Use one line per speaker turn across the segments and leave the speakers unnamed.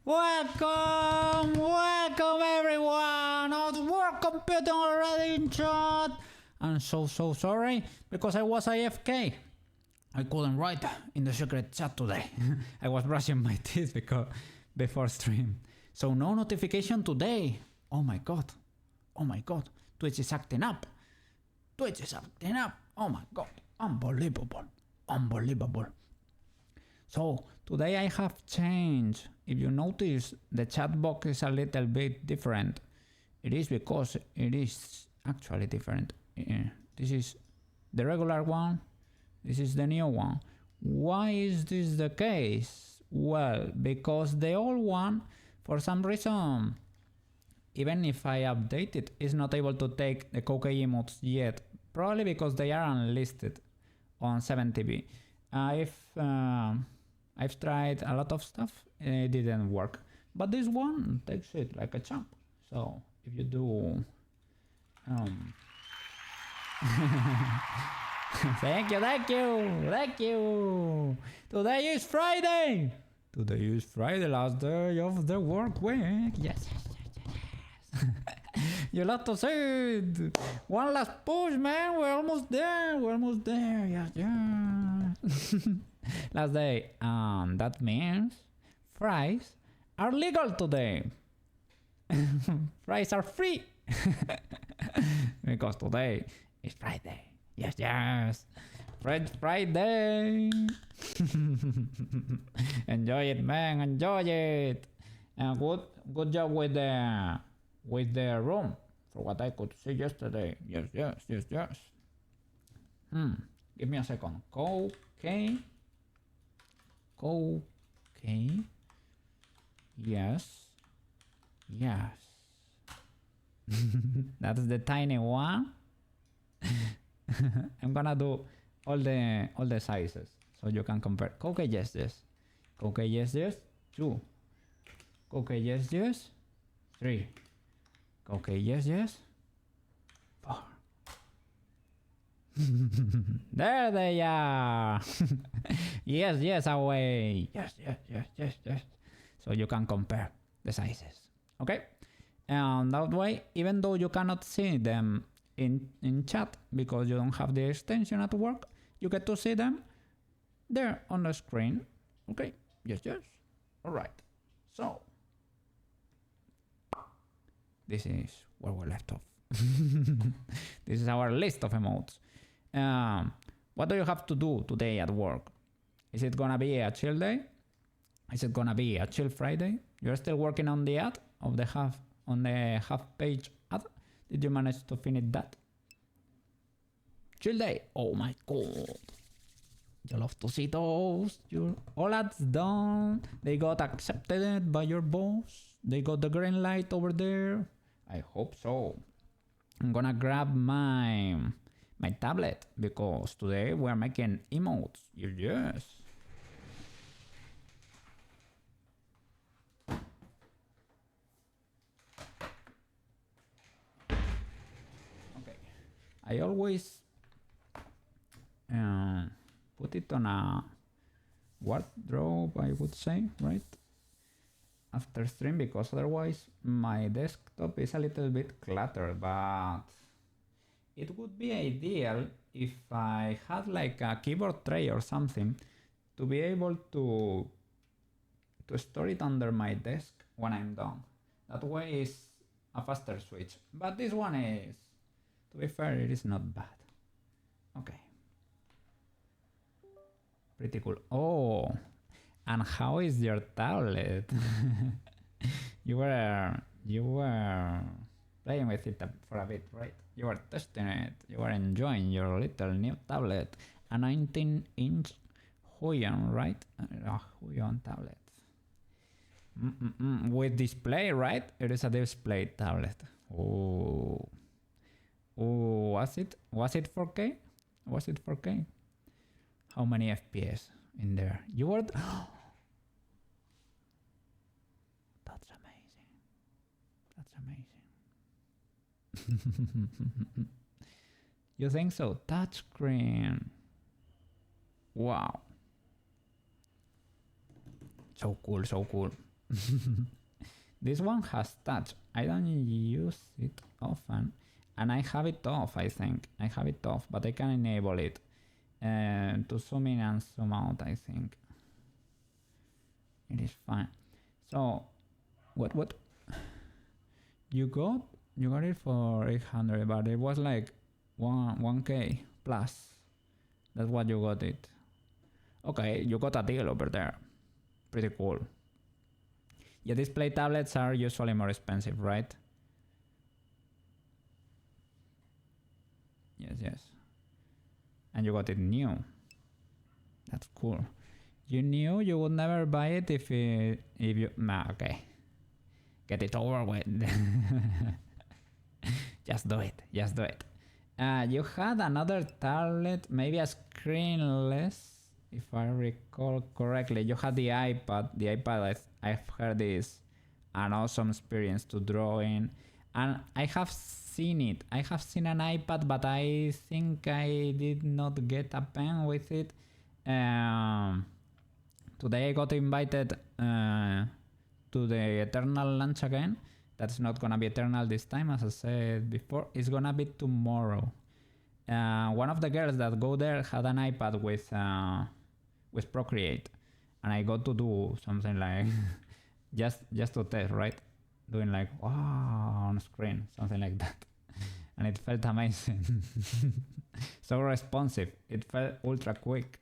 Welcome everyone! How's work computing already in chat? I'm so sorry because I was AFK. I couldn't write in the secret chat today. I was brushing my teeth before stream. So no notification today. Oh my god. Twitch is acting up. Oh my god. Unbelievable. So today I have changed. If you notice, the chat box is a little bit different. It is because it is actually different. This is the regular one. This is the new one. Why is this the case? Well, because the old one, for some reason, even if I update it, is not able to take the Koukei emotes yet. Probably because they are unlisted on 7TV. I've tried a lot of stuff, it didn't work. But this one takes it like a champ. So if you do... Thank you! Today is Friday! Last day of the work week. Yes. You love to say it. One last push, man. We're almost there. Yes. Last day. That means fries are legal today. Fries are free. Because today is Friday. Yes. Friday. Enjoy it, man. Enjoy it. And good job with the room. For what I could see yesterday. Yes. Give me a second. Koukei. Yes. That's the tiny one. I'm gonna do all the sizes so you can compare. Koukei yes. Koukei yes 2. Koukei yes 3. Koukei yes 4. There they are. Yes away. Yes. So you can compare the sizes. Okay, and that way, even though you cannot see them in chat because you don't have the extension at work, you get to see them there on the screen. Okay, yes. All right, so this is where we left off. This is our list of emotes. What do you have to do today at work? Is it gonna be a chill day? Is it gonna be a chill Friday? You're still working on the ad of the half page ad. Did you manage to finish that? Chill day. Oh my god. You love to see those. All ads done. They got accepted by your boss. They got the green light over there. I hope so. I'm gonna grab my tablet because today we're making emotes. Yes. Okay. I always put it on a wardrobe, I would say, right? After stream, because otherwise my desktop is a little bit cluttered, but it would be ideal if I had like a keyboard tray or something to be able to store it under my desk when I'm done. That way it's a faster switch. But this one is, to be fair, it is not bad. Okay. Pretty cool. Oh, and how is your tablet? You were playing with it for a bit, right? You were testing it. You were enjoying your little new tablet. A 19-inch Huion, right? Huion tablet. With display, right? It is a display tablet. Oh, was it 4K? Was it 4K? How many FPS in there? You were... That's amazing. You think so? Touchscreen. Wow. So cool. This one has touch. I don't use it often. And I have it off, I think. I have it off, but I can enable it. To zoom in and zoom out, I think. It is fine. So, what? You got it for 800, but it was like 1K plus. That's what you got it. Okay, you got a deal over there. Pretty cool. Yeah, display tablets are usually more expensive, right? Yes. And you got it new. That's cool. You knew you would never buy it if you... okay. Get it over with. Just do it. You had another tablet, maybe a screenless, if I recall correctly. You had the iPad. The iPad, I've heard, is an awesome experience to draw in. And I have seen it. I have seen an iPad, but I think I did not get a pen with it. Today I got invited to the Eternal launch again. That's not gonna be Eternal this time, as I said before. It's gonna be tomorrow. One of the girls that go there had an iPad with Procreate, and I got to do something like just to test, right? Doing like wow on screen, something like that, and it felt amazing. So responsive. It felt ultra quick.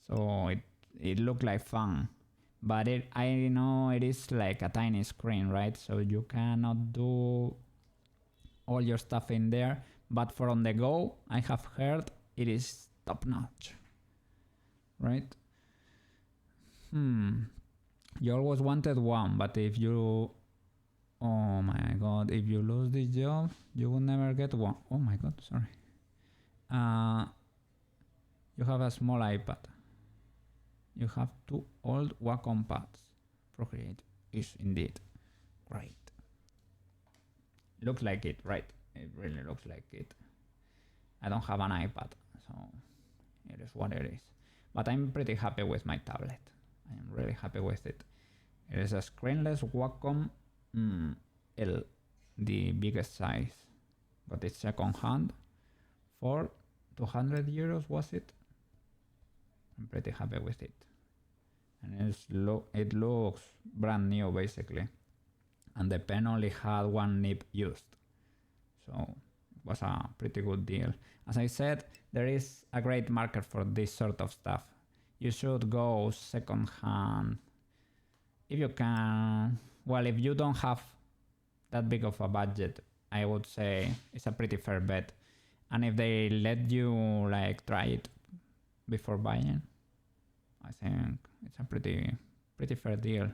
So it looked like fun. But I know it is like a tiny screen, right? So you cannot do all your stuff in there. But for on the go, I have heard it is top notch, right? You always wanted one, but if you... oh my god, if you lose this job, you will never get one. Oh my god, sorry. You have a small iPad. You have 2 old Wacom pads. Procreate is indeed great. Looks like it, right? It really looks like it. I don't have an iPad, so it is what it is. But I'm pretty happy with my tablet. I am really happy with it. It is a screenless Wacom L, the biggest size. Got it second hand for 200 euros, was it? I'm pretty happy with it. And it looks brand new, basically. And the pen only had 1 nib used. So it was a pretty good deal. As I said, there is a great market for this sort of stuff. You should go second hand if you can. Well, if you don't have that big of a budget, I would say it's a pretty fair bet. And if they let you like try it before buying, I think it's a pretty fair deal.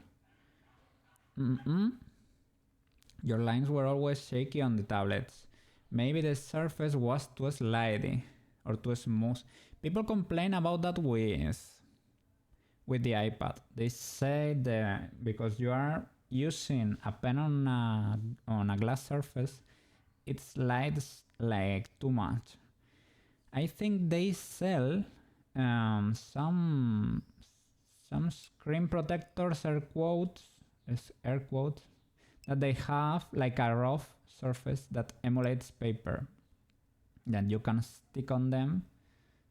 Your lines were always shaky on the tablets. Maybe the surface was too slidey or too smooth. People complain about that with the iPad. They say that because you are using a pen on a glass surface, it slides like too much. I think they sell some screen protectors, air quotes, that they have like a rough surface that emulates paper that you can stick on them,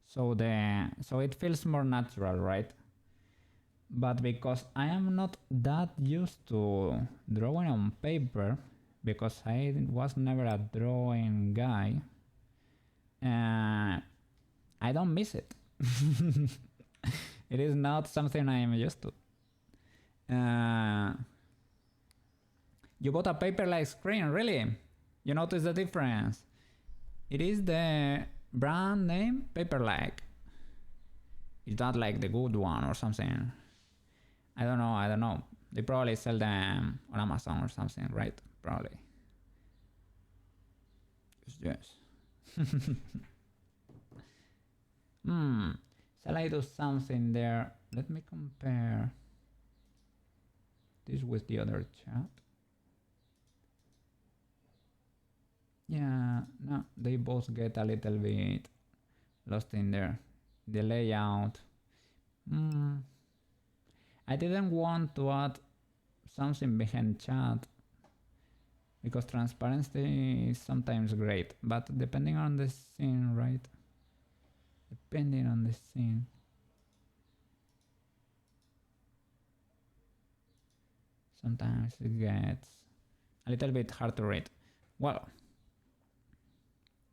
so it feels more natural, right? But because I am not that used to drawing on paper, because I was never a drawing guy, I don't miss it. It is not something I am used to. You bought a paper-like screen, really? You notice the difference? It is the brand name Paperlike. Is that like the good one or something? I don't know. They probably sell them on Amazon or something, right? Probably. Yes. Shall I do something there? Let me compare this with the other chat. Yeah, no, they both get a little bit lost in there. The layout. I didn't want to add something behind chat because transparency is sometimes great, but depending on the scene, right? Depending on the scene. Sometimes it gets a little bit hard to read. Well,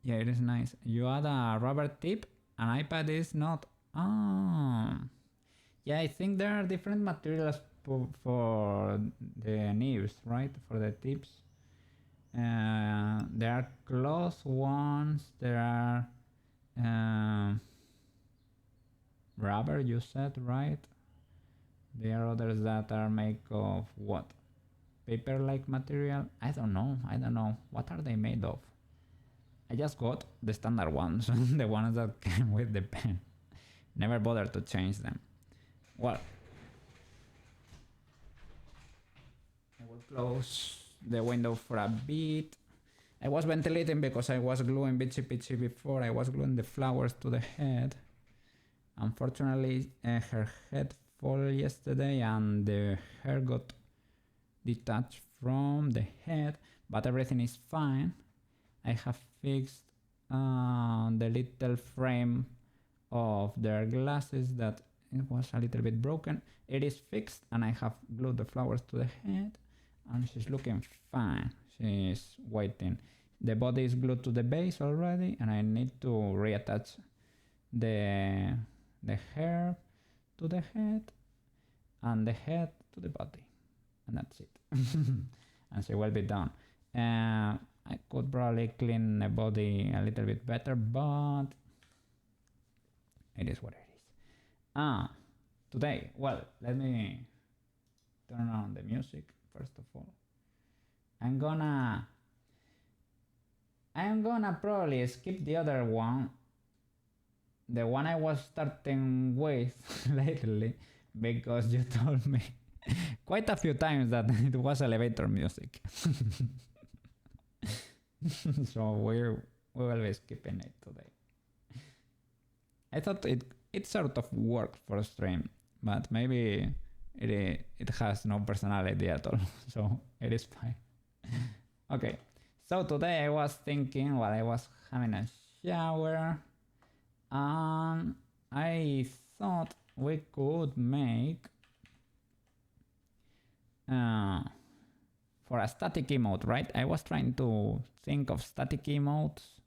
yeah, it is nice. You add a rubber tip, an iPad is not. Ah, yeah, I think there are different materials for the nibs, right? For the tips. There are cloth ones, there are rubber, you said, right? There are others that are made of what? Paper-like material? I don't know. What are they made of? I just got the standard ones, the ones that came with the pen. Never bothered to change them. Well, I will close the window for a bit. I was ventilating because I was gluing Bitchy Pitchy before. I was gluing the flowers to the head. Unfortunately, her head fell yesterday and the hair got detached from the head, but everything is fine. I have fixed the little frame of their glasses that it was a little bit broken. It is fixed and I have glued the flowers to the head and she's looking fine. She's waiting. The body is glued to the base already and I need to reattach the hair to the head and the head to the body, and that's it. And she will be done. I could probably clean the body a little bit better, but it is what it is. Today, well, let me turn on the music first of all. I'm gonna probably skip the other one, the one I was starting with lately, because you told me quite a few times that it was elevator music. So we will be skipping it today. I thought it sort of worked for stream, but maybe it has no personality at all, so it is fine. Okay, so today I was thinking while I was having a shower, and I thought we could make for a static emote, right? I was trying to think of static emotes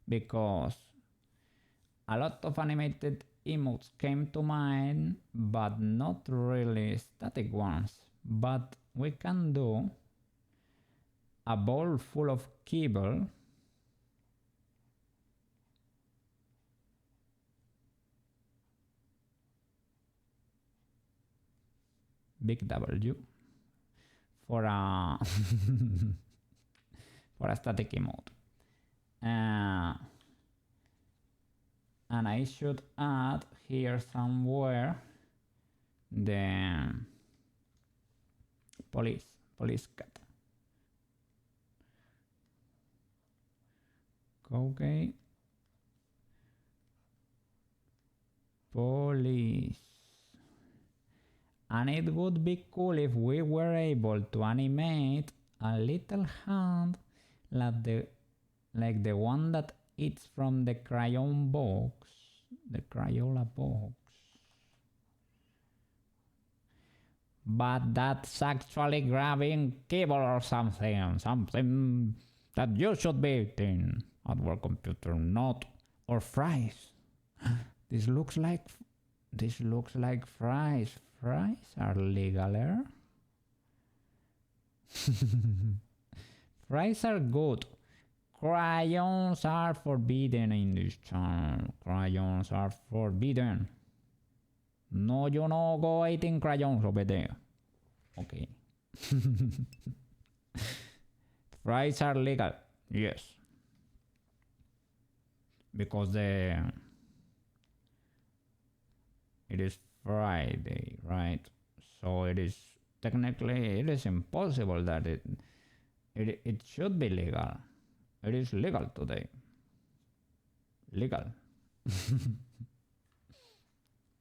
because a lot of animated emotes came to mind, but not really static ones. But we can do a bowl full of kibble big W for a for a static emote. And I should add here somewhere the police cat. Koukei police. And it would be cool if we were able to animate a little hand like the one that eats from the crayon box, the Crayola box. But that's actually grabbing kibble or something that you should be eating at work computer, not or fries. This looks like fries. Fries are legal. Fries are good. Crayons are forbidden in this channel. Crayons are forbidden. No, you no go eating crayons over there. Okay. Fries are legal. Yes. Because it is Friday, right? So it is technically impossible that it should be legal. It is legal today. Legal.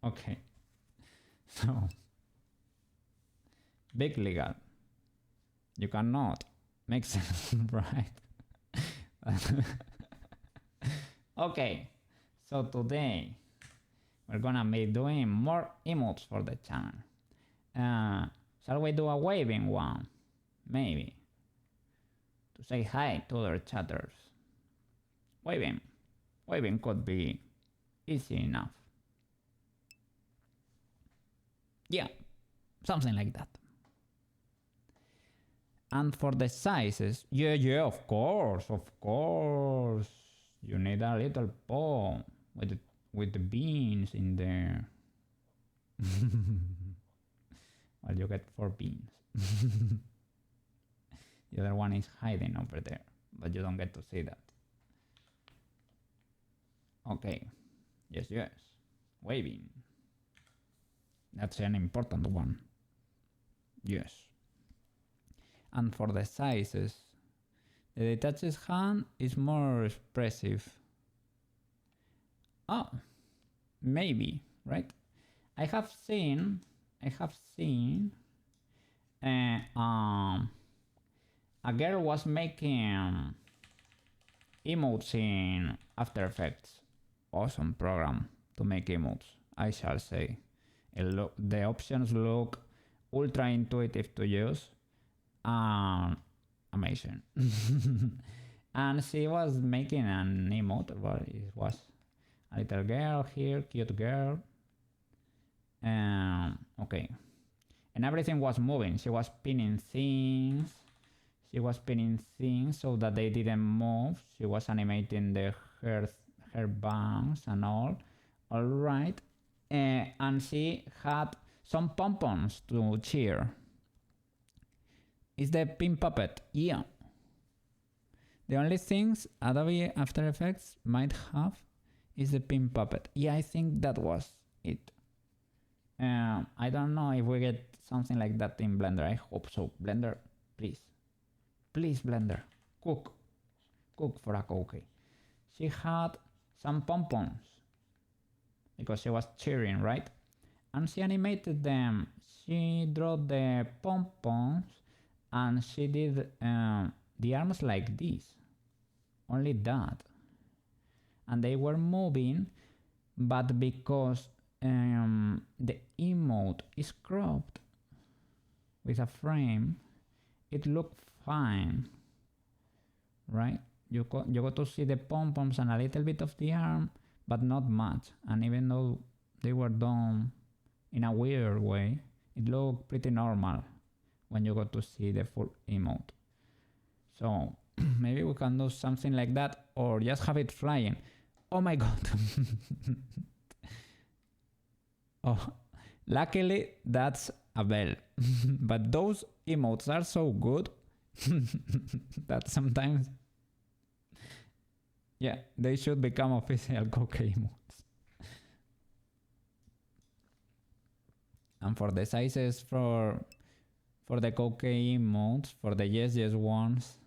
Okay. So big legal. You cannot. Makes sense, right? Okay, so today we're gonna be doing more emotes for the channel. Shall we do a waving one? Maybe. To say hi to other chatters. Waving. Waving could be easy enough. Yeah, something like that. And for the sizes, yeah, of course. You need a little paw with the beans in there. Well, you get 4 beans. The other one is hiding over there, but you don't get to see that. Okay, yes, waving. That's an important one. Yes. And for the sizes, the detached hand is more expressive. Oh, maybe, right? I have seen a girl was making emotes in After Effects. Awesome program to make emotes, I shall say. The options look ultra intuitive to use. Amazing. And she was making an emote, but it was a little girl here, cute girl. Okay. And everything was moving. She was pinning things. So that they didn't move. She was animating the her bangs and all. Alright. And she had some pom-poms to cheer. Is the pin puppet? Yeah. The only things Adobe After Effects might have is the pin puppet. Yeah, I think that was it. I don't know if we get something like that in Blender. I hope so. Blender, please. Please, Blender. Cook for a Koukei. She had some pom-poms because she was cheering, right? And she animated them. She drew the pom-poms and she did the arms like this. Only that. And they were moving, but because the emote is cropped with a frame, it looked fine, right? You got to see the pom-poms and a little bit of the arm, but not much. And even though they were done in a weird way, it looked pretty normal when you got to see the full emote. So maybe we can do something like that, or just have it flying. Oh my god. Oh, luckily that's a bell. But those emotes are so good that sometimes, yeah, they should become official Koukei emotes. And for the sizes for the Koukei emotes, for the yes ones,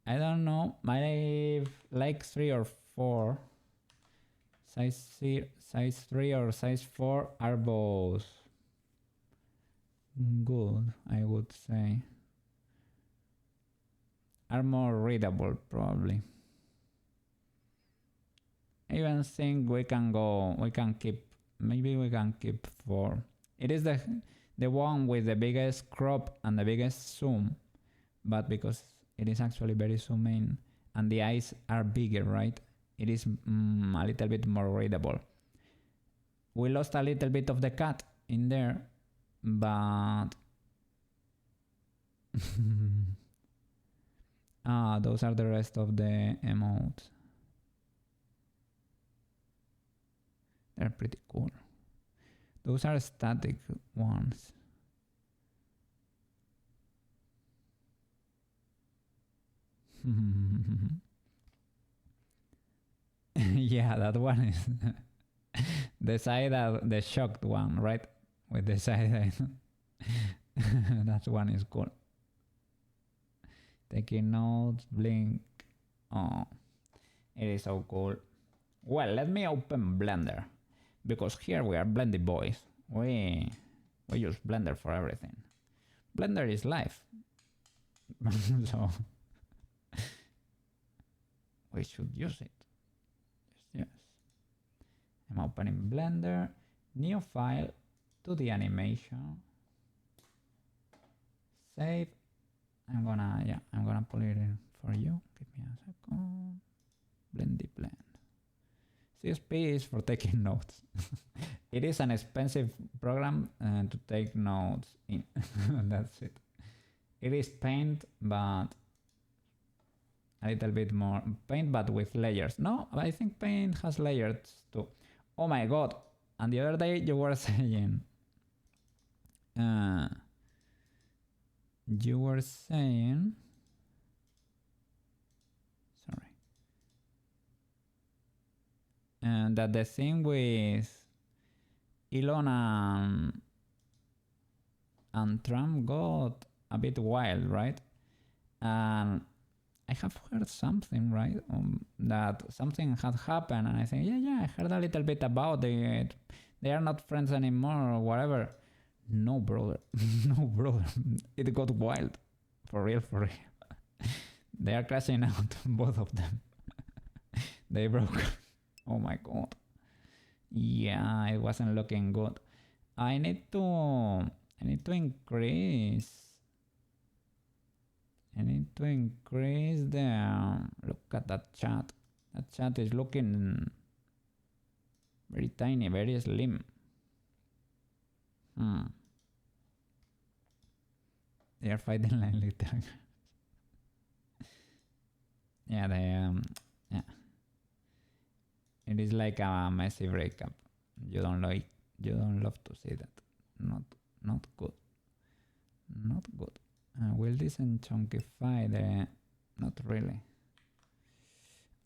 I don't know, I like 3 or 4. Size 3 or size 4 are both good, I would say. Are more readable, probably. I even think we can keep 4. It is the one with the biggest crop and the biggest zoom, but because it is actually very zoom in and the eyes are bigger, right? It is a little bit more readable. We lost a little bit of the cat in there, but those are the rest of the emotes. They're pretty cool. Those are static ones. Yeah, that one is the shocked one, right? With the side eye. That one is cool. Taking notes, blink. Oh, it is so cool. Well, let me open Blender, because here we are Blendy boys. We use Blender for everything. Blender is life. So we should use it. Yes. I'm opening Blender, new file, to the animation, save. I'm gonna pull it in for you. Give me a second. Blendy blend. CSP is for taking notes. It is an expensive program to take notes in. That's it. It is Paint, but a little bit more Paint, but with layers. No, I think Paint has layers too. Oh my god! And the other day you were saying, sorry, and that the thing with Elon and Trump got a bit wild, right? And I have heard something, right? That something had happened, and I think, yeah, I heard a little bit about it. They are not friends anymore or whatever. No, brother. No, brother. It got wild. For real, for real. They are crashing out, both of them. They broke. Oh my god. Yeah, it wasn't looking good. I need to increase. I need to increase the... Look at that chat. That chat is looking very tiny, very slim. They are fighting like little. Yeah, yeah. It is like a messy breakup. You don't love to see that. Not good. Not good. Will this chunkyfy the... Not really.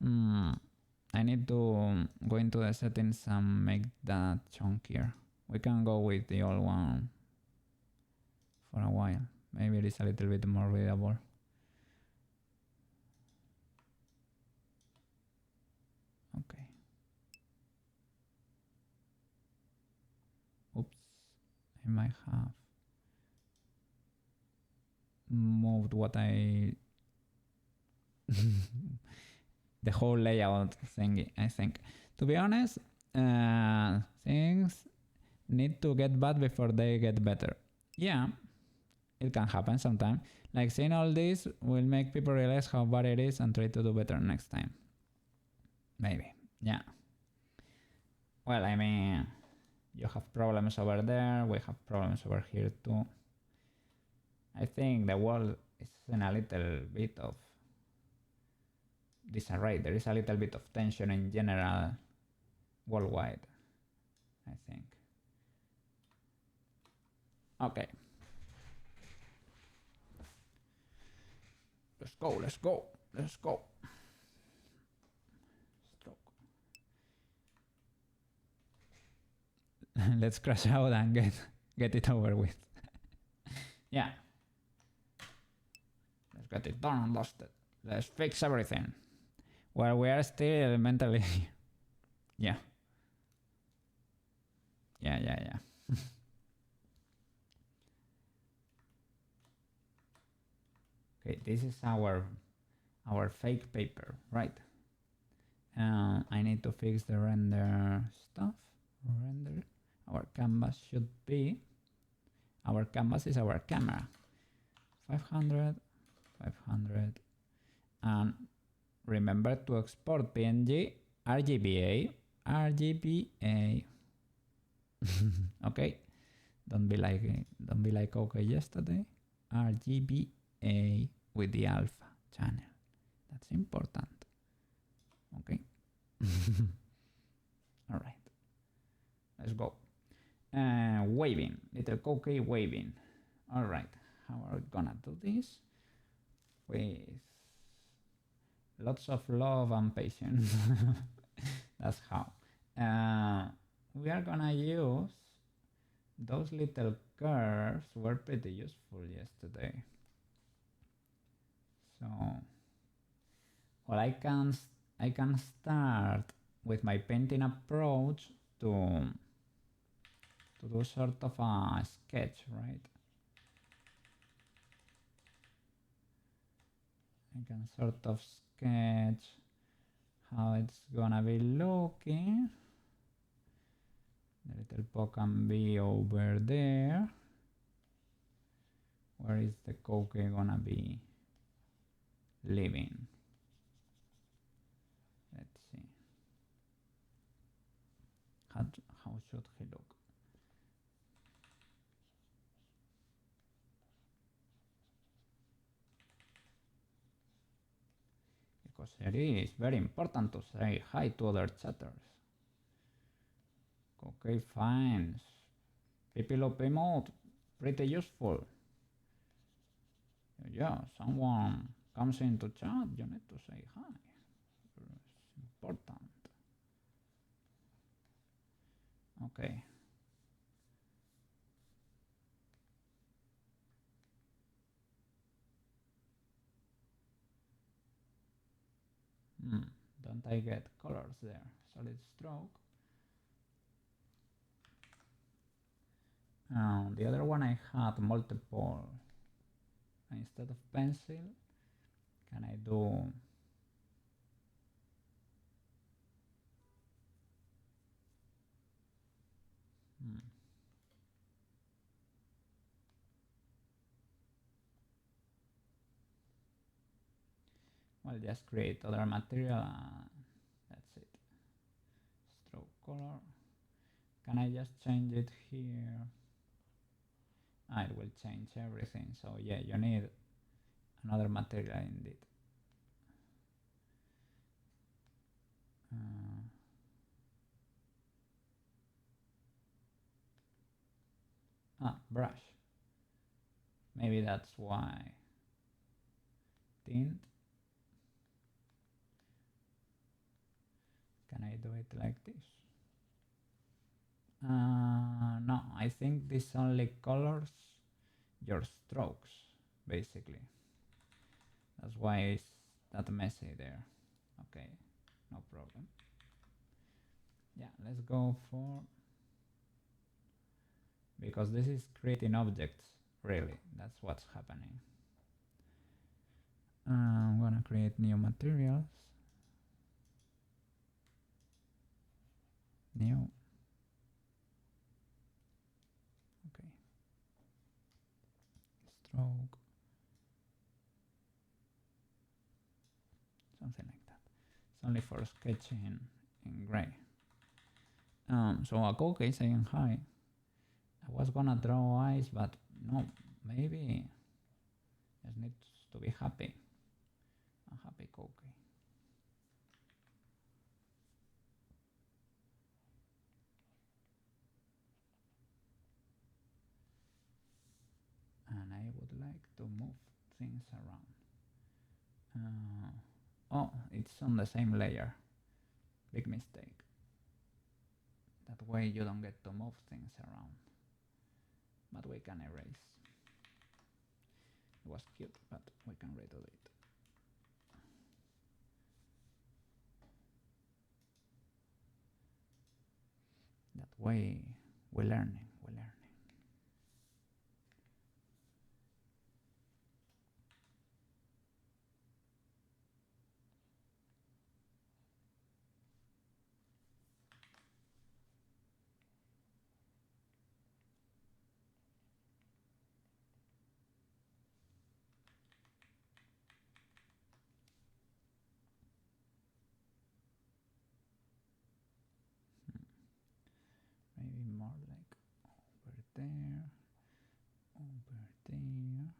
I need to go into the settings and make that chunkier. We can go with the old one for a while. Maybe it is a little bit more readable. Okay. Oops. I might have moved what I... the whole layout thingy, I think. To be honest, things need to get bad before they get better. Yeah, it can happen sometimes. Like seeing all this will make people realize how bad it is and try to do better next time. Maybe, yeah. Well, I mean, you have problems over there, we have problems over here too. I think the world is in a little bit of disarray. There is a little bit of tension in general worldwide, I think. Okay. Let's go. Stroke. Let's crash out and get it over with. Yeah. Let's get it done and dusted. Let's fix everything. Well, we are still mentally... yeah. Okay, this is our fake paper, right? I need to fix the render stuff. Render. Our canvas should be... Our canvas is our camera. 500. And remember to export PNG RGBA. Okay, don't be like OK yesterday. RGBA with the alpha channel. That's important. Okay. All right. Let's go. Waving, little Koukei waving. All right. How are we gonna do this? With lots of love and patience. That's how. We are gonna use those little curves. Were pretty useful yesterday. So, well, I can start with my painting approach to do sort of a sketch, right? I can sort of sketch how it's gonna be looking. The little paw can be over there. Where is the Koukei gonna be living? Let's see. How should he look? Because it is very important to say hi to other chatters. KoukeiFries. Pipilop emote, pretty useful. Yeah, someone comes into chat, you need to say hi. It's important. Okay. Don't I get colors there? Solid stroke. The other one I had multiple. Instead of pencil, can I do well, just create other material. That's it. Stroke color. Can I just change it here? It will change everything. So yeah, you need another material indeed. Brush. Maybe that's why. Tint. Can I do it like this? No, I think this only colors your strokes, basically. That's why it's that messy there. Okay, no problem. Yeah, let's go for... because this is creating objects, really. That's what's happening. I'm gonna create new materials. New. Okay. Stroke. Something like that. It's only for sketching in gray. So a Koukei saying hi. I was gonna draw eyes, but no, maybe just needs to be happy. A happy Koukei. And I would like to move things around. Oh, it's on the same layer. Big mistake. That way you don't get to move things around. But we can erase. It was cute, but we can redo it. That way we're learning. Maybe more like over there, over there.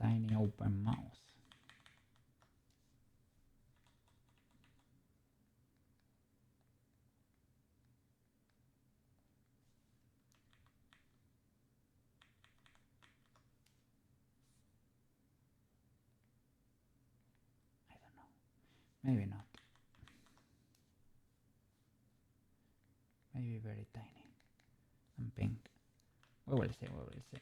tiny open mouth. I don't know. Maybe not. Maybe very tiny and pink. We will see, we will see.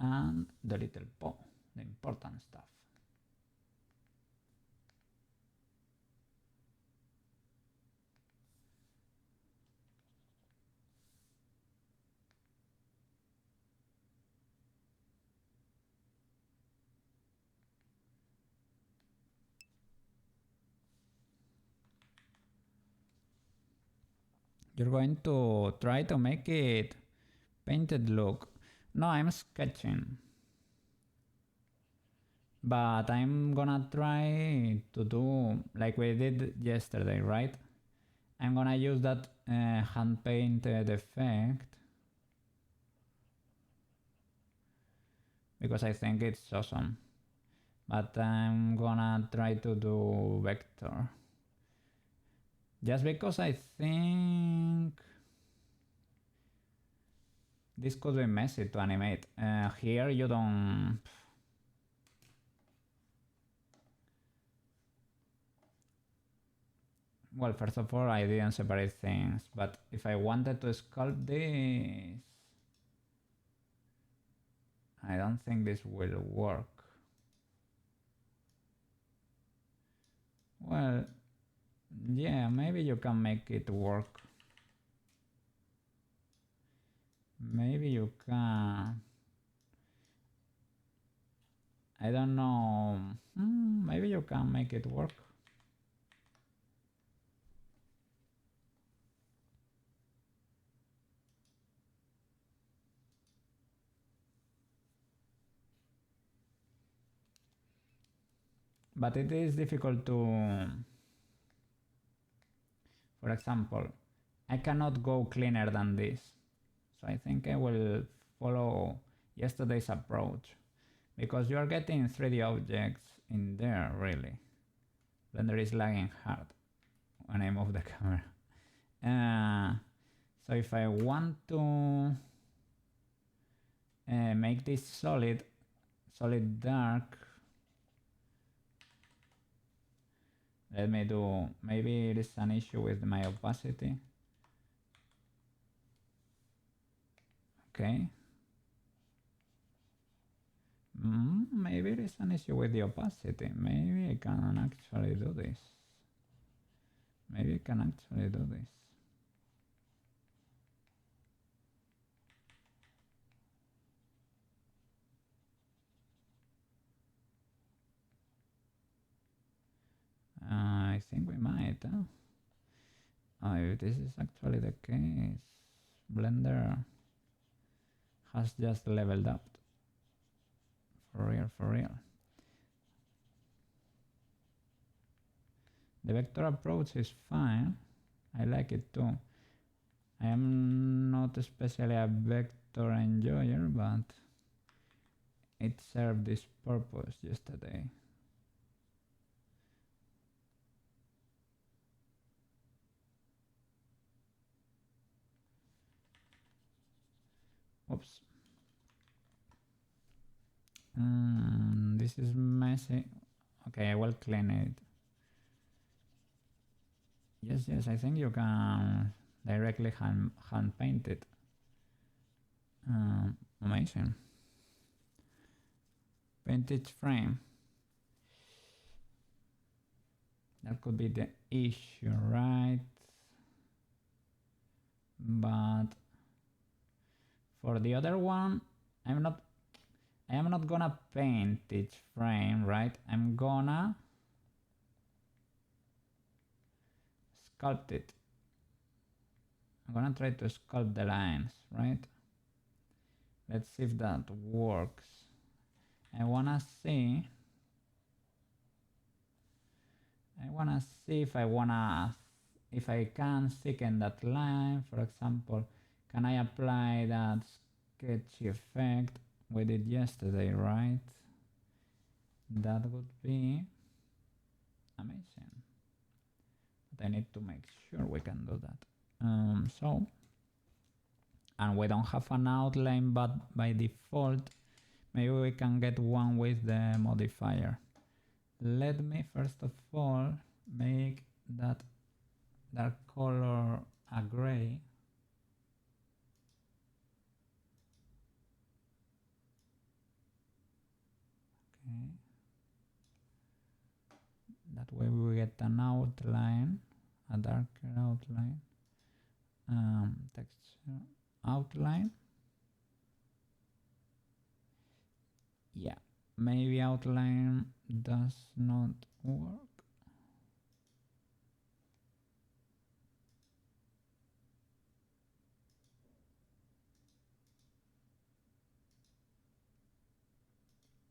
And the little paw, the important stuff. You're going to try to make it painted look. No, I'm sketching. But I'm gonna try to do like we did yesterday, right? I'm gonna use that hand painted effect because I think it's awesome. But I'm gonna try to do vector. Just because I think this could be messy to animate. Here you don't... Well, first of all, I didn't separate things, but if I wanted to sculpt this, I don't think this will work. Well, yeah, maybe you can make it work. Maybe you can. I don't know. Maybe you can make it work. But it is difficult to, for example, I cannot go cleaner than this. So I think I will follow yesterday's approach because you are getting 3D objects in there really. Blender is lagging hard when I move the camera. So if I want to make this solid dark, let me do, maybe it is an issue with my opacity. Okay. Maybe it is an issue with the opacity. Maybe I can actually do this. Maybe I can actually do this. I think we might. Oh, if this is actually the case, Blender has just leveled up. For real, for real. The vector approach is fine. I like it too. I am not especially a vector enjoyer, but it served this purpose yesterday. Oops. This is messy. Okay, I will clean it. Yes, I think you can directly hand paint it. Amazing. Paint each frame. That could be the issue, right? But for the other one, I am not gonna paint each frame, right? I'm gonna sculpt it. I'm gonna try to sculpt the lines, right? Let's see if that works. I wanna see if I can thicken that line. For example, can I apply that sketchy effect we did yesterday, right? That would be amazing. But I need to make sure we can do that. And we don't have an outline, but by default, maybe we can get one with the modifier. Let me first of all make that dark color a gray. Okay. That way we get an outline, a darker outline. Texture outline. Yeah, maybe outline does not work.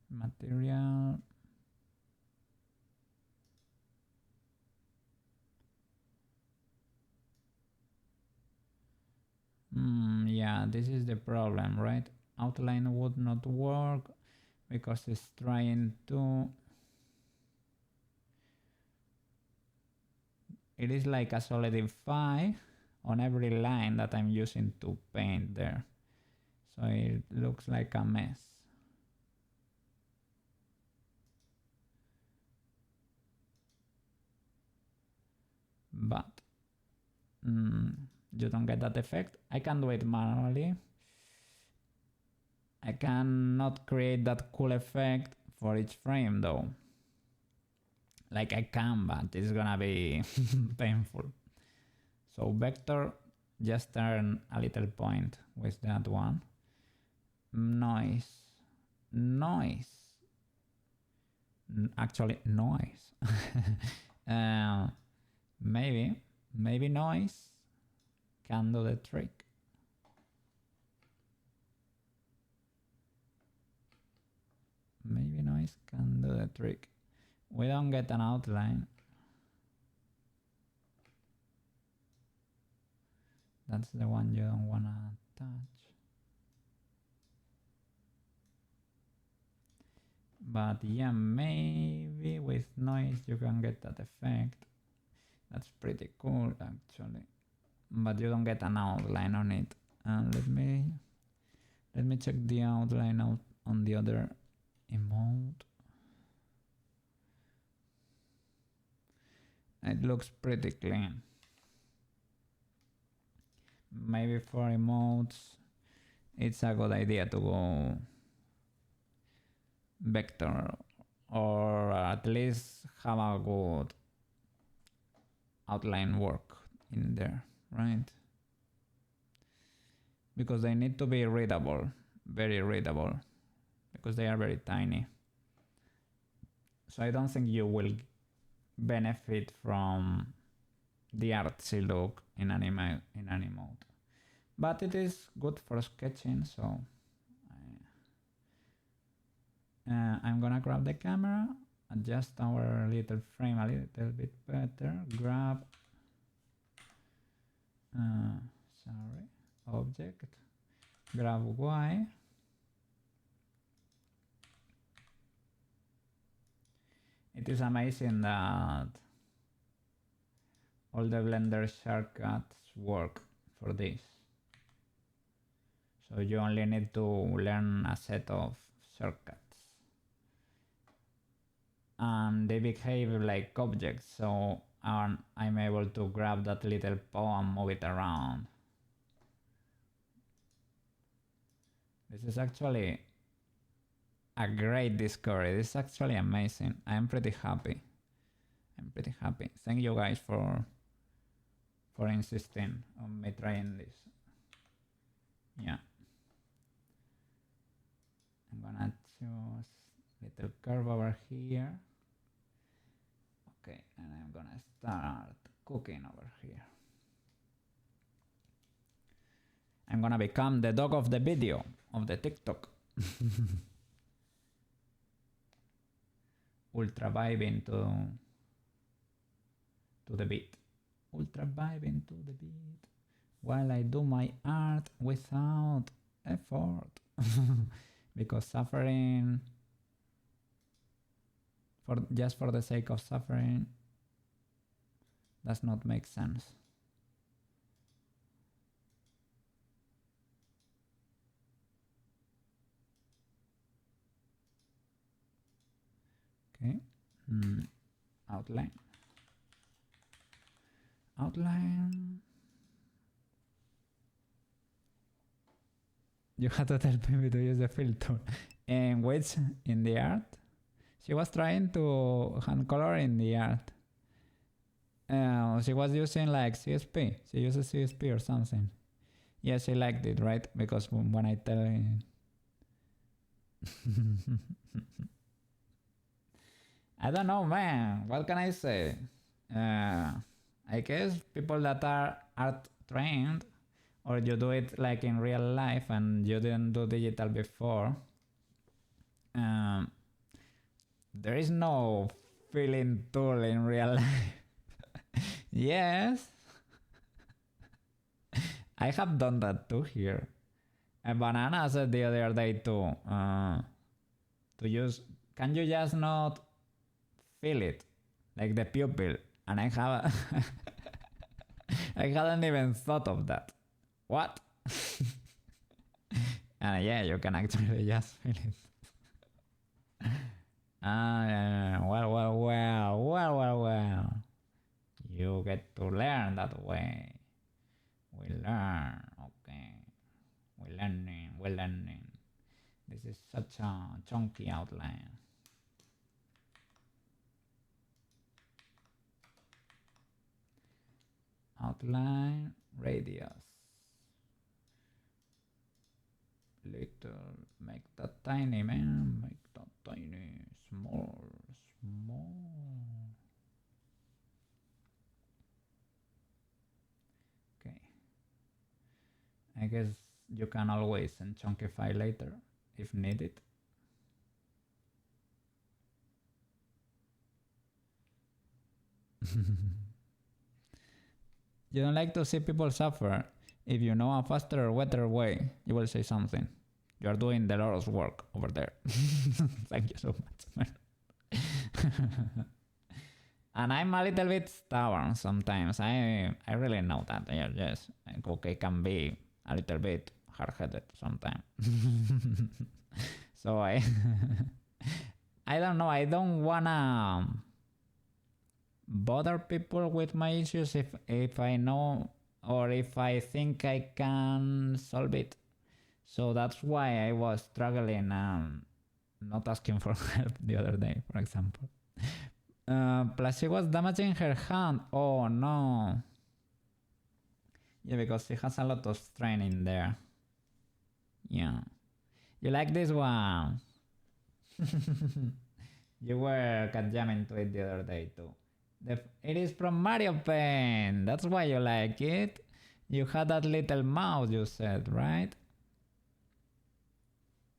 Material. Yeah, this is the problem, right? Outline would not work because it's trying to... It is like a solidify on every line that I'm using to paint there. So it looks like a mess. But you don't get that effect. I can do it manually. I cannot create that cool effect for each frame though. Like I can, but it's gonna be painful. So vector, just turn a little point with that one. Noise. Actually, noise. Maybe noise can do the trick. Maybe noise can do the trick. We don't get an outline. That's the one you don't wanna touch. But yeah, maybe with noise you can get that effect. That's pretty cool actually. But you don't get an outline on it. And let me check the outline out on the other emote. It looks pretty clean. Maybe for emotes it's a good idea to go vector, or at least have a good outline work in there, right? Because they need to be readable, very readable, because they are very tiny. So I don't think you will benefit from the artsy look in an emote. But it is good for sketching, so I'm gonna grab the camera, adjust our little frame a little bit better, grab object, grab Y, it is amazing that all the Blender shortcuts work for this. So you only need to learn a set of shortcuts. And they behave like objects, so I'm able to grab that little paw and move it around. This is actually a great discovery. This is actually amazing. I'm pretty happy. Thank you guys for insisting on me trying this. Yeah. I'm gonna choose little curve over here. Okay, and I'm gonna start cooking over here. I'm gonna become the dog of the video, of the TikTok. Ultra vibing to the beat. Ultra vibing to the beat. While I do my art without effort. because suffering just for the sake of suffering does not make sense. Okay. Outline. Outline. You had to tell me to use the filter. And which in the art? She was trying to hand color in the art. She was using like CSP. She uses CSP or something. Yeah, she liked it, right? Because when I tell her... I don't know, man. What can I say? I guess people that are art trained, or you do it like in real life and you didn't do digital before, there is no filling tool in real life. Yes, I have done that too here. And Banana said the other day too, to use, can you just not fill it, like the pupil? And I have, I hadn't even thought of that. What? And yeah, you can actually just fill it. Well. You get to learn that way. We learn, okay. We're learning. This is such a chunky outline. Outline, radius. Little, make that tiny, man. Make that tiny, small. Okay. I guess you can always unchunkify later if needed. You don't like to see people suffer. If you know a faster or better way, you will say something. You are doing the Lord's work over there. Thank you so much. And I'm a little bit stubborn sometimes. I really know that. Yes, Koukei can be a little bit hard-headed sometimes. So I don't know. I don't wanna bother people with my issues if I know or if I think I can solve it. So that's why I was struggling not asking for help the other day, for example. Plus she was damaging her hand. Oh no. Yeah, because she has a lot of strain in there. Yeah. You like this one? You were cat jamming to it the other day too. It is from Mario Paint. That's why you like it. You had that little mouse, you said, right?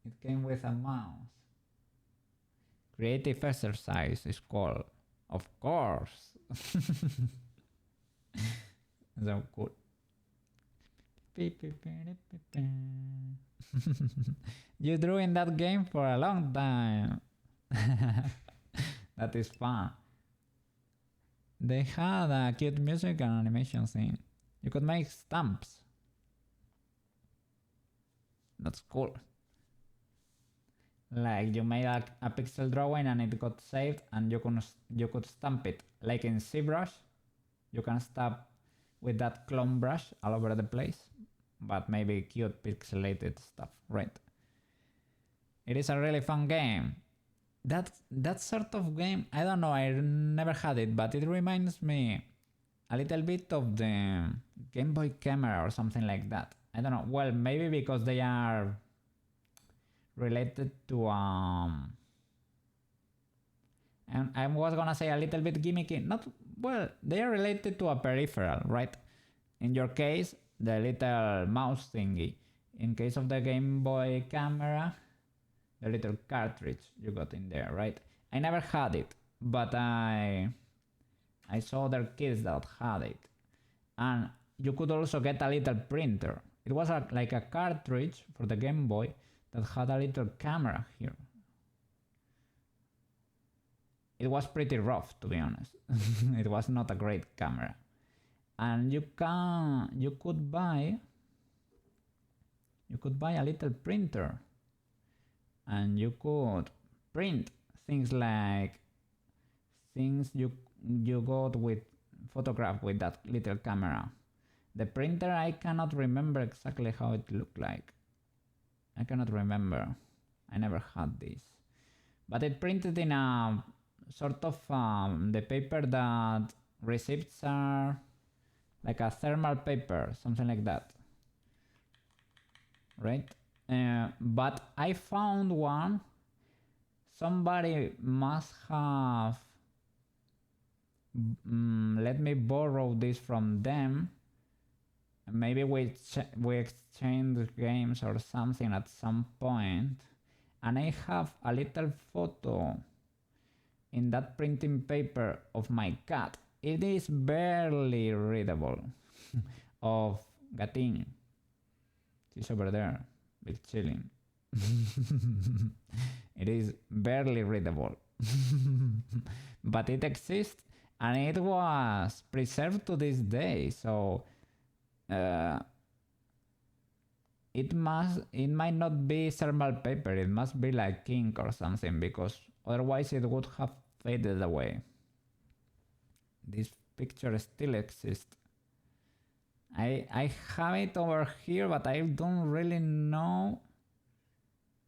It came with a mouse. Creative exercise is called. Of course. So cool. You drew in that game for a long time. That is fun. They had a cute music and animation thing. You could make stamps. That's cool. Like you made a pixel drawing and it got saved and you could stamp it. Like in ZBrush, you can stamp with that clone brush all over the place, but maybe cute pixelated stuff, right? It is a really fun game. That sort of game, I don't know, I never had it, but it reminds me a little bit of the Game Boy camera or something like that. I don't know, well, maybe because they are related to and I was gonna say a little bit gimmicky, not, well, they are related to a peripheral, right? In your case, the little mouse thingy. In case of the Game Boy camera, the little cartridge you got in there, right? I never had it, but I saw other kids that had it. And you could also get a little printer. It was like a cartridge for the Game Boy that had a little camera here. It was pretty rough, to be honest. It was not a great camera. And you could buy a little printer, and you could print things like things you got with photograph with that little camera. The printer, I cannot remember exactly how it looked like. I cannot remember. I never had this. But it printed in a sort of the paper that receipts are like a thermal paper, something like that. Right? But I found one. Somebody must have let me borrow this from them. Maybe we exchanged games or something at some point, and I have a little photo in that printing paper of my cat. It is barely readable. Of Gatin. She's over there, big chilling. It is barely readable. But it exists, and it was preserved to this day, so it might not be thermal paper, it must be like ink or something, because otherwise it would have faded away. This picture still exists. I have it over here, but I don't really know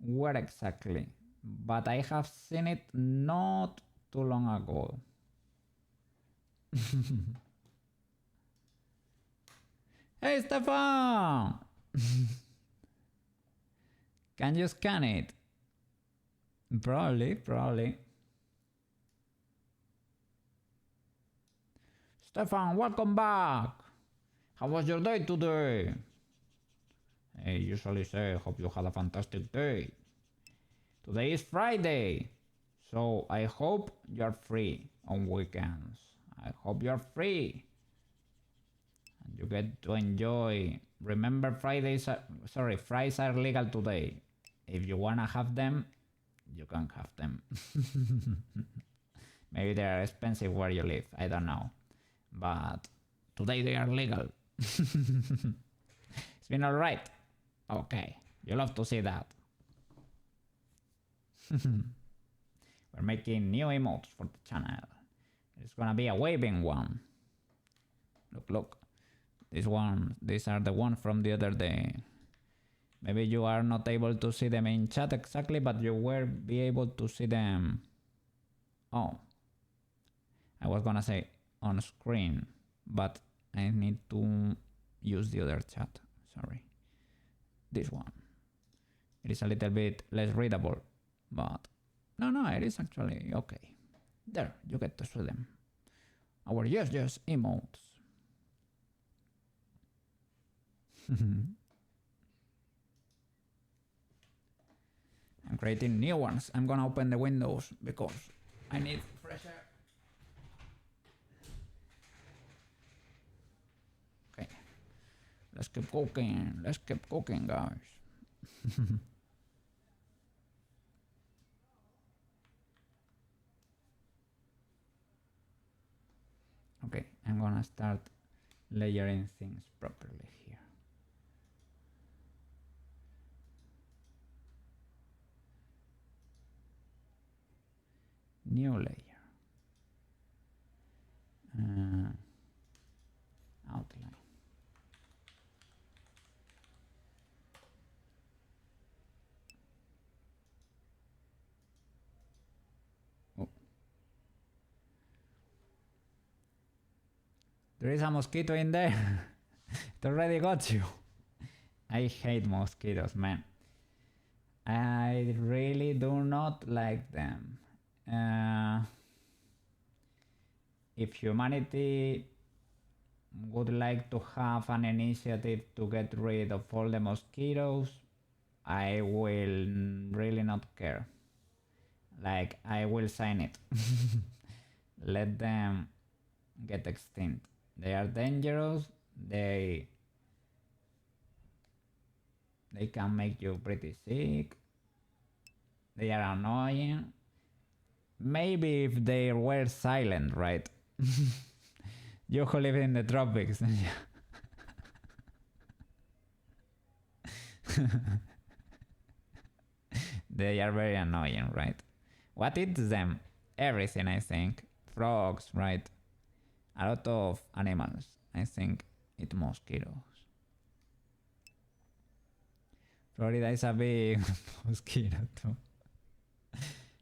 where exactly. But I have seen it not too long ago. Hey, Stefan! Can you scan it? Probably. Stefan, welcome back! How was your day today? I usually say, hope you had a fantastic day. Today is Friday, so I hope you're free on weekends. I hope you're free. And you get to enjoy. Remember, fries are legal today. If you wanna have them, you can have them. Maybe they are expensive where you live, I don't know. But today they are legal. It's been alright. Okay, you love to see that. We're making new emotes for the channel. It's gonna be a waving one. Look. These are the ones from the other day. Maybe you are not able to see them in chat exactly, but you will be able to see them. Oh, I was gonna say on screen, but I need to use the other chat. Sorry. This one. It is a little bit less readable, but no, it is actually okay. There, you get to see them. Our yes emotes. I'm creating new ones. I'm gonna open the windows because I need fresh air. Okay. Let's keep cooking. Let's keep cooking, guys. Okay, I'm gonna start layering things properly here. New layer. Outline. Oh. There is a mosquito in there. It already got you. I hate mosquitoes, man. I really do not like them. If humanity would like to have an initiative to get rid of all the mosquitoes, I will really not care. Like, I will sign it. Let them get extinct. They are dangerous. They They can make you pretty sick. They are annoying. Maybe if they were silent, right? You who live in the tropics. They are very annoying, right? What eats them? Everything, I think. Frogs, right? A lot of animals, I think, eat mosquitoes. Florida is a big mosquito too.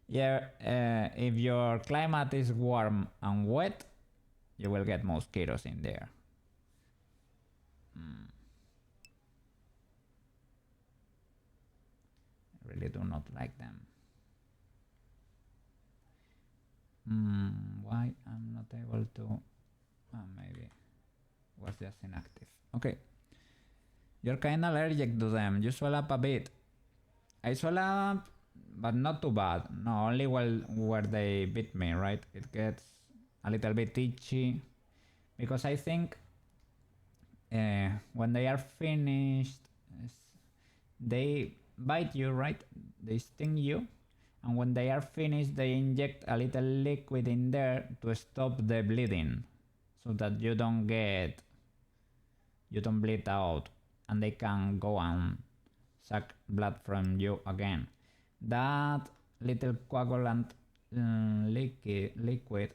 Yeah, if your climate is warm and wet, you will get mosquitoes in there. I really do not like them. Why I'm not able to? Maybe was just inactive. Okay, you're kind of allergic to them. You swell up a bit. I swell up, but not too bad. No, only where they bit me, right? It gets a little bit itchy because I think when they are finished, they bite you, right? They sting you, and when they are finished, they inject a little liquid in there to stop the bleeding, so that you don't bleed out, and they can go and suck blood from you again. That little coagulant liquid,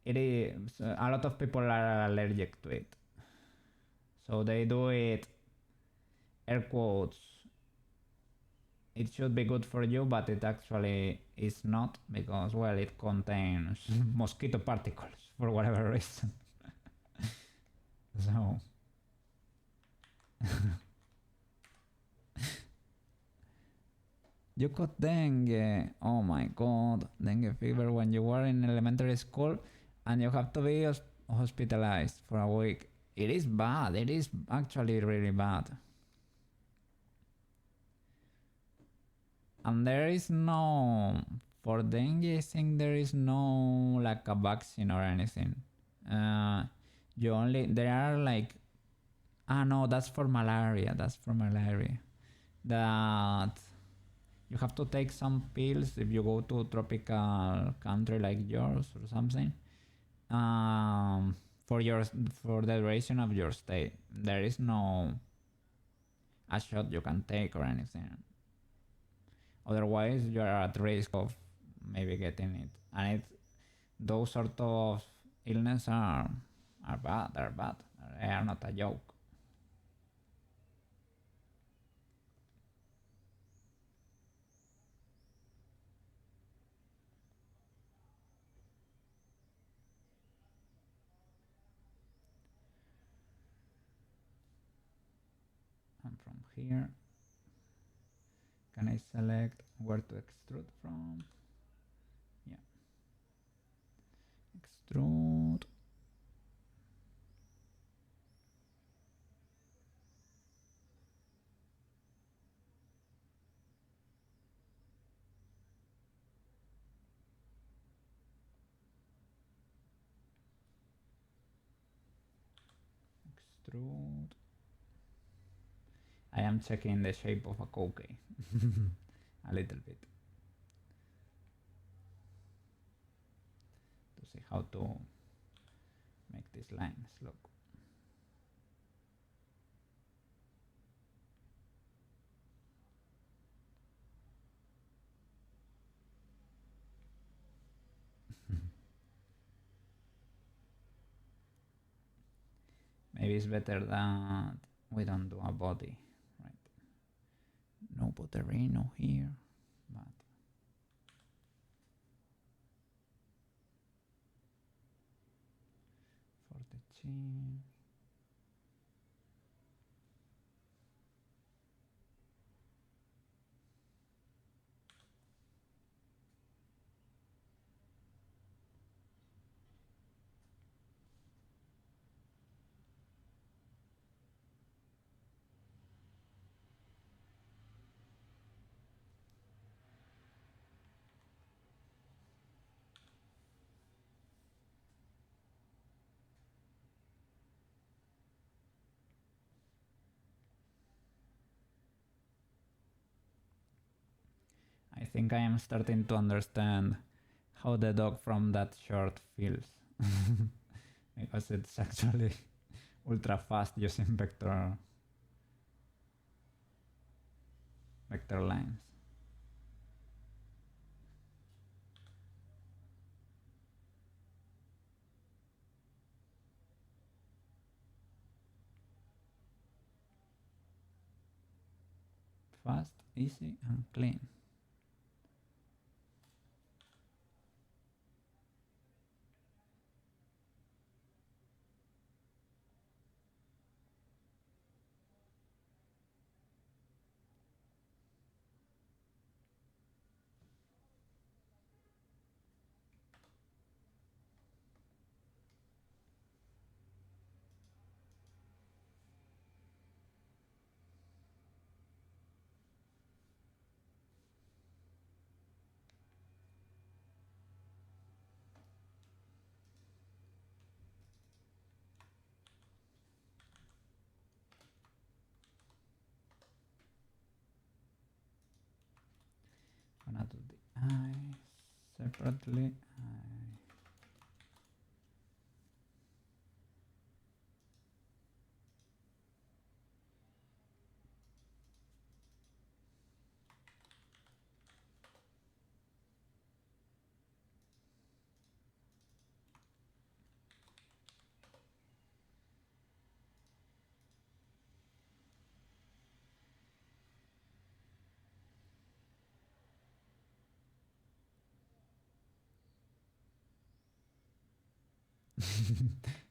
it is a lot of people are allergic to it, so they do it, air quotes, it should be good for you, but it actually is not, because, well, it contains mosquito particles for whatever reason. So you got dengue. Oh my god, dengue fever when you were in elementary school and you have to be hospitalized for a week. It is bad. It is actually really bad. And there is no, for dengue, I think there is no like a vaccine or anything. There are like, no, that's for malaria. That's for malaria. That you have to take some pills if you go to a tropical country like yours or something. For the duration of your stay, there is no a shot you can take or anything. Otherwise, you are at risk of maybe getting it. And those sort of illness are bad. They're bad. They are not a joke. And from here, can I select where to extrude from? Yeah. Extrude. Extrude. I am checking the shape of a Koukei a little bit to see how to make these lines look. Maybe it's better that we don't do a body, right? No butterino here, but for the chin. think I am starting to understand how the dog from that short feels. Because it's actually ultra fast using vector lines. Fast, easy, and clean. Gonna do the eyes separately.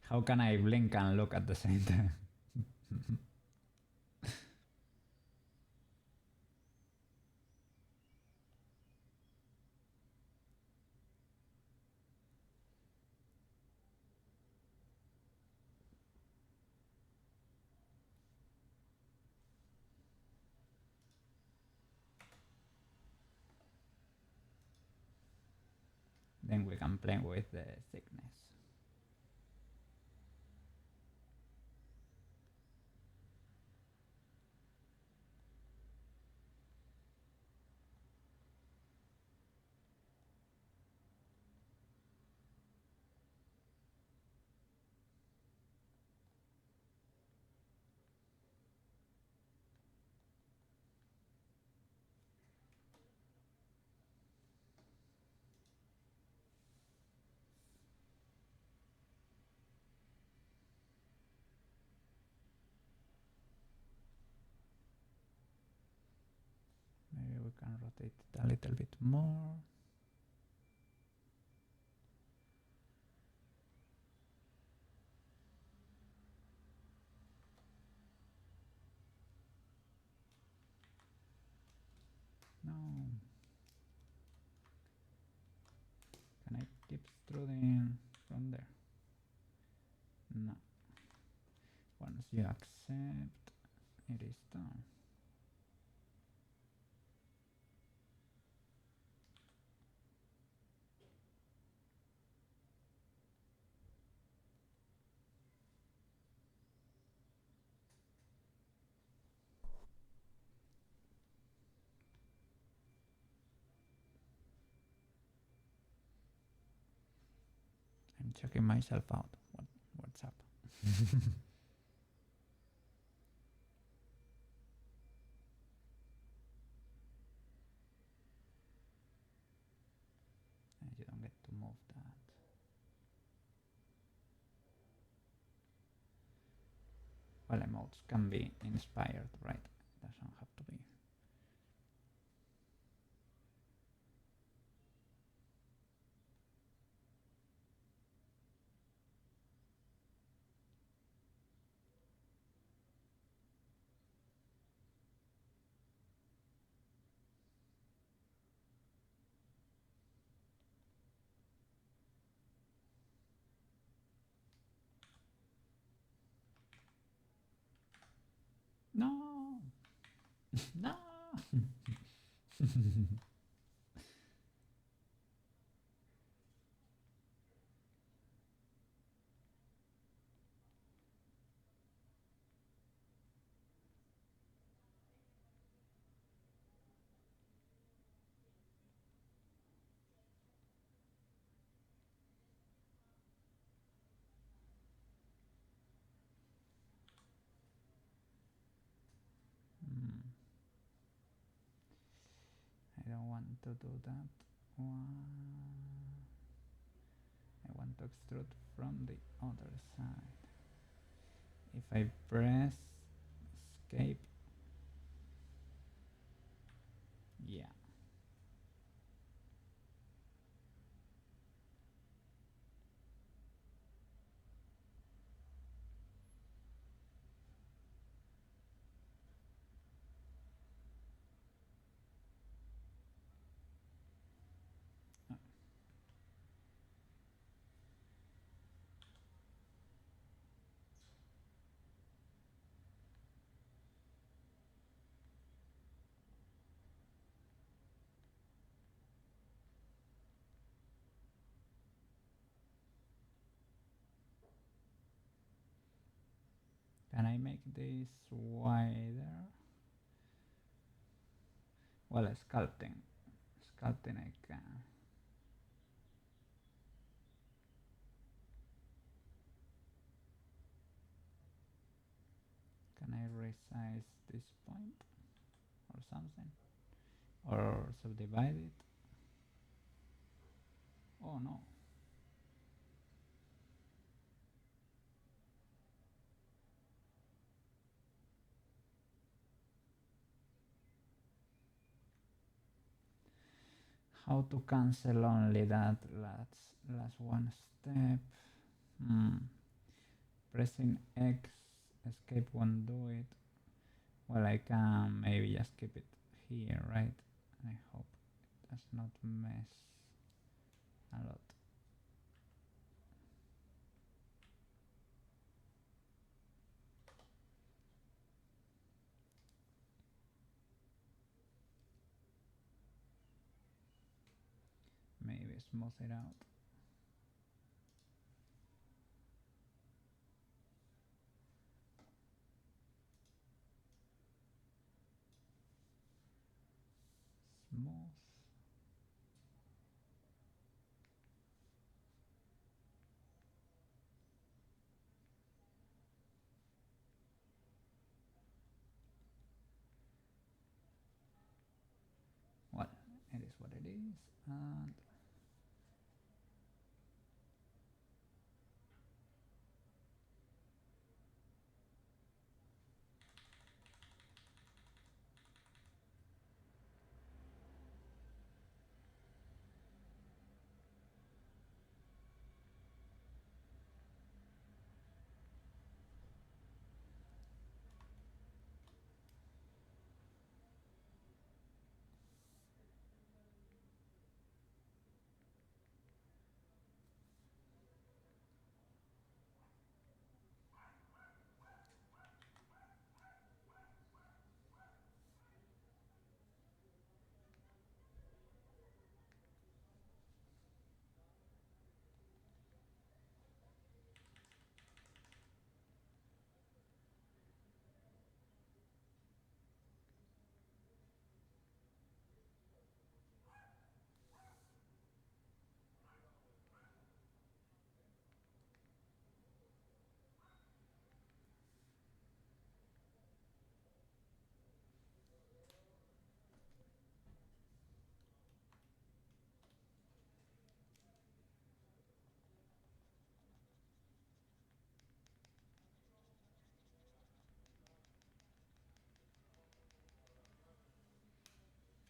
How can I blink and look at the same time? Then we can play with the thickness. Maybe we can rotate it a little bit more. No. Can I keep extruding from there? No. Once you accept, it is done. I'm checking myself out. What's up? You don't get to move that. Well, emotes can be inspired, right? It doesn't have to be. No! No! want to do that one. I want to extrude from the other side. If I press escape, yeah. Can I make this wider? Well, sculpting. Sculpting I can. Can I resize this point or something? Or subdivide it? Oh no. How to cancel only that last one step? Pressing X, escape won't do it. Well, I can maybe just keep it here, right? I hope it does not mess a lot. Maybe smooth it out. Smooth. Well, it is what it is, and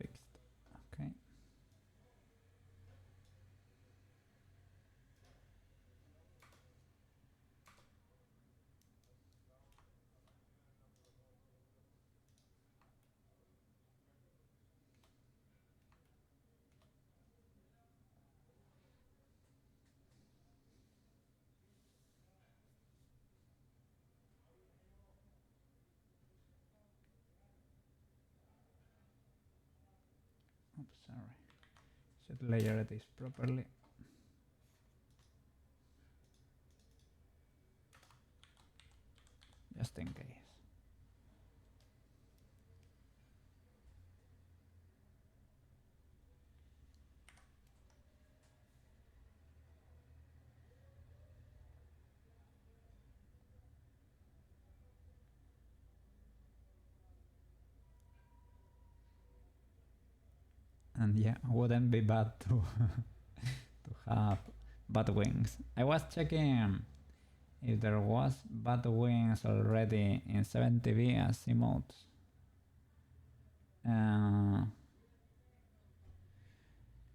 fixed. Okay. Oops, sorry. Should layer this properly. Just in case. And yeah, wouldn't be bad to to have bat wings. I was checking if there was bat wings already in 70B as emotes.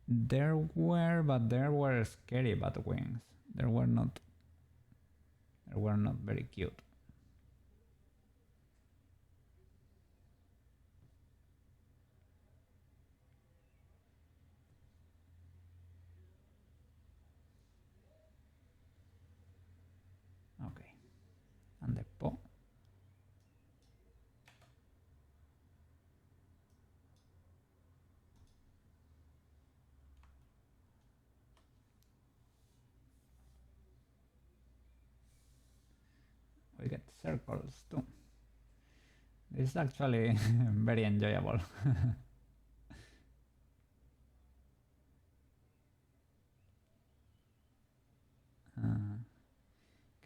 There were, but there were scary bat wings. They were not very cute. Okay, and the paw. We get circles too. This is actually very enjoyable.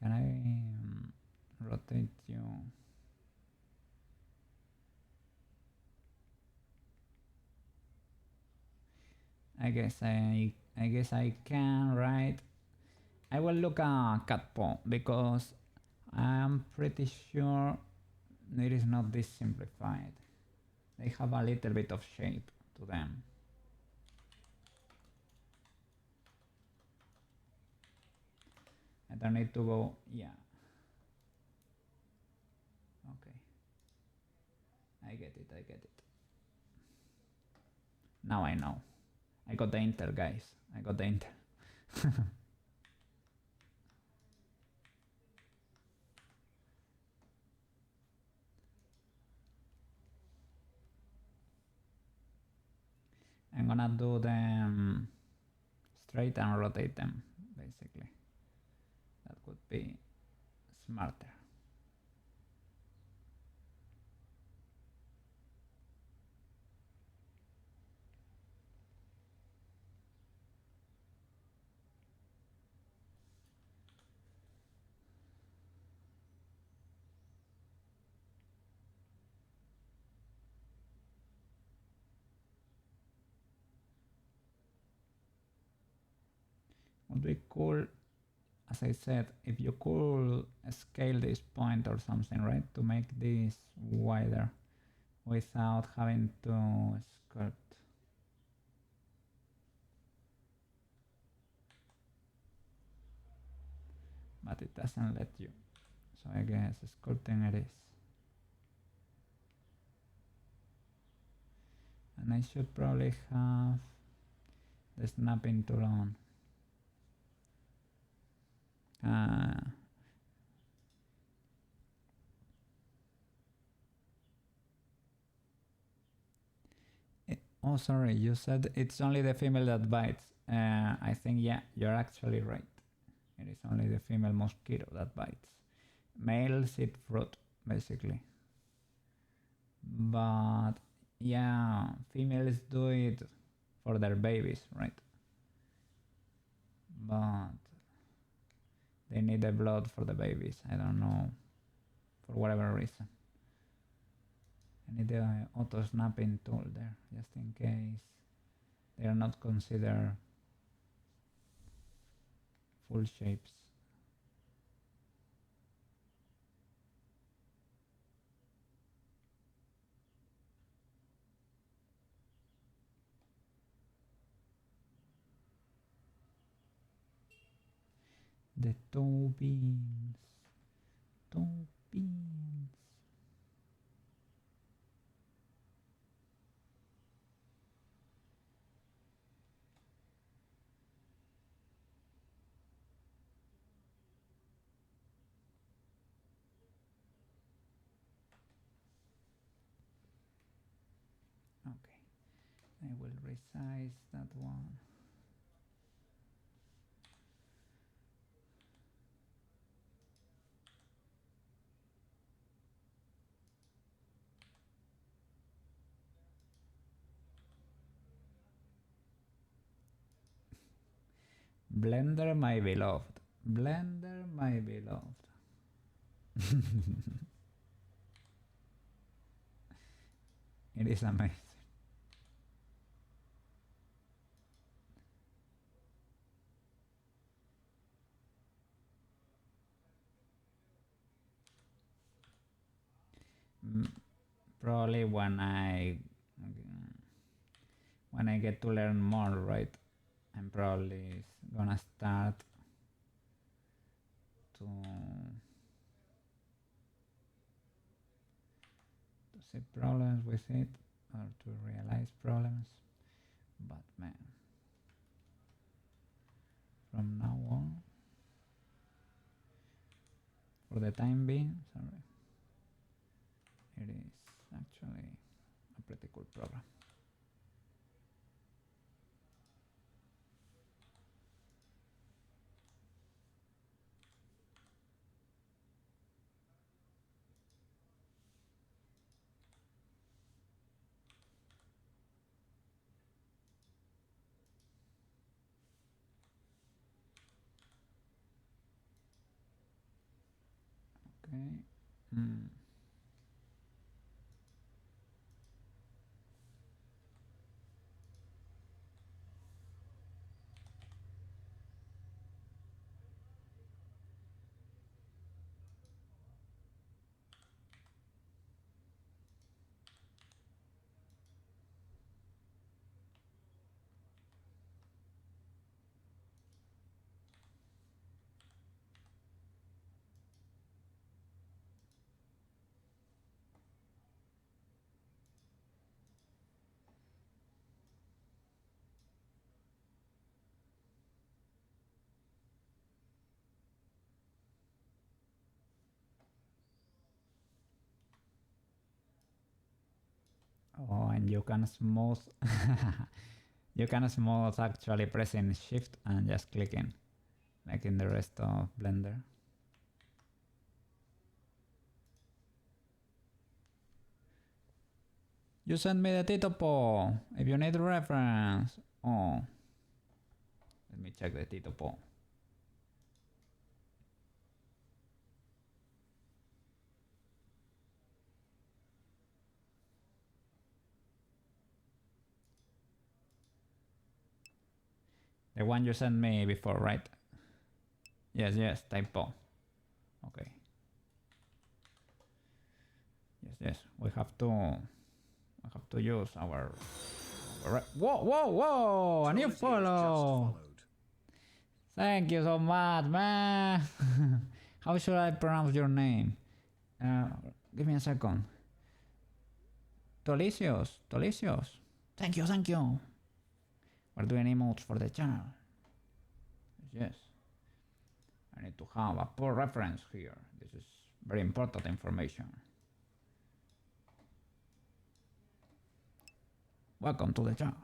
Can I rotate you? I guess I can, right? I will look at cat paw because I'm pretty sure it is not this simplified. They have a little bit of shape to them. I don't need to go, yeah. Okay. I get it. Now I know. I got the intel, guys. I got the intel. I'm gonna do them straight and rotate them, basically. That would be smarter. Would be cool, as I said, if you could scale this point or something, right, to make this wider without having to sculpt. But it doesn't let you, so I guess sculpting it is. And I should probably have the snapping tool on. Oh, sorry, you said it's only the female that bites. I think, yeah, you're actually right. It is only the female mosquito that bites. Males eat fruit, basically. But yeah, females do it for their babies, right? But they need the blood for the babies. I don't know, for whatever reason. I need the auto snapping tool there, just in case they are not considered full shapes. The toe beans. Toe beans. Okay, I will resize that one. Blender, my beloved. Blender, my beloved. It is amazing. probably when I get to learn more, right? I'm probably gonna start to see problems with it or to realize problems. But man, from now on, for the time being, sorry, it is actually a pretty cool program. Okay. Oh, and you can smooth. You can smooth actually pressing shift and just clicking, like in the rest of Blender. You send me the Titopo if you need a reference. Oh, let me check the Titopo. The one you sent me before, right? Yes, yes, typo. Okay. Yes, we have to use our whoa, whoa, whoa! A new follow. Thank you so much, man. How should I pronounce your name? Give me a second. Delicious. Thank you. We're doing emotes for the channel. Yes. I need to have a poor reference here. This is very important information. Welcome to the channel.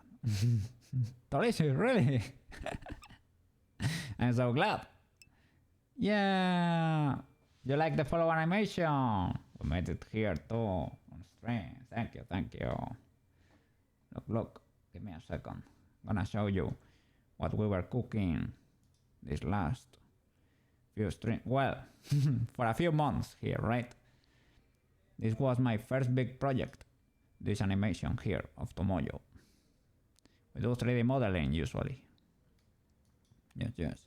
Delicious, really? I'm so glad. Yeah. You like the follow animation? We made it here too on stream. Thank you. Look. Give me a second. I'm gonna show you what we were cooking this last few streams. Well, for a few months here, right? This was my first big project. This animation here of Tomoyo. We do 3D modeling usually. Yes.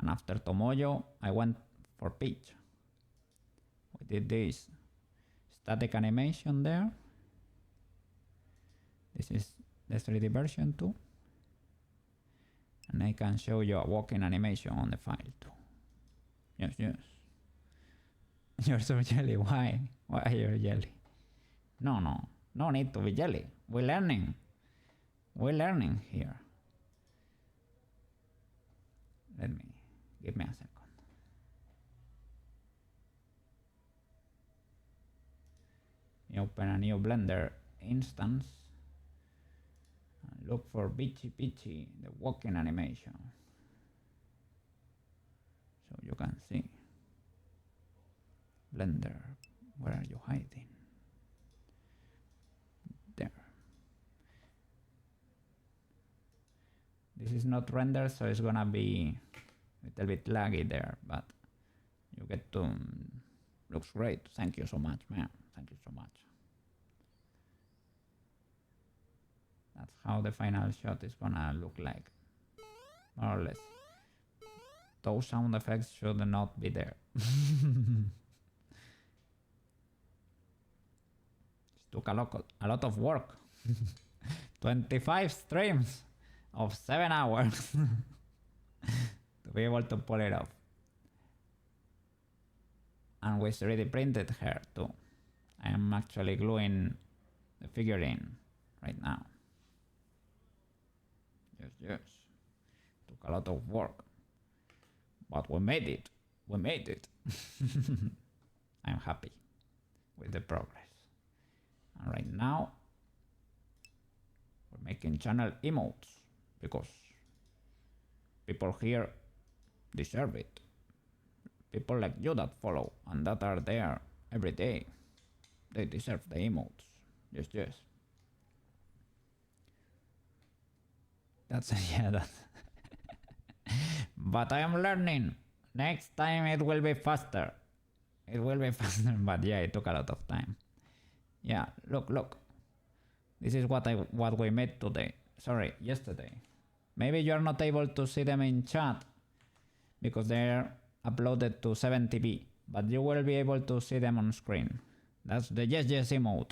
And after Tomoyo, I went for Peach. We did this static animation there. This is the 3D version too. And I can show you a walking animation on the file too. Yes. You're so jelly. Why are you jelly? No need to be jelly. We're learning here. Give me a second. You open a new Blender instance and look for Beachy, the walking animation. So you can see. Blender, where are you hiding? There. This is not rendered, so it's gonna be a little bit laggy there, but you get to looks great. Thank you so much, man. Thank you so much. That's how the final shot is gonna look like, more or less. Those sound effects should not be there. took a lot of work. 25 streams of 7 hours to be able to pull it off. And we 3D printed her too. I am actually gluing the figurine right now. Yes. Took a lot of work. But we made it. We made it. I'm happy with the progress. And right now, we're making channel emotes because people here deserve it. People like you that follow and that are there every day, they deserve the emotes. Yes. That's that. But I am learning. Next time it will be faster. It will be faster, but yeah, it took a lot of time. Yeah, look. This is what we made today. Sorry, yesterday. Maybe you are not able to see them in chat because they're uploaded to 7TB, but you will be able to see them on screen. That's the yes emote.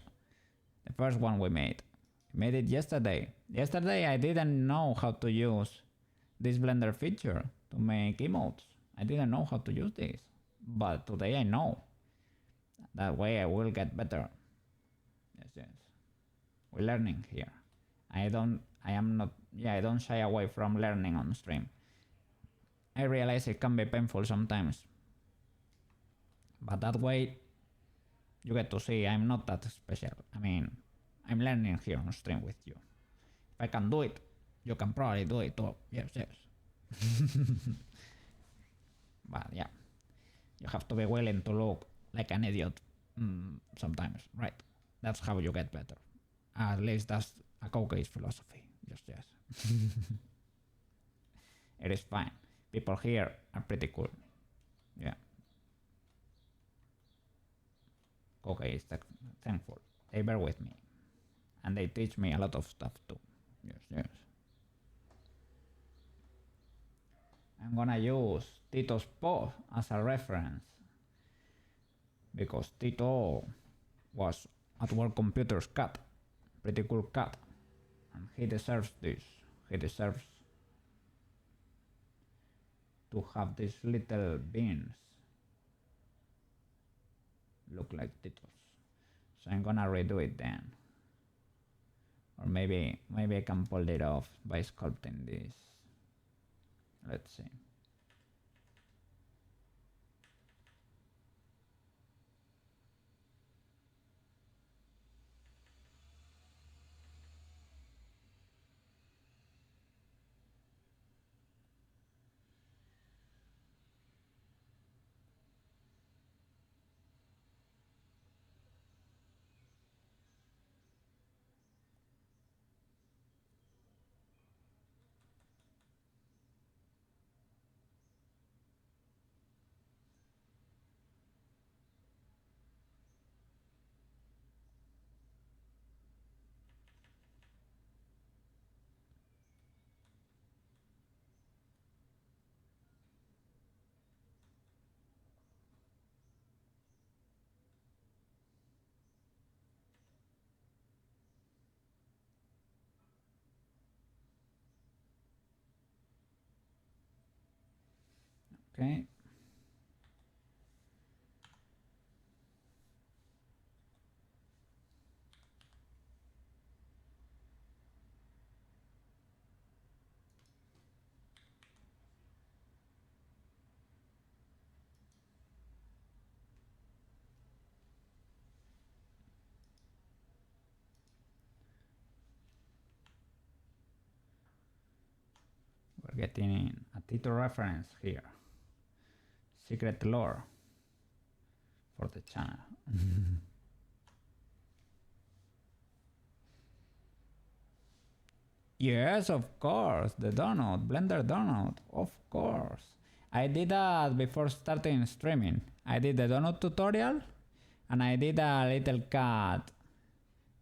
The first one we made. We made it yesterday. Yesterday I didn't know how to use this Blender feature to make emotes. I didn't know how to use this, but today I know. That way I will get better. Yes. We're learning here. I don't shy away from learning on stream. I realize it can be painful sometimes, but that way you get to see I'm not that special. I mean, I'm learning here on stream with you. If I can do it, you can probably do it too. Yes. But yeah, you have to be willing to look like an idiot sometimes, right? That's how you get better. At least that's a Koukei's philosophy. Yes. It is fine. People here are pretty cool. Yeah. Koukei is thankful. They bear with me. And they teach me a lot of stuff too. Yes. I'm gonna use Tito's paw as a reference because Tito was at World Computer's cat. Pretty cool cat. And he deserves this. He deserves to have these little beans look like Tito's. So I'm gonna redo it then. Or maybe I can pull it off by sculpting this. Let's see. Okay. We're getting a Tito reference here. Secret lore for the channel. Yes, of course, the donut, Blender donut, of course. I did that before starting streaming. I did the donut tutorial and I did a little cat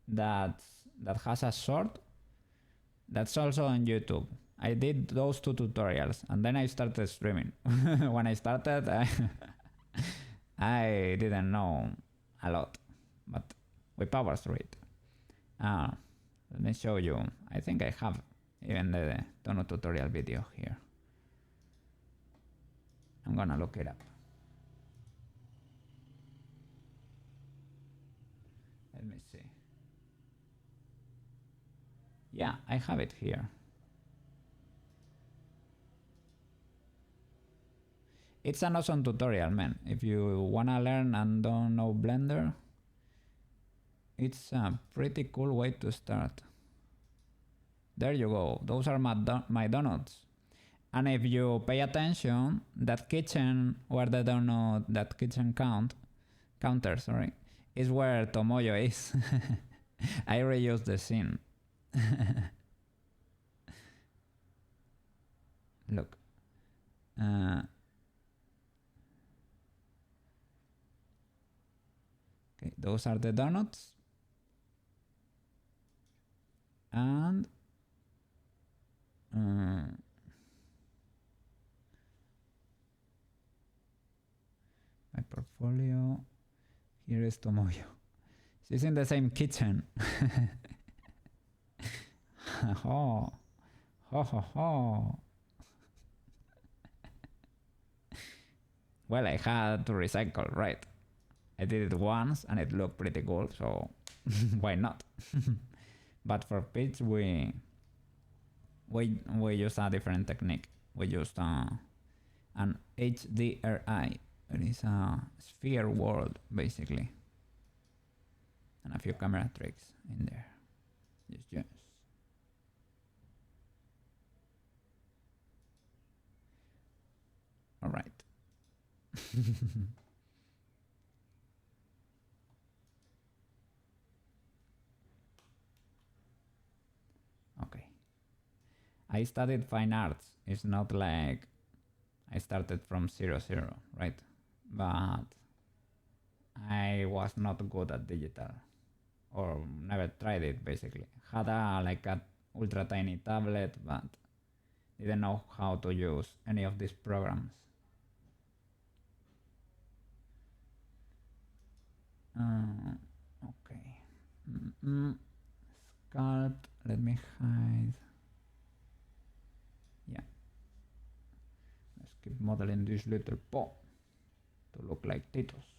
that has a sword. That's also on YouTube. I did those two tutorials and then I started streaming. When I started, I didn't know a lot, but we power through it. Let me show you. I think I have even the donut tutorial video here. I'm gonna look it up. Let me see. Yeah, I have it here. It's an awesome tutorial, man. If you wanna learn and don't know Blender, it's a pretty cool way to start. There you go. Those are my donuts. And if you pay attention, that kitchen where the donut, that kitchen counter, sorry, is where Tomoyo is. I reused the scene. Look. Okay, those are the donuts. And my portfolio. Here is Tomoyo. She's in the same kitchen. Ho ho ho ho. Well, I had to recycle, right? I did it once and it looked pretty cool, so why not? But for pitch, we use a different technique. We used an HDRI. It is a sphere world, basically. And a few camera tricks in there. Yes. All right. Okay. I studied fine arts. It's not like I started from 0, right? But I was not good at digital, or never tried it, basically. Had like a ultra tiny tablet, but didn't know how to use any of these programs. Okay. Sculpt, let me hide. Yeah. Let's keep modeling this little paw to look like Titos.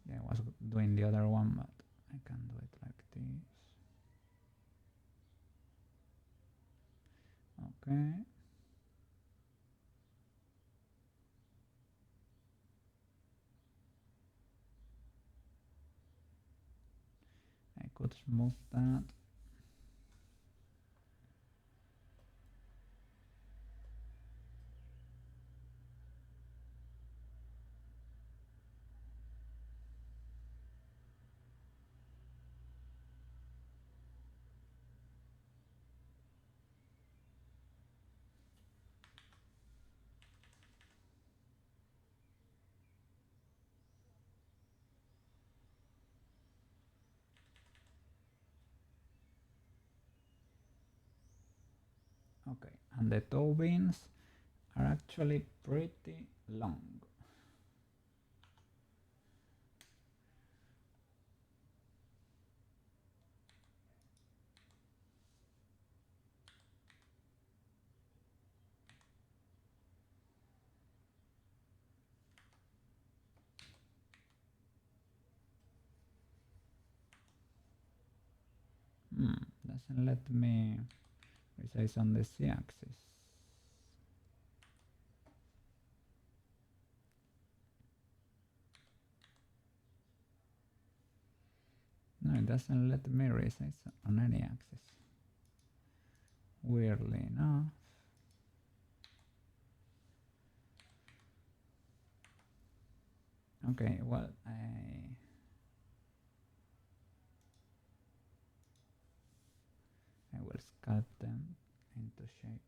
Yeah, I was doing the other one, but I can do it like this. Okay. I could smooth that. Okay, and the toe beans are actually pretty long. Doesn't let me resize on the z-axis. No, it doesn't let me resize on any axis. Weirdly enough. Okay, well, I will sculpt them into shape.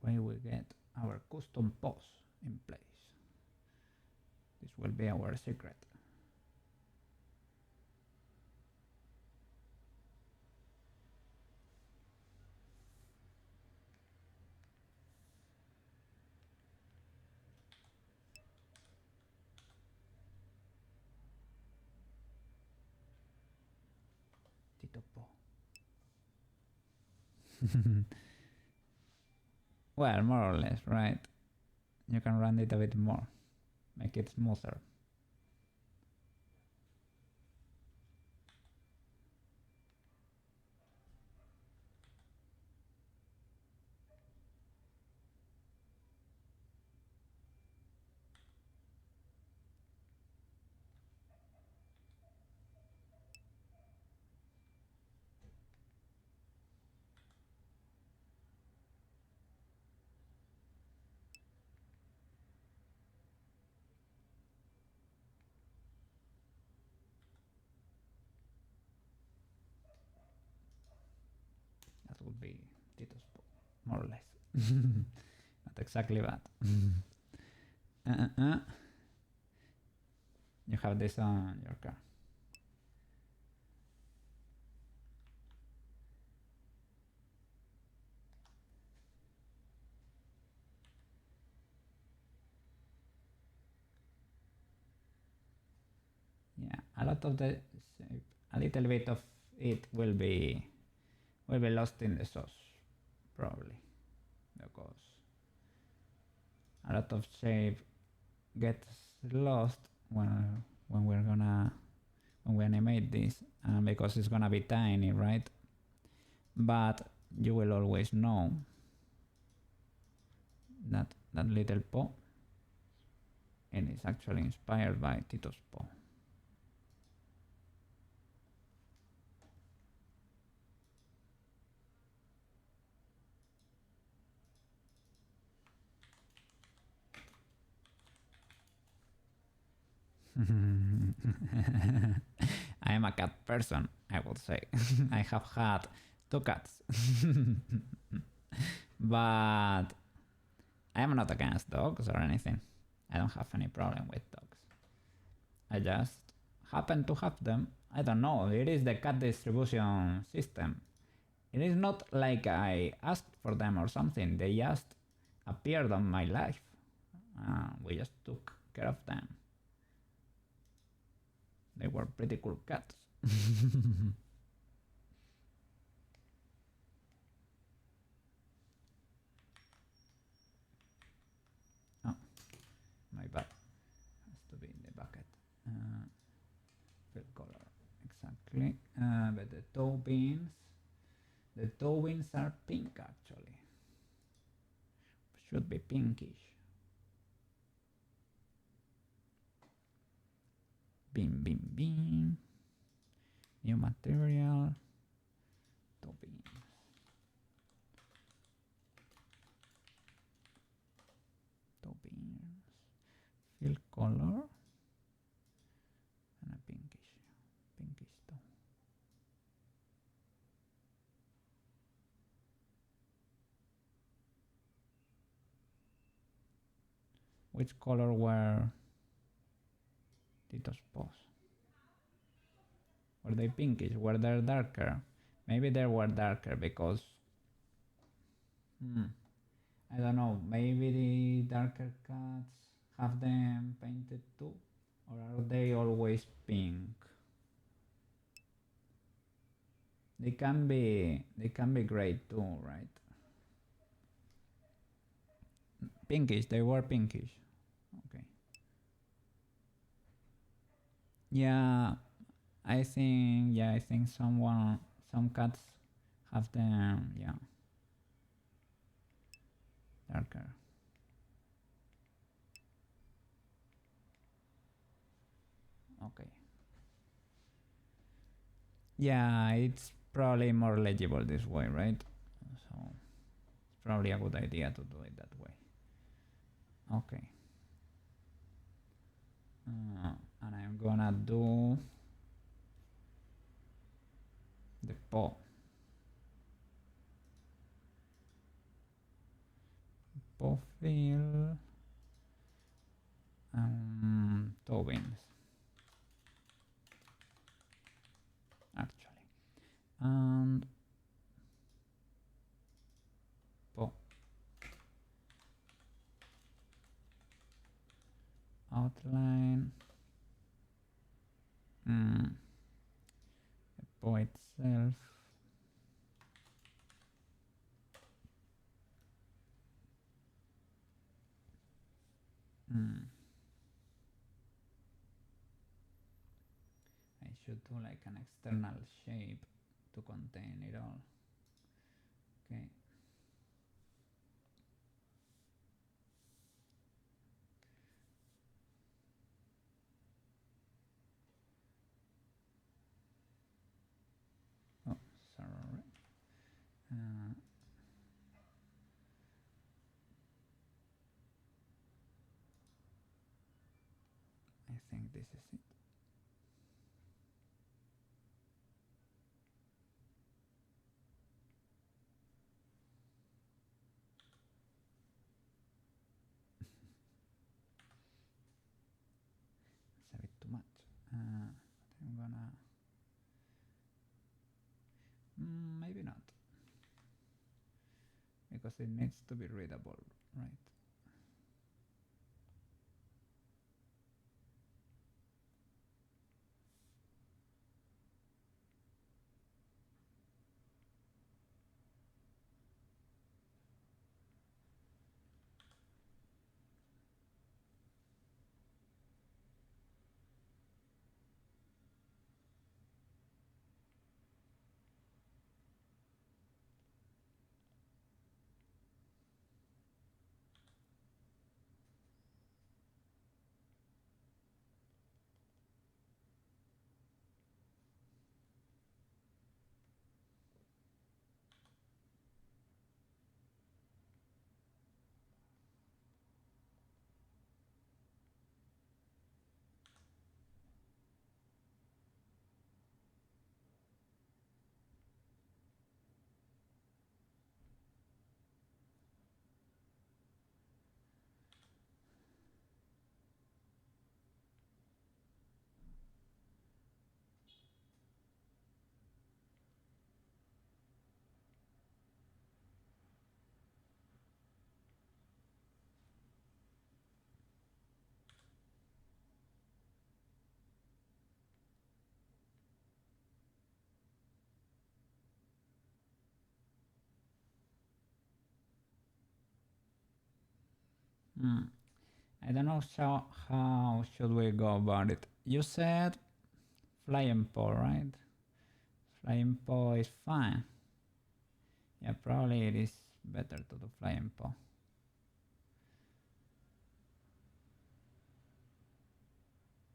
way we get our custom pose in place. This will be our secret. Tito Po. Well, more or less, right? You can run it a bit more, make it smoother. That would be Tito's Po, more or less. Not exactly that. You have this on your car. Yeah, a lot of the shape, a little bit of it will be lost in the sauce, probably, because a lot of shape gets lost when we animate this, because it's gonna be tiny, right? But you will always know that that little paw, and it's actually inspired by Tito's paw. I am a cat person, I would say. I have had 2 cats. But I am not against dogs or anything. I don't have any problem with dogs. I just happen to have them. I don't know, it is the cat distribution system. It is not like I asked for them or something, they just appeared on my life. We just took care of them. They were pretty cool cats. Oh, my bad. Has to be in the bucket. Fill color, exactly. But the toe beans are pink actually. Should be pinkish. Bean, bean, bean. New material. Toe beans. Toe beans. Fill color. And a pinkish toe. Which color were Tito's paws? Were they pinkish? Were they darker? Maybe they were darker because I don't know, maybe the darker cats have them painted too? Or are they always pink? They can be gray too, right? Pinkish, they were pinkish. Okay. Yeah, I think some cats have them, yeah, darker. Okay. Yeah, it's probably more legible this way, right? So it's probably a good idea to do it that way. Okay. And I'm gonna do the paw. fill towins actually, and outline itself. I should do like an external shape to contain it all. Okay. Oh, sorry. I think this is it. It's a bit too much. I'm gonna maybe not, because it needs to be readable, right? I don't know how should we go about it. You said flying pole, right? Flying pole is fine. Yeah, probably it is better to do flying pole.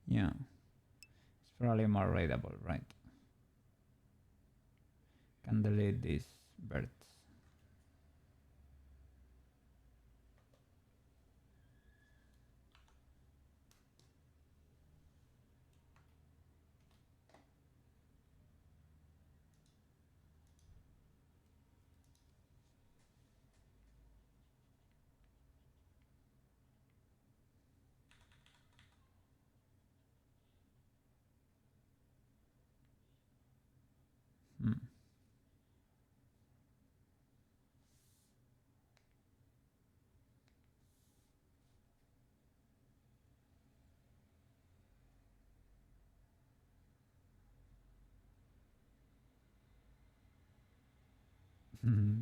Yeah, it's probably more readable, right? Can delete these birds.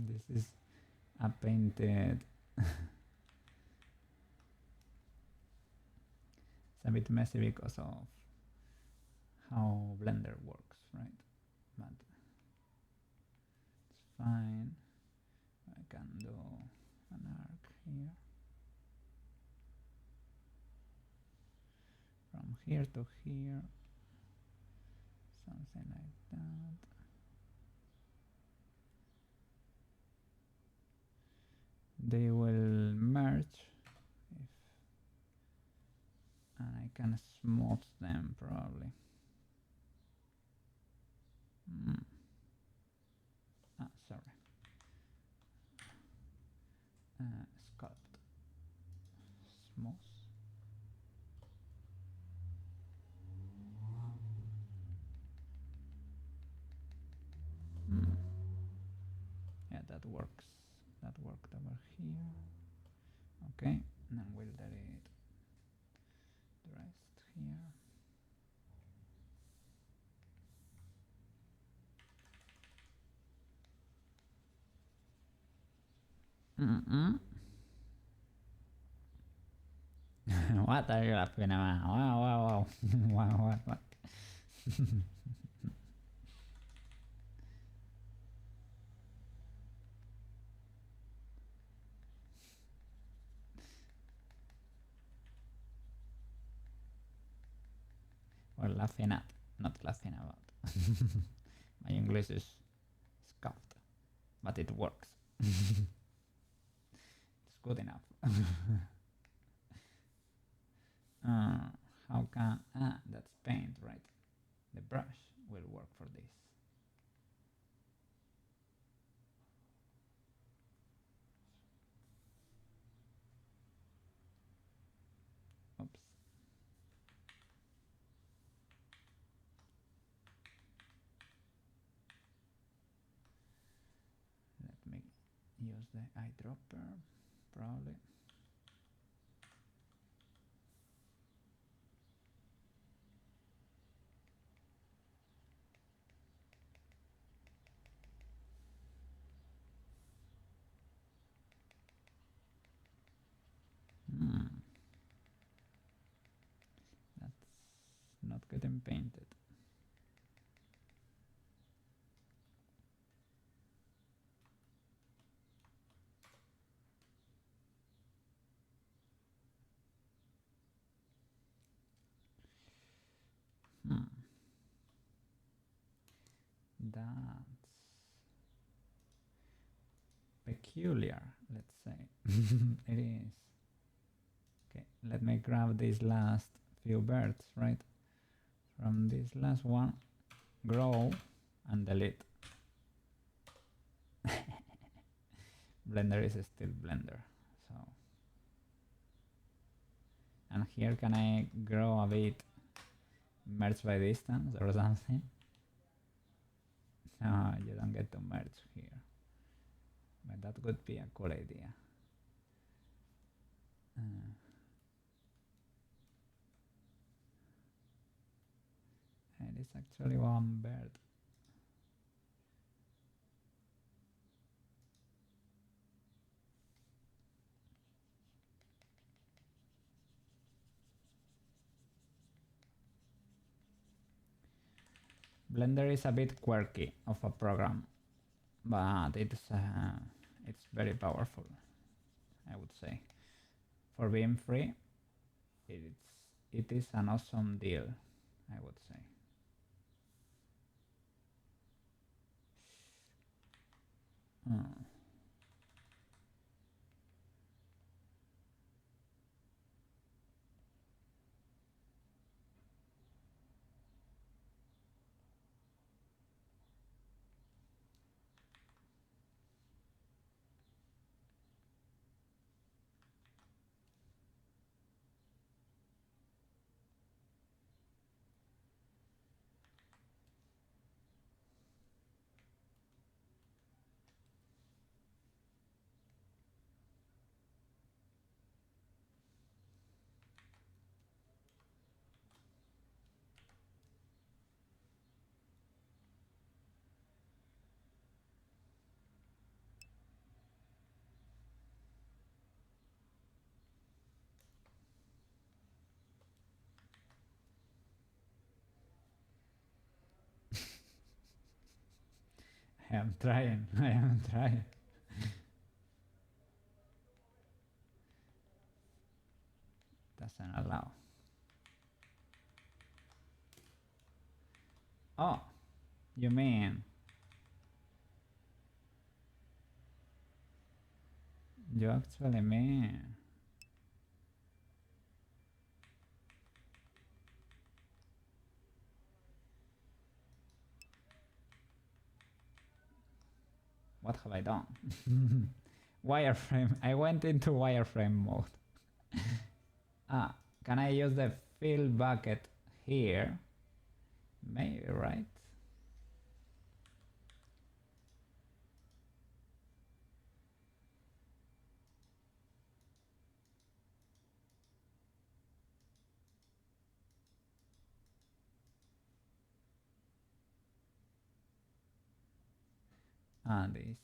This is a painted. It's a bit messy because of how Blender works, right? But it's fine. I can do an arc here. From here to here. Something like that. They will merge and I can smooth them probably. Sorry. Sculpt. almost. Yeah, that works. That worked over here. Okay, and then we'll delete the rest here. What are you laughing about? Wow. What? Or laughing at, not laughing about. My English is scuffed, but it works. It's good enough. How can... that's paint, right? The brush will work for this. Oops. Let me use the eyedropper, probably. That's not getting painted. That's peculiar, let's say. It is. Okay, let me grab these last few birds, right? From this last one, grow and delete. Blender is still Blender, so. And here can I grow a bit merge by distance or something? No, you don't get to merge here. But that would be a cool idea. It is actually one bird. Blender is a bit quirky of a program, but it's very powerful, I would say. For being free, it is an awesome deal, I would say. I am trying. Doesn't allow. Oh, you mean you actually mean what have I done? Wireframe. I went into wireframe mode. Can I use the fill bucket here? Maybe, right? This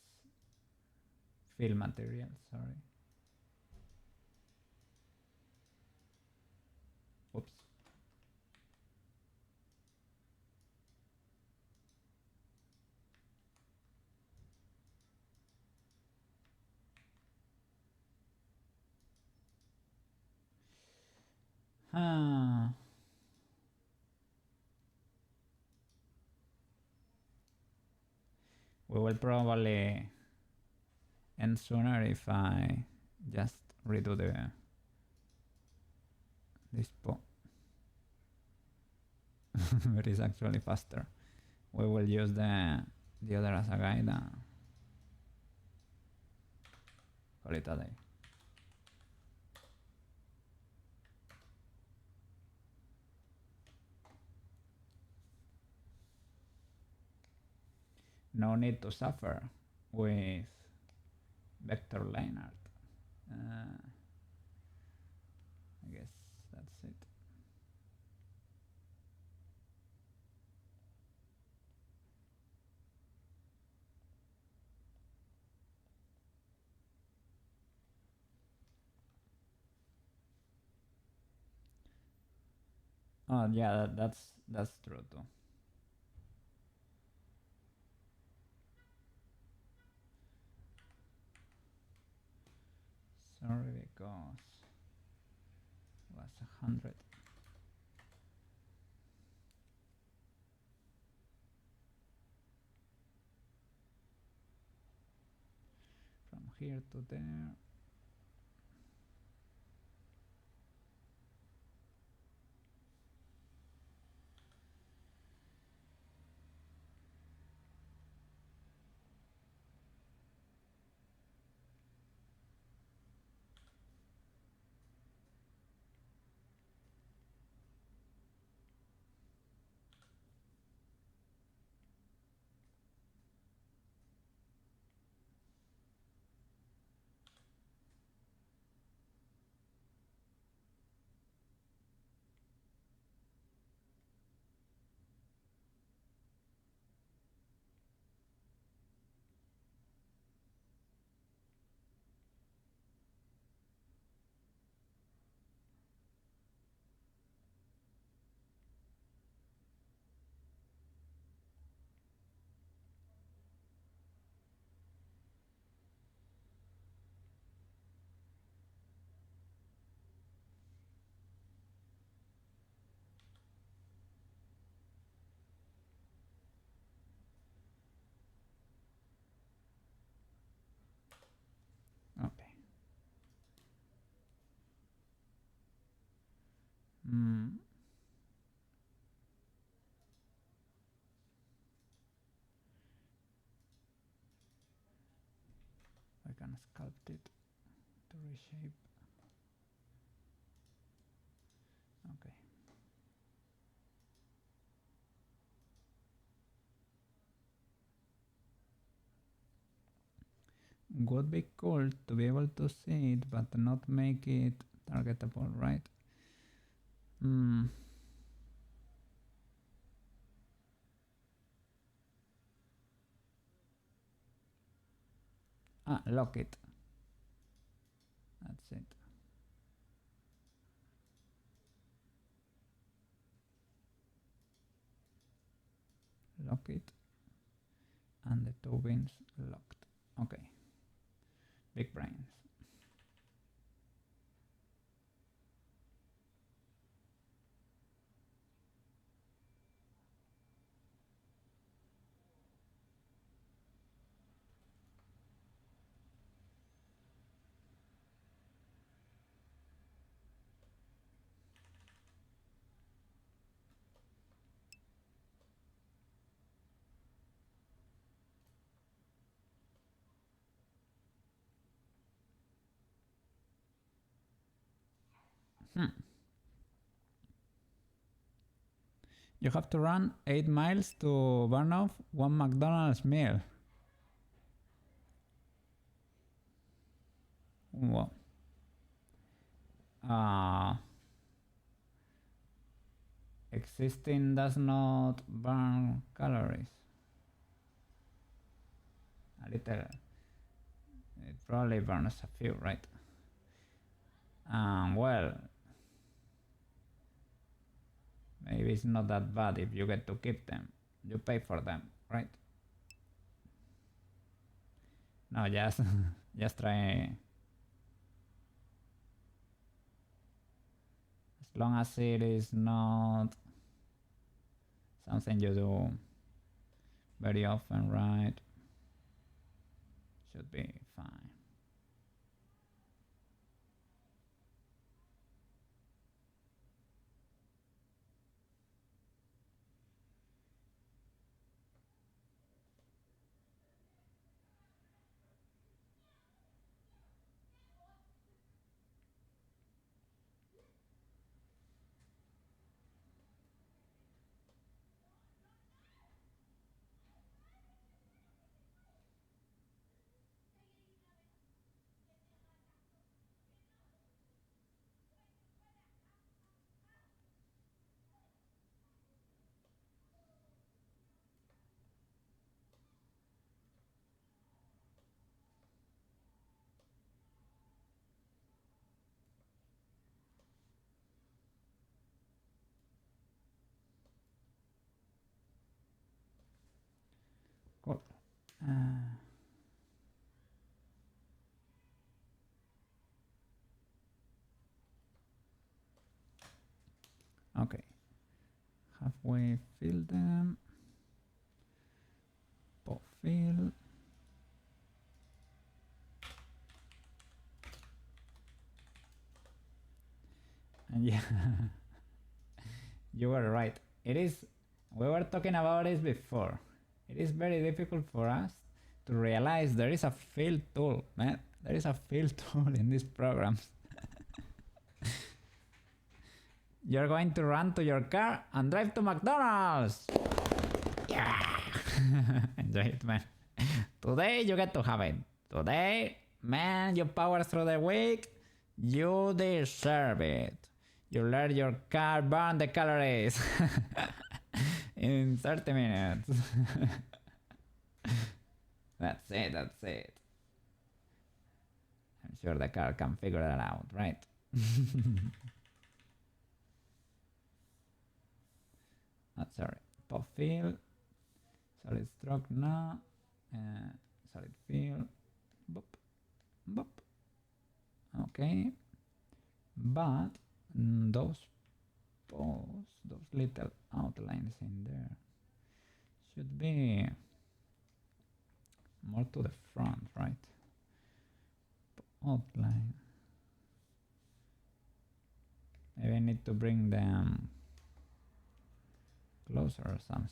fill material, sorry. Oops. We will probably end sooner if I just redo this but it's actually faster. We will use the other as a guide and call it a day. No need to suffer with vector line art. I guess that's it. Oh yeah, that's true too. Sorry, because it was 100. From here to there. Okay. I can sculpt it to reshape. Okay. Would be cool to be able to see it, but not make it targetable, right? Lock it. That's it. Lock it. And the two bins locked. Okay. Big brains. You have to run 8 miles to burn off 1 McDonald's meal. Wow. Existing does not burn calories. A little. It probably burns a few, right? Well, maybe it's not that bad if you get to keep them. You pay for them, right? No, just just try. As long as it is not something you do very often, right? Should be fine. Cool. Okay. Halfway fill them. Pop fill. And yeah, you were right. It is, we were talking about it before. It is very difficult for us to realize there is a fill tool, man. There is a fill tool in these programs. You're going to run to your car and drive to McDonald's. Yeah. Enjoy it, man. Today you get to have it. Today, man, you power through the week. You deserve it. You let your car burn the calories in 30 minutes. That's it, that's it. I'm sure the car can figure that out, right? Sorry. Pop fill. Solid stroke now. Solid fill. Boop. Boop. Okay. But those posts, those little outlines in there should be more to the front, right? Outline. Maybe I need to bring them closer or something.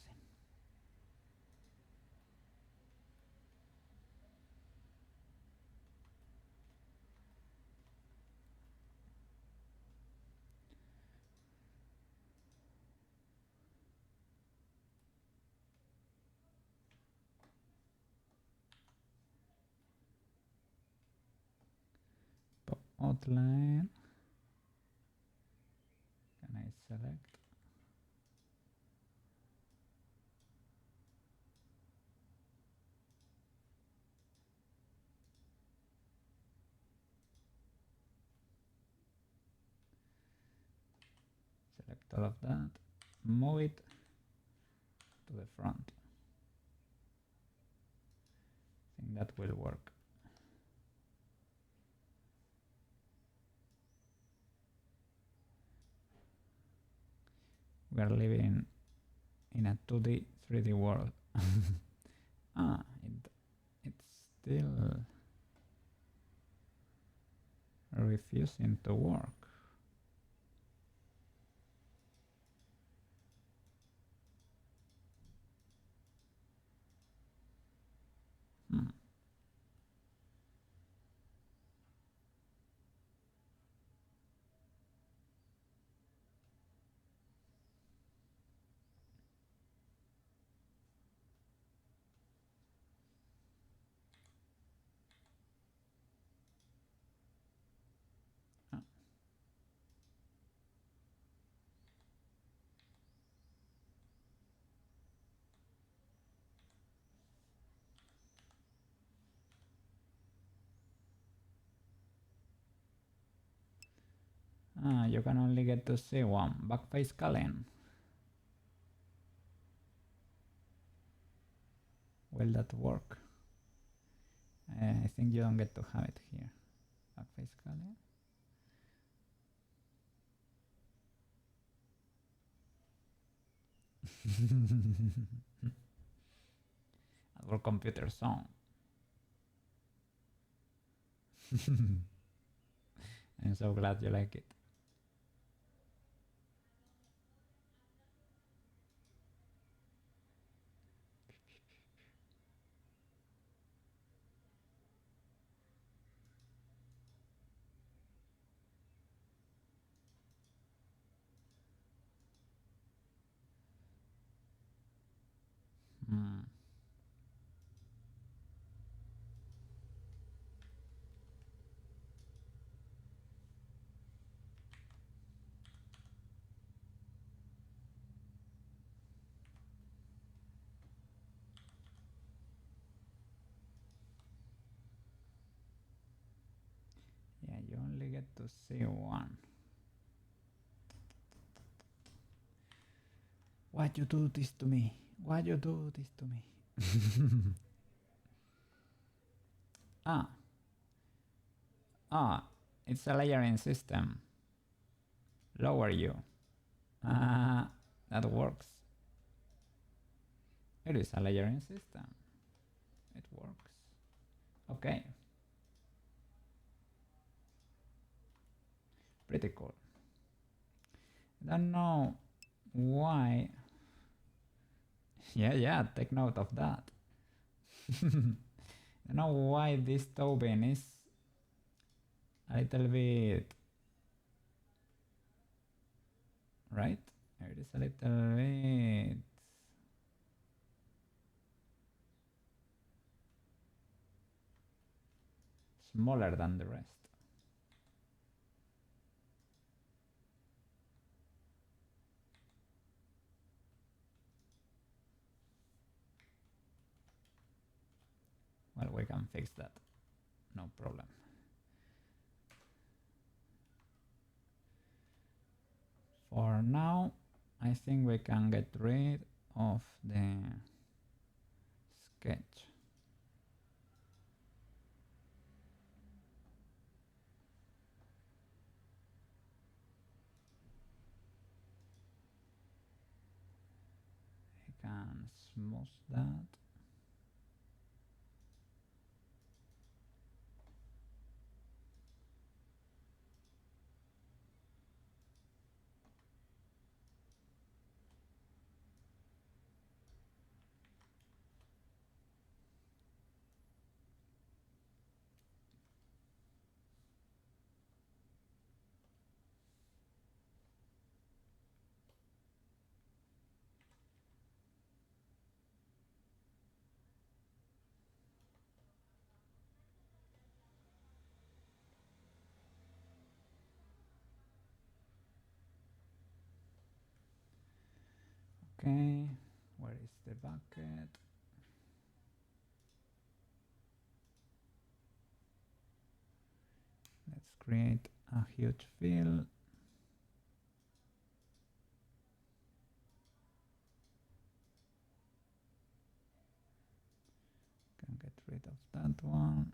Outline. Can I select? Select all of that. Move it to the front. I think that will work. We are living in a 2D, 3D world. It's still refusing to work. Ah, you can only get to see one. Backface Cullen. Will that work? I think you don't get to have it here. Backface Cullen. Our computer song. I'm so glad you like it. Hmm. Yeah, you only get to see one. Why you do this to me? Why you do this to me? ah, it's a layering system. Lower you. That works. It is a layering system. It works. Okay. Pretty cool. I don't know why. Yeah, take note of that. I don't know why this Tobin is a little bit, right? It is a little bit smaller than the rest. Well, we can fix that. No problem. For now, I think we can get rid of the sketch. I can smooth that. Okay, where is the bucket? Let's create a huge fill. Can get rid of that one.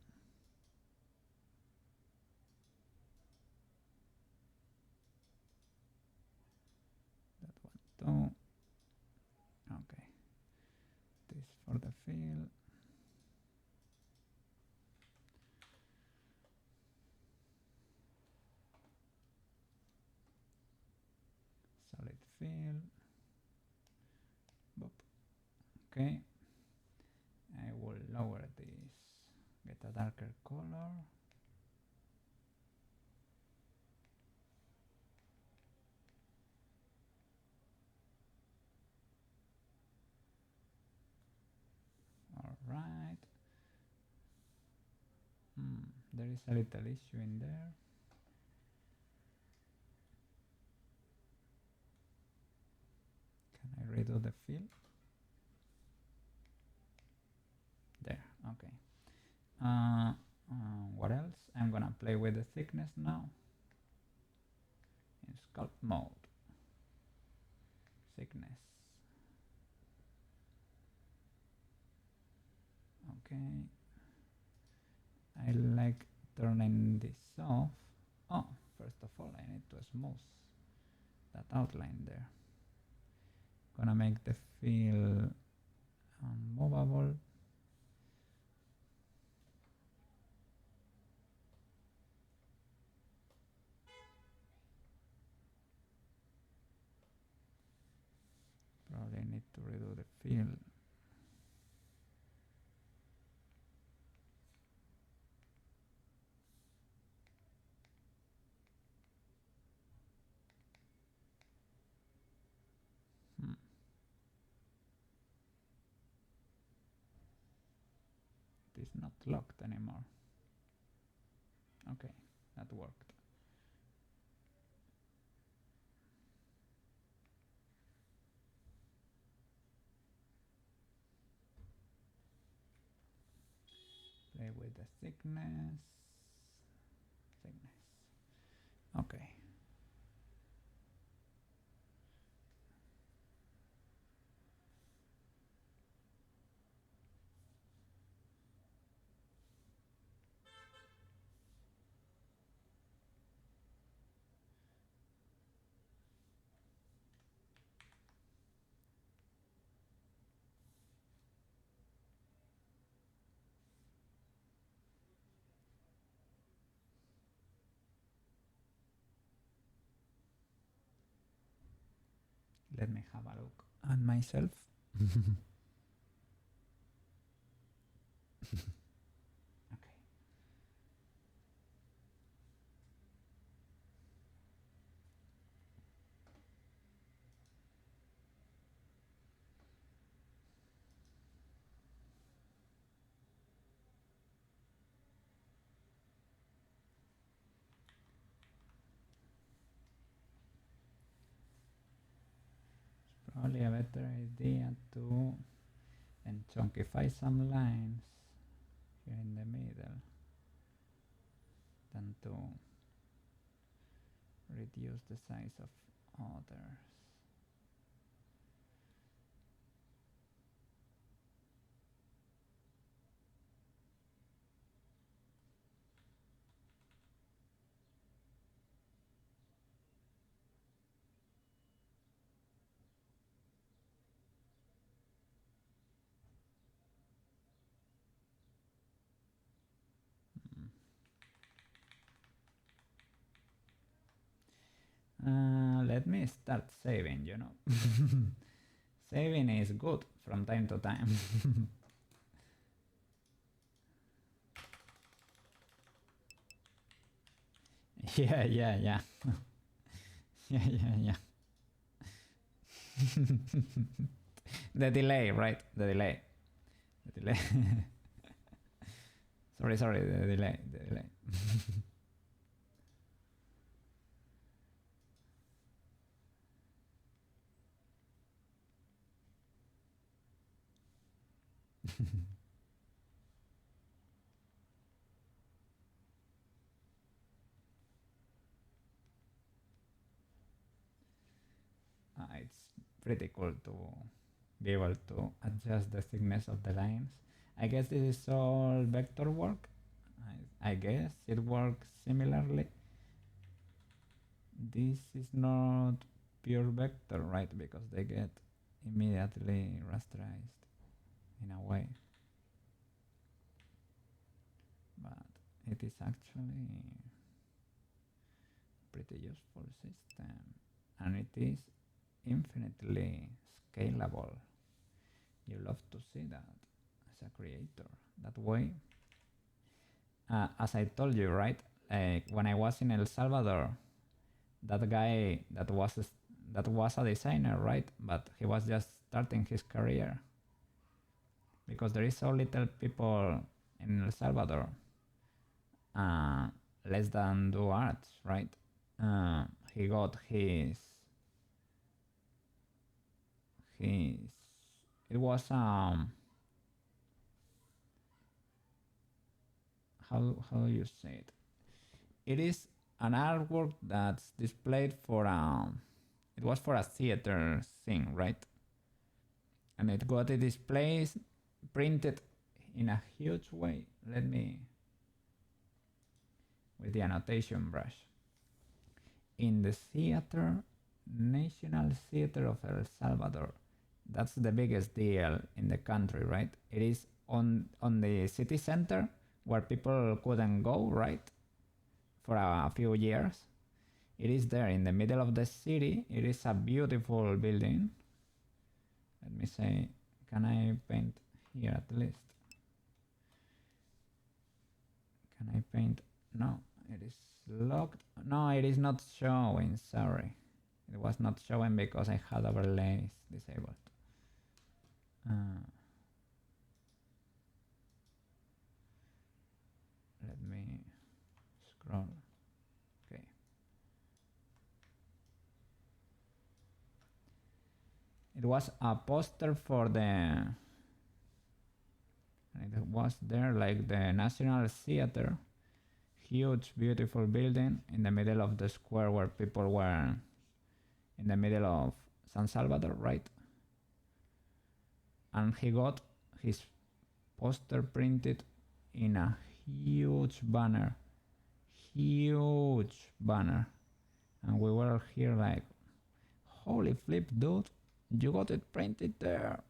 That one too. Okay. This for the fill. Solid fill. Boop. Okay. I will lower this. Get a darker color. All right. There is a little issue in there. Can I redo the fill? There, okay. What else? I'm gonna play with the thickness now. Sculpt mode. Thickness. Okay. I like turning this off. Oh, first of all, I need to smooth that outline there. Gonna make the fill movable. Probably need to redo the fill. It is not locked anymore. Okay, that worked. Play with the thickness. Okay. Let me have a look at myself. Okay. Probably a better idea to then chunkify some lines here in the middle than to reduce the size of others. Let me start saving, you know. Saving is good from time to time. Yeah. Yeah. The delay, right? The delay. Sorry, the delay. It's pretty cool to be able to adjust the thickness of the lines. I guess this is all vector work. I guess it works similarly. This is not pure vector, right? Because they get immediately rasterized in a way. But it is actually a pretty useful system. And it is infinitely scalable. You love to see that as a creator. That way, as I told you, right? Like when I was in El Salvador, that guy that was a designer, right? But he was just starting his career because there is so little people in El Salvador less than do arts, right? He got his it was how do you say it? It is an artwork that's displayed for it was for a theater thing, right? And it got a display printed in a huge way. Let me, with the annotation brush. In the theater, National Theater of El Salvador. That's the biggest deal in the country, right? It is on the city center where people couldn't go, right? For a few years. It is there in the middle of the city. It is a beautiful building. Let me say, can I paint here at least? Can I paint? No, it is locked. No, it is not showing, sorry. It was not showing because I had overlays disabled. Let me scroll. Okay. It was a poster for the, it was there like the National Theater, huge beautiful building in the middle of the square where people were in the middle of San Salvador, right? And he got his poster printed in a huge banner, and we were here like, holy flip, dude, you got it printed there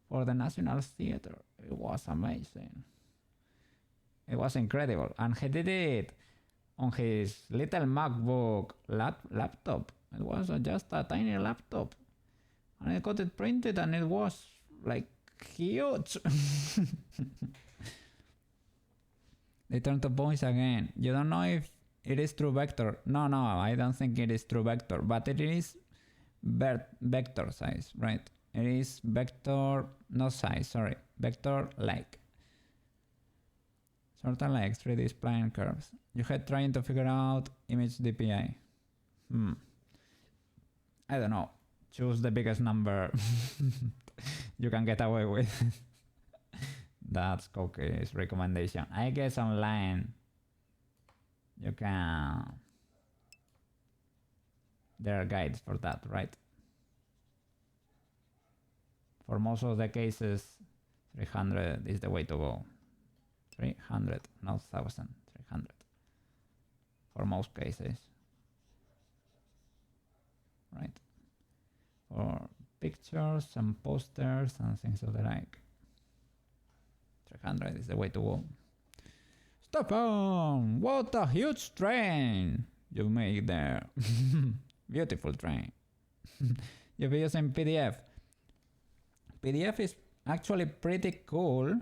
for the National Theater. It was amazing. It was incredible. And he did it on his little MacBook laptop. It was just a tiny laptop. And I got it printed and it was like huge. They turned to points again. You don't know if it is true vector. No, I don't think it is true vector, but it is vector size, right? It is vector, not size, sorry. Vector like. Sort of like 3D spline curves. You had trying to figure out image DPI. I don't know. Choose the biggest number you can get away with. That's Koukei's recommendation. I guess online you can. There are guides for that, right? For most of the cases, 300 is the way to go. 300, not 1000, 300. For most cases. Right? For pictures and posters and things of the like. 300 is the way to go. Stefan, what a huge train you made there. Beautiful train. You'll be using PDF. PDF is actually pretty cool.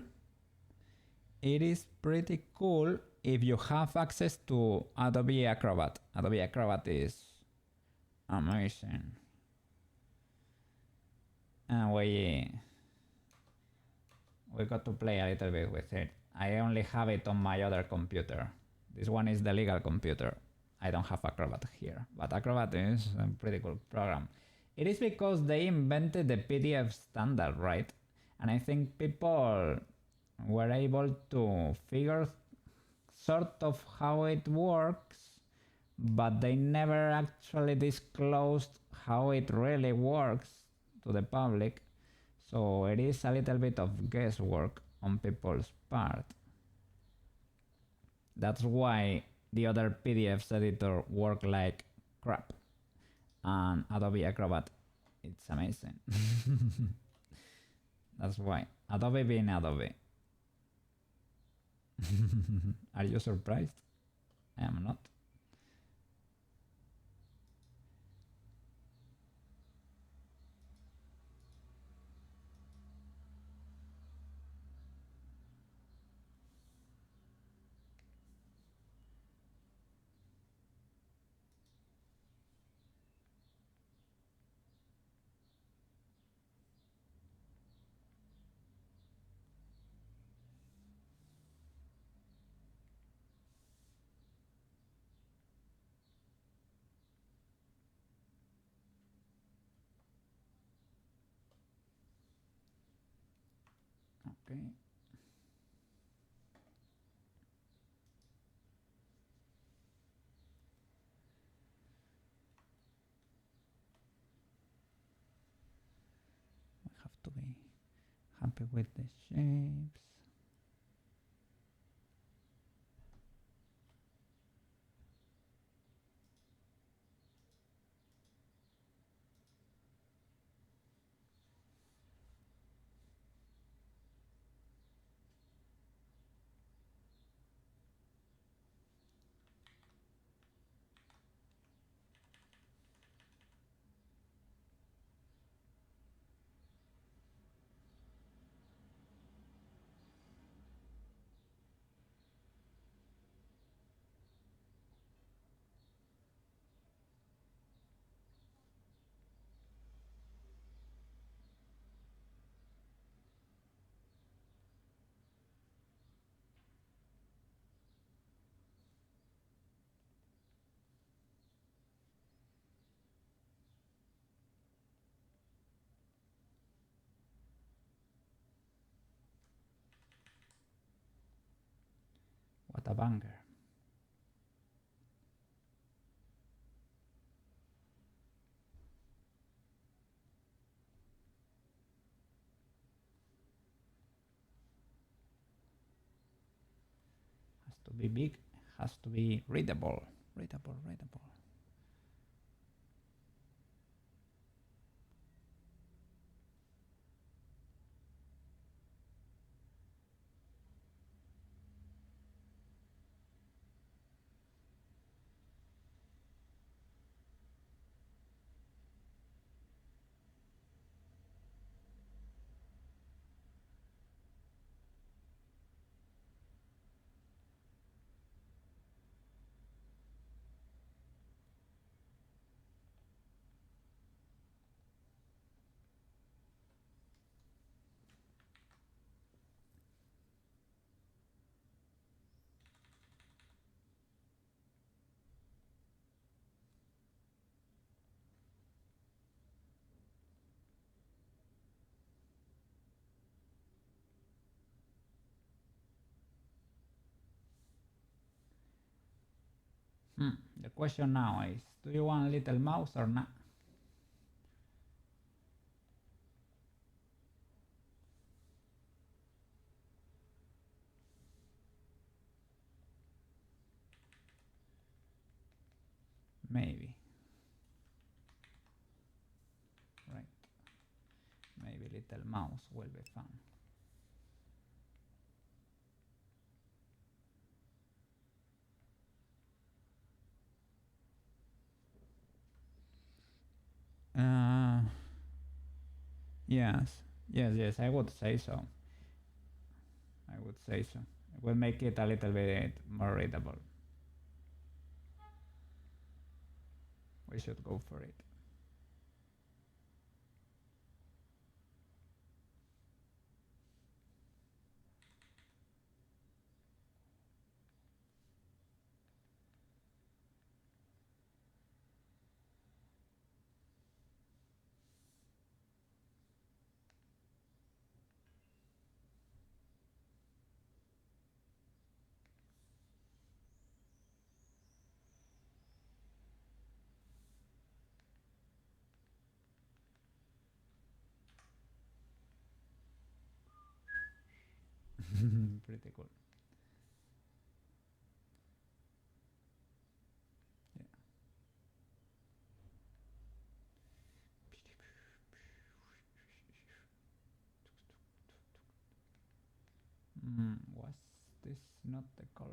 It is pretty cool if you have access to Adobe Acrobat. Adobe Acrobat is amazing. And we got to play a little bit with it. I only have it on my other computer. This one is the legal computer. I don't have Acrobat here, but Acrobat is a pretty cool program. It is because they invented the PDF standard, right? And I think people were able to figure sort of how it works, but they never actually disclosed how it really works to the public. So it is a little bit of guesswork on people's part. That's why the other PDFs editor work like crap. And Adobe Acrobat, it's amazing. That's why. Adobe being Adobe. Are you surprised? I am not. Okay. to be happy with the shapes. What a banger. Has to be big, has to be readable. Readable. The question now is, do you want a little mouse or not? Maybe. Right. Maybe little mouse will be fun. Yes, I would say so. It will make it a little bit more readable. We should go for it. Pretty cool. Was this not the color?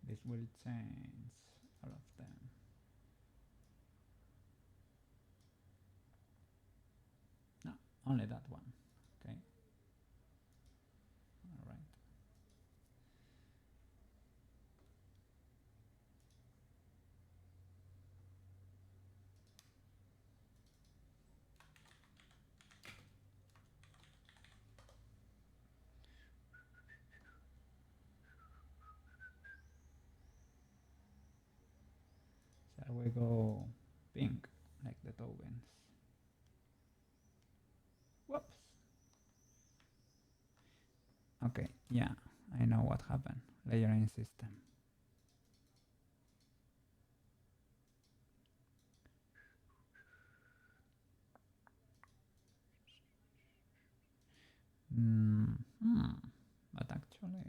This will change all of them. No, only that one. Okay. All right. we go pink, like the tokens. Whoops. Okay, yeah, I know what happened. Layering system. But actually,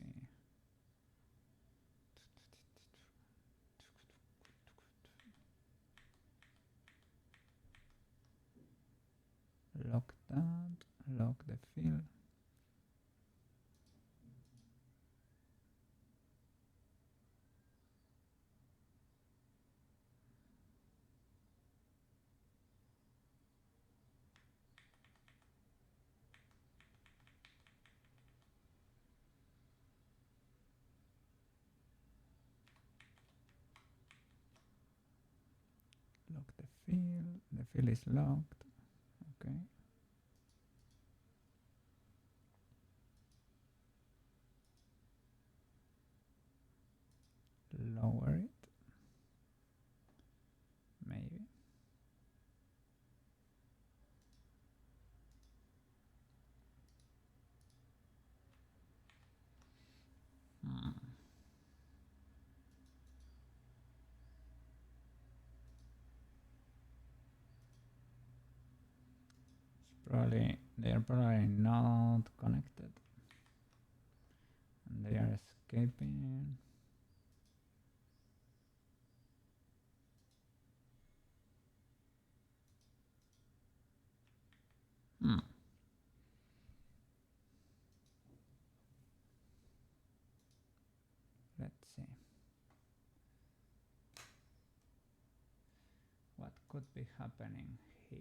lock that, lock the fill. Lock the fill is locked, okay. Lower it, maybe. They're probably not connected. And they are escaping. Let's see. What could be happening here?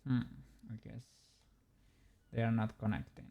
I guess they are not connecting.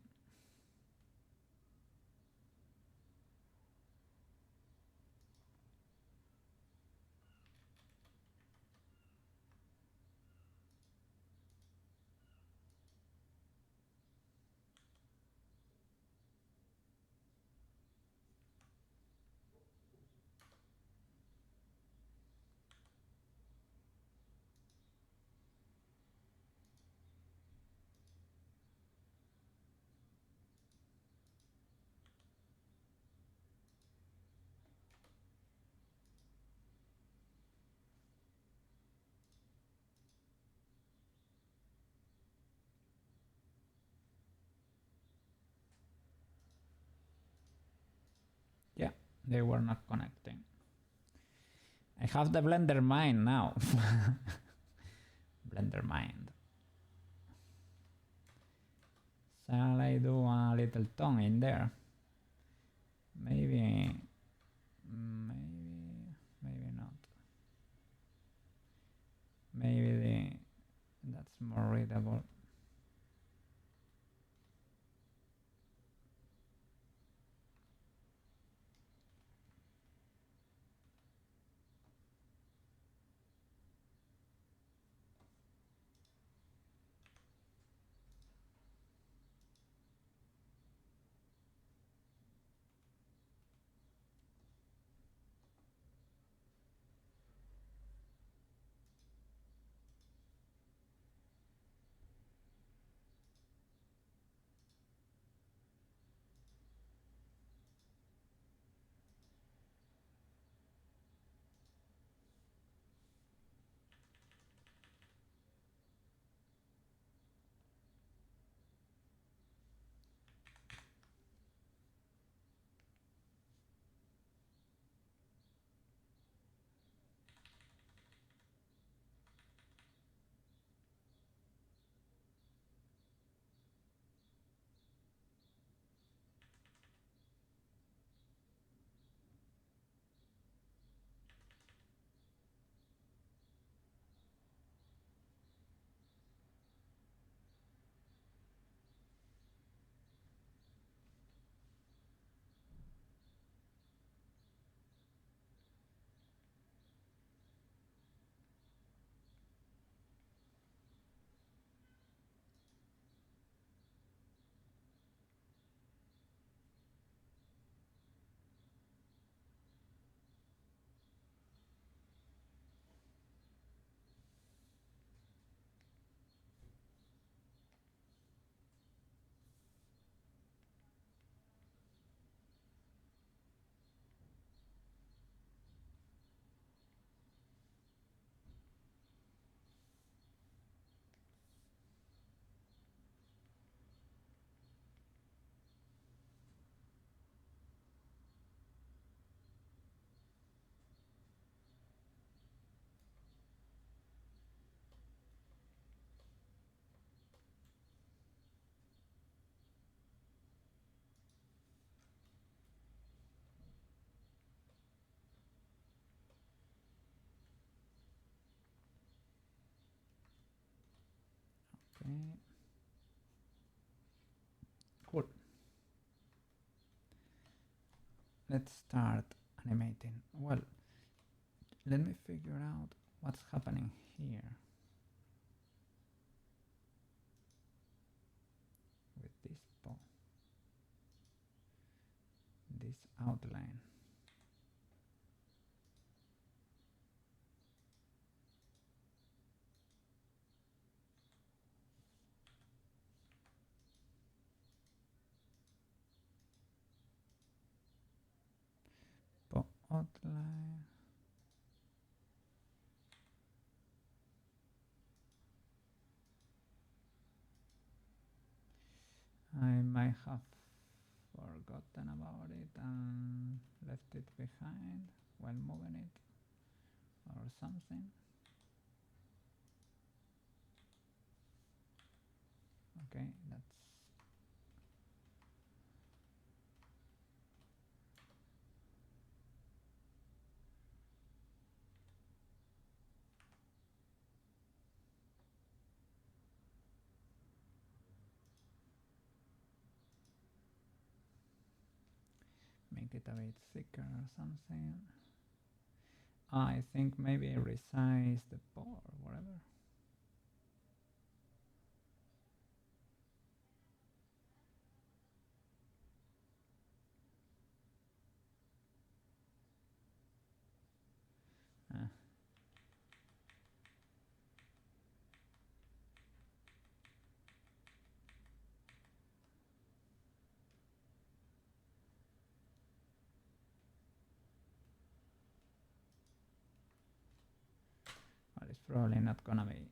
Yeah, they were not connecting. I have the Blender mind now. Blender mind. Shall I do a little tongue in there? Maybe not. Maybe that's more readable. Okay. Cool. Let's start animating. Well, let me figure out what's happening here with this ball, this outline. Ball outline. I might have forgotten about it and left it behind while moving it or something. Okay, that's make it a bit thicker or something. I think maybe resize the ball or whatever. Uh, well, it's probably not gonna be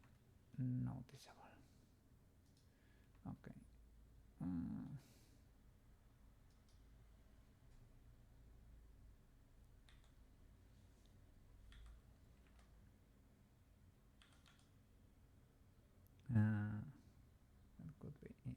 noticeable. Okay. That could be it.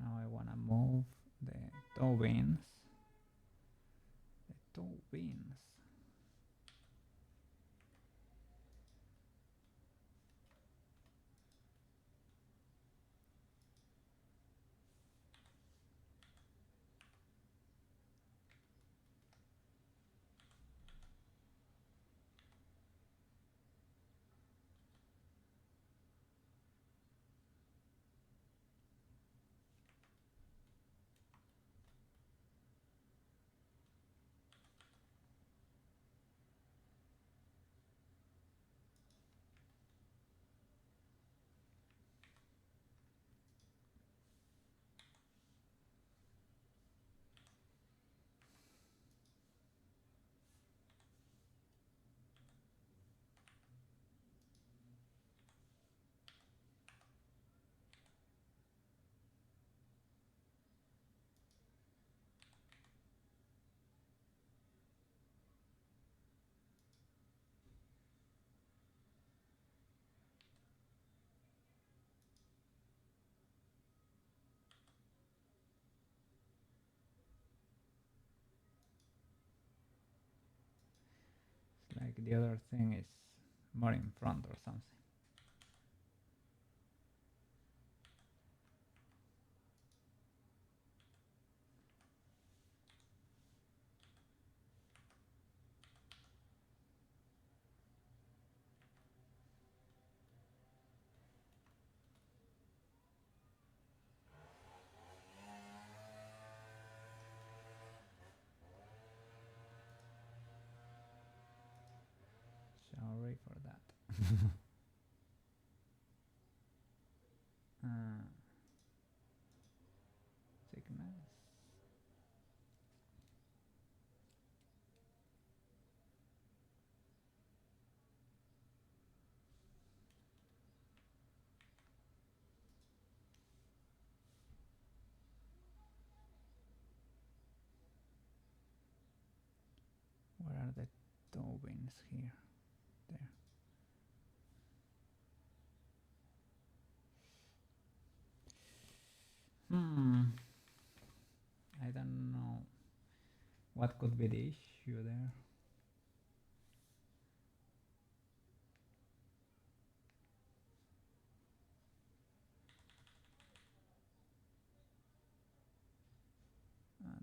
Now I wanna move the toe beans. The toe beans. It's like the other thing is more in front or something. Sorry for that. Sickness. are the toe pins here? There. I don't know what could be the issue there.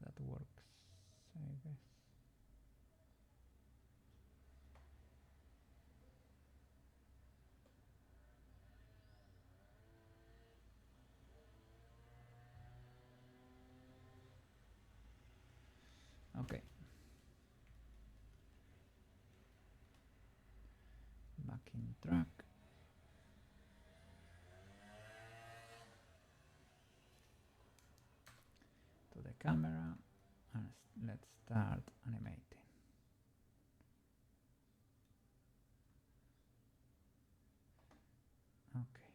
That works, I guess. Okay. Backing track. To the camera and let's start animating. Okay.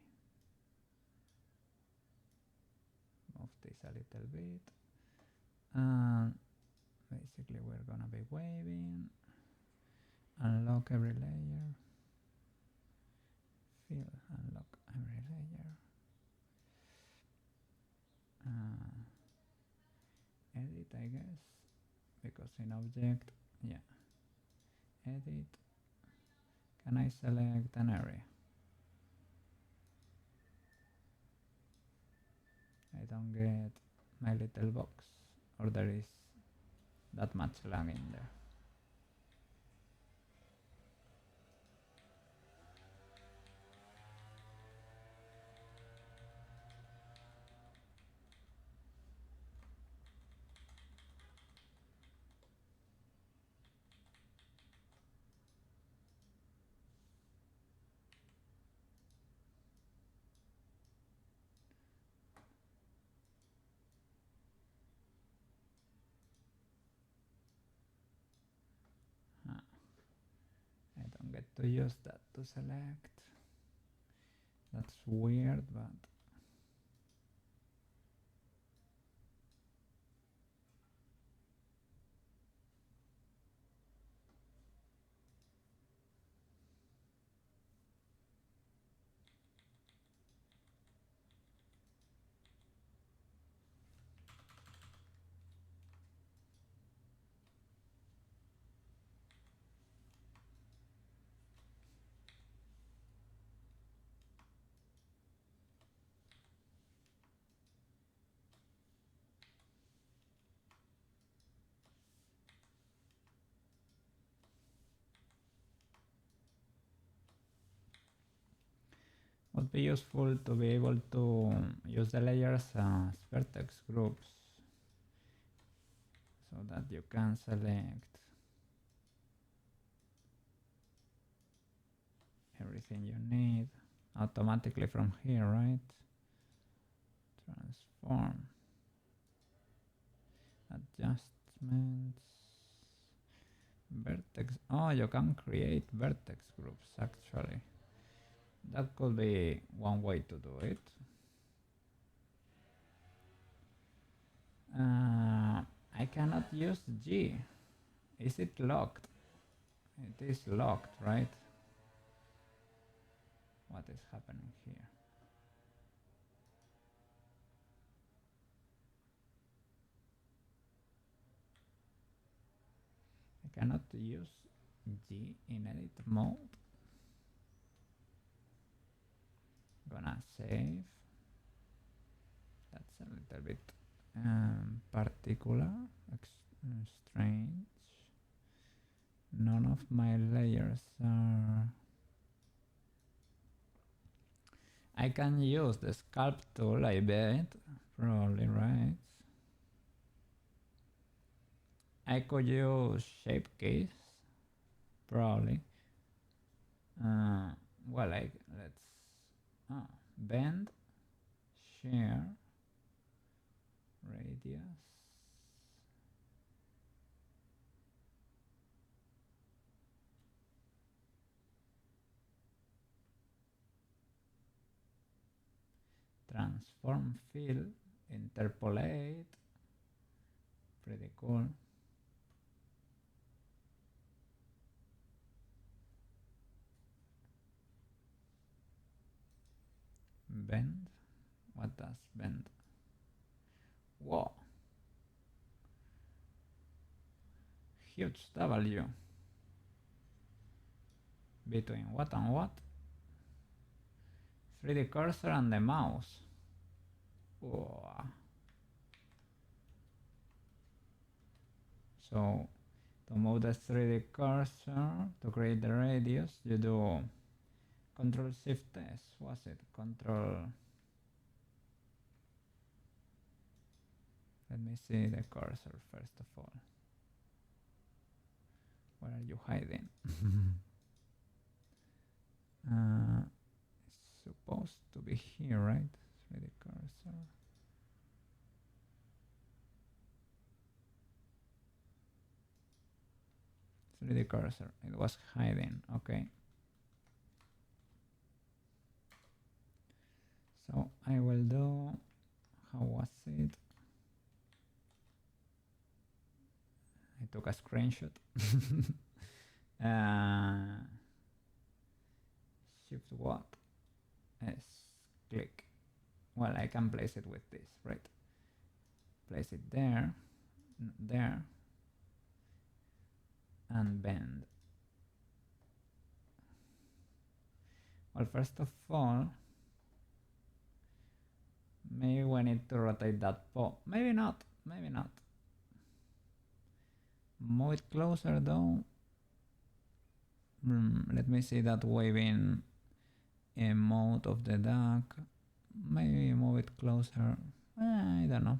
Move this a little bit. And basically we're gonna be waving. Unlock every layer. Fill, unlock every layer. Edit, I guess, because in object, yeah. Edit. Can I select an area? I don't get my little box, or there is that much lag in there. I don't get to use that to select. That's weird, but would be useful to be able to use the layers as vertex groups so that you can select everything you need automatically from here, right? Transform, adjustments, vertex. Oh, you can create vertex groups actually. That could be one way to do it. I cannot use G. Is it locked? It is locked, right? What is happening here? I cannot use G in edit mode. Gonna save. That's a little bit particular, strange. None of my layers are... I can use the sculpt tool, I bet. Probably, right? I could use shape keys. Probably. Well, let's bend, share, radius. Transform fill, interpolate. Pretty cool. Bend. What does bend? Whoa. Huge W. Between what and what? 3D cursor and the mouse. Whoa. So to move the 3D cursor to create the radius, you do Control Shift S. Was it Control? Let me see the cursor first of all. Where are you hiding? It's supposed to be here, right? 3D cursor. The cursor, it was hiding. Okay, so I will do, how was it? I took a screenshot. Shift what? S, click. Well, I can place it with this, right? Place it there, there, and bend. Well, first of all, maybe we need to rotate that paw. Maybe not, maybe not. Move it closer though. Let me see that waving emote of the duck. Maybe move it closer. I don't know.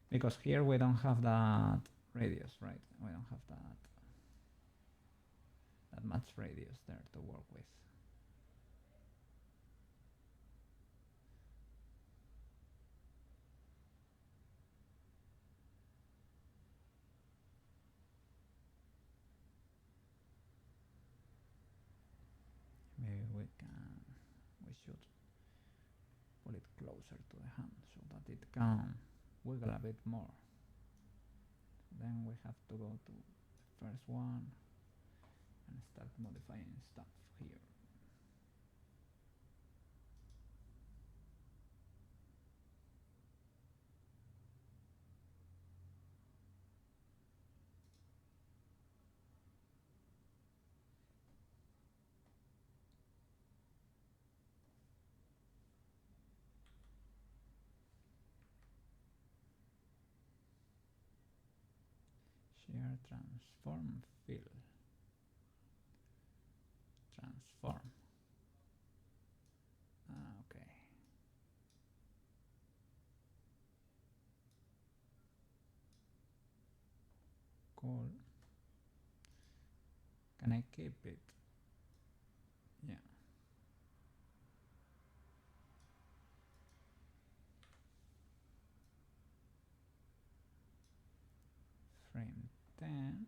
Because here we don't have that radius, right? We don't have that much radius there to work with. Maybe we should pull it closer to the hand so that it can wiggle a bit more. Then we have to go to the first one and start modifying stuff here. Share, transform, fill. Transform. Okay. Cool. Can I keep it? Yeah. Frame 10.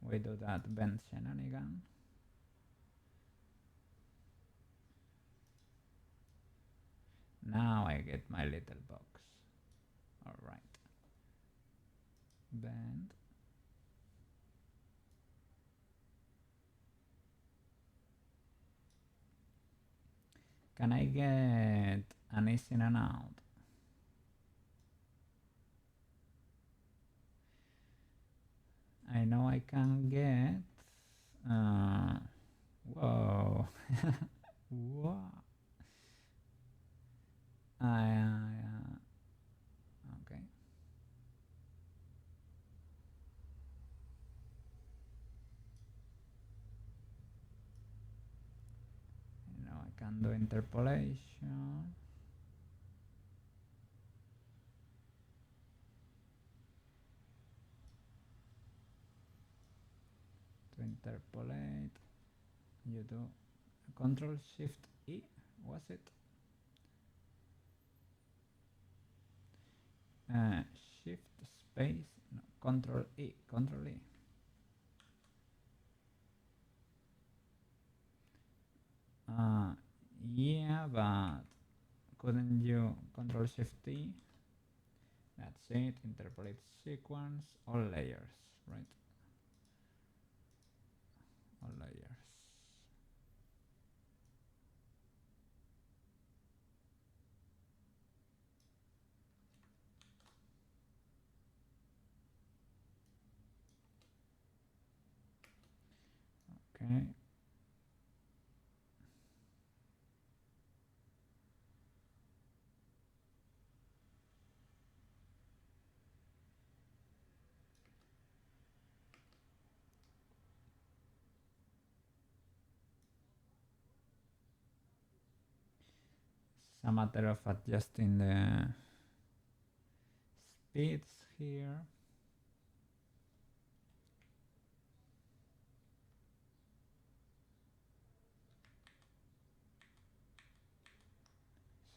We do that bend shenanigan. Now I get my little box. All right. Bend. Can I get an is in and out? I know I can get. Whoa. Wow. Okay. Now I can do interpolation. To interpolate, you do Control Shift E. Was it? Shift space. No, Control E. Control E. Yeah, but couldn't you Control Shift E? That's it. Interpolate sequence, all layers, right? All layers. Okay. It's a matter of adjusting the speeds here.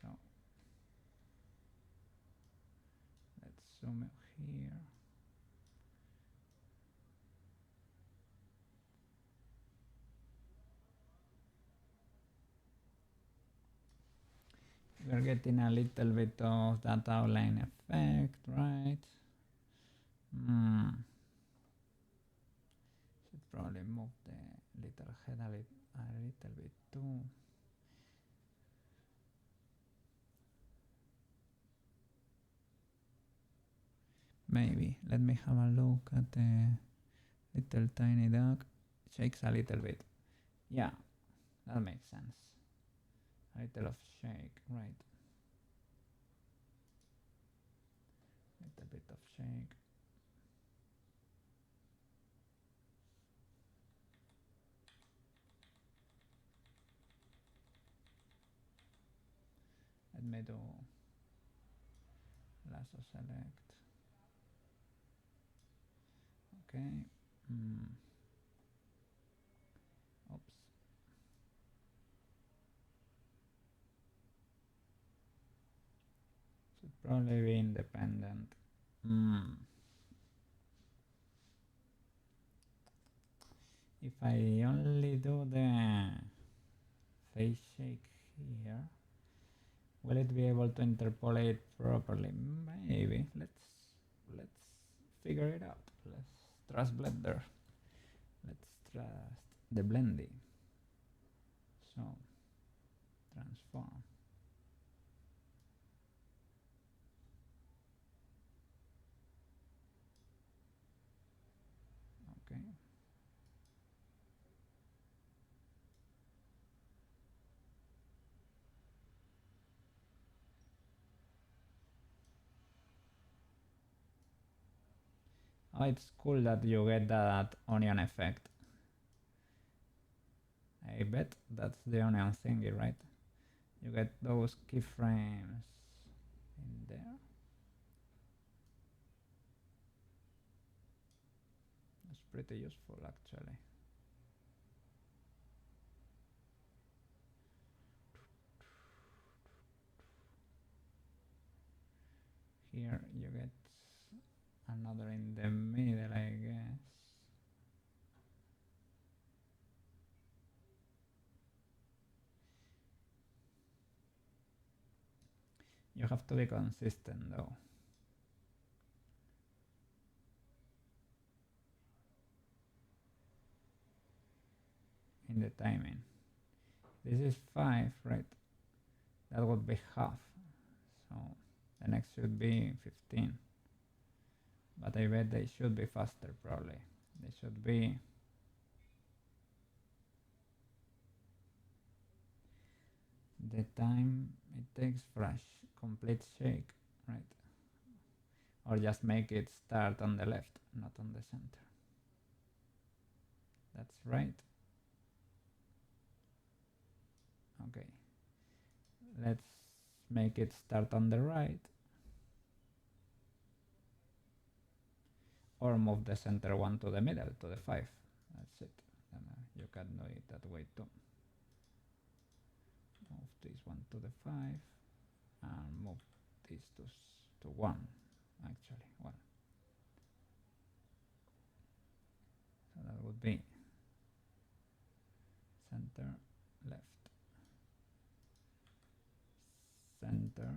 So let's zoom here. We're getting a little bit of that outline effect, right? Should probably move the little head a little bit too. Maybe. Let me have a look at the little tiny dog. Shakes a little bit. Yeah, that makes sense. A little of shake, right? Little bit of shake. Let me do lasso select. Okay. Oops. Should probably be independent. If I only do the face shake here, will it be able to interpolate properly? Maybe. Let's figure it out. Let's trust Blender. Let's trust the blending. So transform. Okay. Oh, it's cool that you get that onion effect. I bet that's the onion thingy, right? You get those keyframes in there. That's pretty useful actually. Here you get another in the middle, I guess. You have to be consistent though. In the timing. This is 5, right? That would be half. So the next should be 15. But I bet they should be faster probably. They should be the time it takes for a complete shake, right? Or just make it start on the left, not on the center. That's right. Okay. Let's make it start on the right. Or move the center one to the middle, to the 5. That's it. And you can do it that way too. Move this one to the 5 and move this to 1, actually 1. So that would be center, left, center,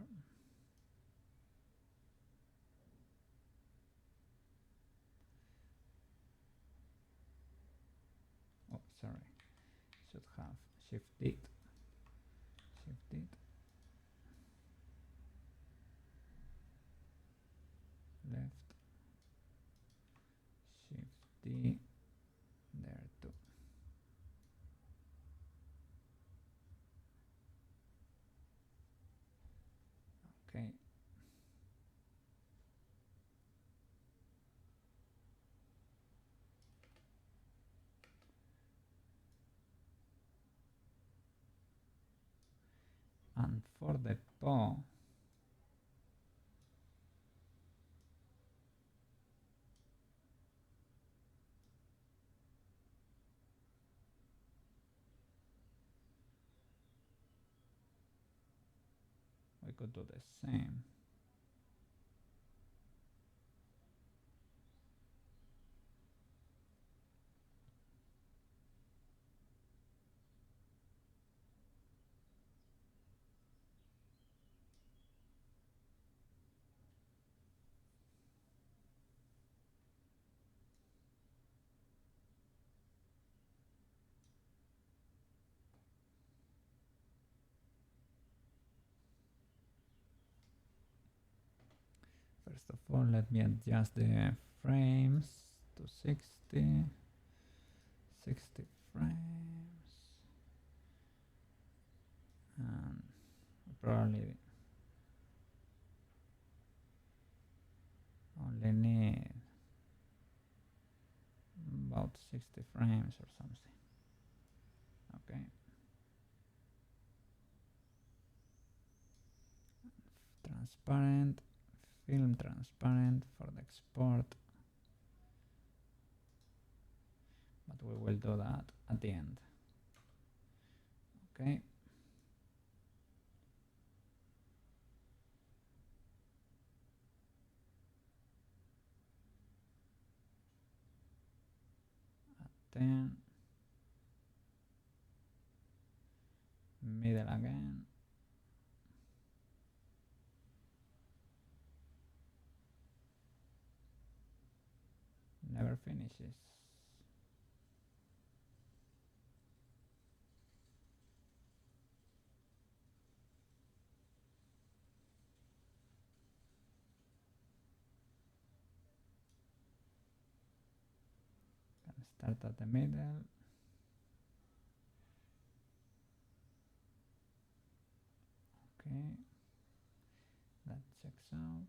oh sorry, should have shifted, left, shift D, there too. And for the paw, we could do the same. First of all, let me adjust the frames to 60 frames, and probably only need about 60 frames or something. Okay. Transparent, film transparent for the export, but we will do that at the end. Okay. At 10. Middle again. Never finishes. Can start at the middle. Okay, that checks out.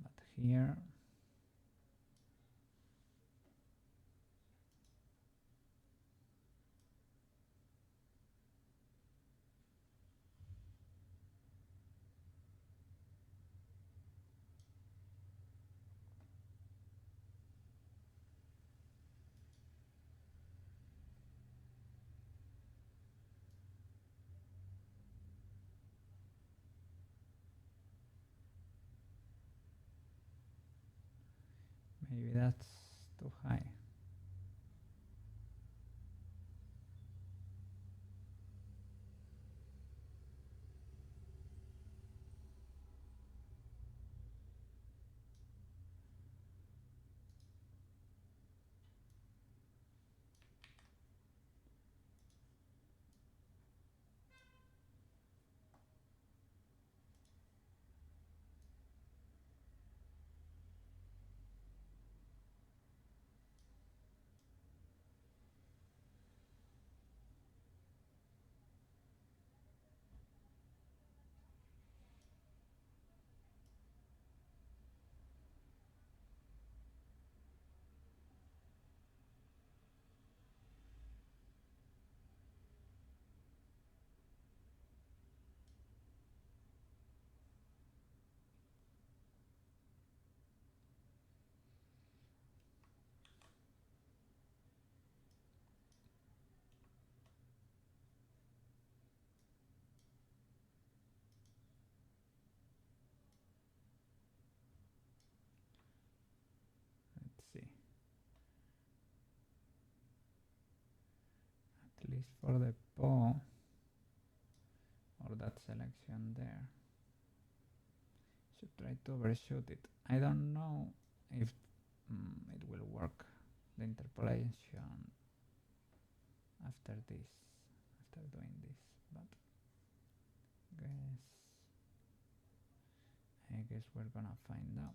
But here, maybe that's too high. Let's see. At least for the paw, or that selection there. Should try to overshoot it. I don't know if it will work, the interpolation after this, after doing this, but I guess we're gonna find out.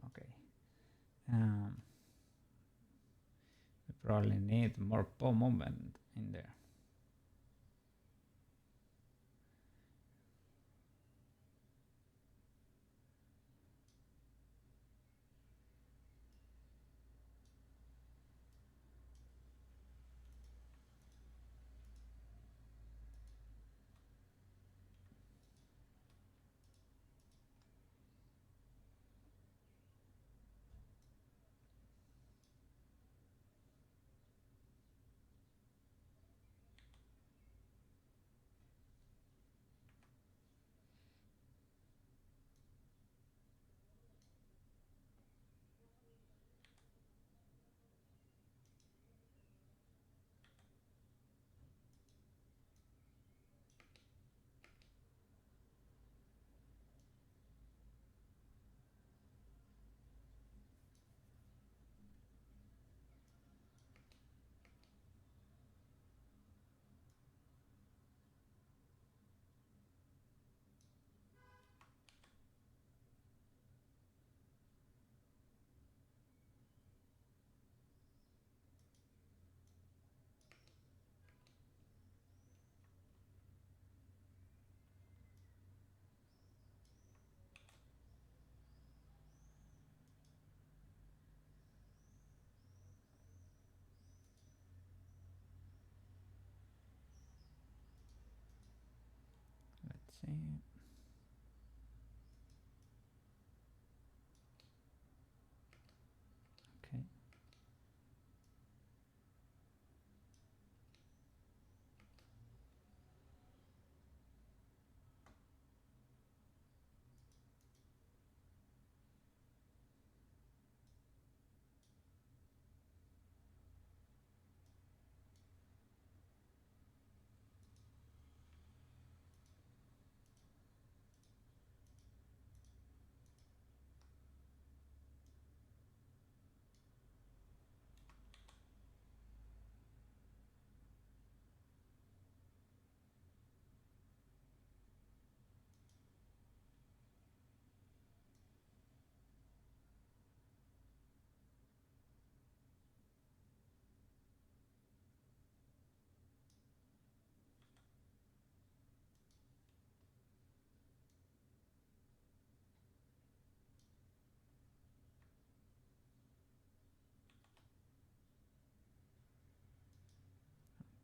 Okay. We probably need more paw movement in there. Let's see. Okay.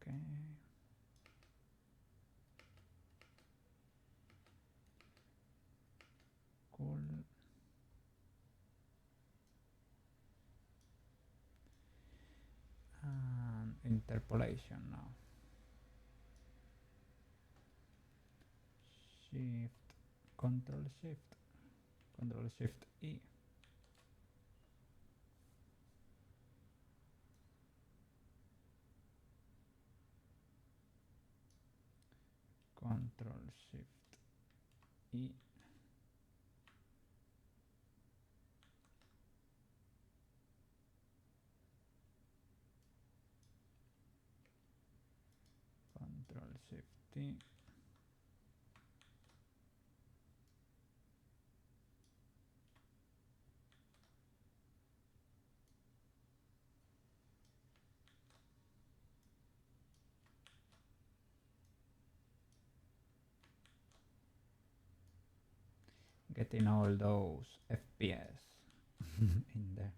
Okay. Cool. And interpolation now. Shift, Control Shift, Control Shift E. Control Shift E. Control Shift E. Getting all those FPS in there.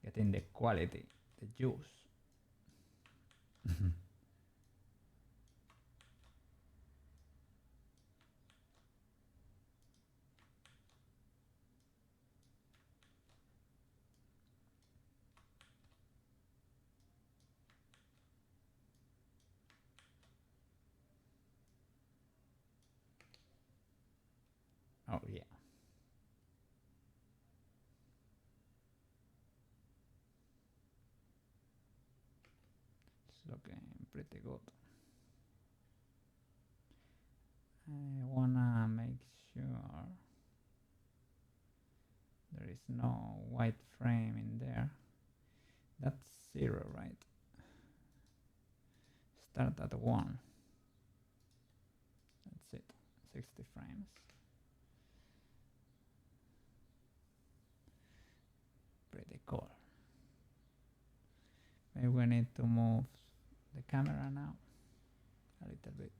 Getting the quality, the juice. Oh yeah. It's looking pretty good. I wanna make sure there is no white frame in there. That's 0, right? Start at 1. That's it. 60 frames. Pretty cool. Maybe we need to move the camera now a little bit.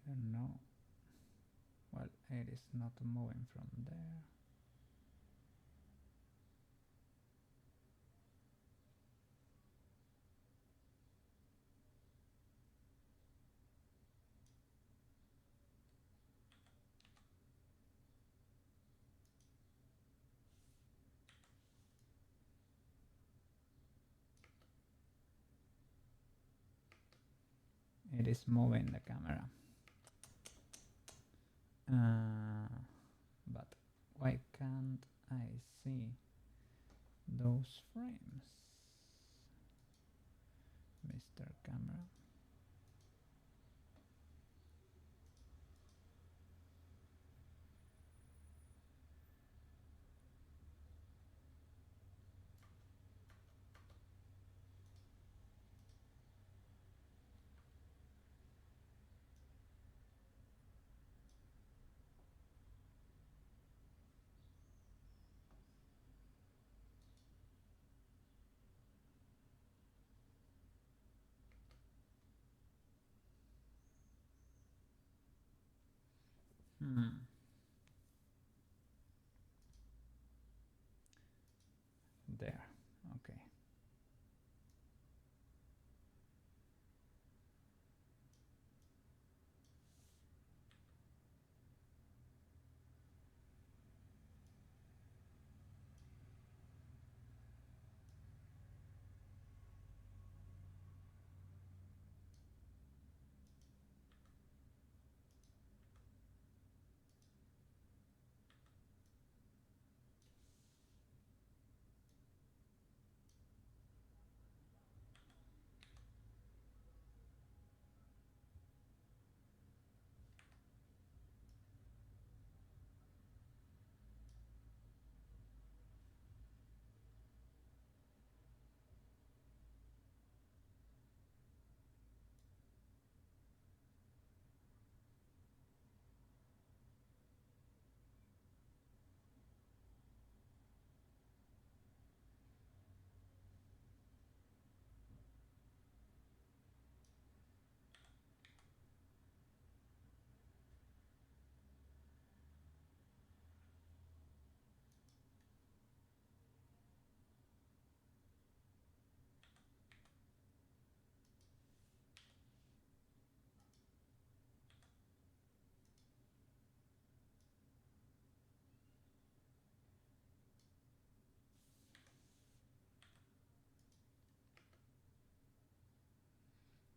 I don't know. Well, it is not moving from there. It is moving the camera. But why can't I see those frames, Mr. Camera? There, okay.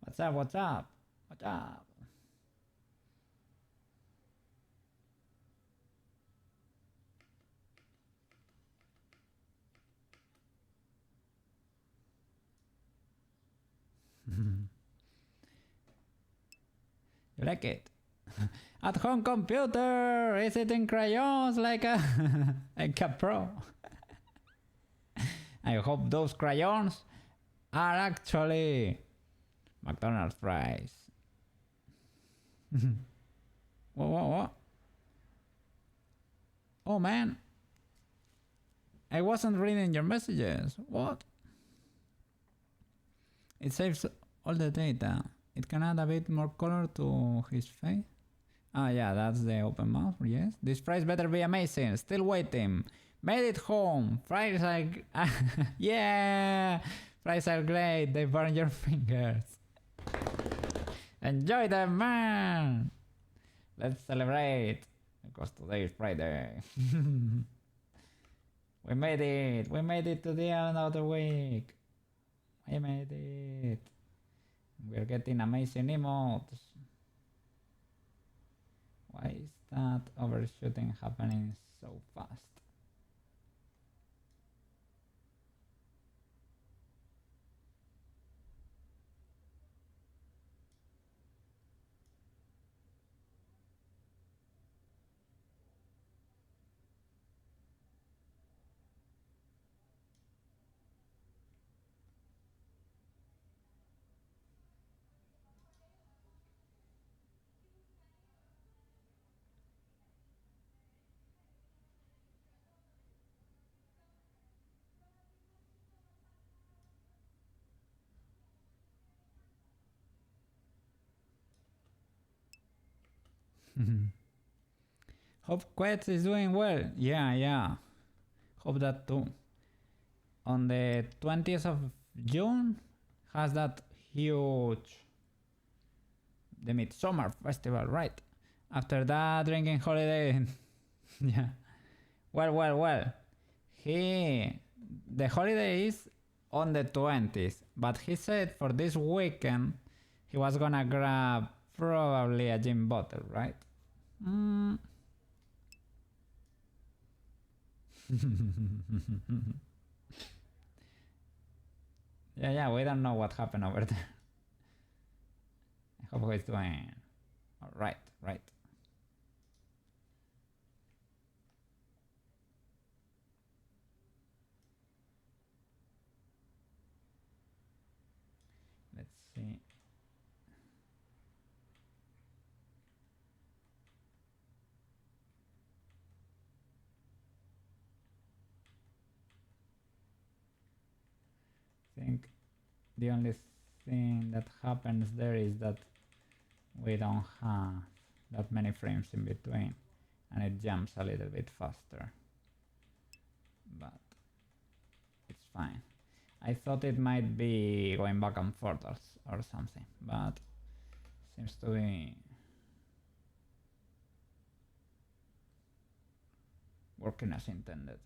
What's up? What's up? What's up? You like it? At home computer, is it in crayons like a like a pro? I hope those crayons are actually McDonald's fries. What? Oh man, I wasn't reading your messages. What? It saves all the data. It can add a bit more color to his face. Ah, yeah, that's the open mouth, yes. This fries better be amazing. Still waiting. Made it home. Fries are... yeah! Fries are great. They burn your fingers. Enjoy them, man! Let's celebrate. Because today is Friday. We made it. We made it to the end of the week. I made it. We're getting amazing emotes. Why is that overshooting happening so fast? Hope Quetz is doing well. Yeah. Hope that too. On the 20th of June has that huge the Midsummer Festival, right? After that drinking holiday. Yeah. Well. The holiday is on the 20th, but he said for this weekend he was gonna grab probably a gin bottle, right? Yeah, we don't know what happened over there. I hope he's doing alright, right. Let's see. I think the only thing that happens there is that we don't have that many frames in between and it jumps a little bit faster, but it's fine. I thought it might be going back and forth or something, but seems to be working as intended.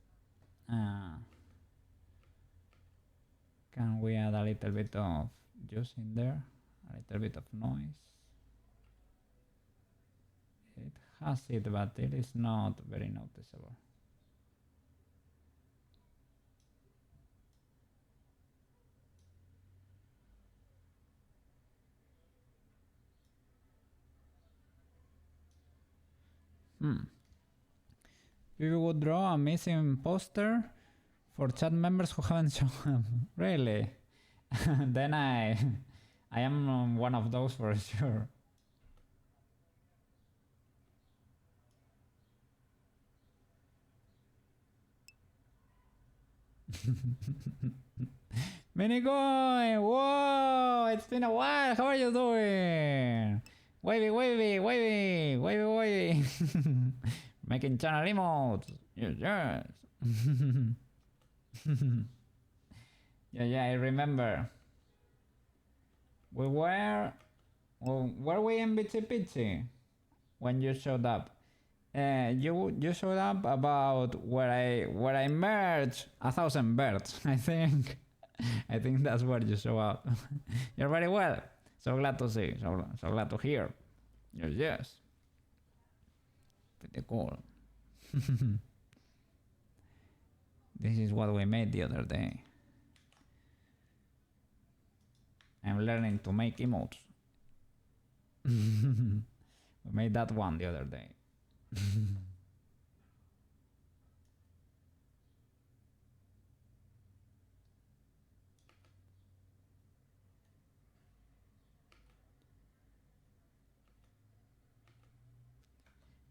Can we add a little bit of juice in there? A little bit of noise? It has it, but it is not very noticeable. We would draw a missing poster for chat members who haven't shown up. Really? Then I am one of those for sure. Minicoin! Whoa! It's been a while. How are you doing? Wavy. Making channel emotes. Yes. Yeah, I remember. Were we in Bitsy Pitsy when you showed up? You showed up about where I merged 1,000 birds. I think that's where you show up. You're very well. So glad to see. So glad to hear. Yes. Pretty cool. This is what we made the other day. I'm learning to make emotes. We made that one the other day.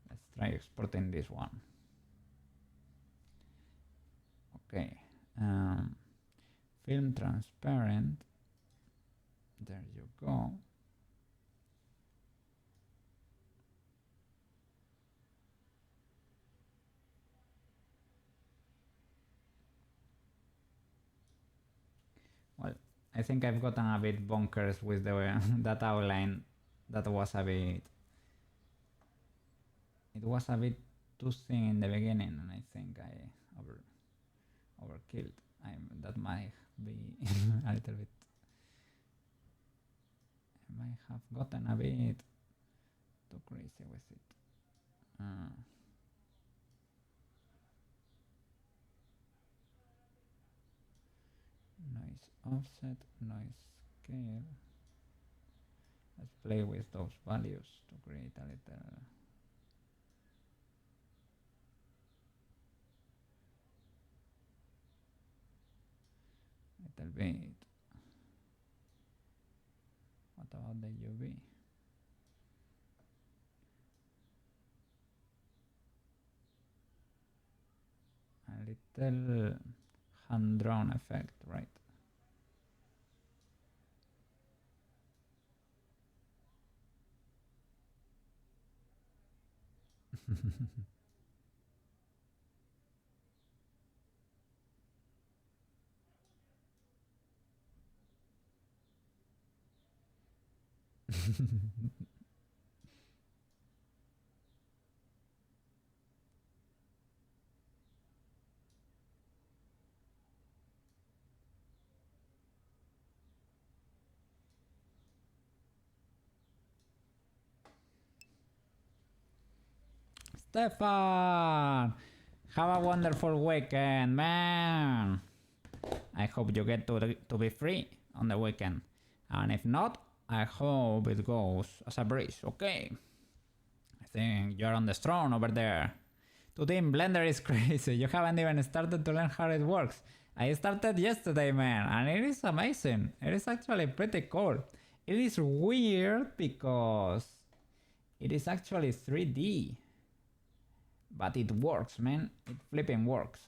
Let's try exporting this one. Okay. Film transparent. There you go. Well, I think I've gotten a bit bonkers with the that outline. That was a bit. It was a bit too thin in the beginning, and I think I overkilled. That might be a little bit. I might have gotten a bit too crazy with it. Noise offset, noise scale. Let's play with those values to create a little bit. What about the UV? A little hand-drawn effect, right? Stefan! Have a wonderful weekend, man! I hope you get to be free on the weekend. And if not, I hope it goes as a breeze, okay? I think you're on the throne over there. Today Blender is crazy. You haven't even started to learn how it works. I started yesterday, man, and it is amazing. It is actually pretty cool. It is weird because it is actually 3D. But it works, man. It flipping works.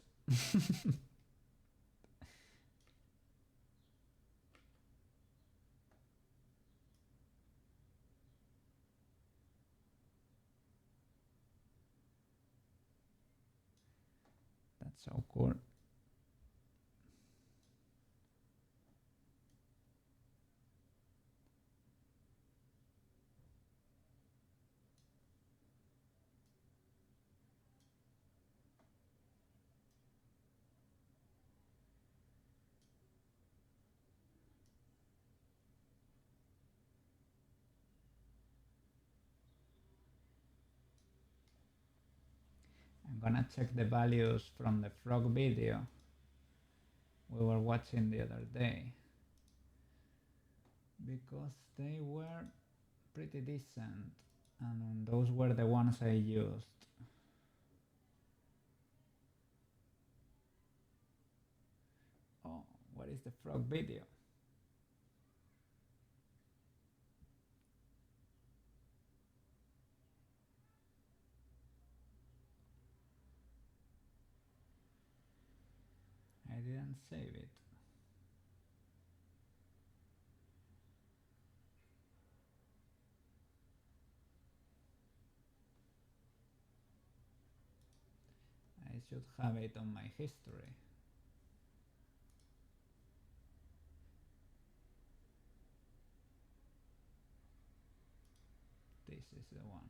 That's so cool. I'm gonna check the values from the frog video we were watching the other day because they were pretty decent, and those were the ones I used. Oh, what is the frog video? I didn't save it. I should have it on my history. This is the one.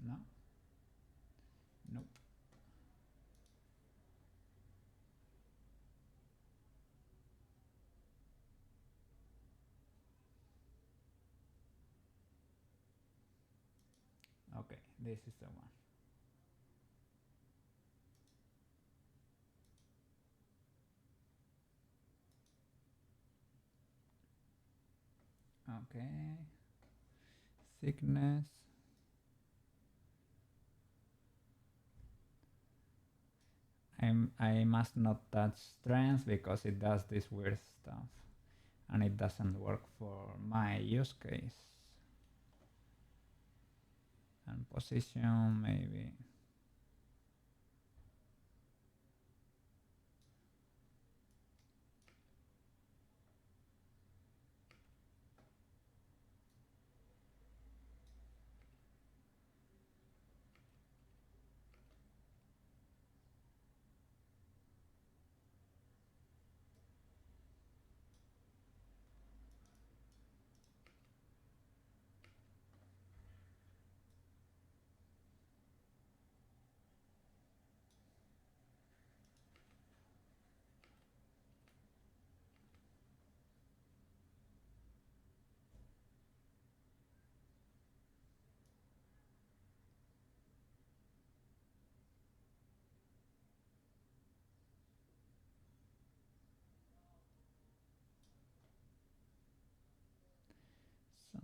No? Nope. Okay, this is the one. Okay. Thickness. I must not touch strength because it does this weird stuff and it doesn't work for my use case. And position maybe.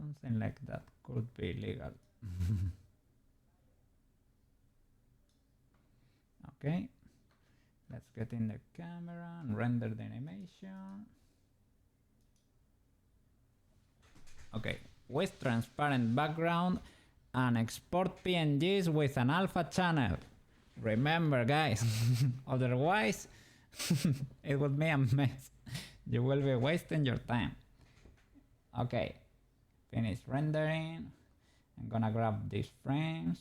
Something like that could be legal. Okay, let's get in the camera and render the animation. Okay, with transparent background and export PNGs with an alpha channel. Remember, guys, otherwise it would be a mess. You will be wasting your time. Okay, finish rendering. I'm gonna grab these frames,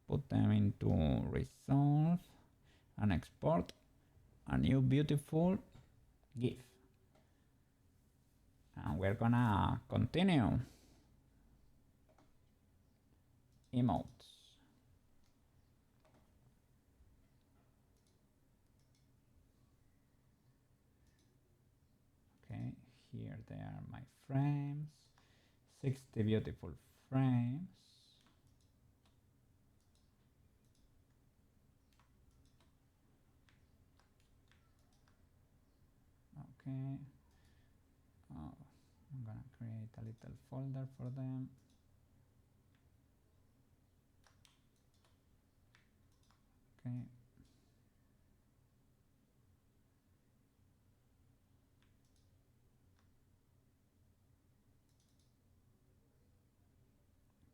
put them into resolve and export a new beautiful GIF. And we're gonna continue. Emotes. Okay, here they are my frames. 60 beautiful frames. Okay. Oh, I'm gonna create a little folder for them. Okay.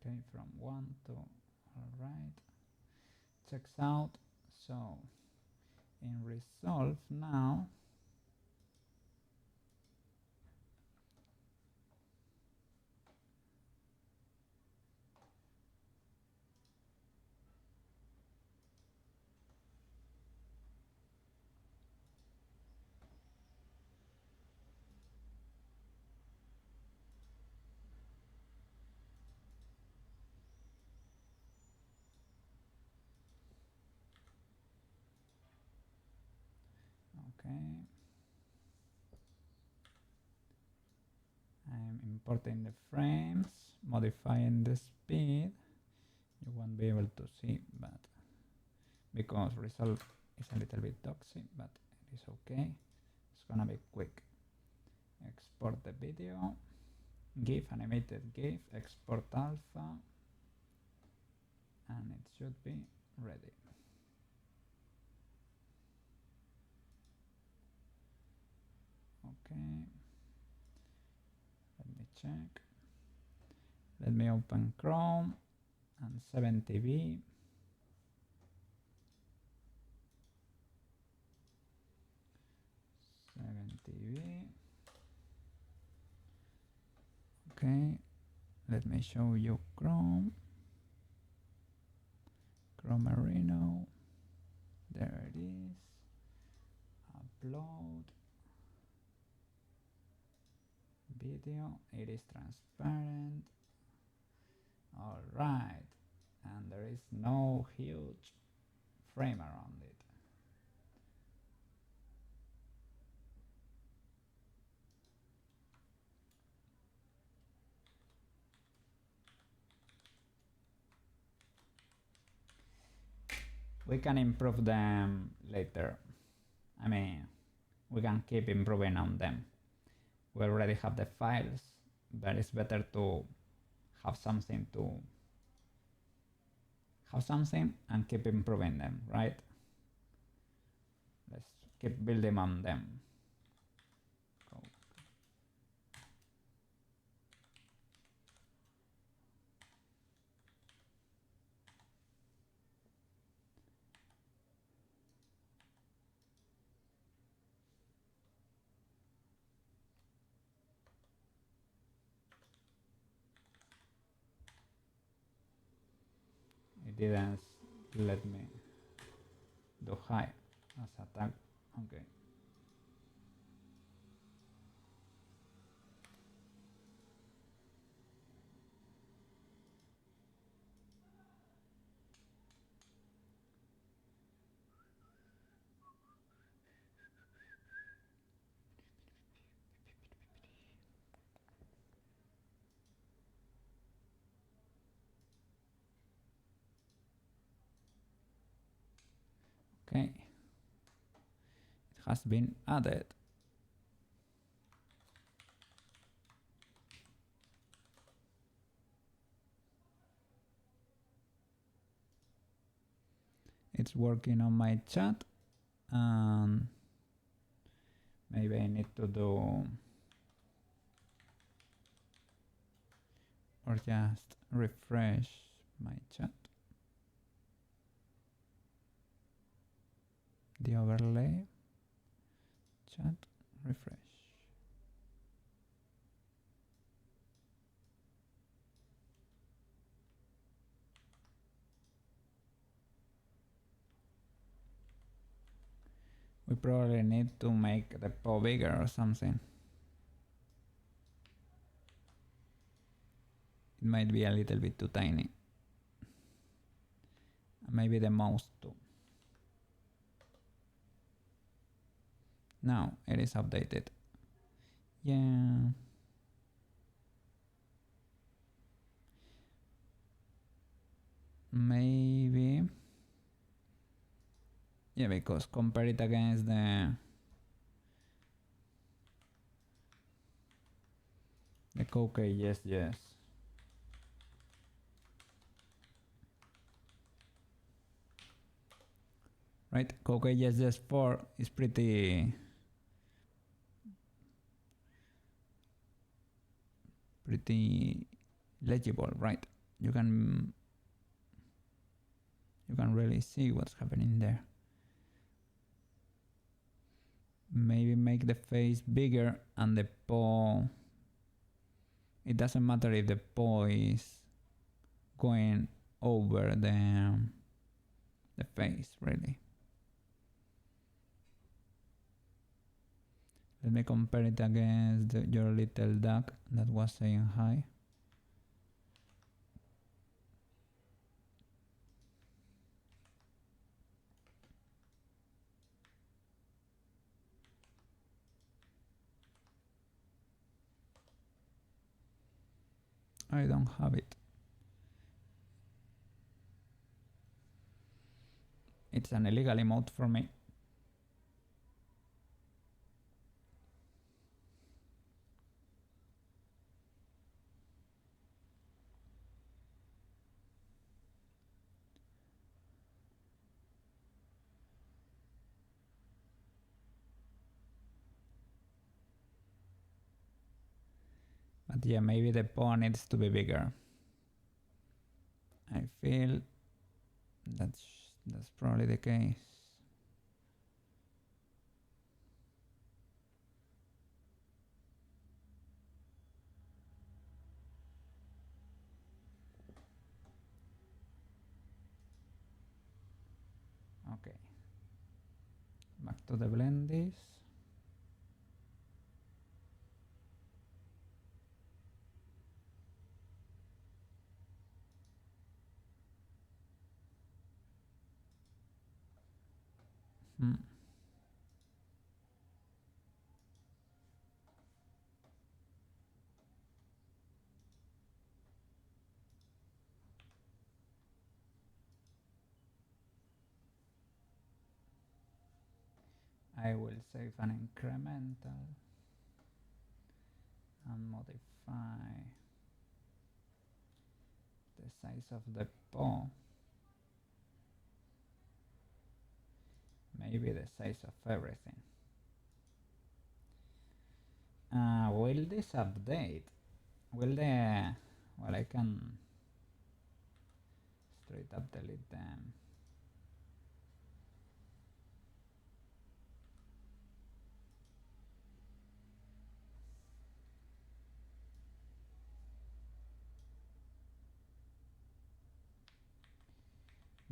Okay, from 1 to, all right. Checks out. So in resolve now, okay. I'm importing the frames, modifying the speed. You won't be able to see, but because result is a little bit toxic, but it is okay. It's gonna be quick. Export the video, GIF, animated GIF, export alpha, and it should be ready. Okay, let me check. Let me open Chrome and 70B. Okay, let me show you Chrome. Chrome Marino. There it is. Upload video. It is transparent. All right, and there is no huge frame around it. We can improve them later. I mean, we can keep improving on them. We already have the files, but it's better to have something and keep improving them, right? Let's keep building on them. It didn't let me do high as a tag. Okay. Okay, it has been added. It's working on my chat, and maybe I need to do or just refresh my chat. The overlay, chat, refresh. We probably need to make the paw bigger or something. It might be a little bit too tiny. Maybe the mouse too. Now it is updated. Yeah. Maybe. Yeah, because compare it against the Koukei, yes. Right, Koukei yes 4 is pretty legible, right? You can really see what's happening there. Maybe make the face bigger and the paw. It doesn't matter if the paw is going over the face, really. Let me compare it against your little duck that was saying hi. I don't have it. It's an illegal emote for me. But yeah, maybe the paw needs to be bigger. I feel that's probably the case. Okay. Back to the blendies. I will save an incremental and modify the size of the paw. Maybe the size of everything. Will this update? Will the... Well, I can straight up delete them.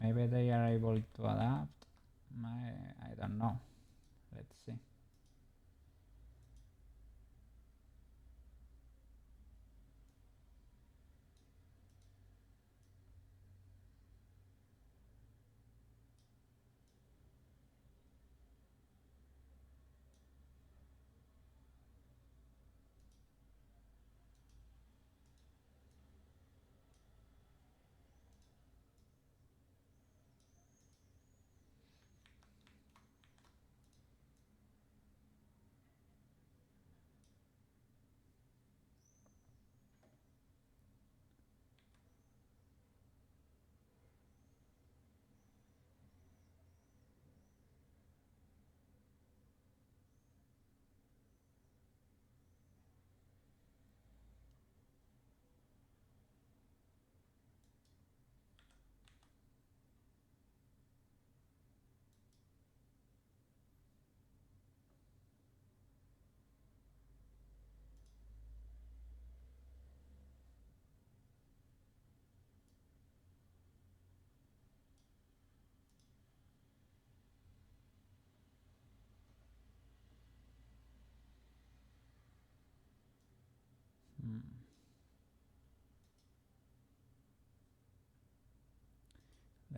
Maybe they are able to adapt. I don't know. Let's see.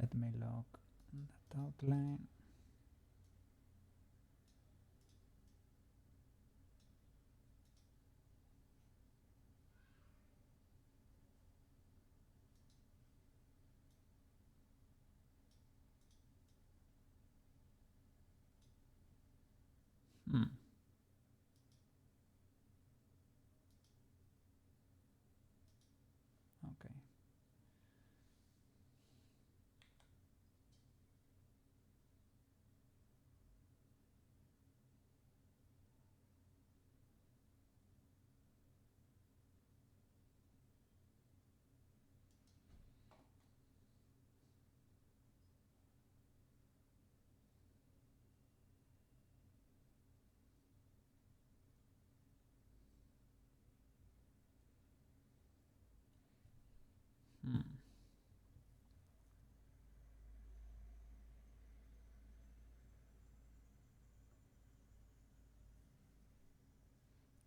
Let me look that outline. Okay.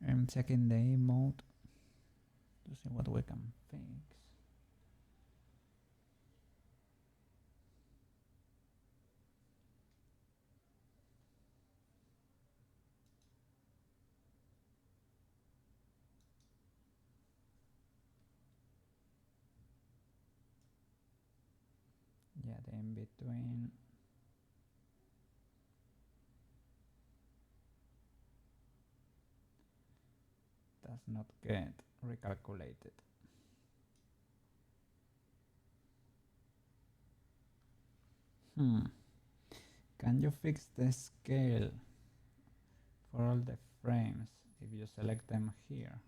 I'm checking the emote to see what we can fix. Yeah, the in between. Does not get recalculated. Can you fix the scale for all the frames if you select them here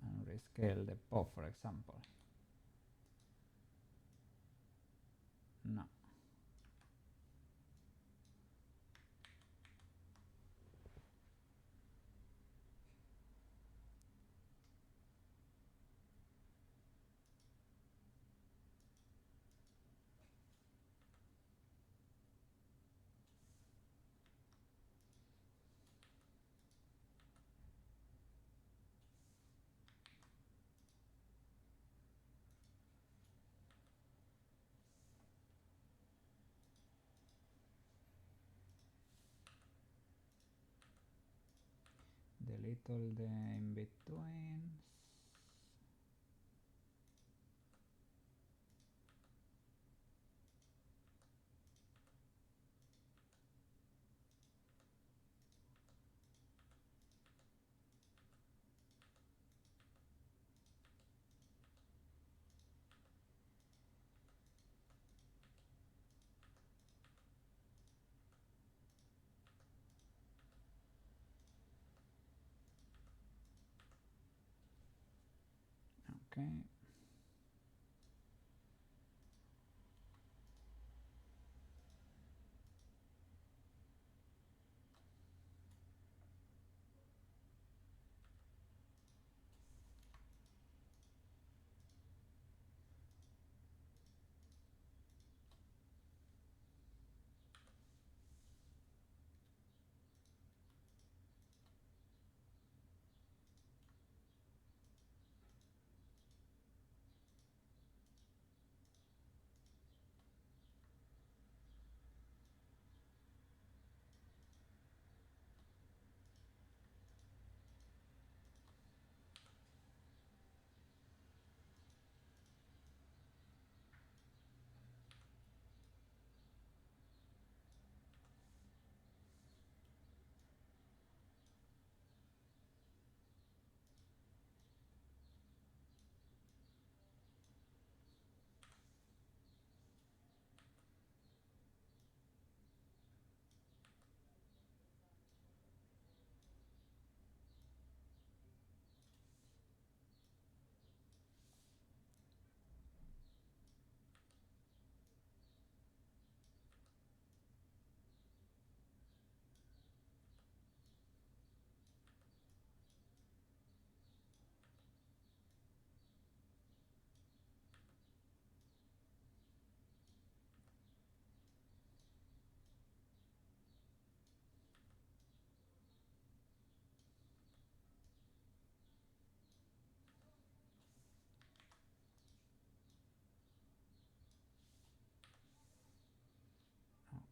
and rescale the pop, for example? No. Delete all the in-betweens. Okay.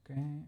Okay.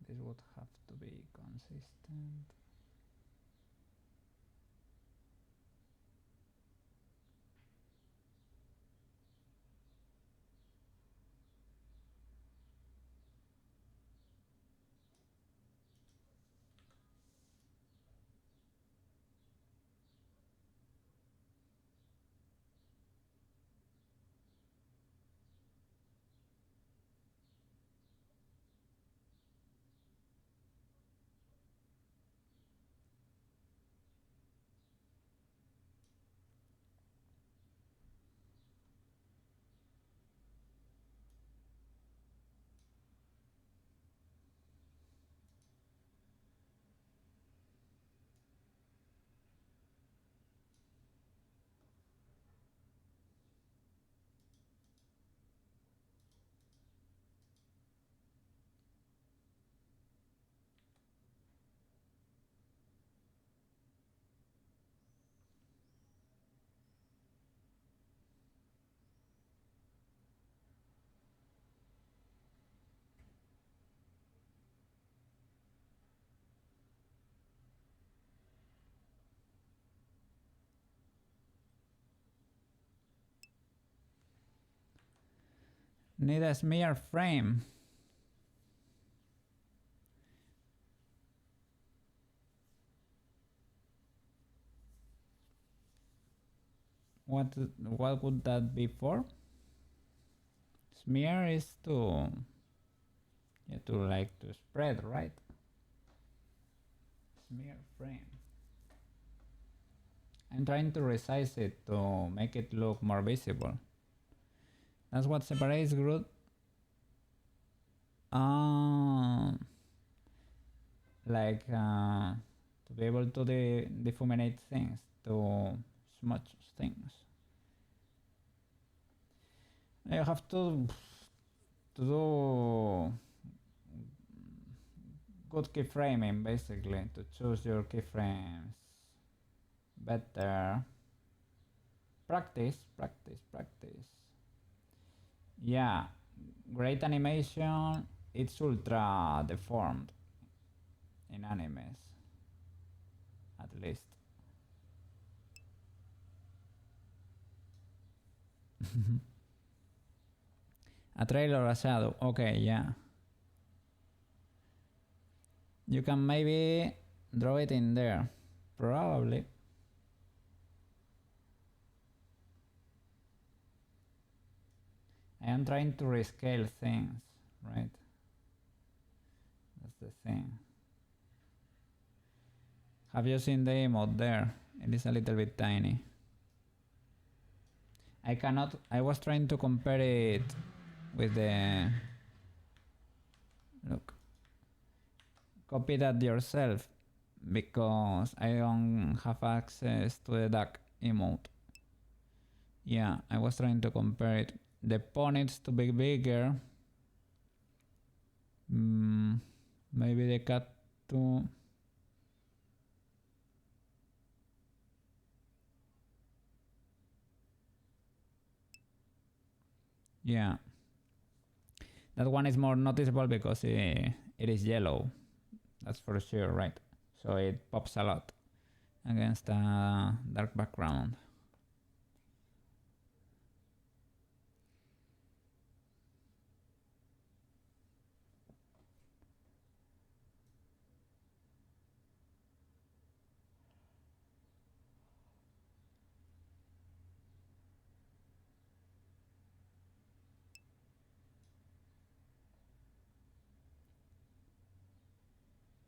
This would have to be consistent. Need a smear frame. What would that be for? Smear is to like to spread, right? Smear frame. I'm trying to resize it to make it look more visible. That's what separates group. Like to be able to difuminate things, to smudge things. You have to do good keyframing, basically, to choose your keyframes better. Practice. Yeah, great animation. It's ultra deformed in animes, at least. A trail or a shadow. Okay, yeah. You can maybe draw it in there. Probably. I am trying to rescale things, right? That's the thing. Have you seen the emote there? It is a little bit tiny. I was trying to compare it with the... Look. Copy that yourself, because I don't have access to the duck emote. Yeah, I was trying to compare it. The paw needs to be bigger. Maybe the cat too. Yeah, that one is more noticeable because it is yellow. That's for sure, right? So it pops a lot against a dark background.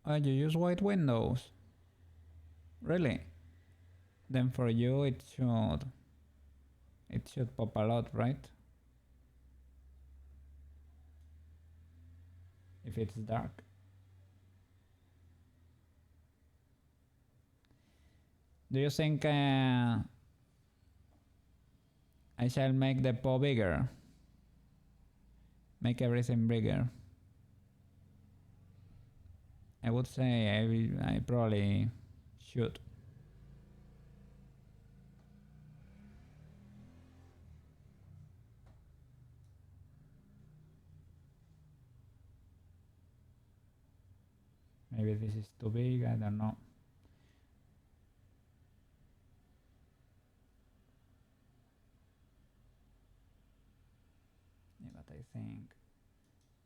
Oh, you use white windows? Really? Then for you it should pop a lot, right? If it's dark. Do you think I shall make the paw bigger? Make everything bigger. I would say I probably should. Maybe this is too big, I don't know. Yeah, but I think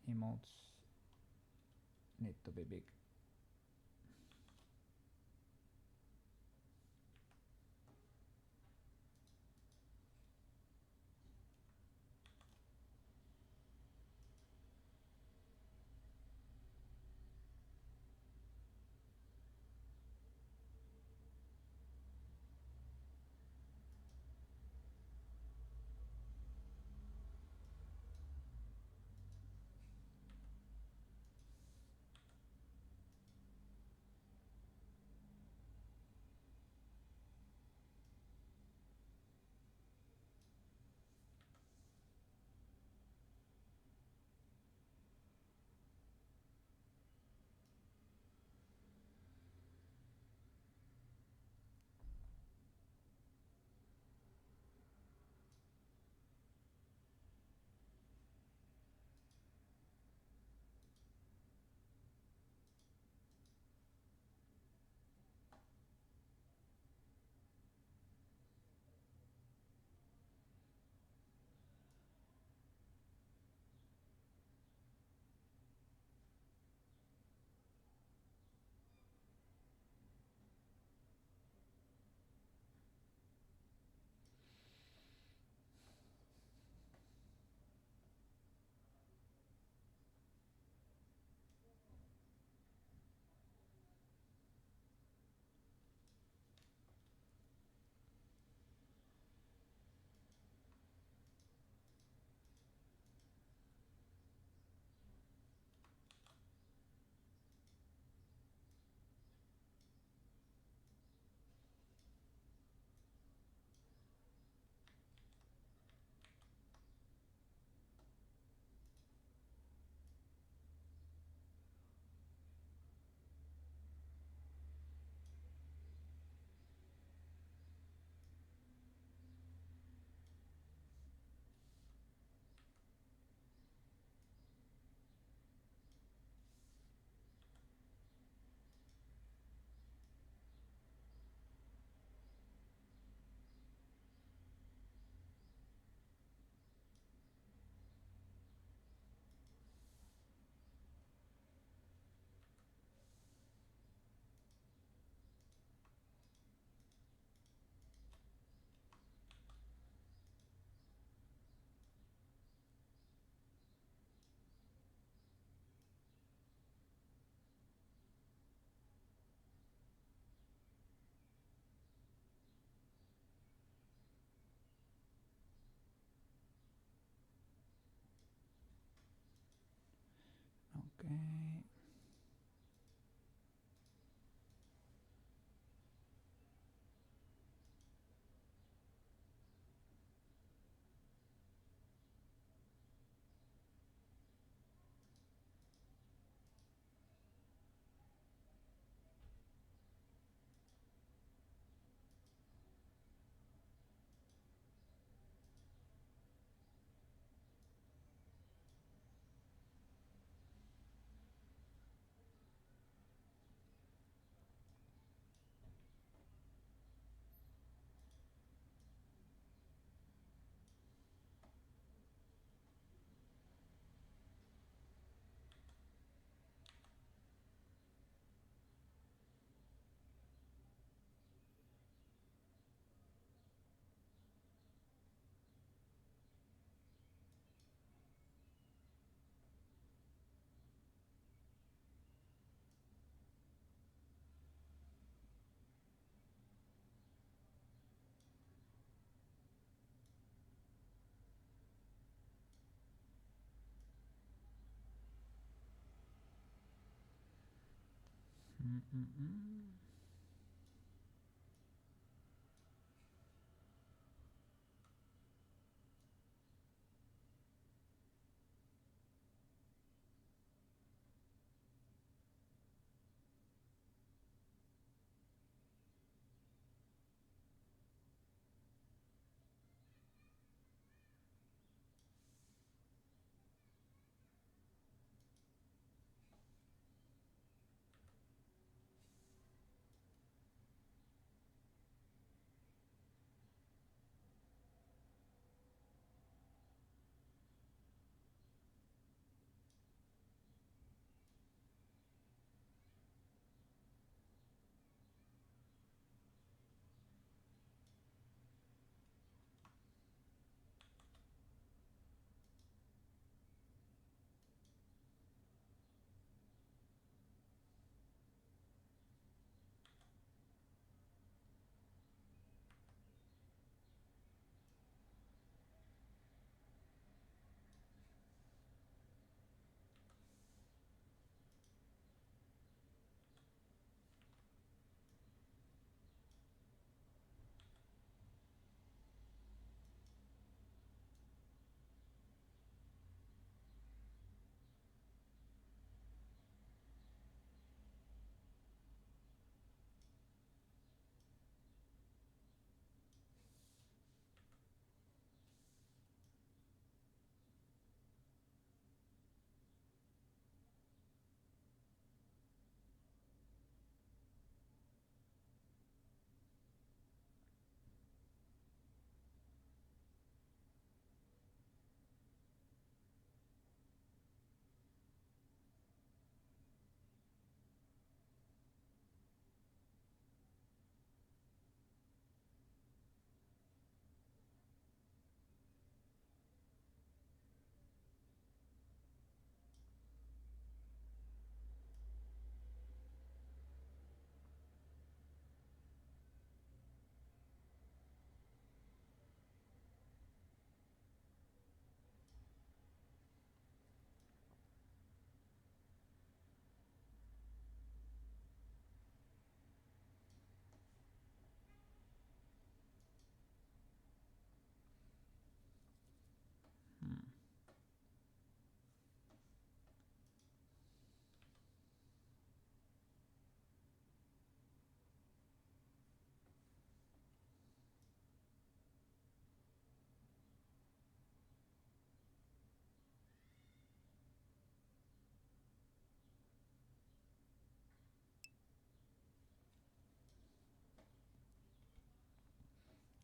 emotes need to be big.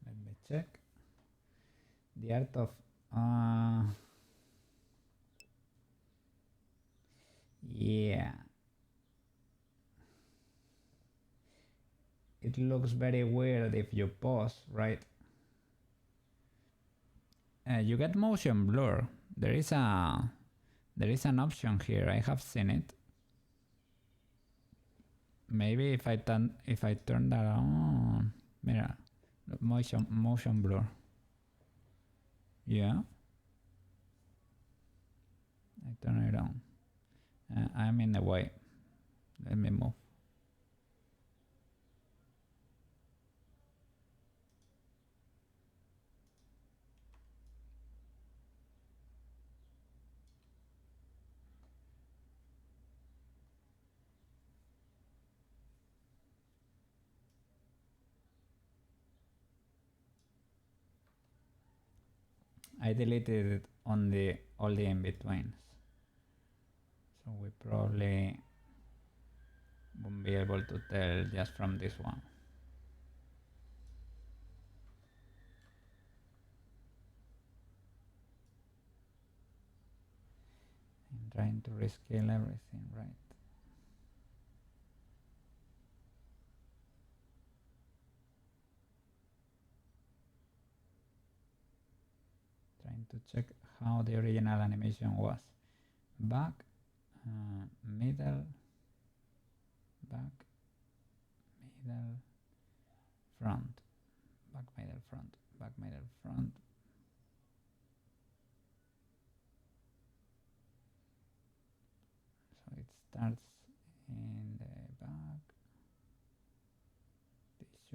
Let me check. The art of yeah, it looks very weird if you pause, right? You get motion blur. There is an option here. I have seen it. Maybe if I turn that on, mira, motion blur. Yeah, I turn it on. I'm in the way. Let me move. I deleted it on all the in-betweens. So we probably won't be able to tell just from this one. I'm trying to rescale everything, right? Trying to check how the original animation was. Back, middle, back, middle, front, back, middle, front, back, middle, front. So it starts in the back,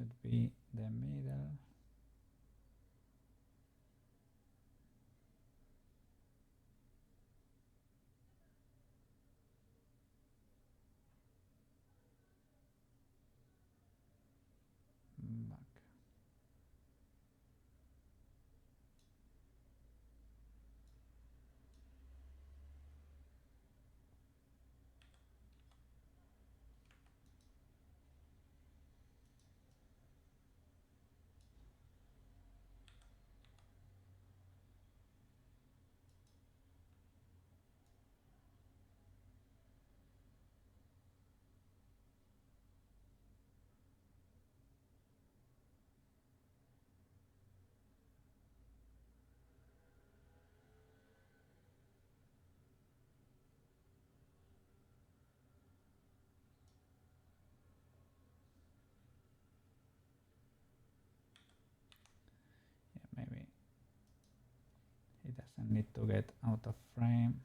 should be the middle. Back. Yeah, maybe it doesn't need to get out of frame.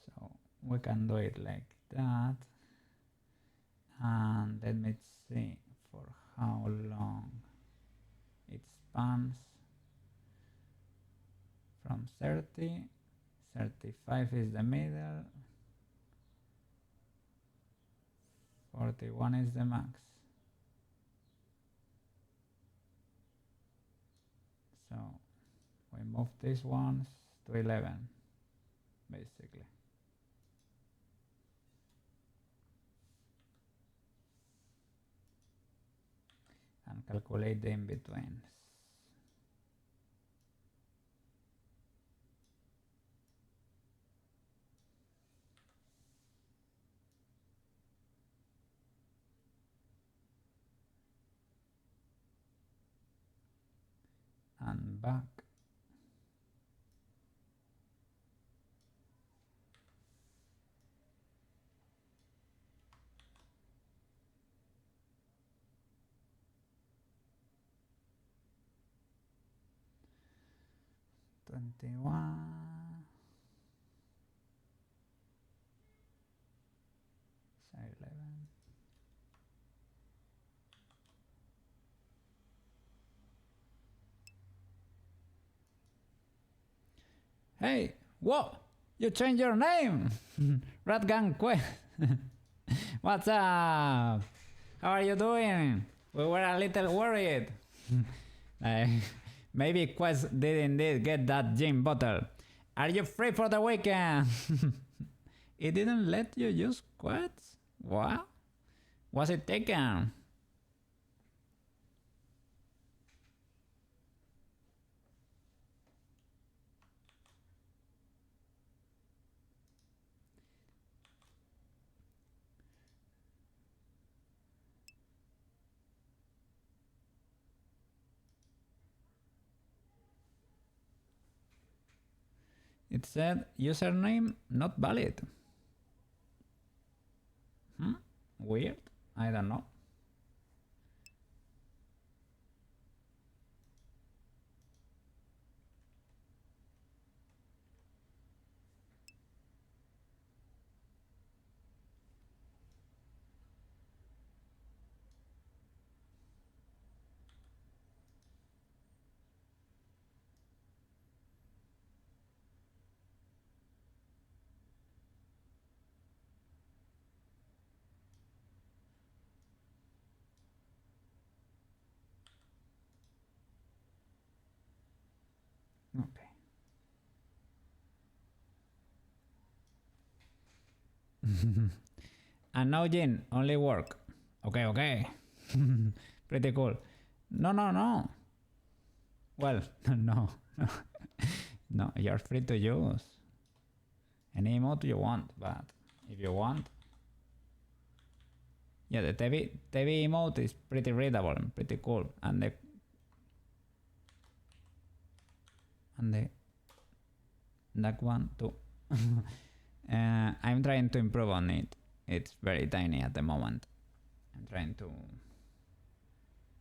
So we can do it like that. And let me see for how long it spans. From 30, 35 is the middle, 41 is the max. So we move these ones to 11, basically. And calculate the in-betweens. And back. Twenty-one. So 11. Hey, what? You changed your name? Ratgun Quest. What's up? How are you doing? We were a little worried. Maybe Quest did indeed get that gin bottle. Are you free for the weekend? It didn't let you use Quest? What? Was it taken? It said username not valid. Weird. I don't know. Okay. And now Jin, only work. Okay, okay. Pretty cool. No. Well, no. No, you're free to use any emote you want, but if you want. Yeah, the TV emote is pretty readable and pretty cool. And that one too. I'm trying to improve on it. It's very tiny at the moment. I'm trying to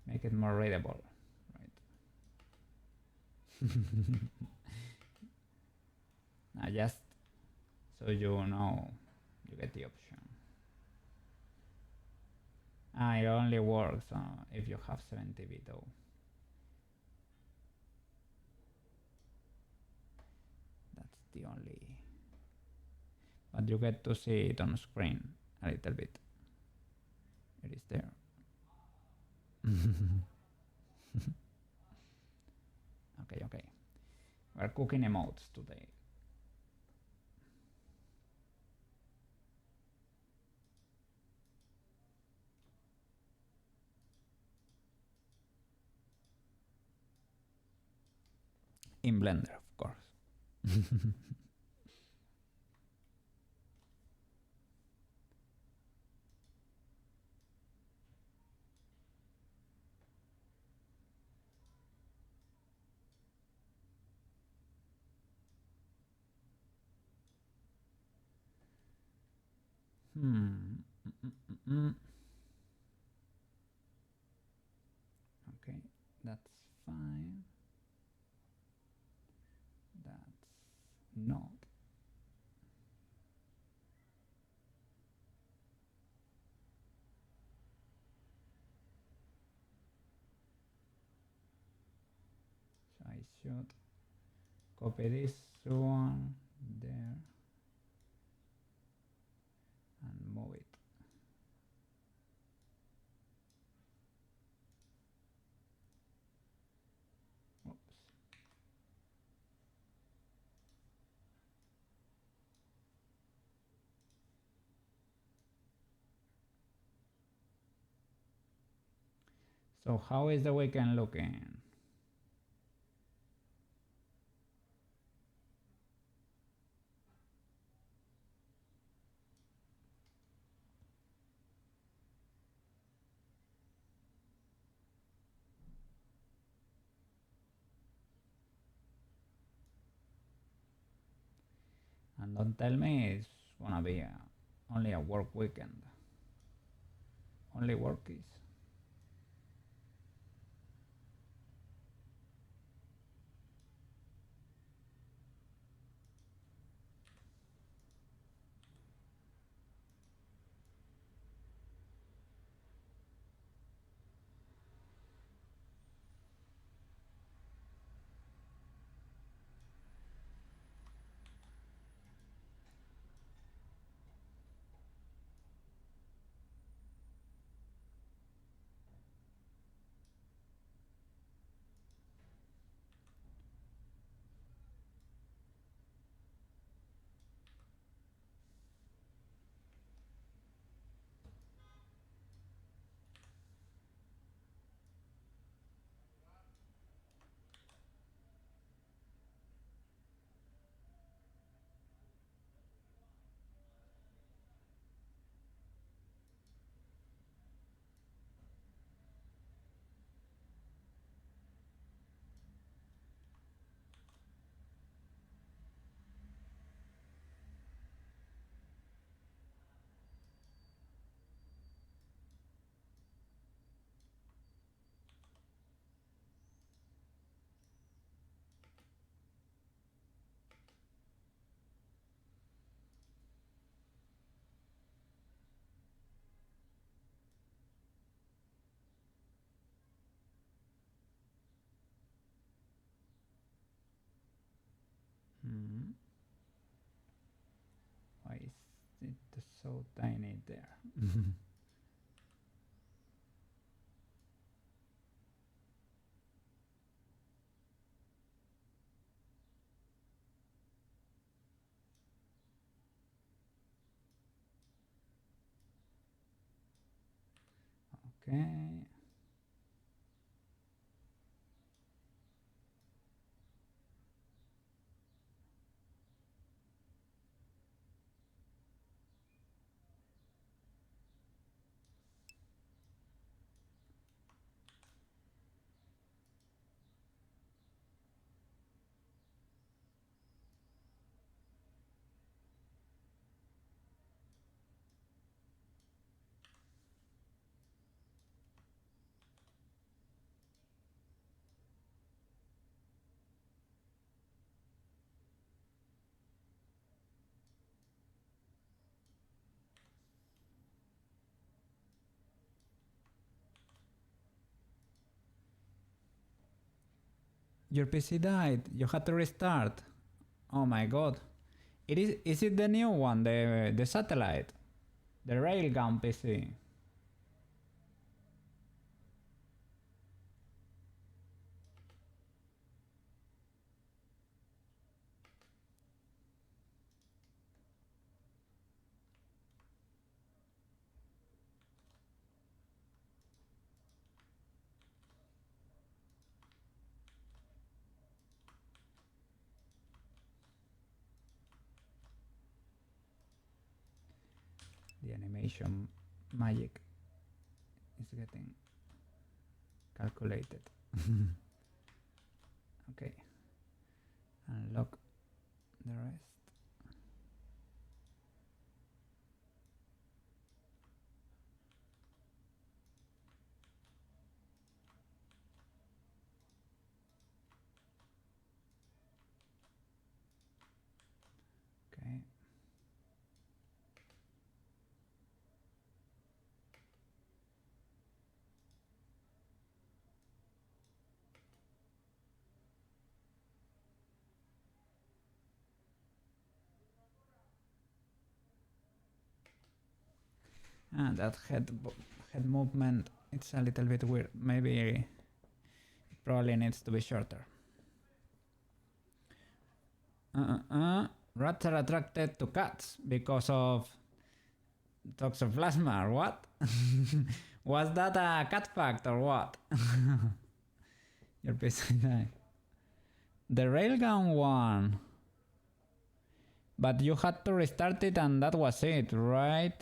Make it more readable, right? Now just so you know, you get the option. It only works if you have 70-bit though. That's the only. But you get to see it on screen a little bit. It is there. Okay. We're cooking emotes today. In Blender, of course. Okay, that's fine. That's not. So I should copy this one there and move it. Oops. So how is the weekend looking? And don't tell me it's gonna be only a work weekend. Only workies. Why is it so tiny there? Okay. Your PC died. You had to restart. Oh my god. Is it the new one, the satellite? The railgun PC? The animation magic is getting calculated. Okay. Unlock the rest. Okay. That head movement, it's a little bit weird. Maybe it probably needs to be shorter. Rats are attracted to cats because of toxoplasma or what? Was that a cat fact or what? Your PC died. The railgun one. But you had to restart it and that was it, right?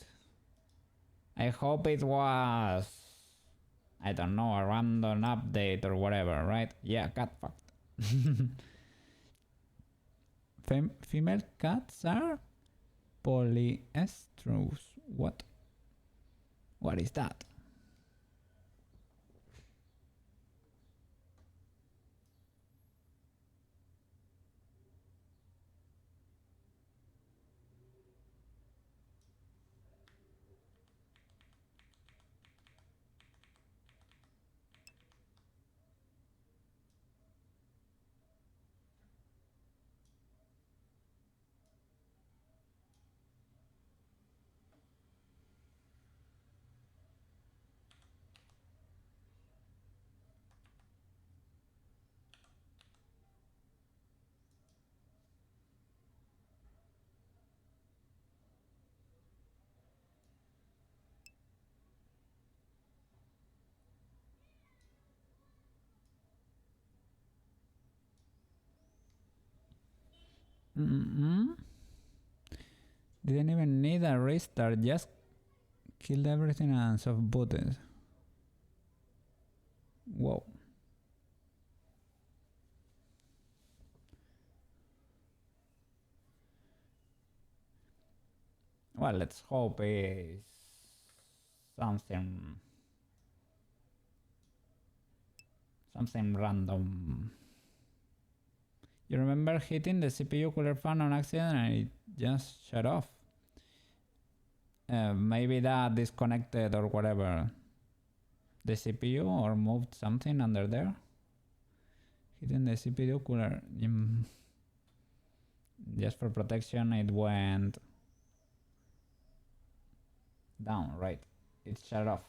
I hope it was, I don't know, a random update or whatever, right? Yeah, cat fact. Female cats are polyestrous. What? What is that? Didn't even need a restart, just killed everything and soft booted. Whoa. Well, let's hope it's something random. You remember hitting the CPU cooler fan on accident and it just shut off. Maybe that disconnected or whatever the CPU or moved something under there. Hitting the CPU cooler. Just for protection it went down, right? It shut off.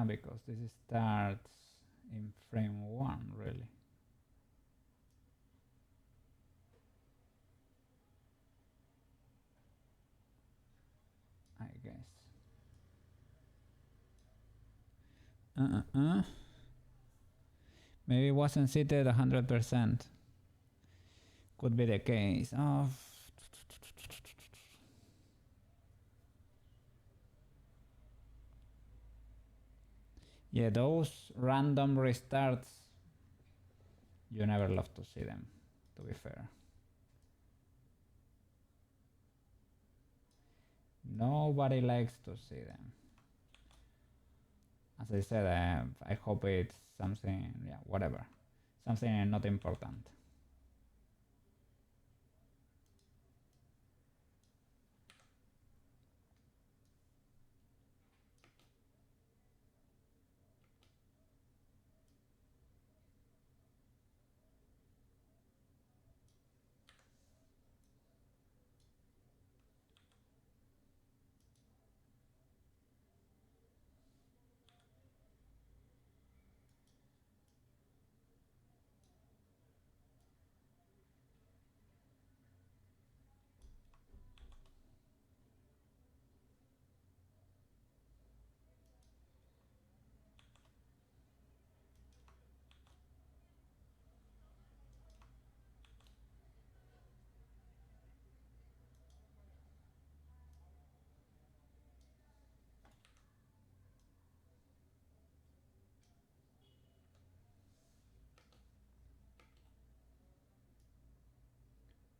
Because this starts in frame 1, really. I guess. Maybe it wasn't seated 100%. Could be the case. Oh. Yeah, those random restarts, you never love to see them, to be fair. Nobody likes to see them. As I said, I hope it's something, yeah, whatever. Something not important.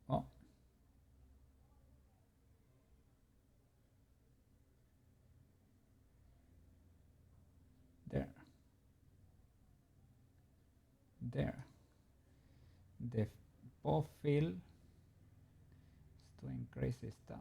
Oh. There. There. The pop fill is doing crazy stuff.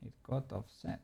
It got offset.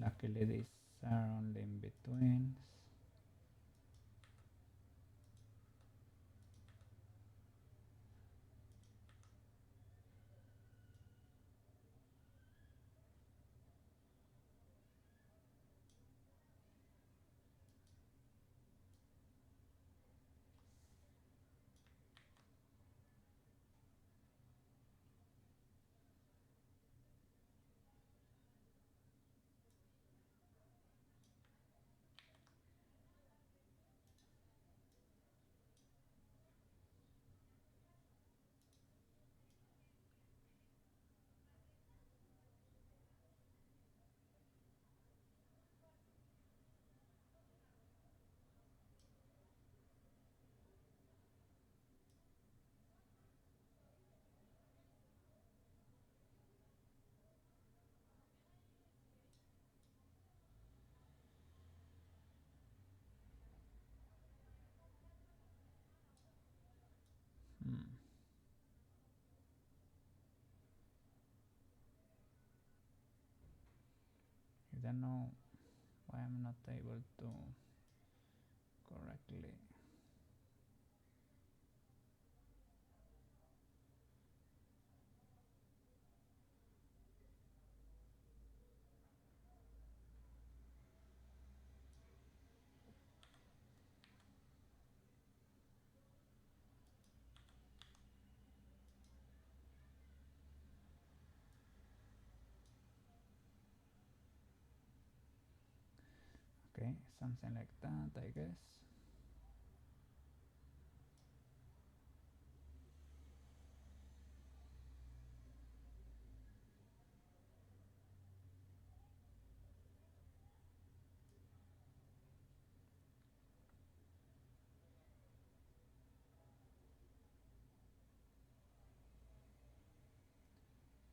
Luckily these are only in between. don't know why I'm not able to correctly. Okay, something like that, I guess.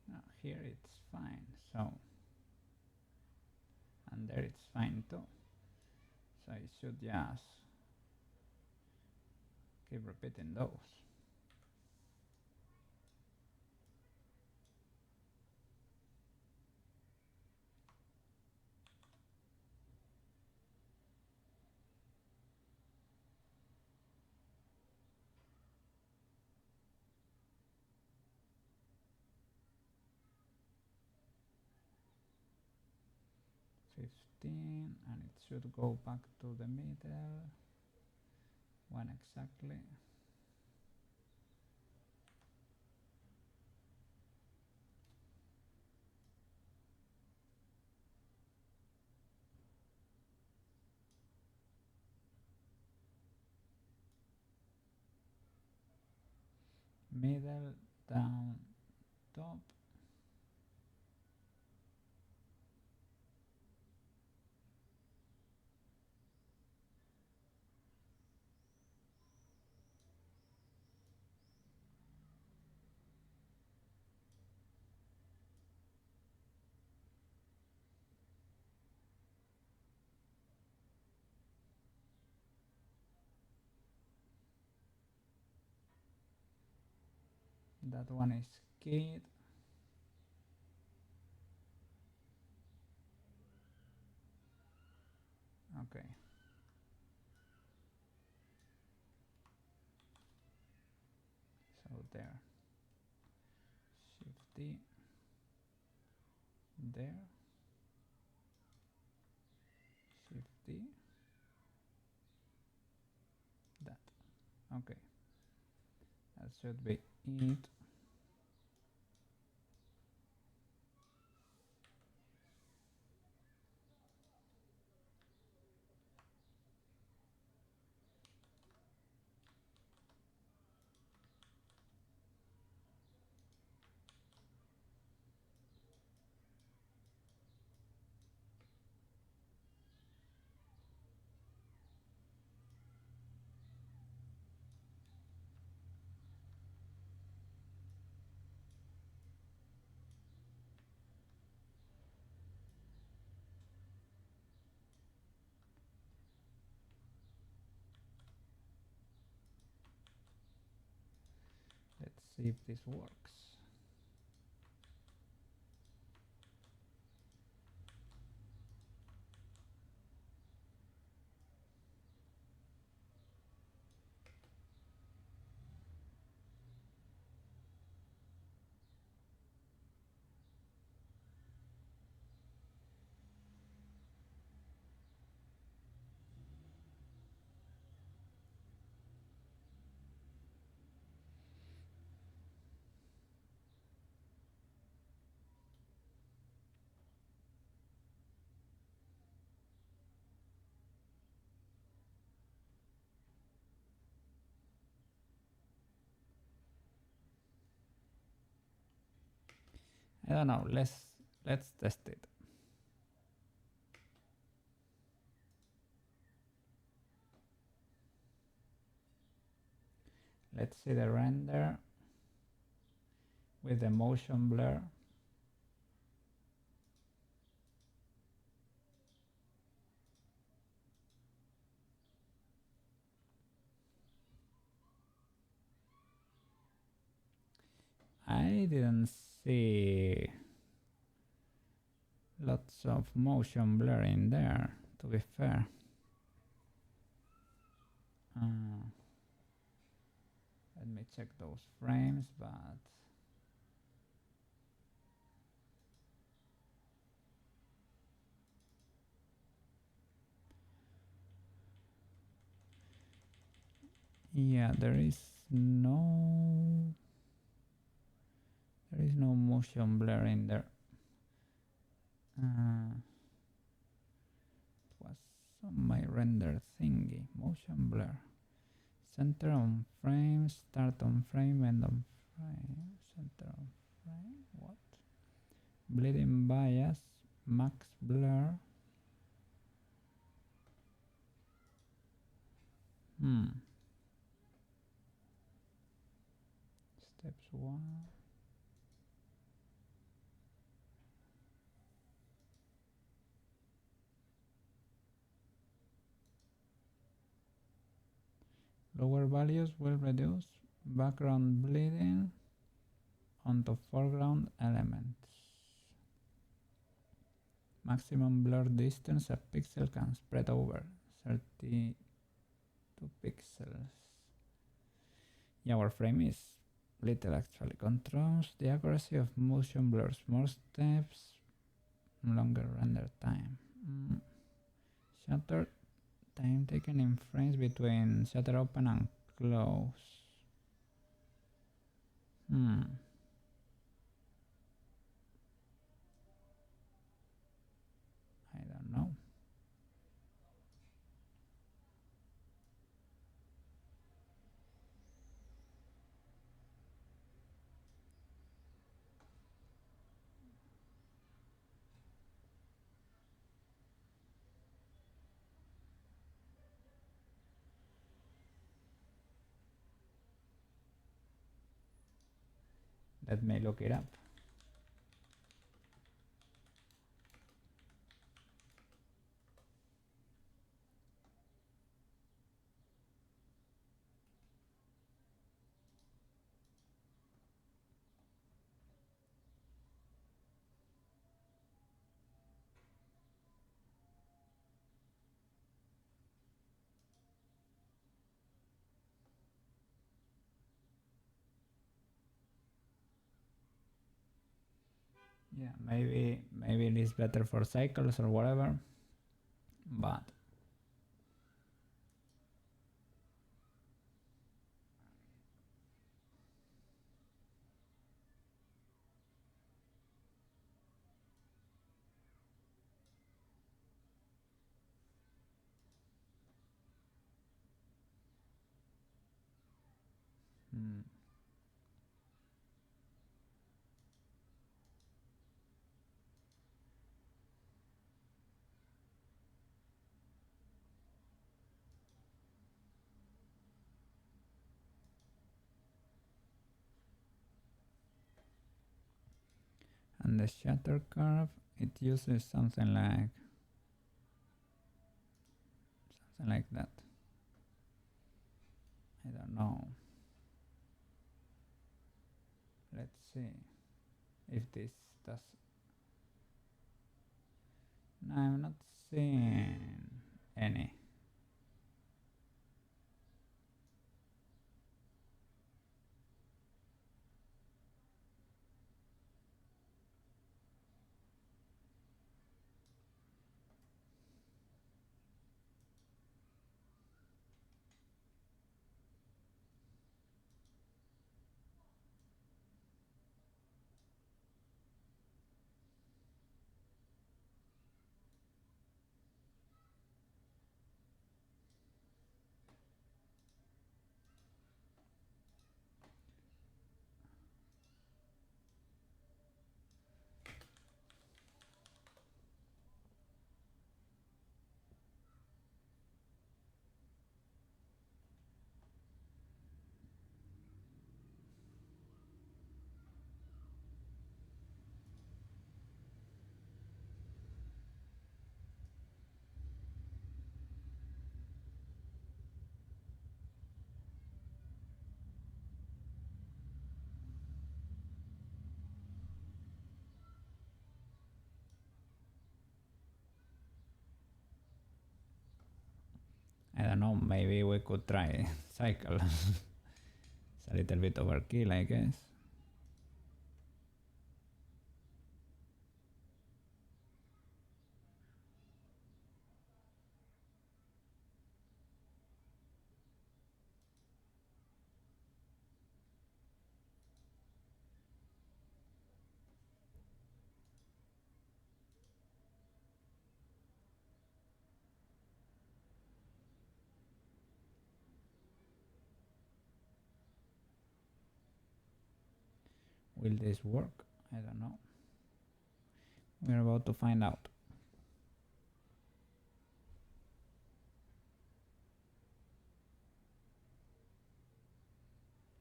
Now here it's fine, so, and there it's fine too. So I should just keep repeating those. And it should go back to the middle. When exactly? Middle, down, top. That one is kid. Okay. So there. Shift D. There. Shift D. That. Okay. That should be it. Let's see if this works. I don't know. Let's test it. Let's see the render with the motion blur. I didn't see Lots of motion blur in there, to be fair. Let me check those frames, but yeah, there is no motion blur in there. It was on my render thingy. Motion blur. Center on frame, start on frame, end on frame. Center on frame. What? Bleeding bias, max blur. Steps 1. Lower values will reduce background bleeding onto foreground elements. Maximum blur distance a pixel can spread over 32 pixels. Yeah, our frame is little actually. Controls the accuracy of motion blurs. More steps, longer render time. Shutter time taken in frames between shutter open and close. I don't know. Let me look it up. Yeah, maybe it is better for cycles or whatever, but and the shutter curve, it uses something like that. I don't know. Let's see if this does. No, I'm not seeing any. I don't know, maybe we could try cycle. It's a little bit overkill, I guess. Will this work? I don't know. We're about to find out.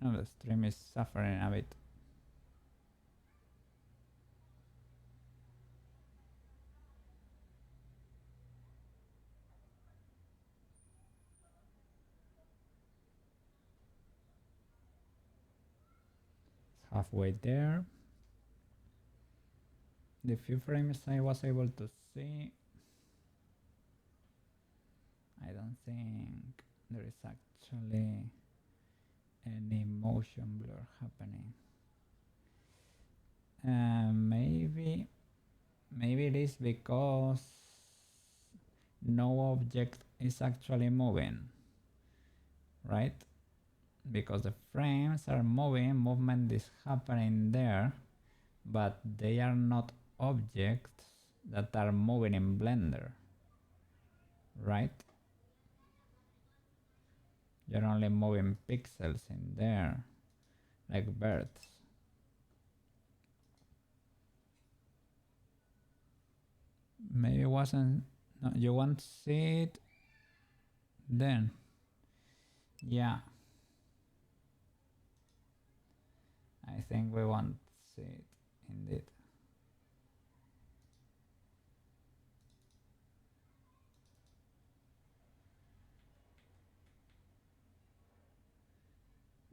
Oh, the stream is suffering a bit. It's halfway there. The few frames I was able to see, I don't think there is actually any motion blur happening. Maybe it is because no object is actually moving, right? Because the frames are moving, movement is happening there, but they are not objects that are moving in Blender, right? You're only moving pixels in there, like birds. Maybe it wasn't, no, you won't see it then. Yeah. I think we won't see it indeed.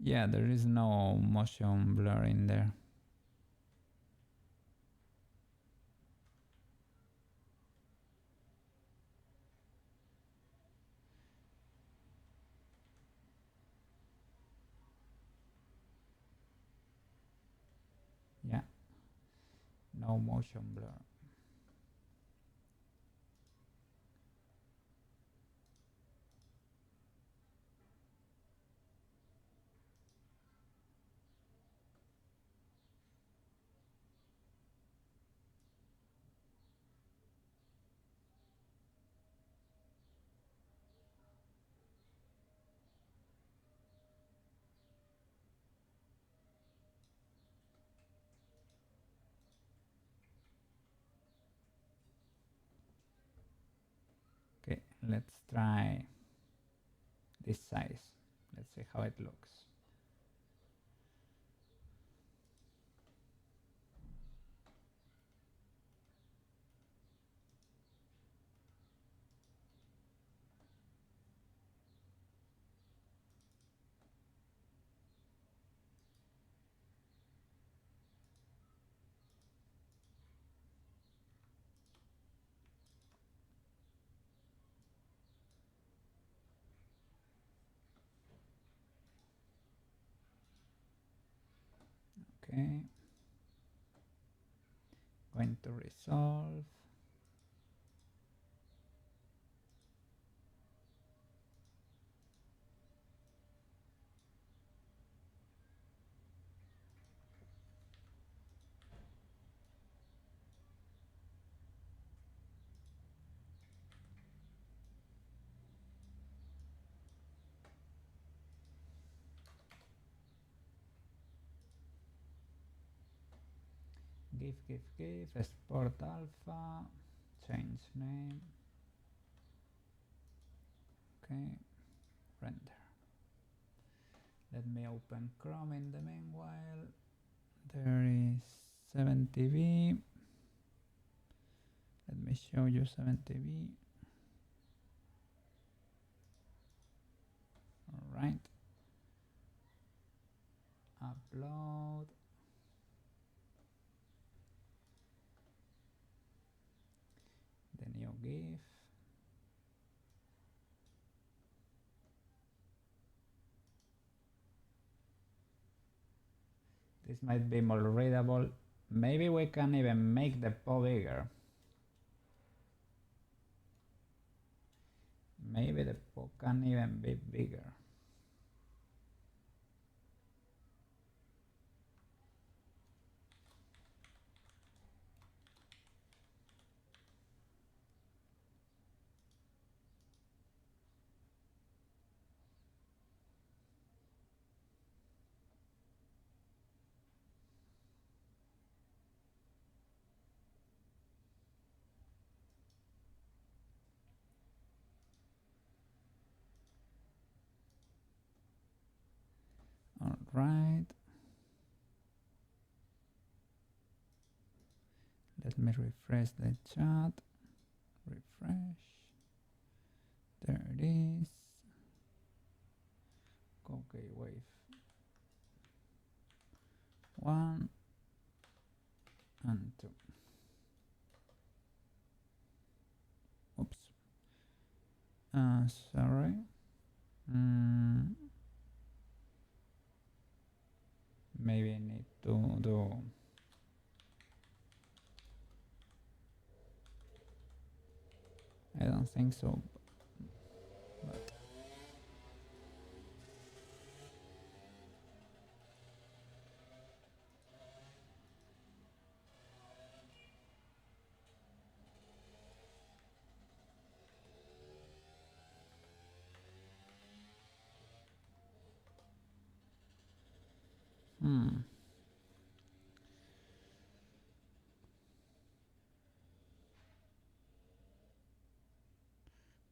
Yeah, there is no motion blur in there. Yeah, no motion blur. Okay, let's try this size. Let's see how it looks. Okay, going to resolve. GIF, export alpha, change name. Okay, render. Let me open Chrome in the meanwhile. There is 70V. Let me show you 70V. All right. Upload. The new GIF. This might be more readable. Maybe we can even make the paw bigger. Maybe the paw can even be bigger. All right. Let me refresh the chat. Refresh. There it is. KoukeiWave 1 and 2. Oops. Sorry. Maybe I need to do. I don't think so. But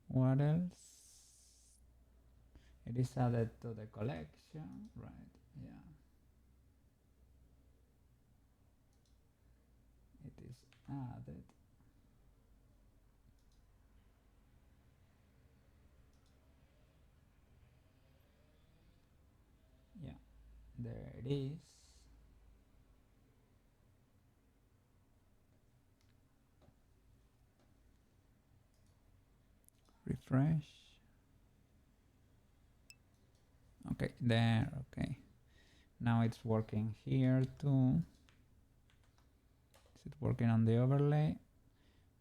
what else? It is added to the collection, right? Yeah. It is added. Yeah, there it is. Refresh. Okay, there, okay. Now it's working here too. Is it working on the overlay?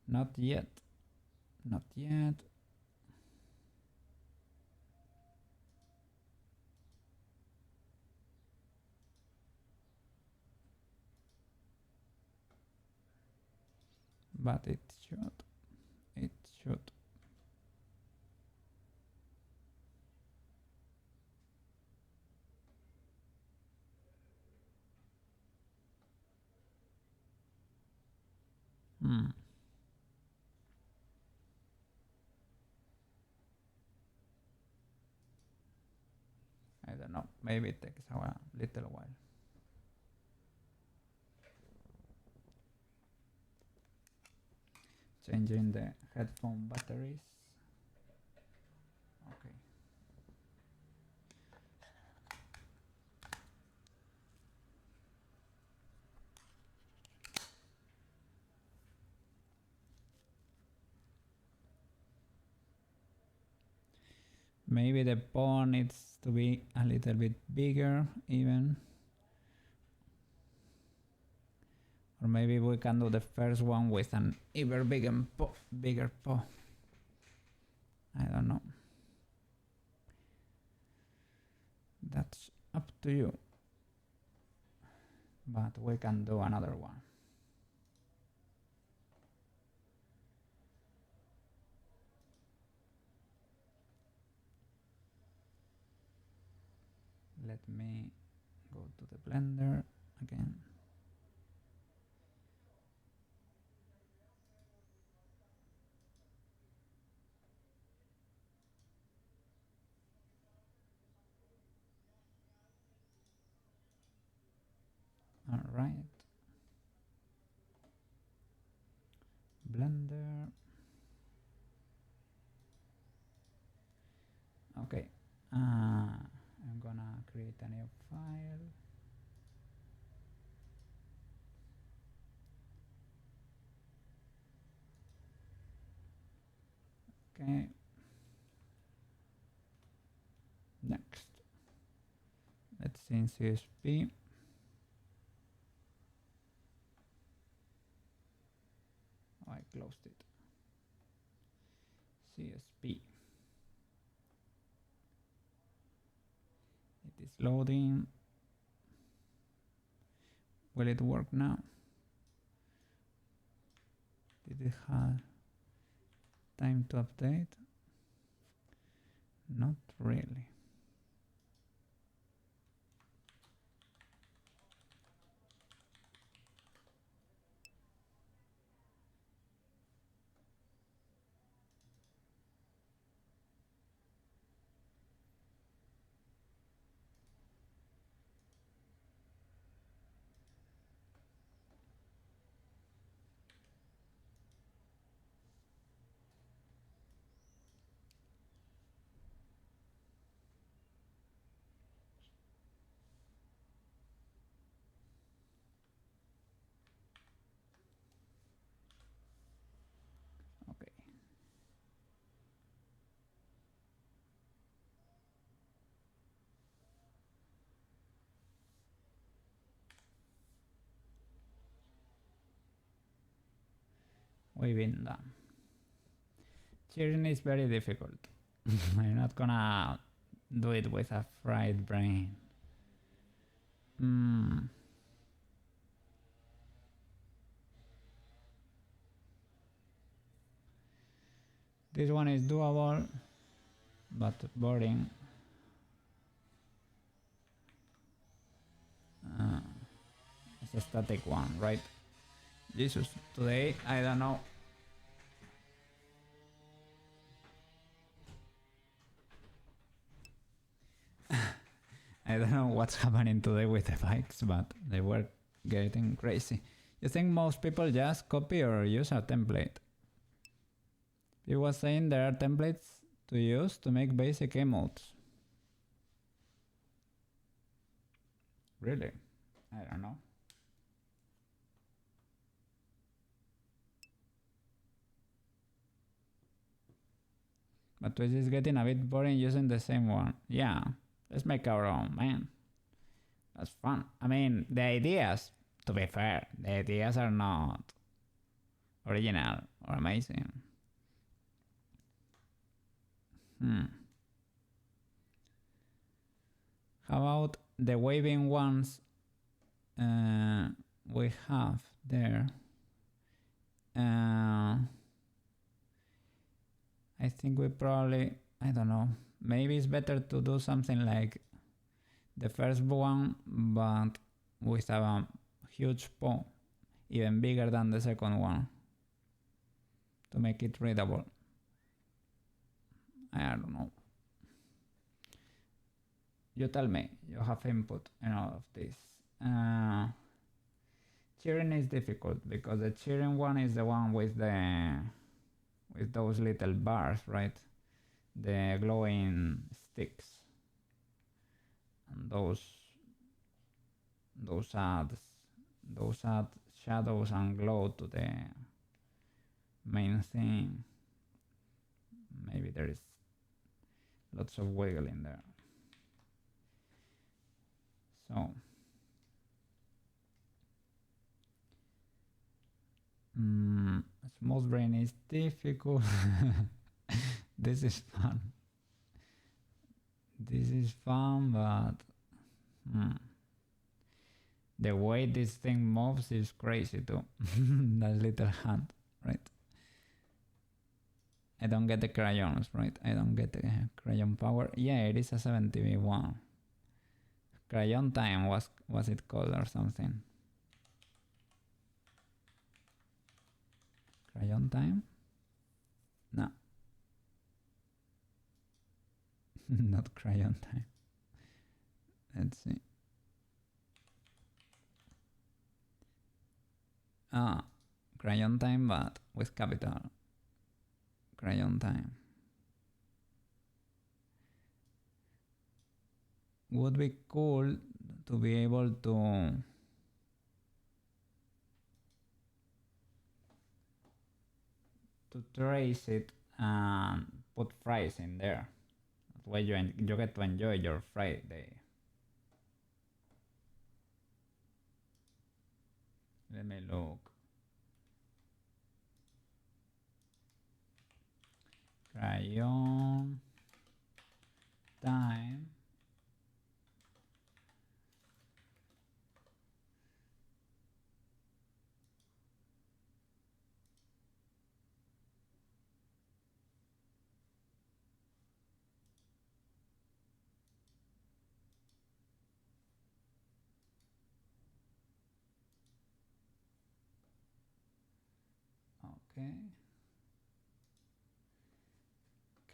Not yet. Not yet. But it should. It should. I don't know. Maybe it takes a little while. Changing the headphone batteries. Okay. Maybe the paw needs to be a little bit bigger even. Or maybe we can do the first one with an even bigger paw. I don't know. That's up to you. But we can do another one. Let me go to the Blender again. All right. Blender. Okay. I'm gonna create a new file. Okay. Next. Let's see in CSP. closed it. CSP. It is loading. Will it work now? Did it have time to update? Not really. Okay. Waving down. Cheering is very difficult. I'm not gonna do it with a fried brain. This one is doable, but boring. It's a static one, right? Jesus, today, I don't know. I don't know what's happening today with the bikes, but they were getting crazy. You think most people just copy or use a template? He was saying there are templates to use to make basic emotes. Really? I don't know. But Twitch is getting a bit boring using the same one. Yeah, let's make our own, man. That's fun. I mean, the ideas, to be fair, the ideas are not original or amazing. How about the waving ones we have there? I think we probably, I don't know, maybe it's better to do something like the first one, but with a huge paw, even bigger than the second one, to make it readable. I don't know. You tell me, you have input in all of this. Cheering is difficult because the cheering one is the one with those little bars, right? The glowing sticks. And those add shadows and glow to the main thing. Maybe there is lots of wiggle in there. So small brain is difficult. This is fun. This is fun, but the way this thing moves is crazy too. That little hand, right? I don't get the crayons, right? I don't get the crayon power. Yeah, it is a 70v1. Crayon time was it called or something? Crayon time? No. Not crayon time. Let's see. Crayon time, but with capital. Crayon time. Would be cool to be able to trace it and put fries in there. That way you get to enjoy your Friday. Let me look. crayon time okay.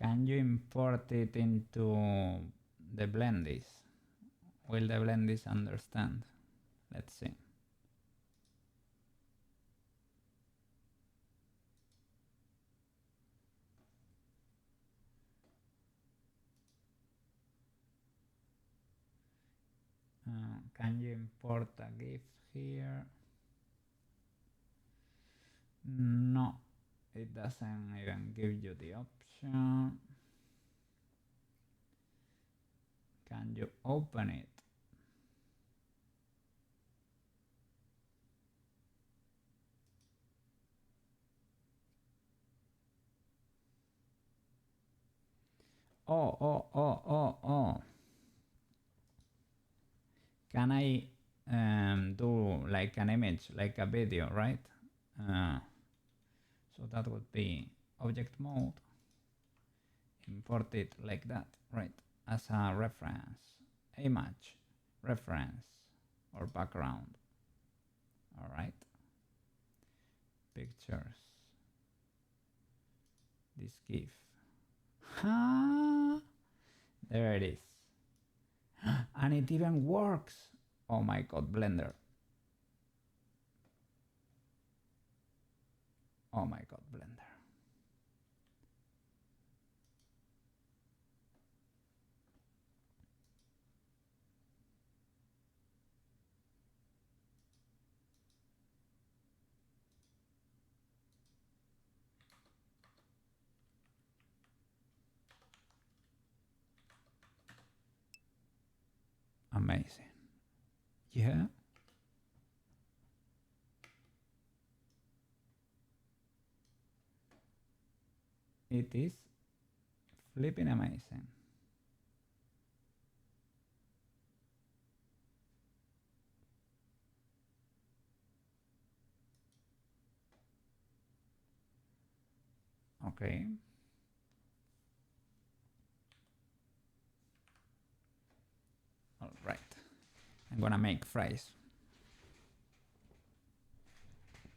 Can you import it into the blendies? Will the blendies understand? Let's see. Can you import a GIF here? No, it doesn't even give you the option. Can you open it? Oh. Can I do like an image, like a video, right? So that would be object mode, import it like that, right? As a reference, image, reference, or background. All right. Pictures. This GIF. There it is. And it even works. Oh my god, Blender. Oh my god, Blender. Amazing. Yeah. It is flipping amazing. Okay. All right. I'm gonna make fries. Okay.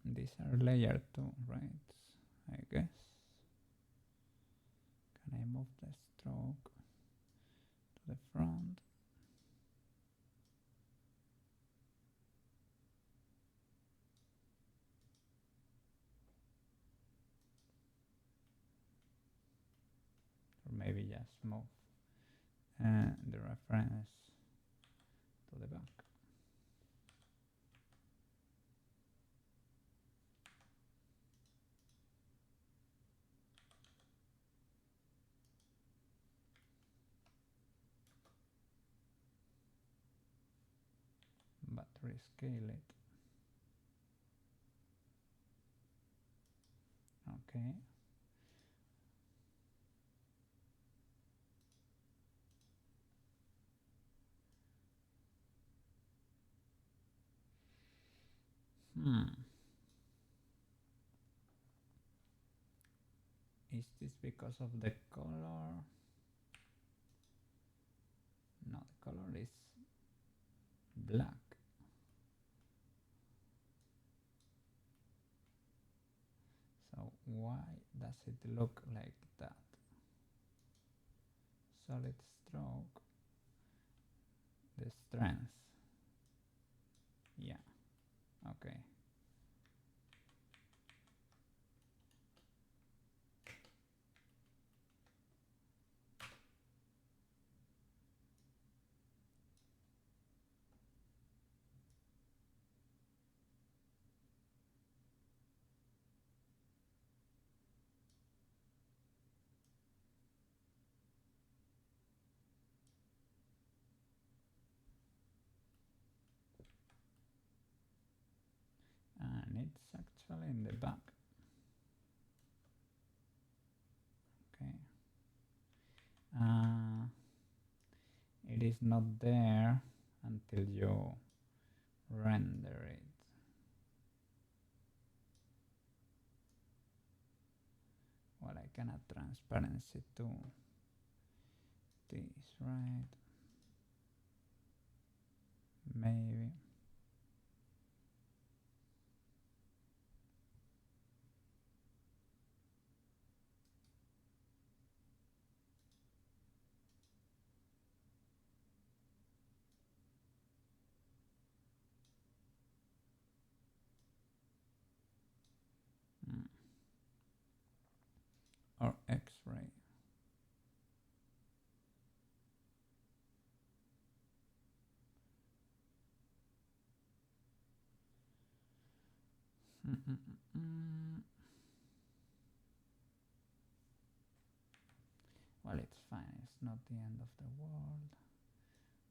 These are layer 2, right? I guess. Can I move the stroke to the front? Or maybe just move the reference to the back. But rescale it. Okay. Is this because of the color? is black. So why does it look like that? Solid stroke, the strength. Yeah, okay. And it's actually in the back. Okay. It is not there until you render it. Well, I can add transparency to this, right? Maybe. Or X-ray. Well, it's fine. It's not the end of the world.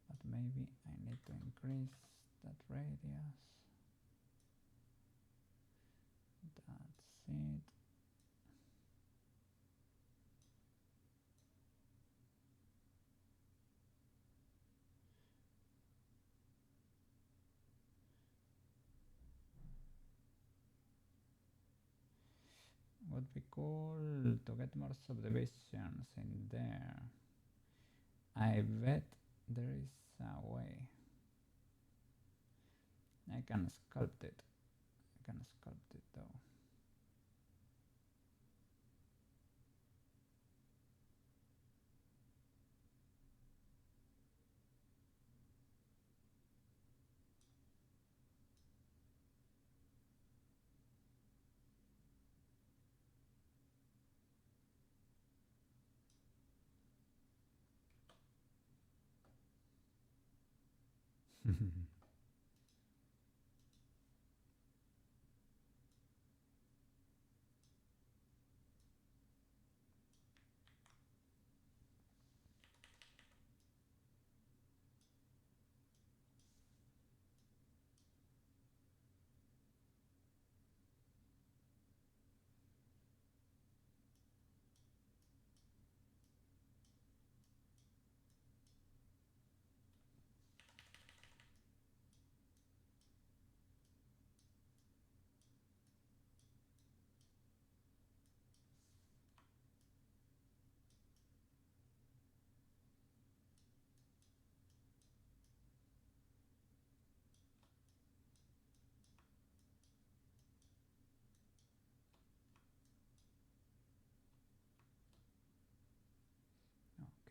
But maybe I need to increase that radius. That's it. Would be cool to get more subdivisions in there. I bet there is a way. I can sculpt it. I can sculpt it though.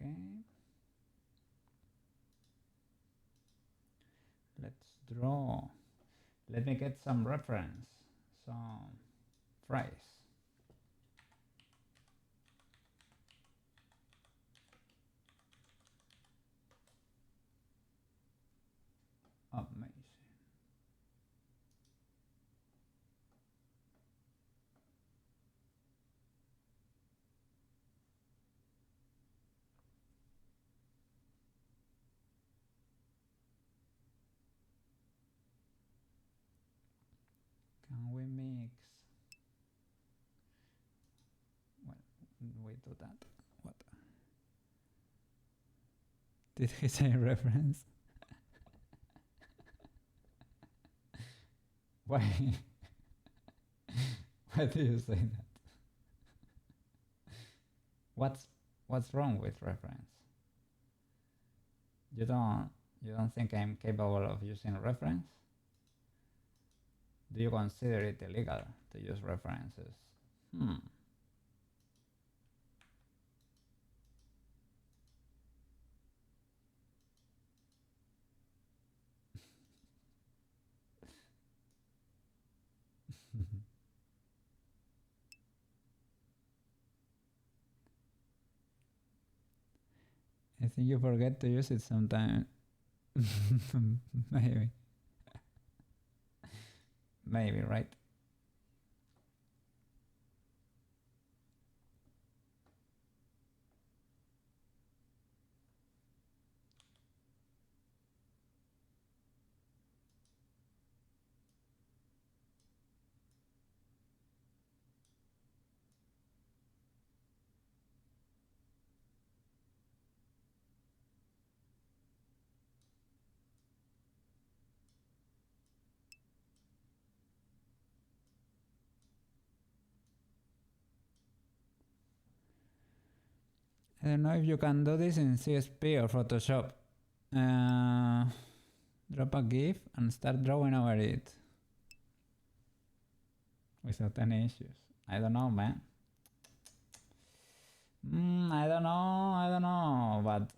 Okay. Let's draw. Let me get some reference. Some fries. Amazing. Can we mix? Well, we do that. What? Did he say reference? Why? Why do you say that? What's wrong with reference? You don't You don't think I'm capable of using reference? Do you consider it illegal to use references? I think you forget to use it sometimes. Maybe. Maybe, right? I don't know if you can do this in CSP or Photoshop. Drop a GIF and start drawing over it without any issues. I don't know, man. I don't know, but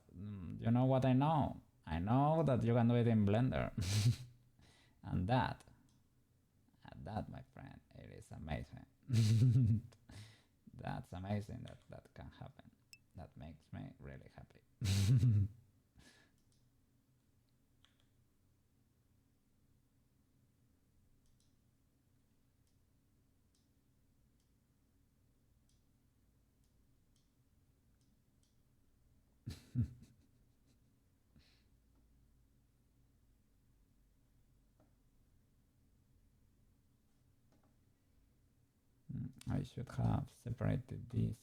you know what I know? I know that you can do it in Blender. And that, my friend, it is amazing. That's amazing that that can happen. That makes me really happy. I should have separated this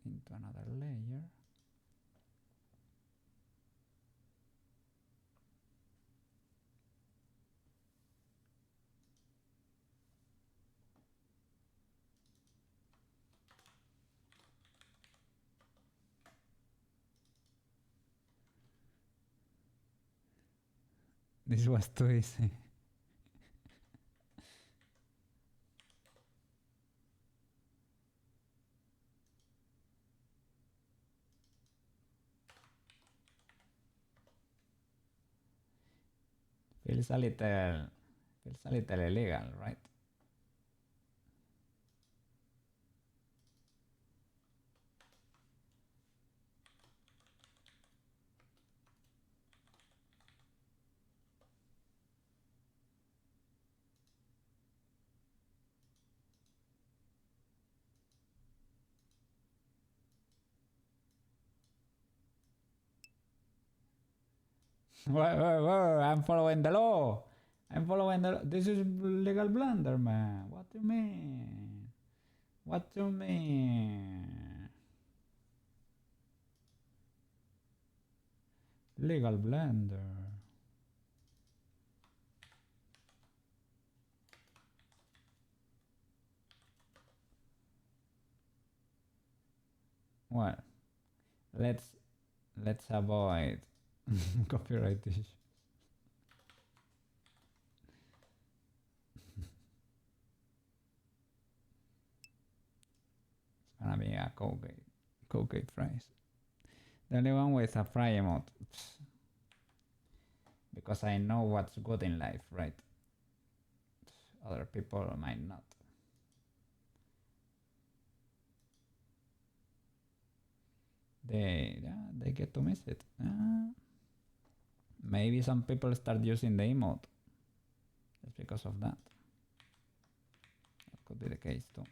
into another layer. This was too easy. Feels a little illegal, right? Whoa, I'm following the law. I'm following the law. This is legal blunder, man. What do you mean? What do you mean? Legal blunder. Well, let's avoid copyright issues. It's gonna be a KoukeiFries. The only one with a fry emote. Because I know what's good in life, right? Other people might not. They get to miss it. Maybe some people start using the emote just because of that. That could be the case too.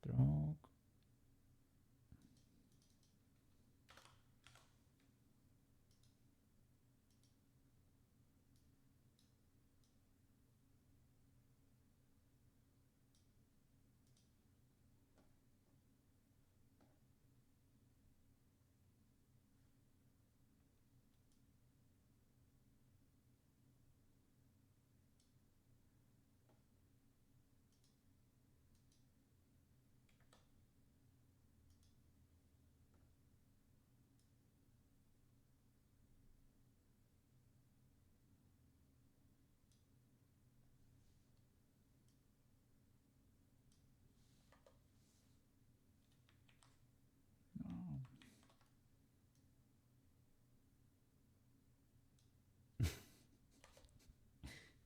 Stroke.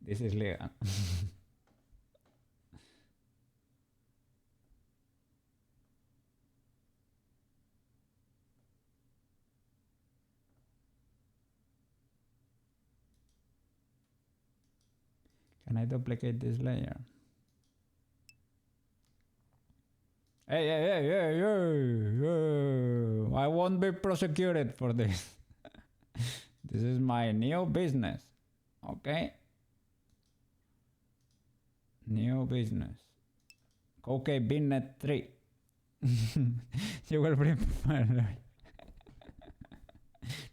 This is legal. Can I duplicate this layer? Hey, I won't be prosecuted for this. This is my new business. Okay? New business. KoukeiBinnet 3. You will bring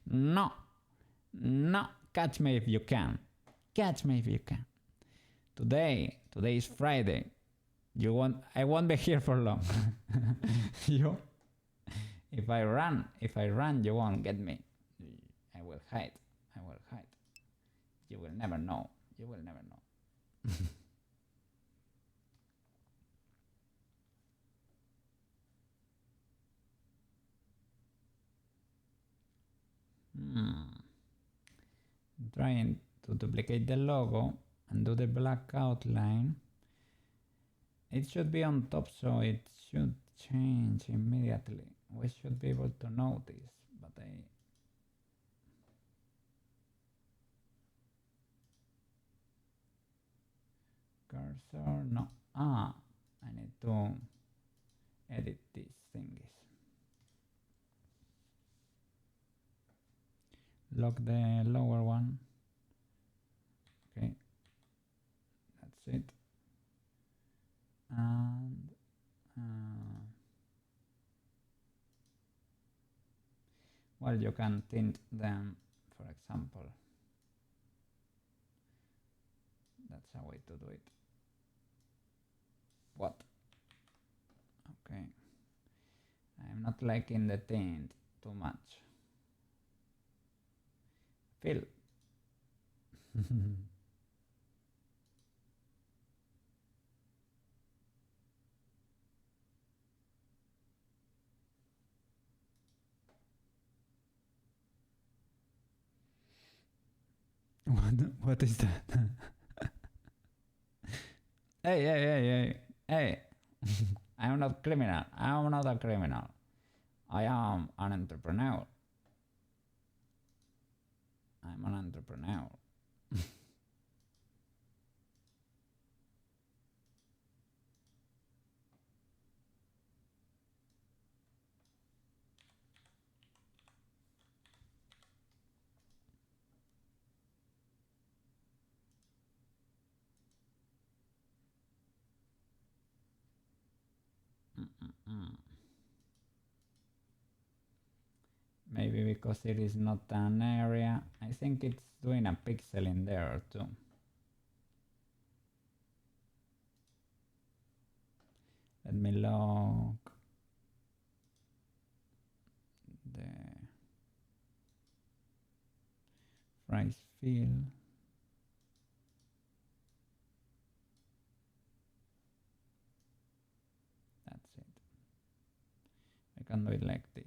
No. No. Catch me if you can. Catch me if you can. Today is Friday. I won't be here for long. If I run, you won't get me. I will hide. You will never know. Trying to duplicate the logo and do the black outline. It should be on top, so it should change immediately. We should be able to notice, but cursor, no. I need to edit these thingies. Lock the lower one. Okay, that's it. And well, you can tint them, for example. That's a way to do it. What? Okay. I'm not liking the tint too much. Fill. What is that? Hey. I'm not criminal. I'm not a criminal. I am an entrepreneur. I'm an entrepreneur. Maybe because it is not an area. I think it's doing a pixel in there too. Let me lock the fries fill. That's it. I can do it like this.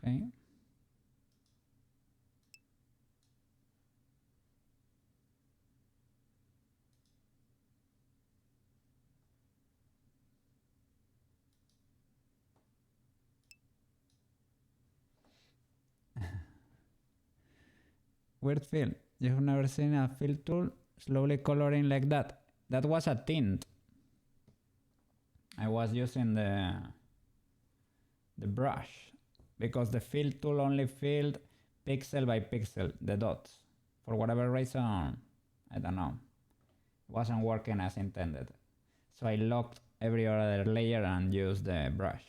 Okay. Weird fill. You have never seen a fill tool slowly coloring like that. That was a tint. I was using the brush because the fill tool only filled pixel by pixel, the dots. For whatever reason, I don't know. It wasn't working as intended. So I locked every other layer and used the brush.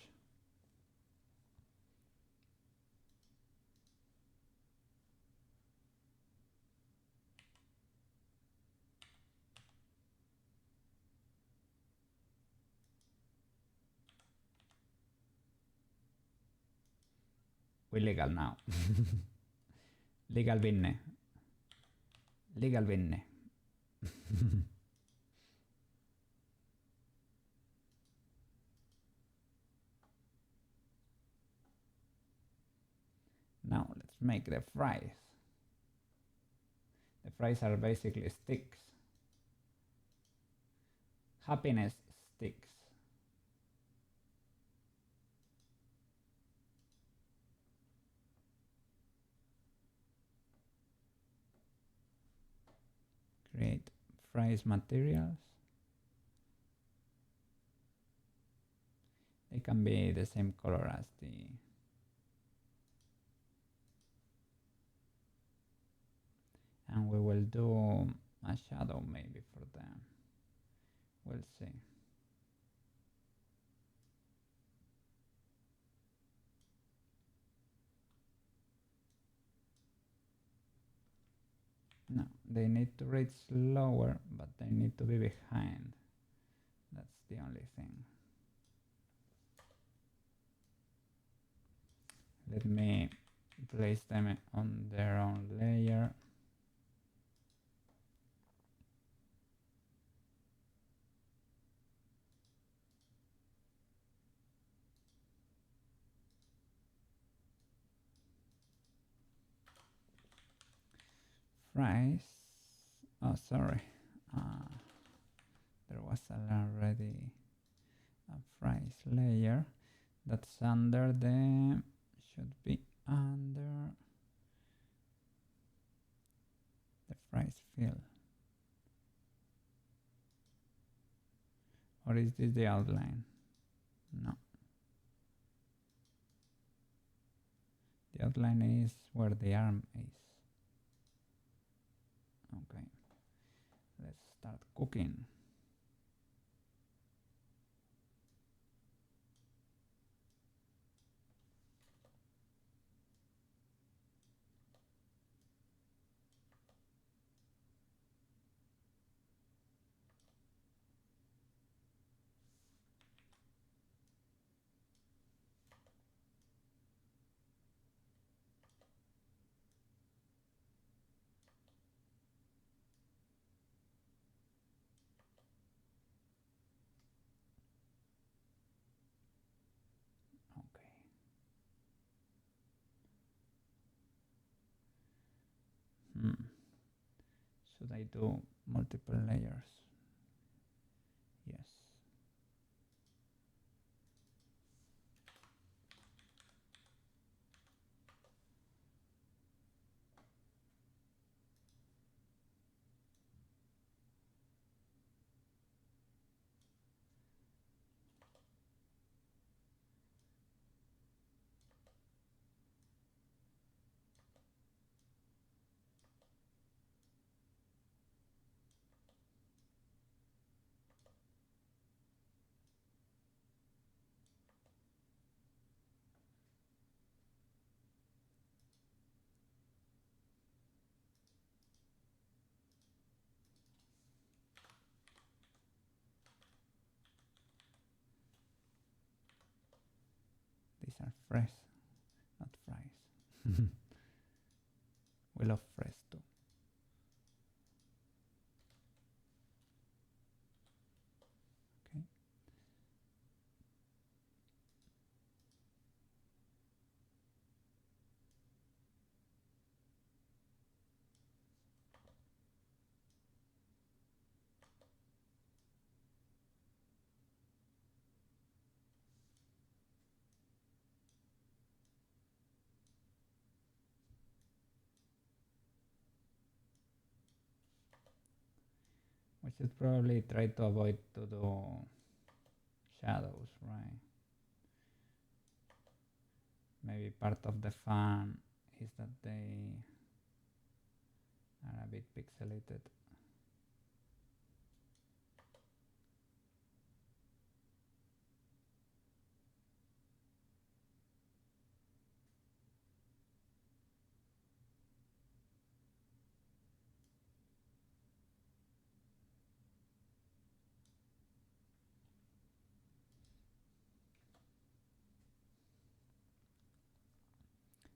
We're legal now. Legal binne. Legal binne. make the fries. The fries are basically sticks. Happiness sticks. Create fries materials. They can be the same color as the and we will do a shadow maybe for them. We'll see. No, they need to reach lower, but they need to be behind. That's the only thing. Let me place them on their own layer. Fries. Oh, sorry. There was already a fries layer. That's under the, should be under the fries fill. Or is this the outline? No. The outline is where the arm is. Okay. Let's start cooking. Should I do multiple layers? Yes. These are fresh, not fries. We love fresh too. Okay. We should probably try to avoid to do shadows, right? Maybe part of the fun is that they are a bit pixelated.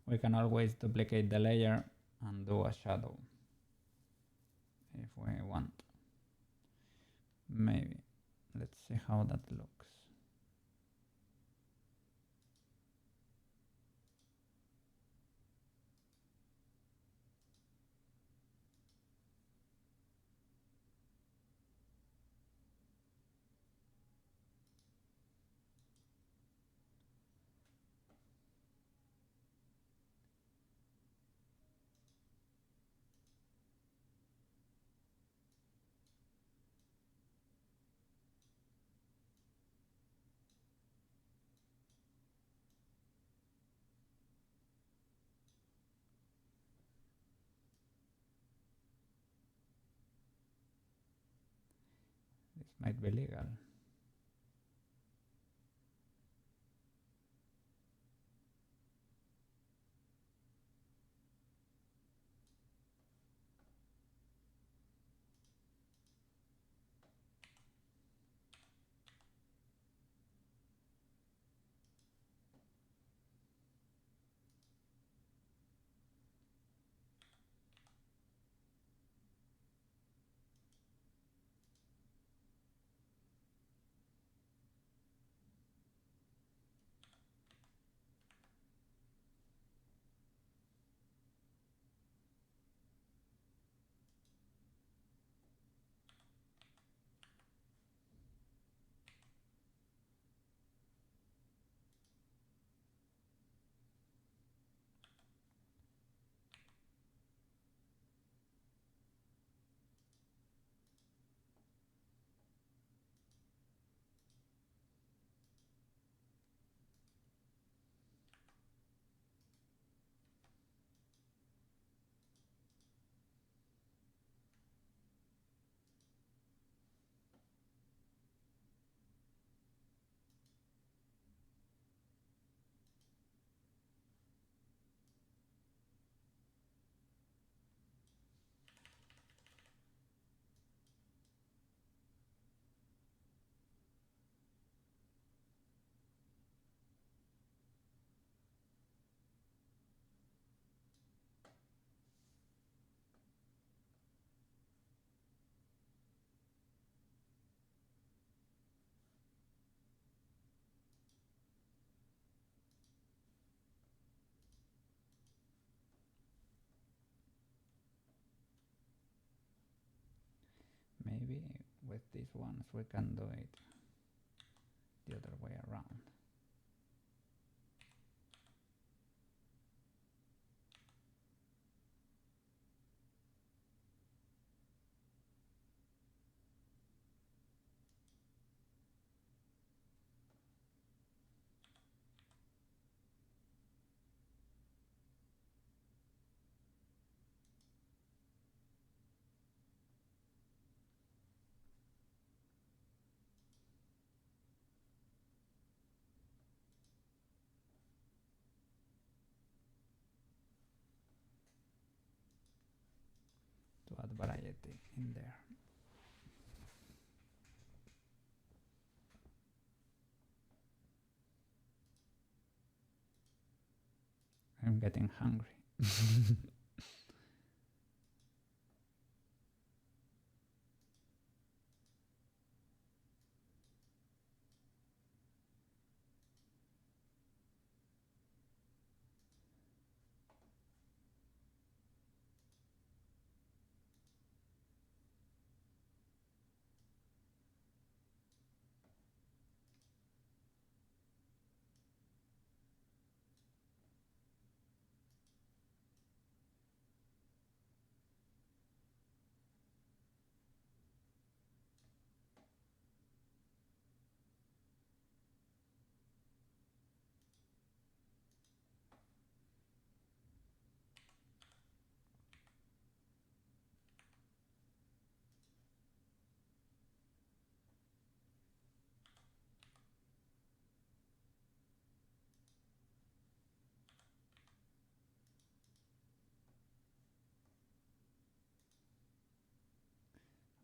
We can always duplicate the layer and do a shadow if we want. Maybe. Let's see how that looks. This might be legal. Maybe with these ones we can do it the other way around. To add variety in there. I'm getting hungry.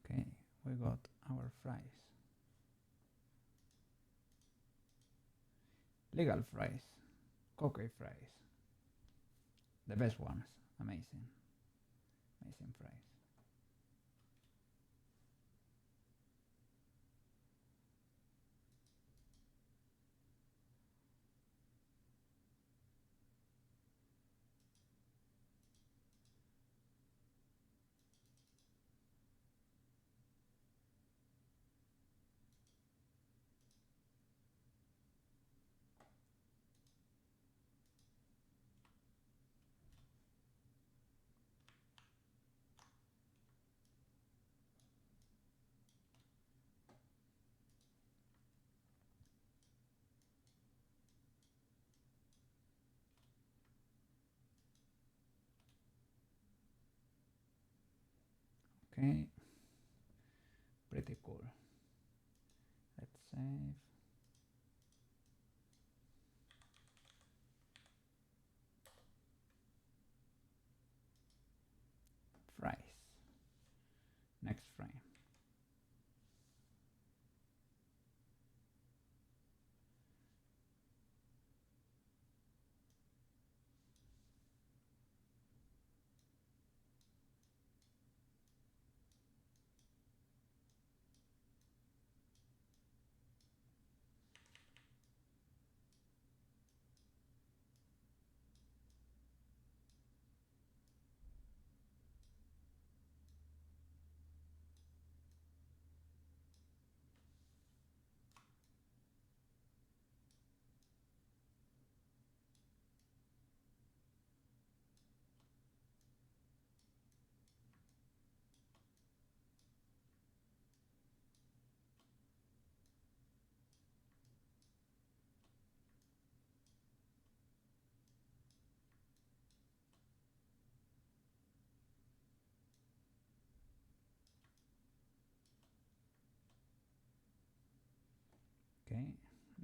Okay, we got our fries. Legal fries. KoukeiFries. The best ones. Amazing. Amazing fries. Okay, pretty cool.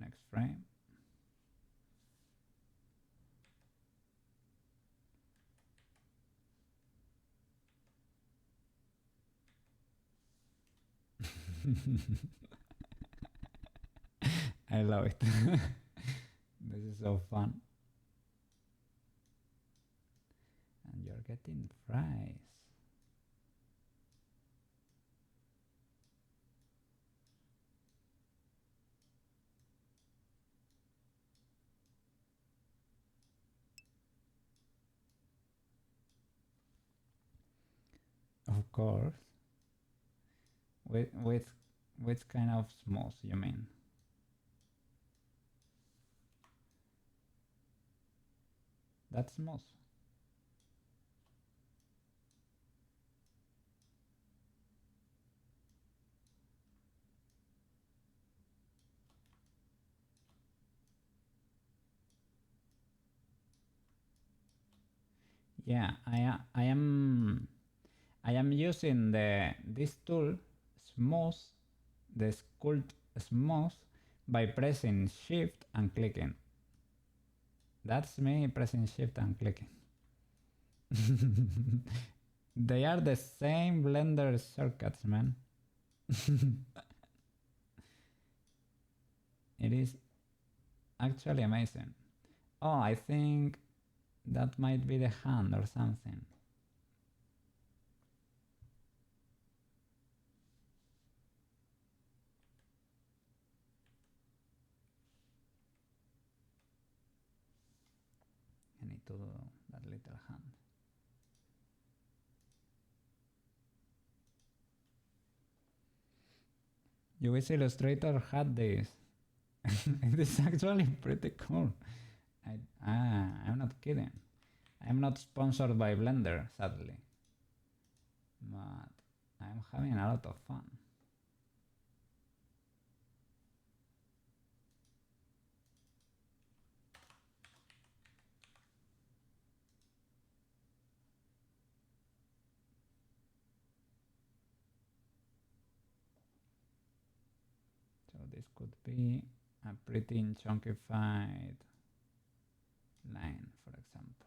Next frame. I love it. This is so fun. And you're getting fries. Of course. Which kind of smooth you mean? That's smooth. Yeah, I am using this tool smooth, the sculpt smooth, by pressing shift and clicking. That's me pressing shift and clicking. They are the same Blender shortcuts, man. It is actually amazing. Oh, I think that might be the hand or something. I need to do that little hand. UX Illustrator had this. It is actually pretty cool. I'm not kidding. I'm not sponsored by Blender, sadly. But I'm having a lot of fun. So this could be a pretty chunkified line, for example.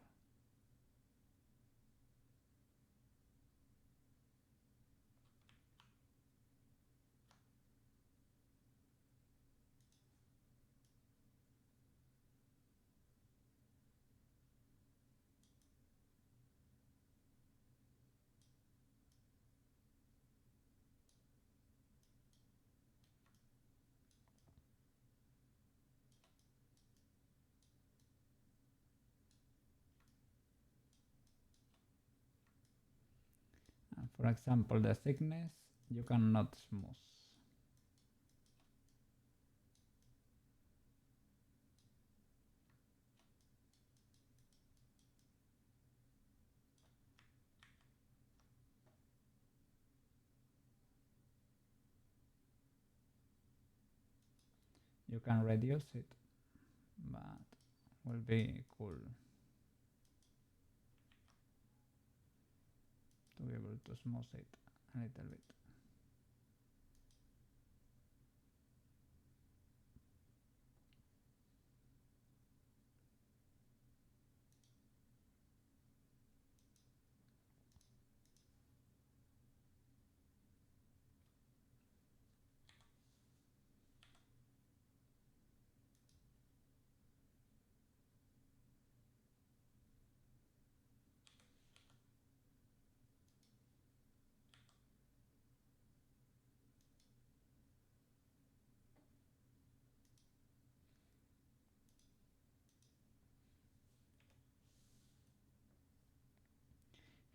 And for example, the thickness you cannot smooth. You can reduce it, but will be cool to be able to smooth it a little bit.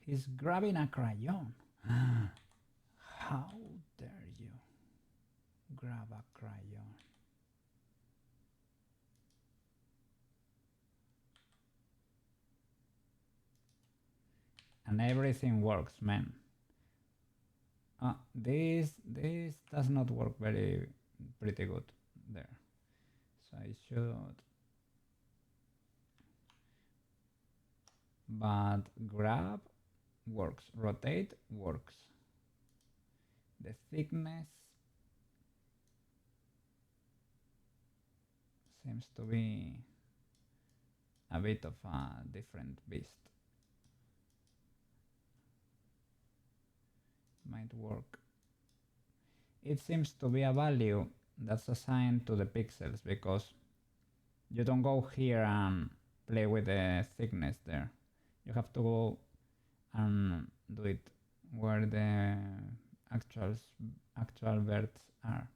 He's grabbing a crayon. How dare you grab a crayon? And everything works, man. This does not work pretty good there. So I should. But grab works, rotate works. The thickness seems to be a bit of a different beast. Might work. It seems to be a value that's assigned to the pixels because you don't go here and play with the thickness there. You have to go and do it where the actual verts are.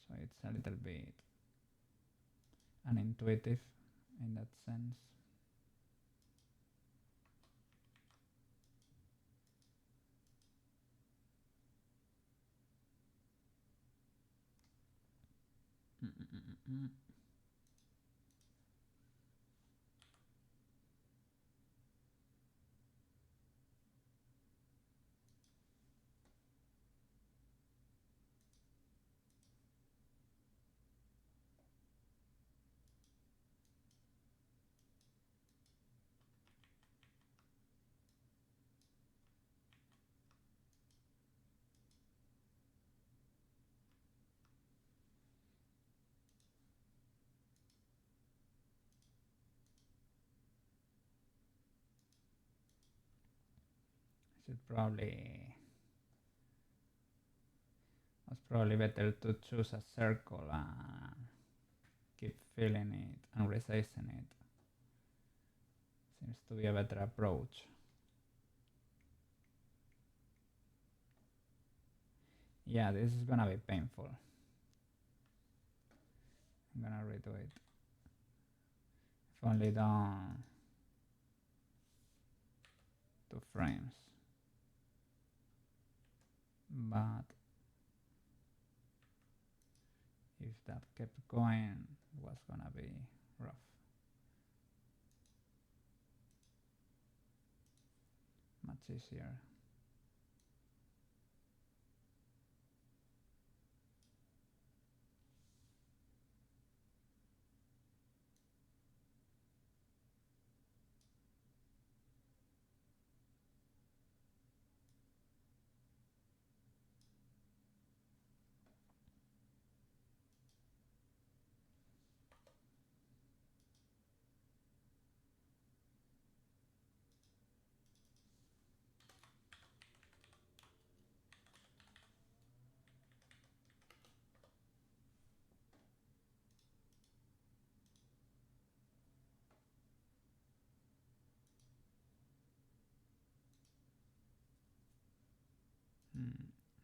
So it's a little bit unintuitive in that sense. Should probably was probably better to choose a circle and keep filling it and resizing it. Seems to be a better approach. Yeah, this is gonna be painful. I'm gonna redo it. If only down 2 frames. But if that kept going, it was gonna be rough. Much easier.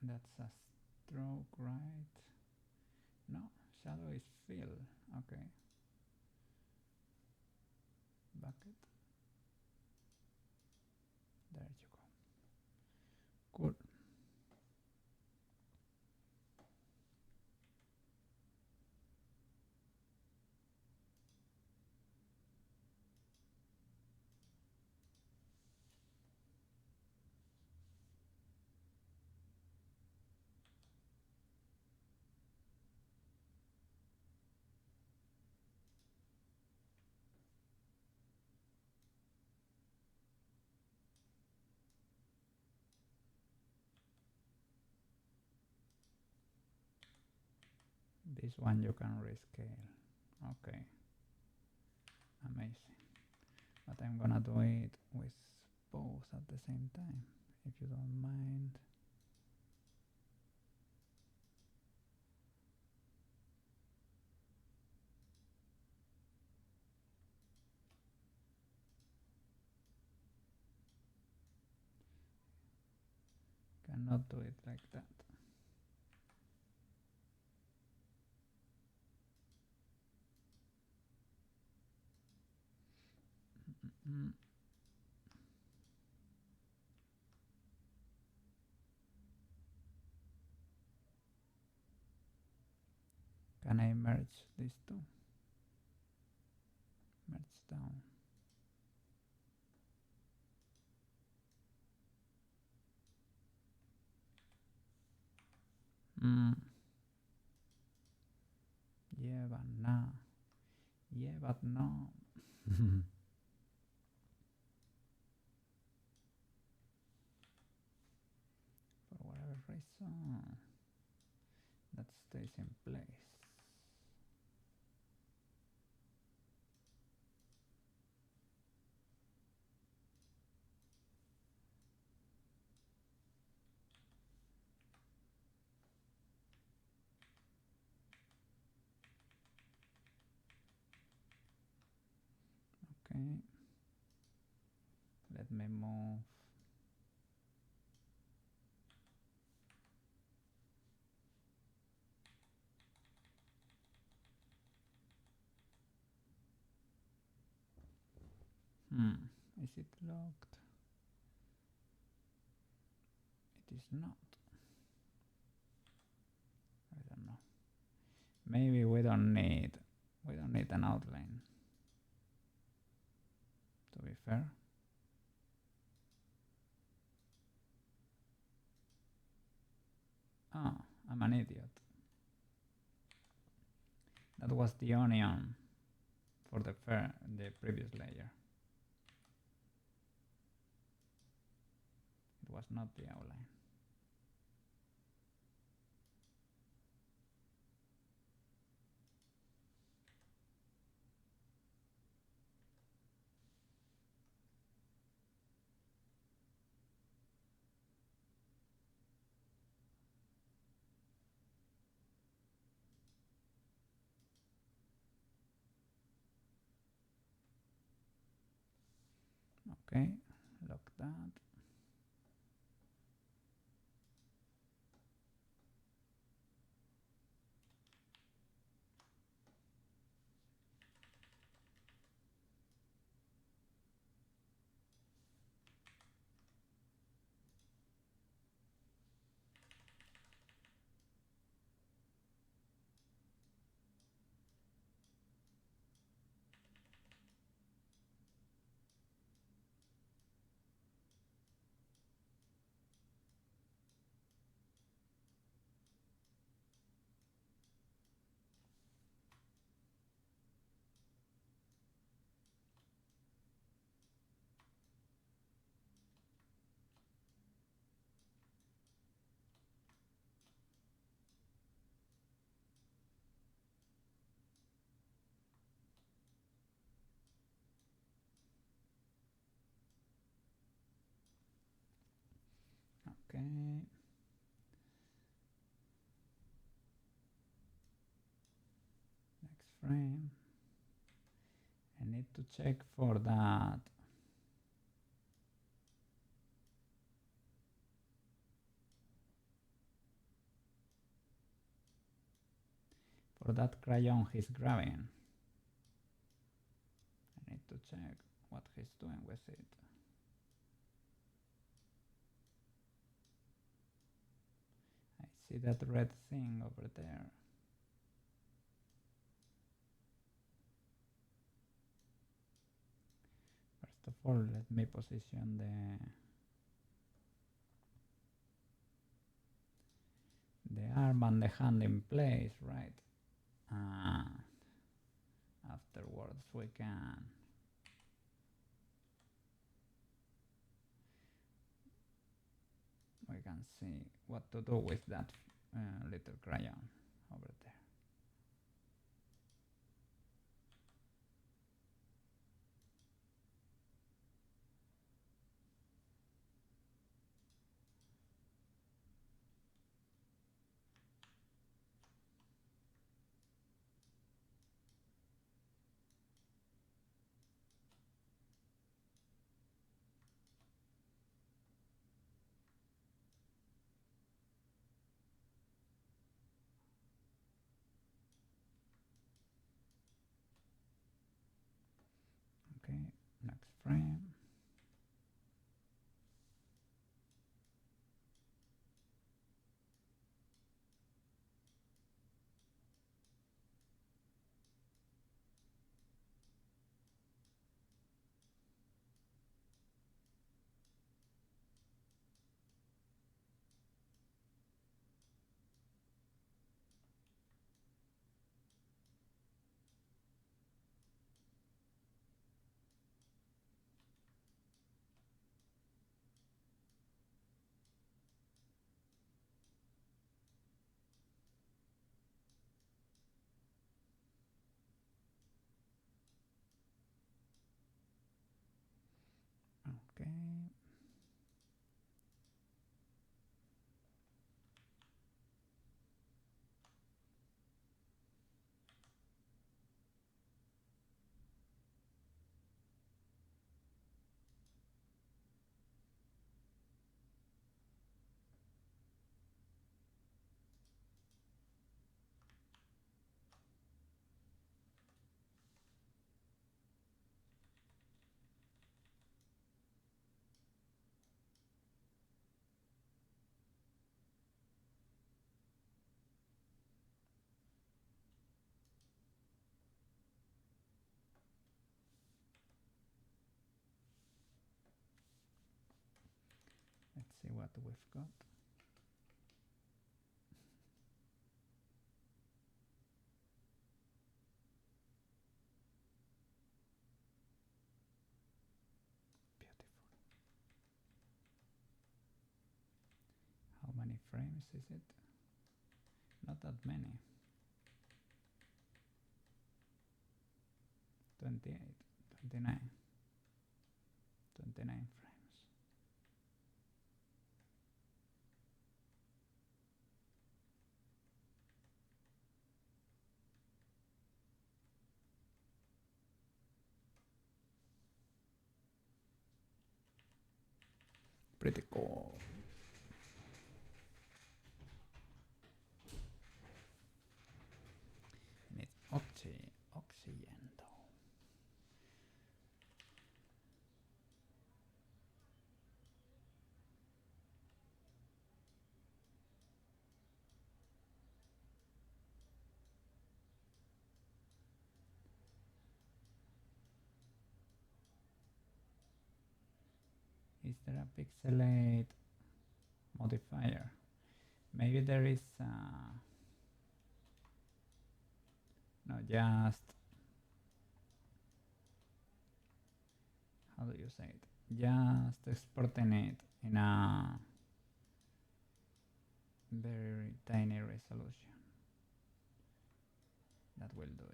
That's a stroke, right? No, shadow is fill. Okay. Bucket. There you go. Cool. This one you can rescale. Okay. Amazing. But I'm gonna do it with both at the same time, if you don't mind. Cannot do it like that. Can I merge these two? Merge down. Yeah, but no. Yeah, but no. For whatever reason, that stays in place. Let me move. Is it locked? It is not. I don't know. Maybe we don't need an outline. To be fair. Ah, I'm an idiot. That was the onion for the previous layer. It was not the outline. Okay, lock that. Okay. Next frame. I need to check for that. For that crayon he's grabbing. I need to check what he's doing with it. I see that red thing over there. First of all, let me position the arm and the hand in place, right? Afterwards we can see what to do with that little crayon over there. Okay, next frame. Okay. what we've got. Beautiful. How many frames is it? Not that many. 28, 29, 29 frames. Pretty cool. And it's oxygen though. Is there a pixelate modifier? Maybe there is no, just, how do you say it? Just exporting it in a very tiny resolution. That will do it.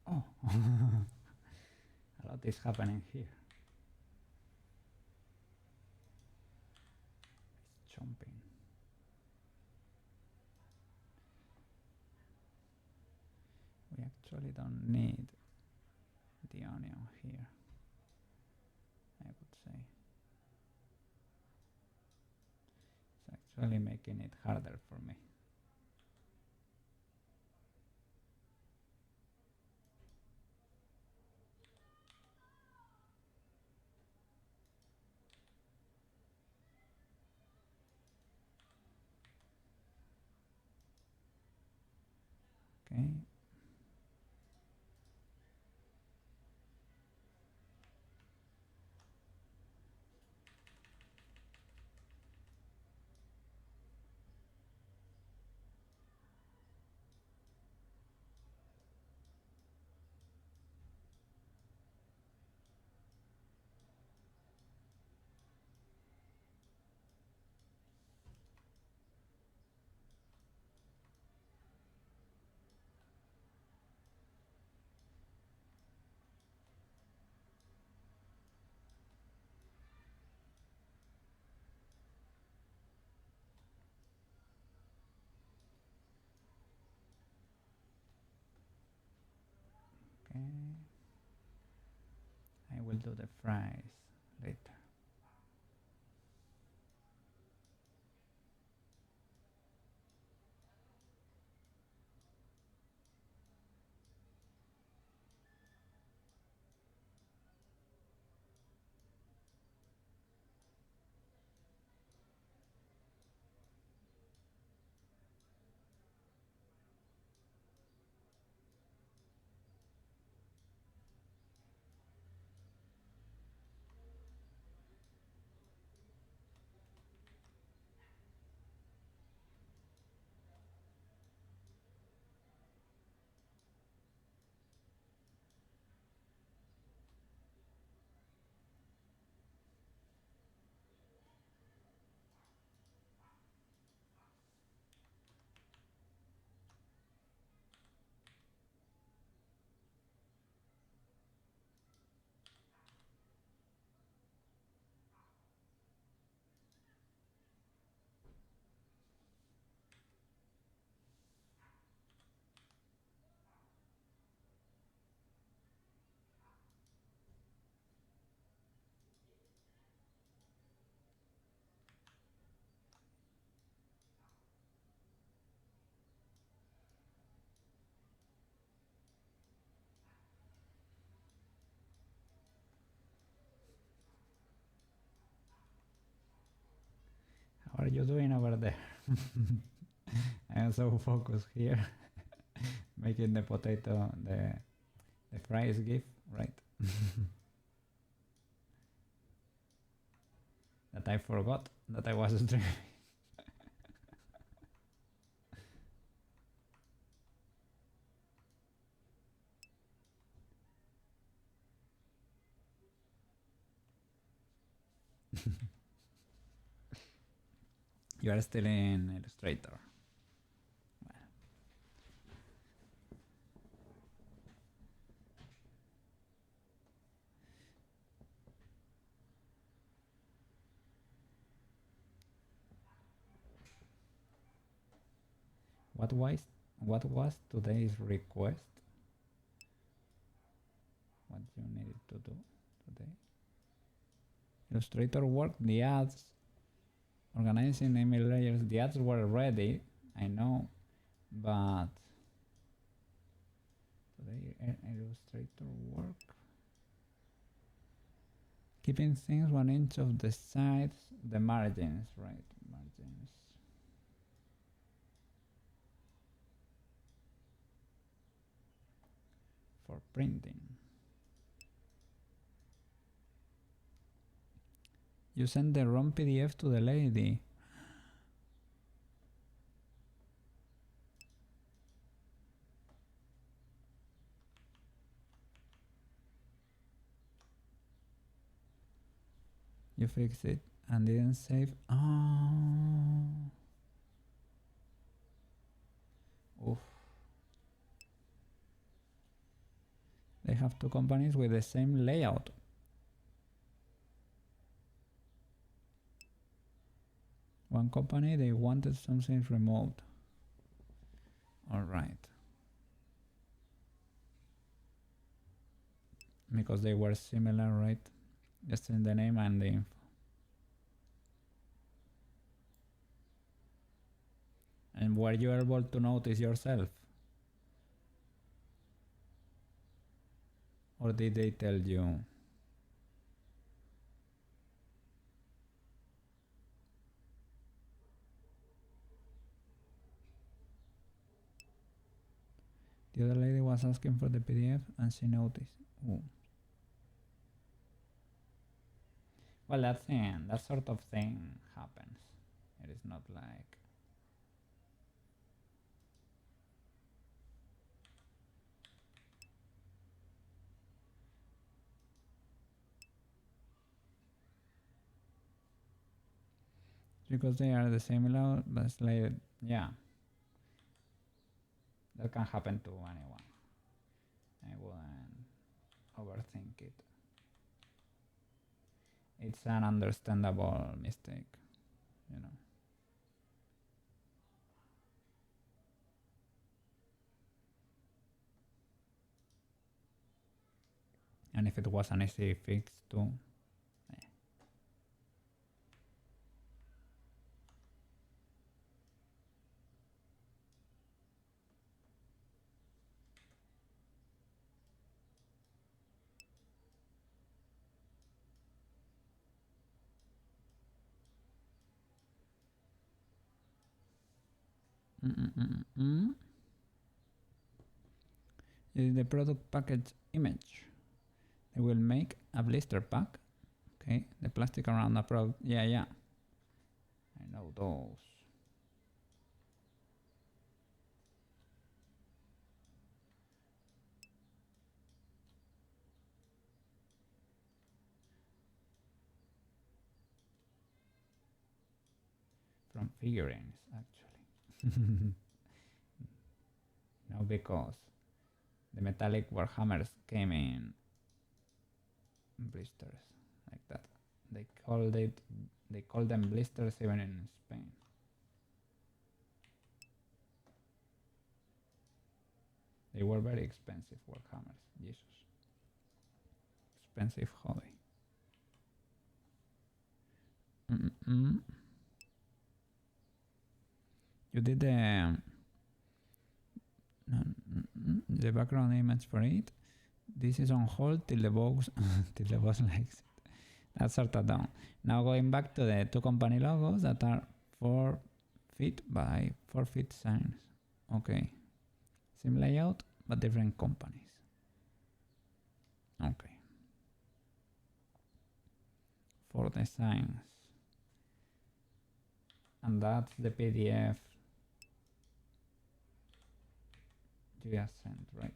Oh, a lot is happening here. It's jumping. We actually don't need the onion here, I would say. It's actually making it harder for me. Okay. We'll do the fries later. How are you doing over there? I am so focused here, making the potato, the fries gif, right? That I forgot that I was streaming. You are still in Illustrator. Well. What was today's request? What you needed to do today? Illustrator work, the ads, organizing email layers. The ads were ready, I know, but today Illustrator work. Keeping things 1 inch of the sides, the margins, right? Margins. For printing. You send the wrong PDF to the lady. You fixed it and didn't save. Oh. Oof. They have two companies with the same layout. One company, they wanted something remote. All right. Because they were similar, right? Just in the name and the info. And were you able to notice yourself? Or did they tell you? The other lady was asking for the PDF and she noticed. Ooh. Well, that sort of thing happens. It is not like... Because they are the same layout, but it's like, yeah. That can happen to anyone. I wouldn't overthink it. It's an understandable mistake, you know. And if it was an easy fix too. This is the product package image. They will make a blister pack. Okay, the plastic around the product. Yeah, I know those. From figurines, actually. No, because the metallic warhammers came in blisters like that. They called them blisters even in Spain. They were very expensive warhammers. Jesus, expensive hobby. You did the background image for it. This is on hold till the boss likes it. That's sorted down. Now going back to the two company logos that are 4 feet by 4 feet signs. Okay. Same layout, but different companies. Okay. 4 designs. And that's the PDF you just sent, right?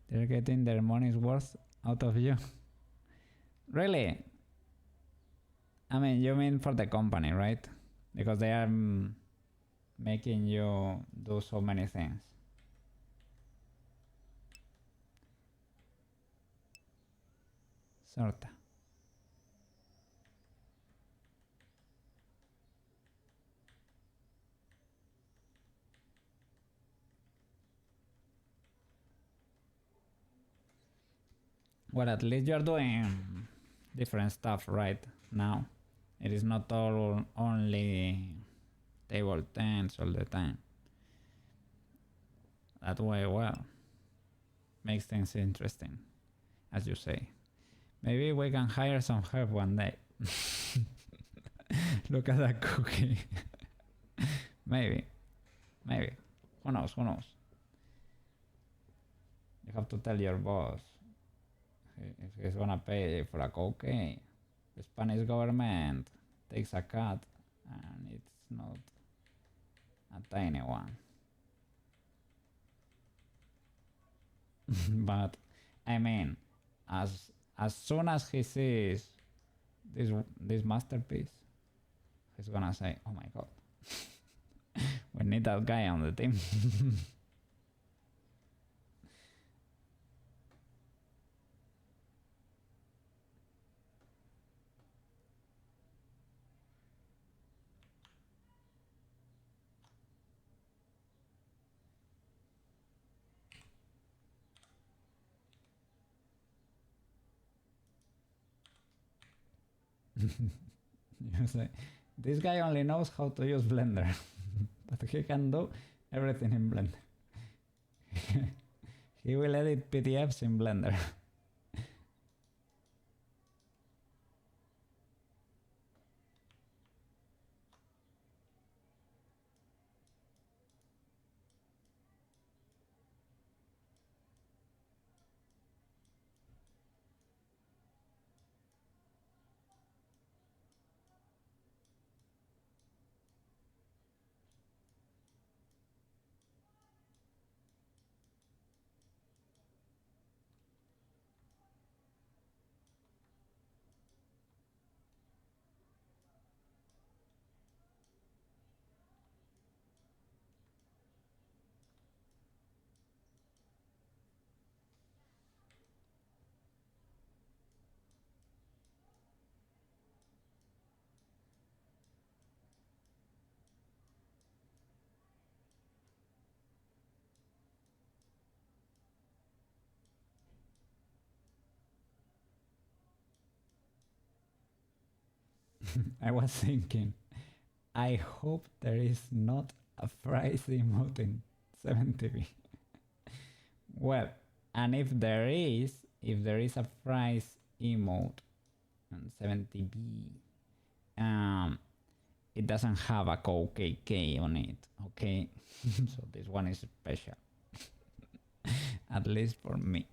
They're getting their money's worth out of you. Really? I mean, you mean for the company, right? Because they are making you do so many things. Sorta. Well, at least you're doing different stuff right now. It is not all only table tents all the time. That way, well, makes things interesting, as you say. Maybe we can hire some help one day. Look at that cookie. Maybe. Who knows? You have to tell your boss if he's gonna pay for a Koukei. The Spanish government takes a cut, and it's not a tiny one. But I mean, as soon as he sees this masterpiece, he's gonna say, "Oh my god, we need that guy on the team." You say, this guy only knows how to use Blender, but he can do everything in Blender. He will edit PDFs in Blender. I was thinking, I hope there is not a fries emote in 70B. Well, and if there is a fries emote in 70B, it doesn't have a KoukeiK on it, okay? So this one is special, at least for me.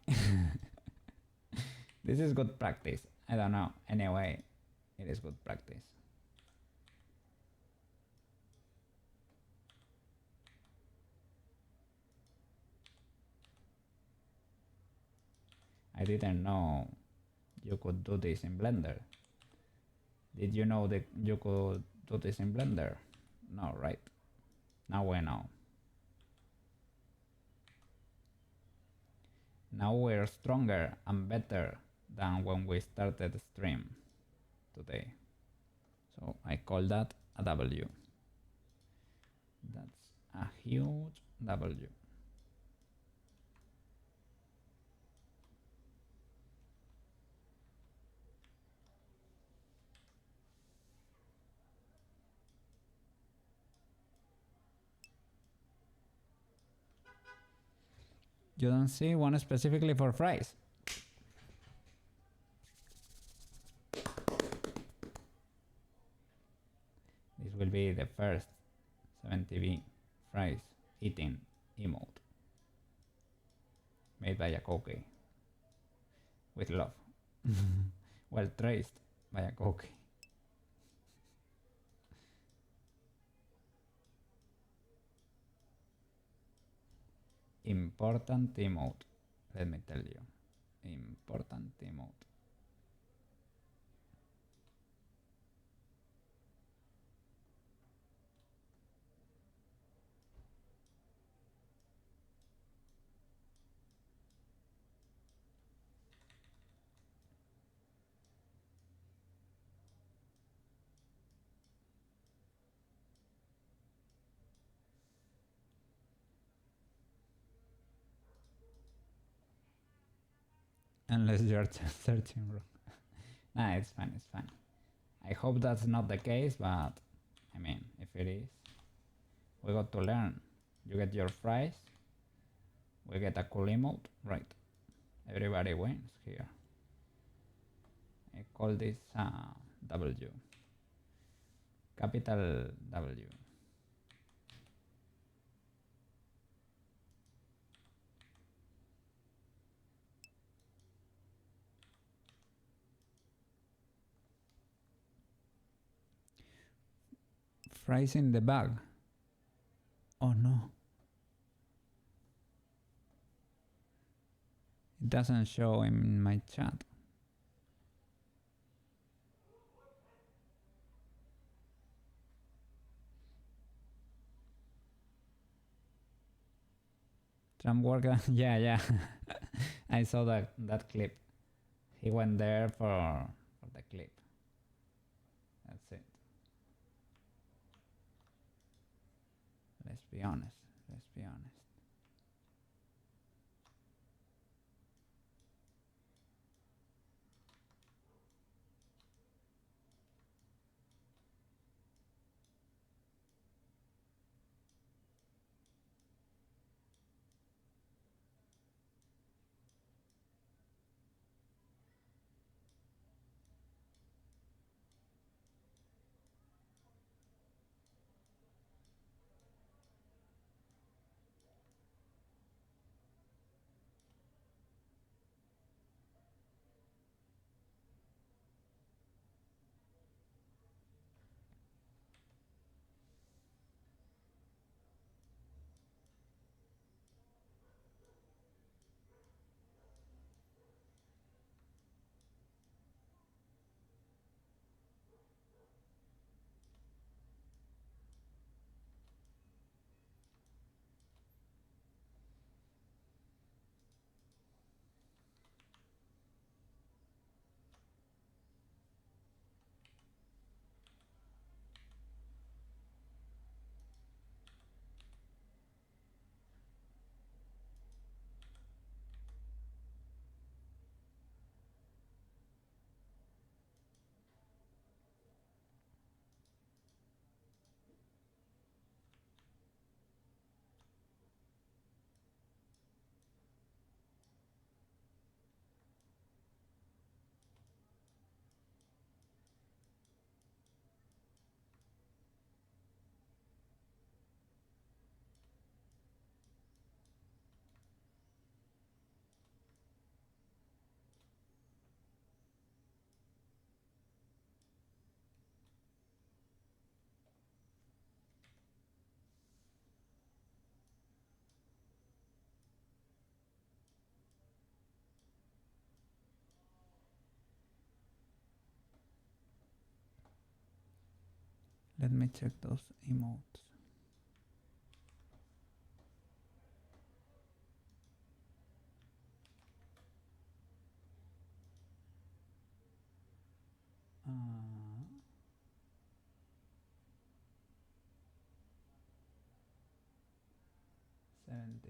This is good practice. I don't know. Anyway, it is good practice. I didn't know you could do this in Blender. Did you know that you could do this in Blender? No, right? Now we know. Now we're stronger and better than when we started the stream today. So I call that a W. That's a huge W. You don't see one specifically for fries. This will be the first 70B fries eating emote made by a Koukei with love. Well traced by a Koukei. Important emote, let me tell you. Important emote. Unless you're searching wrong. Nah, it's fine, it's fine. I hope that's not the case, but I mean, if it is, we got to learn. You get your fries, we get a cool emote, right? Everybody wins here. I call this W. Capital W. Fries in the bag. Oh no. It doesn't show in my chat. Trump worker, yeah. I saw that clip. He went there for the clip. That's it. Let's be honest. Let's be honest. Let me check those emotes. Uh, 70.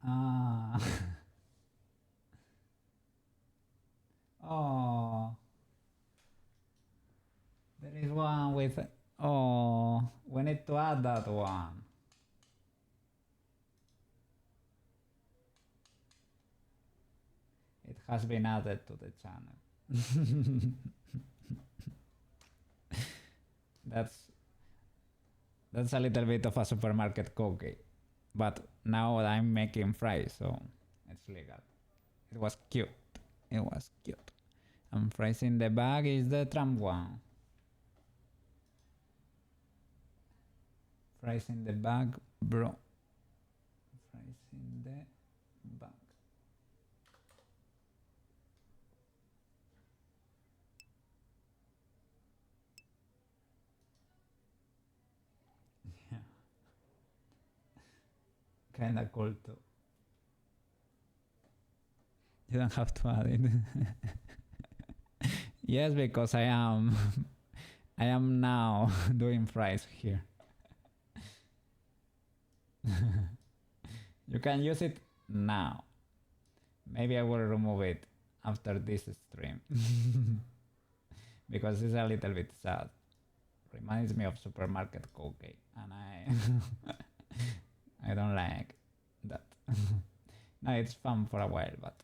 Ah. Oh. There is one with... Oh. We need to add that one. It has been added to the channel. That's a little bit of a supermarket cookie. But now I'm making fries, so it's legal. It was cute. It was cute. And fries in the bag is the Trump one. Fries in the bag, bro. Fries in the bag. Yeah. Kinda cool too. You don't have to add it. Yes, because I am now doing fries here. You can use it now. Maybe I will remove it after this stream. Because it's a little bit sad. Reminds me of supermarket cookie and I don't like that. No, it's fun for a while, but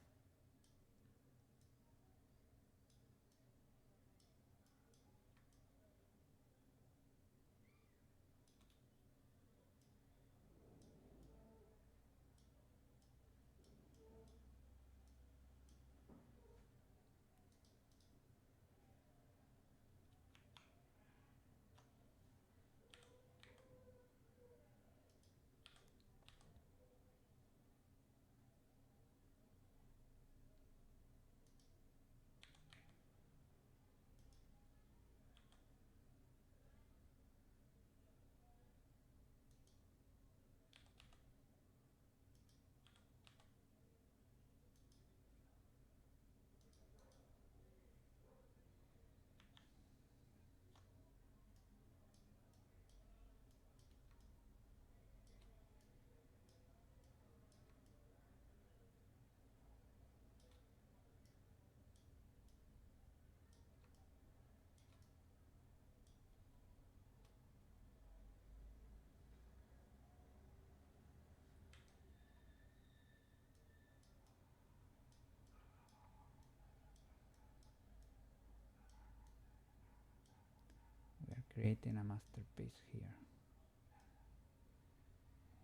we are creating a masterpiece here.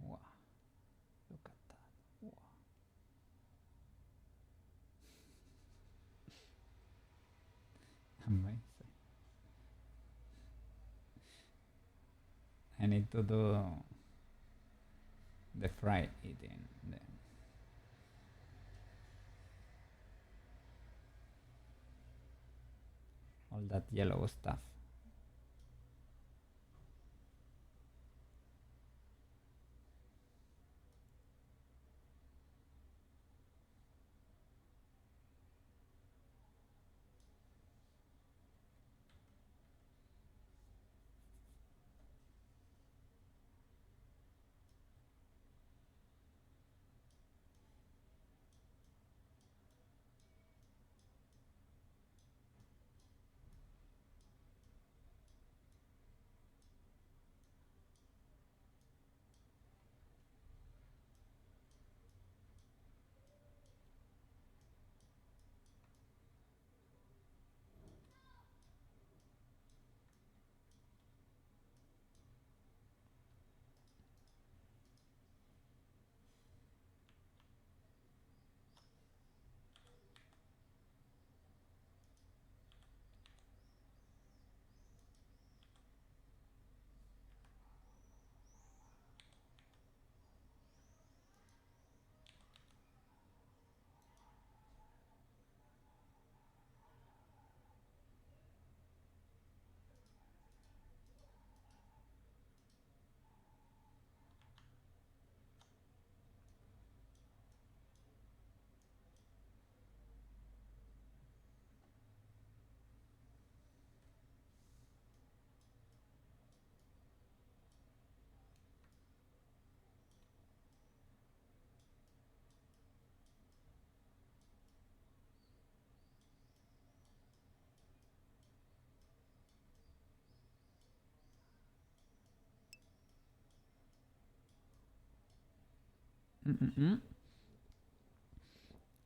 Wow, look at that. Wow. Amazing. I need to do the fry eating. All that yellow stuff. Mm-mm-mm.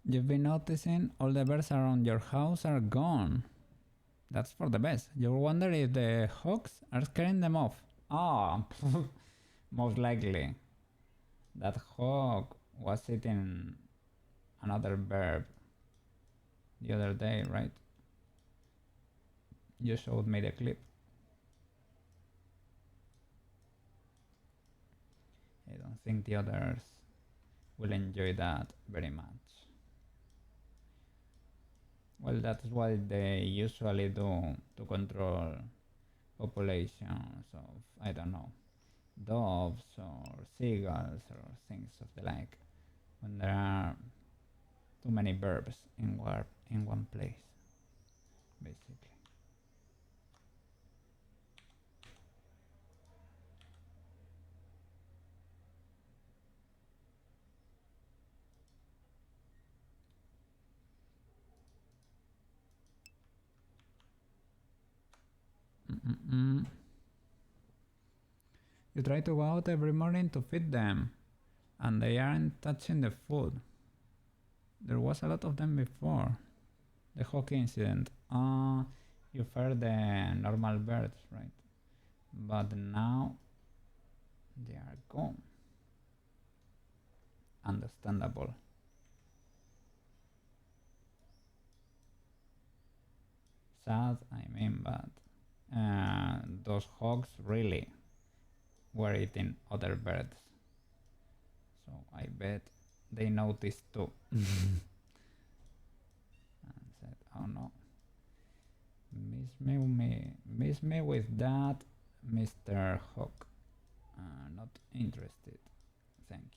You've been noticing all the birds around your house are gone. That's for the best. You wonder if the hawks are scaring them off. Ah, oh, most likely. That hawk was eating another bird the other day, right? You showed me the clip. I don't think the others will enjoy that very much. Well, that's what they usually do to control populations of, I don't know, doves or seagulls or things of the like, when there are too many birds in one place, basically. Mm-mm-mm. You try to go out every morning to feed them, and they aren't touching the food. There was a lot of them before. The hockey incident. You fed the normal birds, right? But now they are gone. Understandable. Sad, I mean, but those hogs really were eating other birds. So I bet they noticed too. And said, oh no, miss me with that, Mr. Hog. Not interested, thank you.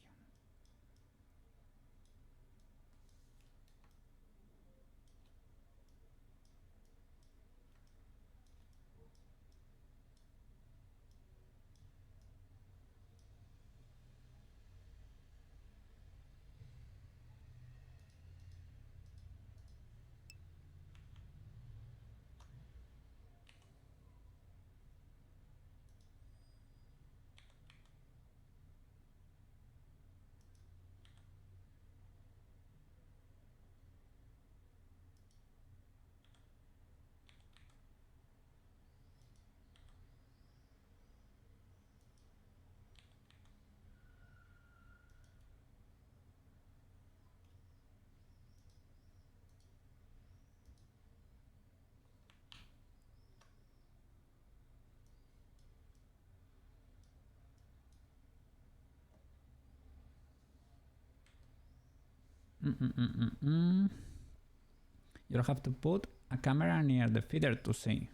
Mm-mm-mm-mm. You'll have to put a camera near the feeder to see.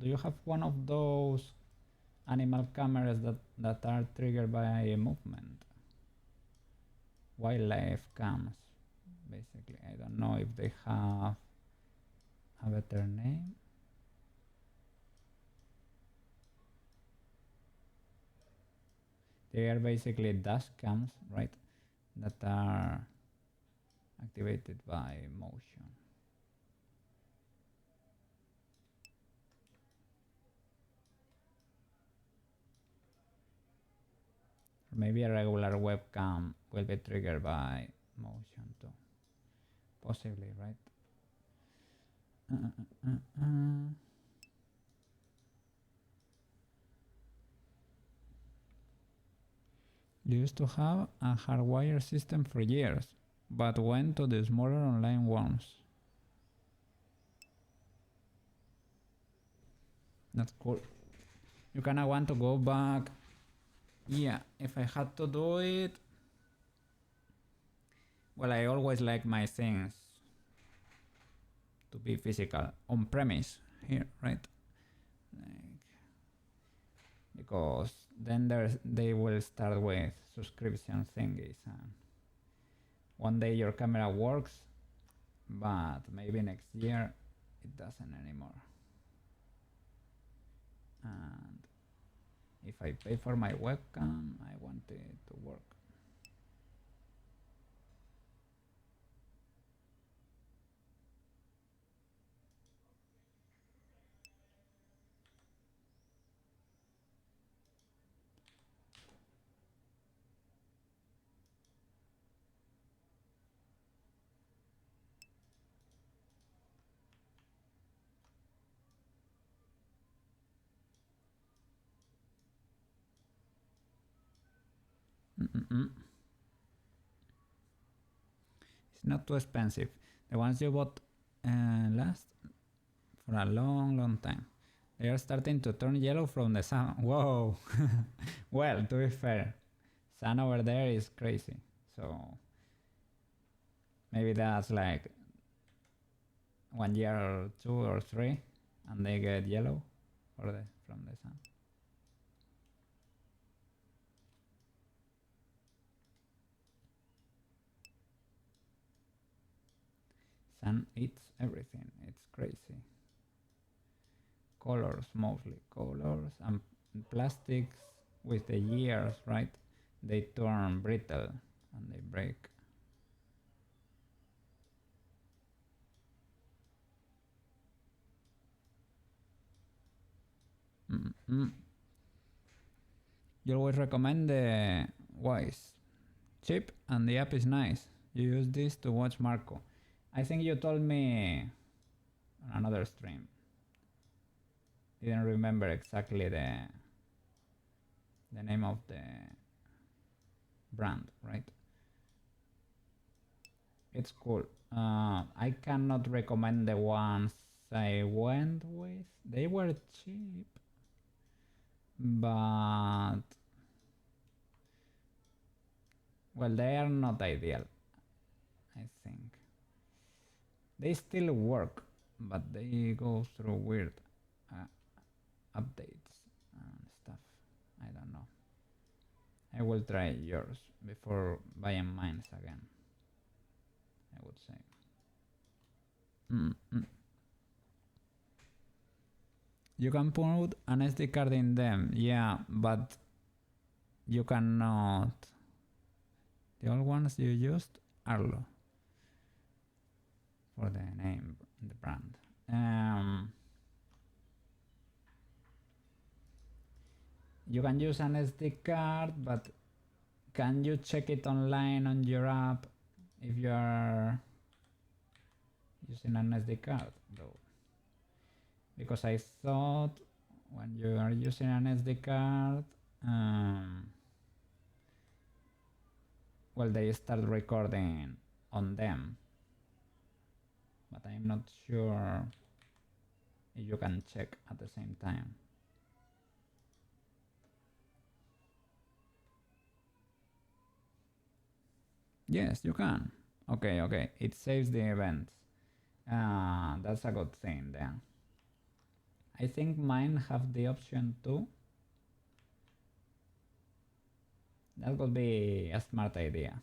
Do you have one of those animal cameras that are triggered by a movement? Wildlife cams, basically. I don't know if they have a better name. They are basically dash cams, right? That are activated by motion. Maybe a regular webcam will be triggered by motion too. Possibly, right? You used to have a hardwire system for years, but went to the smaller online ones. That's cool. You kinda want to go back. Yeah, if I had to do it, well, I always like my things to be physical on premise here, right? Like, because then they will start with subscription thingies, and one day your camera works, but maybe next year it doesn't anymore. And if I pay for my webcam, I want it to work. It's not too expensive. The ones you bought last for a long time. They are starting to turn yellow from the sun. Whoa! Well, to be fair, sun over there is crazy. So maybe that's like 1 year or 2 or 3, and they get yellow from the sun. Sun eats everything. It's crazy. Colors, mostly colors, and plastics with the years, right? They turn brittle and they break. You always recommend the Wise. Cheap and the app is nice. You use this to watch Marco. I think you told me on another stream. Didn't remember exactly the name of the brand, right? It's cool. I cannot recommend the ones I went with. They were cheap, but well, they are not ideal, I think. They still work, but they go through weird updates and stuff. I don't know. I will try yours before buying mine again, I would say. You can put an SD card in them, yeah, but you cannot. The old ones you used Arlo for the name, the brand. You can use an SD card, but can you check it online on your app if you are using an SD card though? Because I thought when you are using an SD card, well, they start recording on them, but I'm not sure if you can check at the same time. Yes, you can. Okay, it saves the events. That's a good thing then. I think mine have the option too. That would be a smart idea.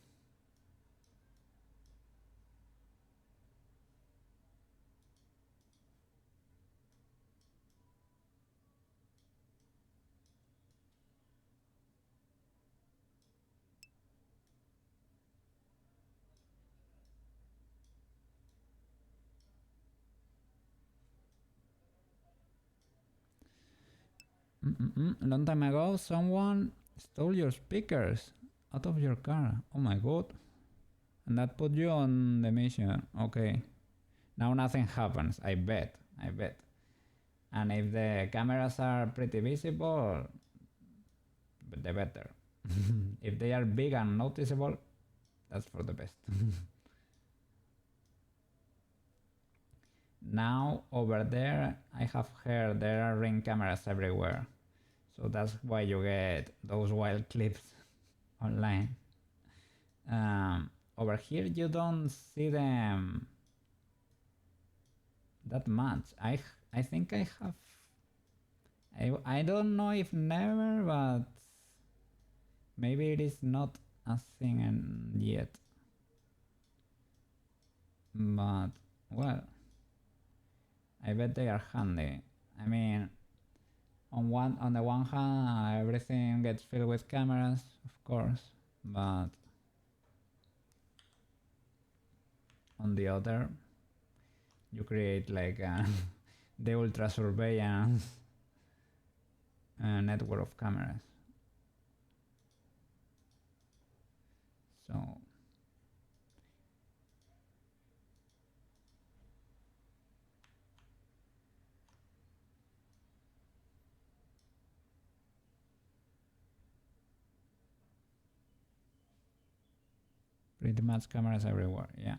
A long time ago, someone stole your speakers out of your car. Oh my god. And that put you on the mission. Okay. Now nothing happens. I bet. And if the cameras are pretty visible, the better. If they are big and noticeable, that's for the best. Now over there, I have heard there are ring cameras everywhere. So that's why you get those wild clips online. Over here you don't see them that much. I think I have. I don't know if never, but maybe it is not a thing yet. But well, I bet they are handy. I mean, on the one hand, everything gets filled with cameras, of course, but on the other, you create like the ultra surveillance network of cameras. So Pretty much cameras everywhere, yeah.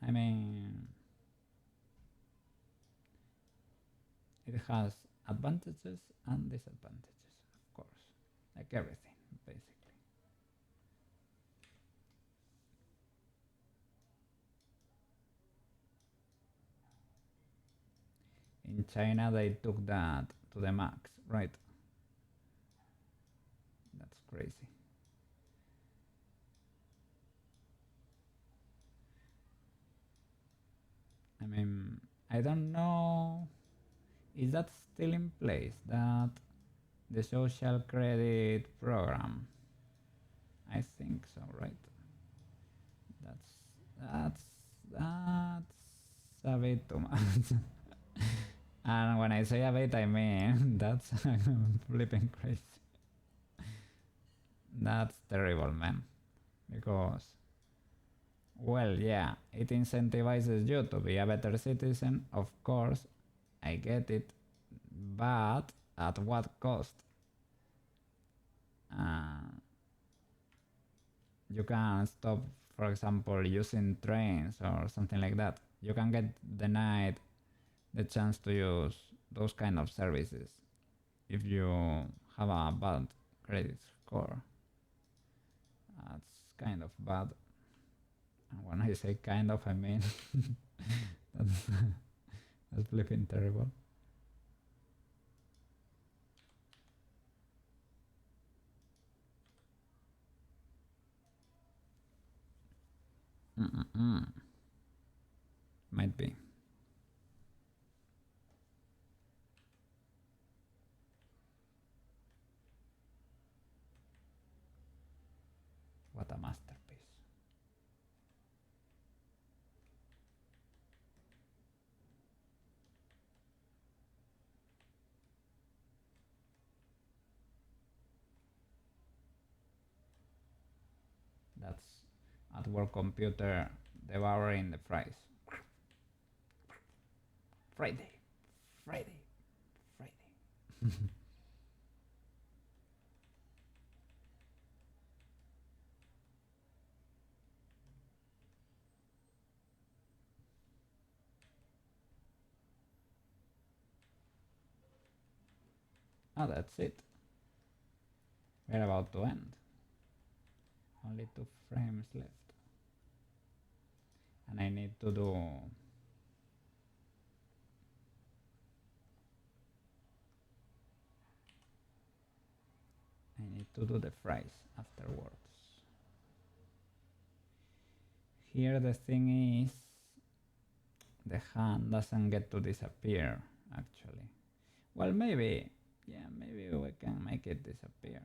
I mean, it has advantages and disadvantages, of course, like everything, basically. In China, they took that to the max, right? That's crazy. I mean, I don't know. Is that still in place? That the social credit program? I think so, right? That's that's that's a bit too much. And when I say a bit, I mean that's flipping crazy. That's terrible, man. Because, well, yeah, it incentivizes you to be a better citizen. Of course, I get it, but at what cost? Uh, you can stop, for example, using trains or something like that. You can get denied the chance to use those kind of services if you have a bad credit score. That's kind of bad. And when I say kind of, I mean that's, that's flipping terrible. Might be. What a masterpiece. That's at work computer devouring the fries. Friday, Friday, Friday. Oh, that's it. We're about to end. Only 2 frames left. And I need to do the fries afterwards. Here the thing is the hand doesn't get to disappear actually. Well, maybe, yeah, maybe we can make it disappear.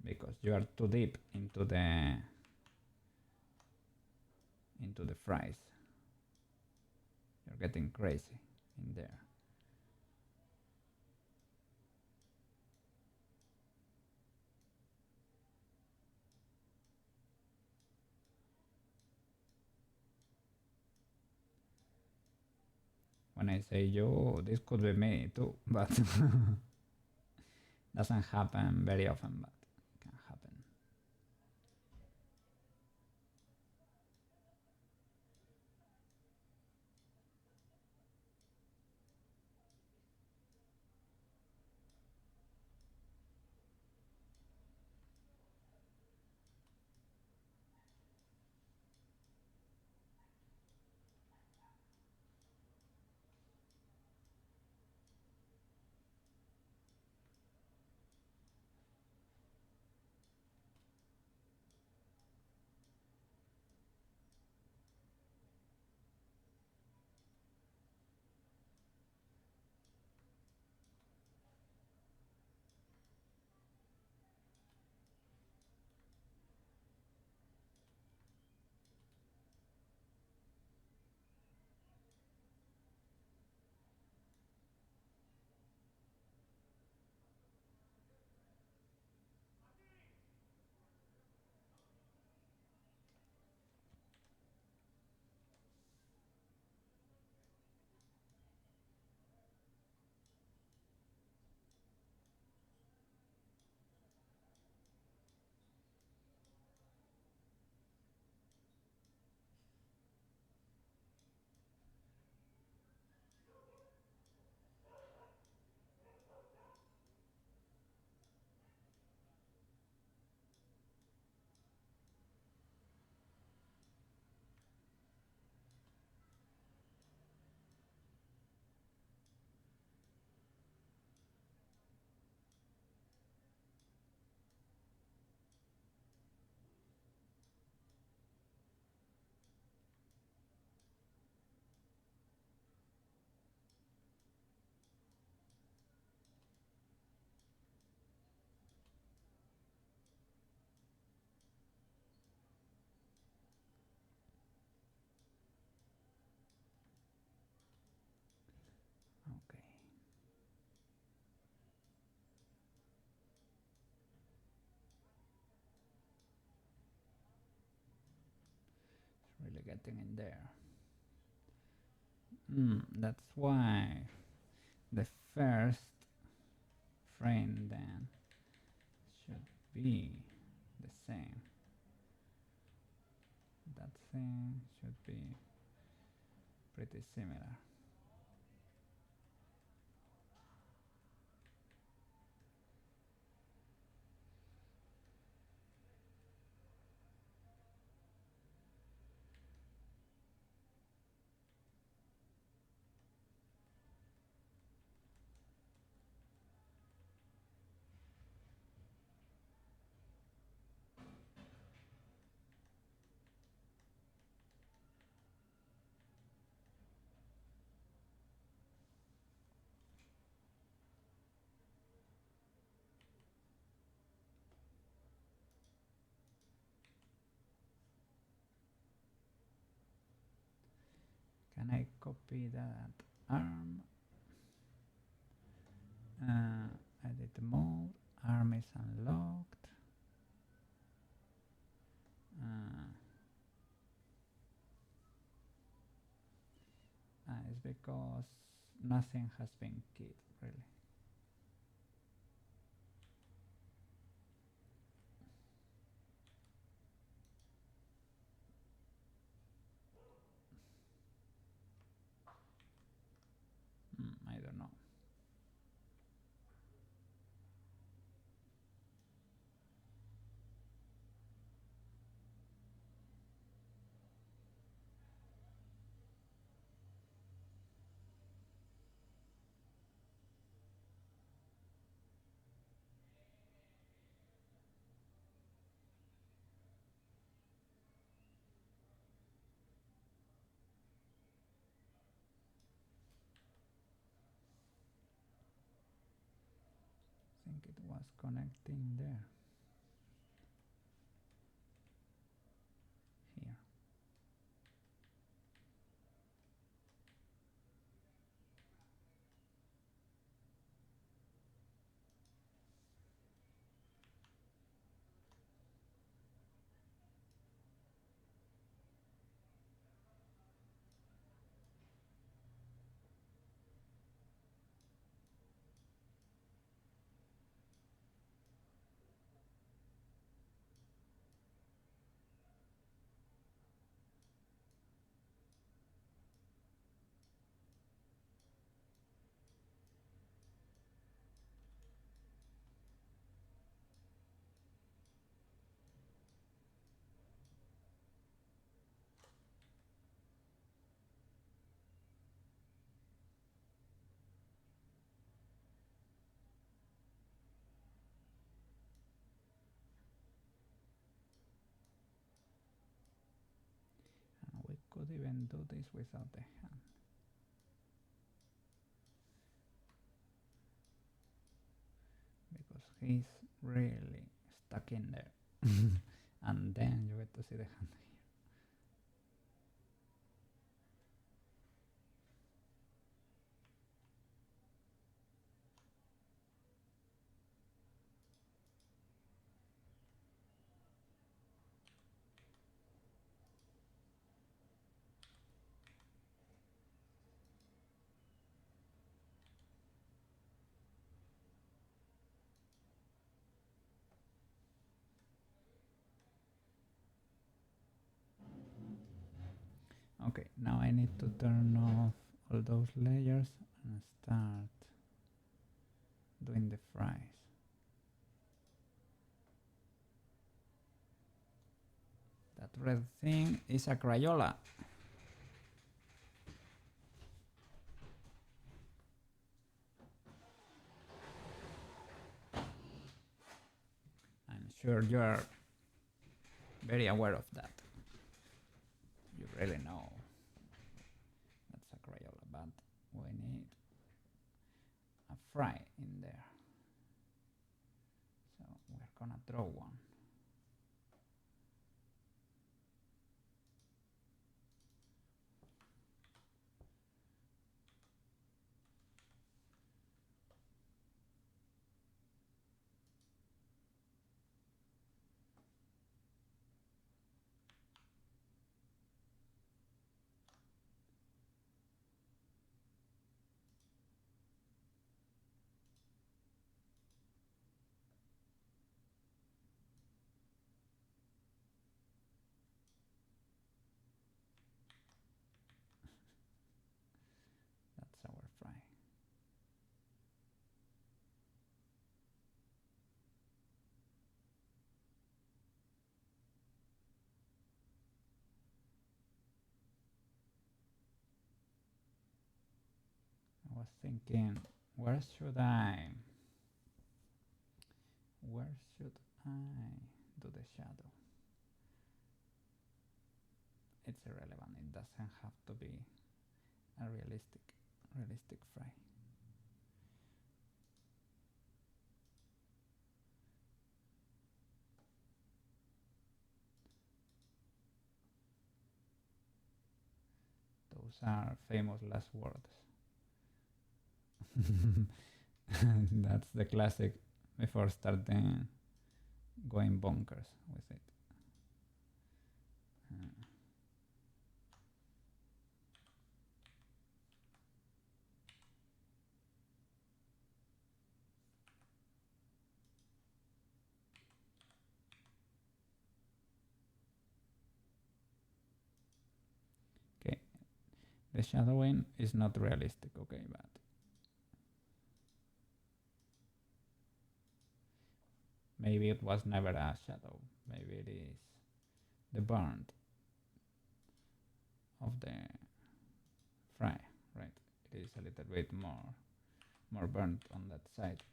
Because you are too deep into the fries. You're getting crazy in there. When I say you, this could be me too, but doesn't happen very often, but can happen. getting in there. That's why the first frame then should be the same. That thing should be pretty similar. Can I copy that arm? Edit mode, arm is unlocked. It's because nothing has been keyed, really. I don't know. I think it was connecting there. Here. And we could even do this without the hand. Because he's really stuck in there. And then you get to see the hand here. Okay, now I need to turn off all those layers and start doing the fries. That red thing is a Crayola. I'm sure you're very aware of that. You really know that's a Crayola, but we need a fry in there. So we're gonna draw one. was thinking, where should I do the shadow? It's irrelevant. It doesn't have to be a realistic fry. Those are famous last words. That's the classic before starting going bonkers with it. Okay, the shadowing is not realistic, okay, but maybe it was never a shadow. Maybe it is the burnt of the fry, right? It is a little bit more burnt on that side.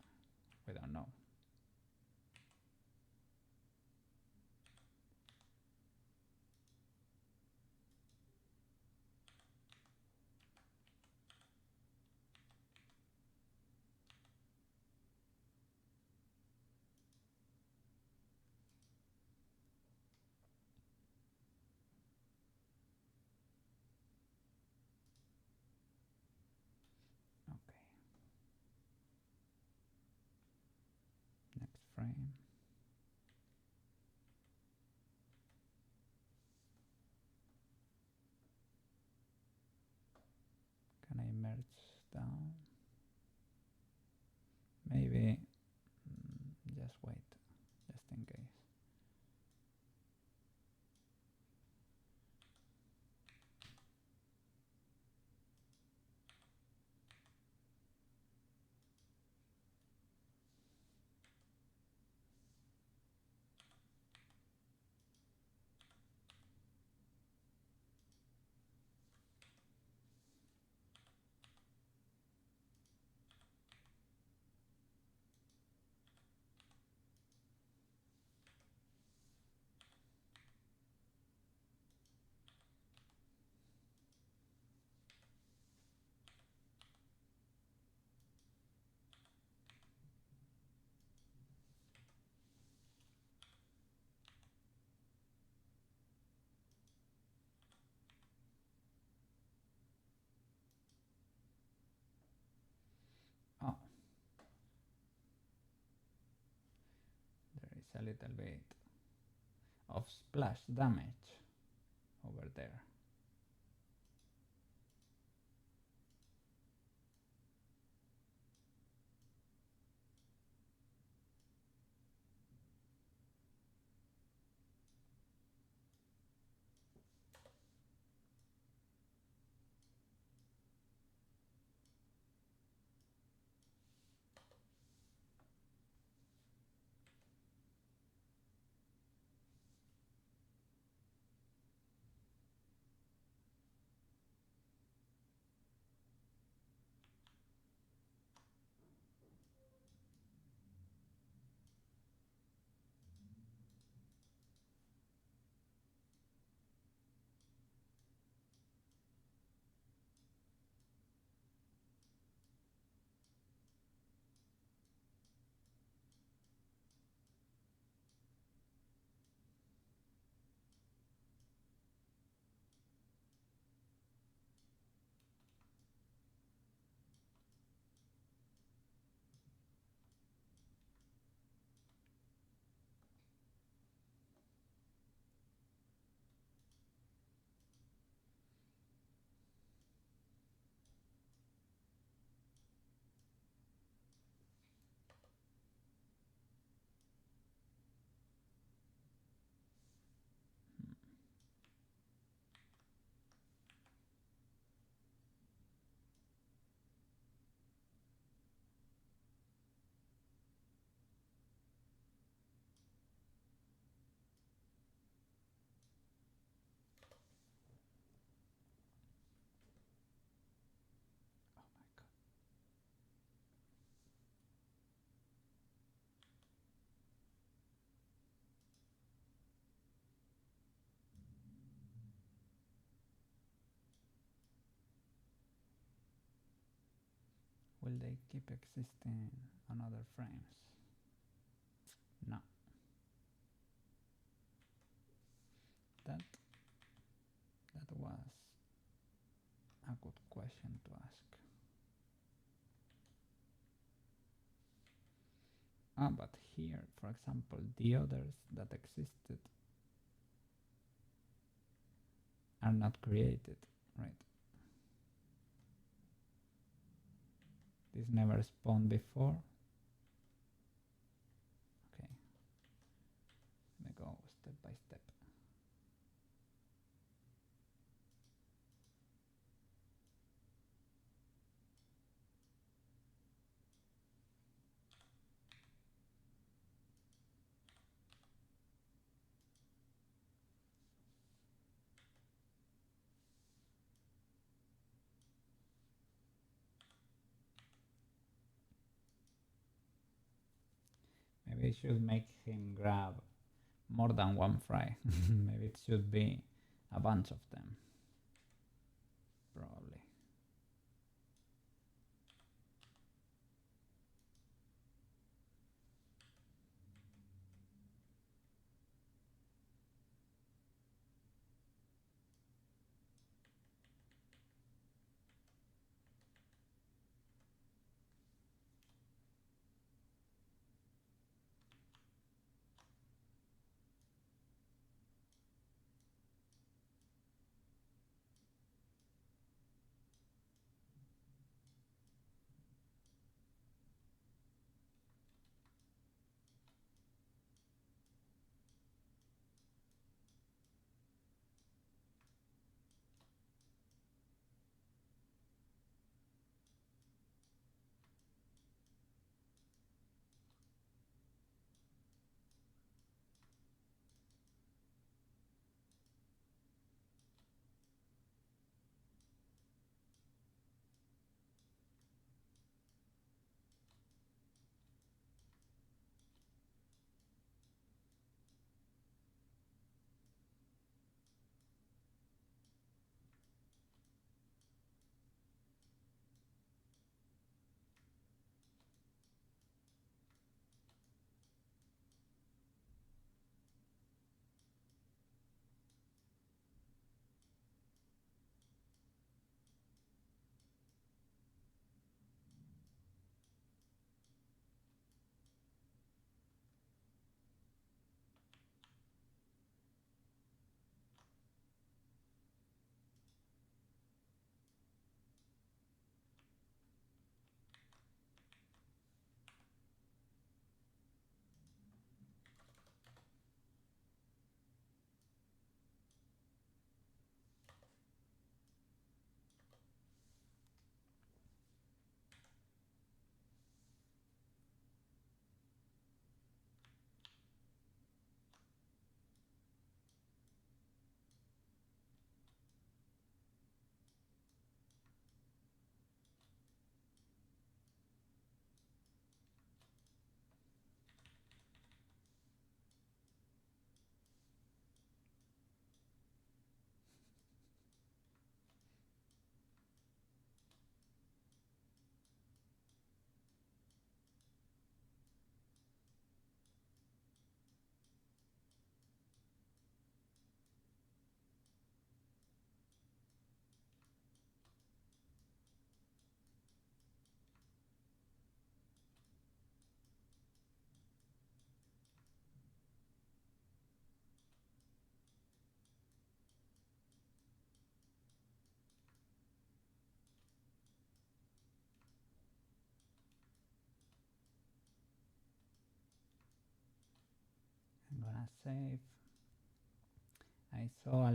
We don't know. Okay. Next frame. Can I merge down? Maybe just wait, just in case. Oh, there is a little bit of splash damage over there. Will they keep existing on other frames? No. That was a good question to ask. But here, for example, the others that existed are not created, right? This never spawned before. Okay, let me go step by step. Maybe I should make him grab more than one fry. Maybe it should be a bunch of them. Probably. I'm gonna save. I saw a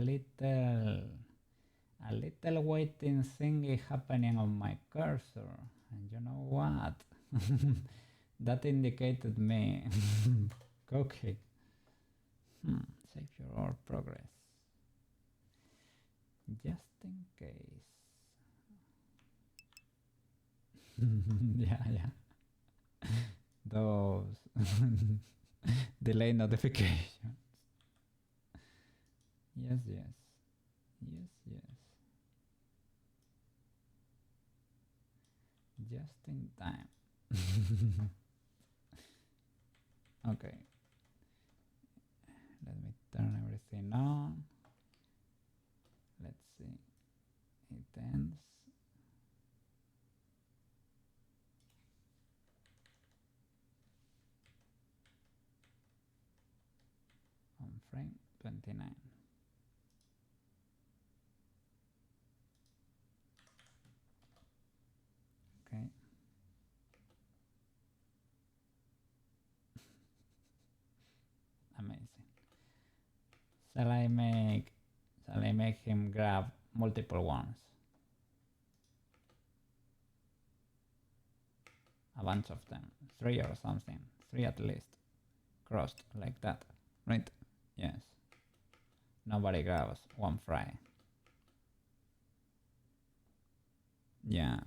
little waiting thingy happening on my cursor, and you know what? That indicated me. Okay. Save your progress. Just in case. Yeah. Those delay notifications. Yes. Just in time. Okay. Let me turn everything on. Let's see. It ends. On frame 29. Okay. Amazing. Shall I make him grab multiple ones? A bunch of them. 3 or something. 3 at least. Crossed like that. Right? Yes. Nobody grabs one fry. Yeah.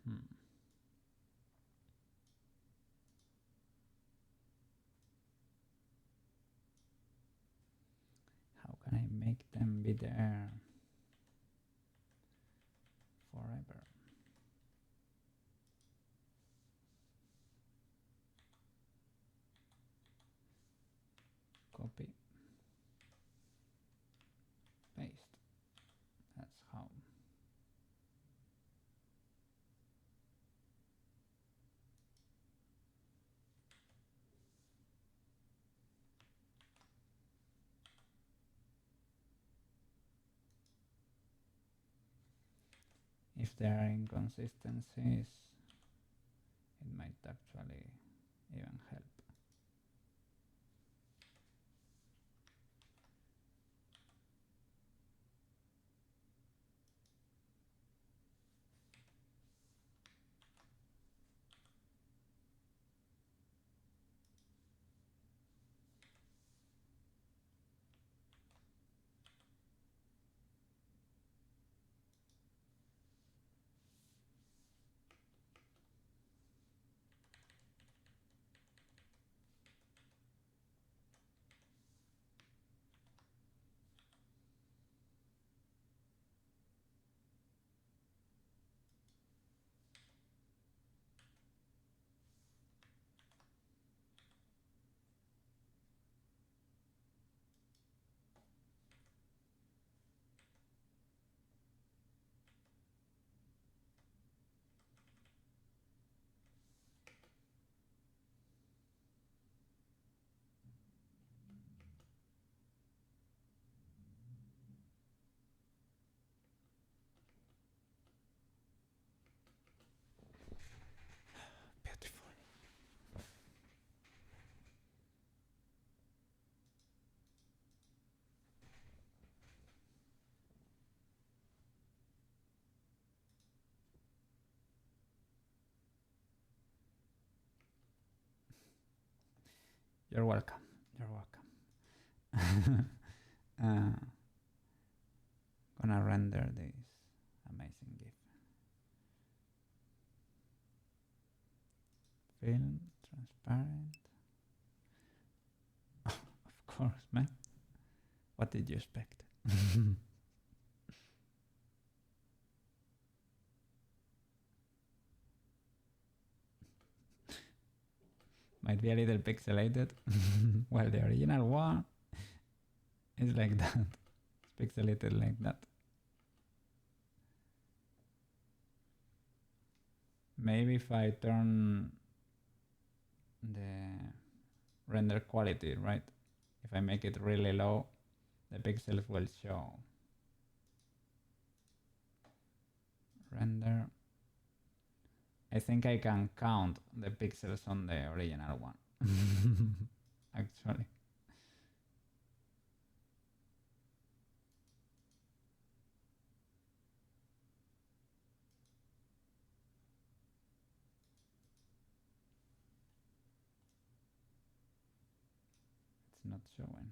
Hmm. How can I make them be there forever? Copy. Paste. That's how. If there are inconsistencies, it might actually even help. Beautiful. You're welcome. You're welcome. Gonna render this amazing GIF. film, transparent. Of course, man. What did you expect? Might be a little pixelated. Well, the original one is like that. It's pixelated like that. Maybe if I turn the render quality, right? If I make it really low, the pixels will show. Render. I think I can count the pixels on the original one. Actually. It's not showing.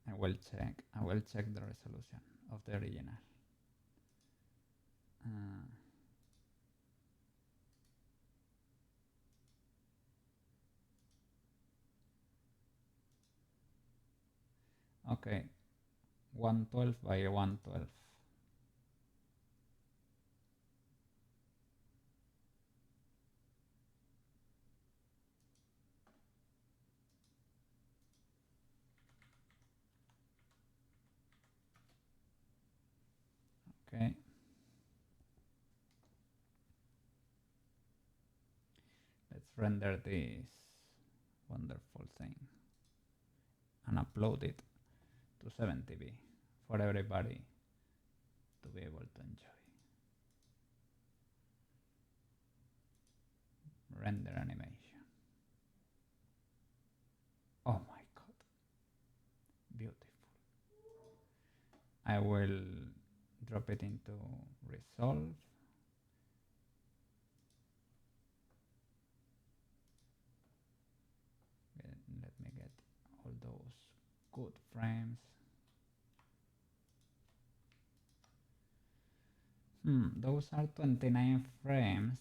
I will check the resolution of the original. Okay, 112 by 112. Okay. Let's render this wonderful thing and upload it to 70p for everybody to be able to enjoy. Render animation. Oh my god. Beautiful. I will drop it into Resolve. Let me get all those good frames. Those are 29 frames.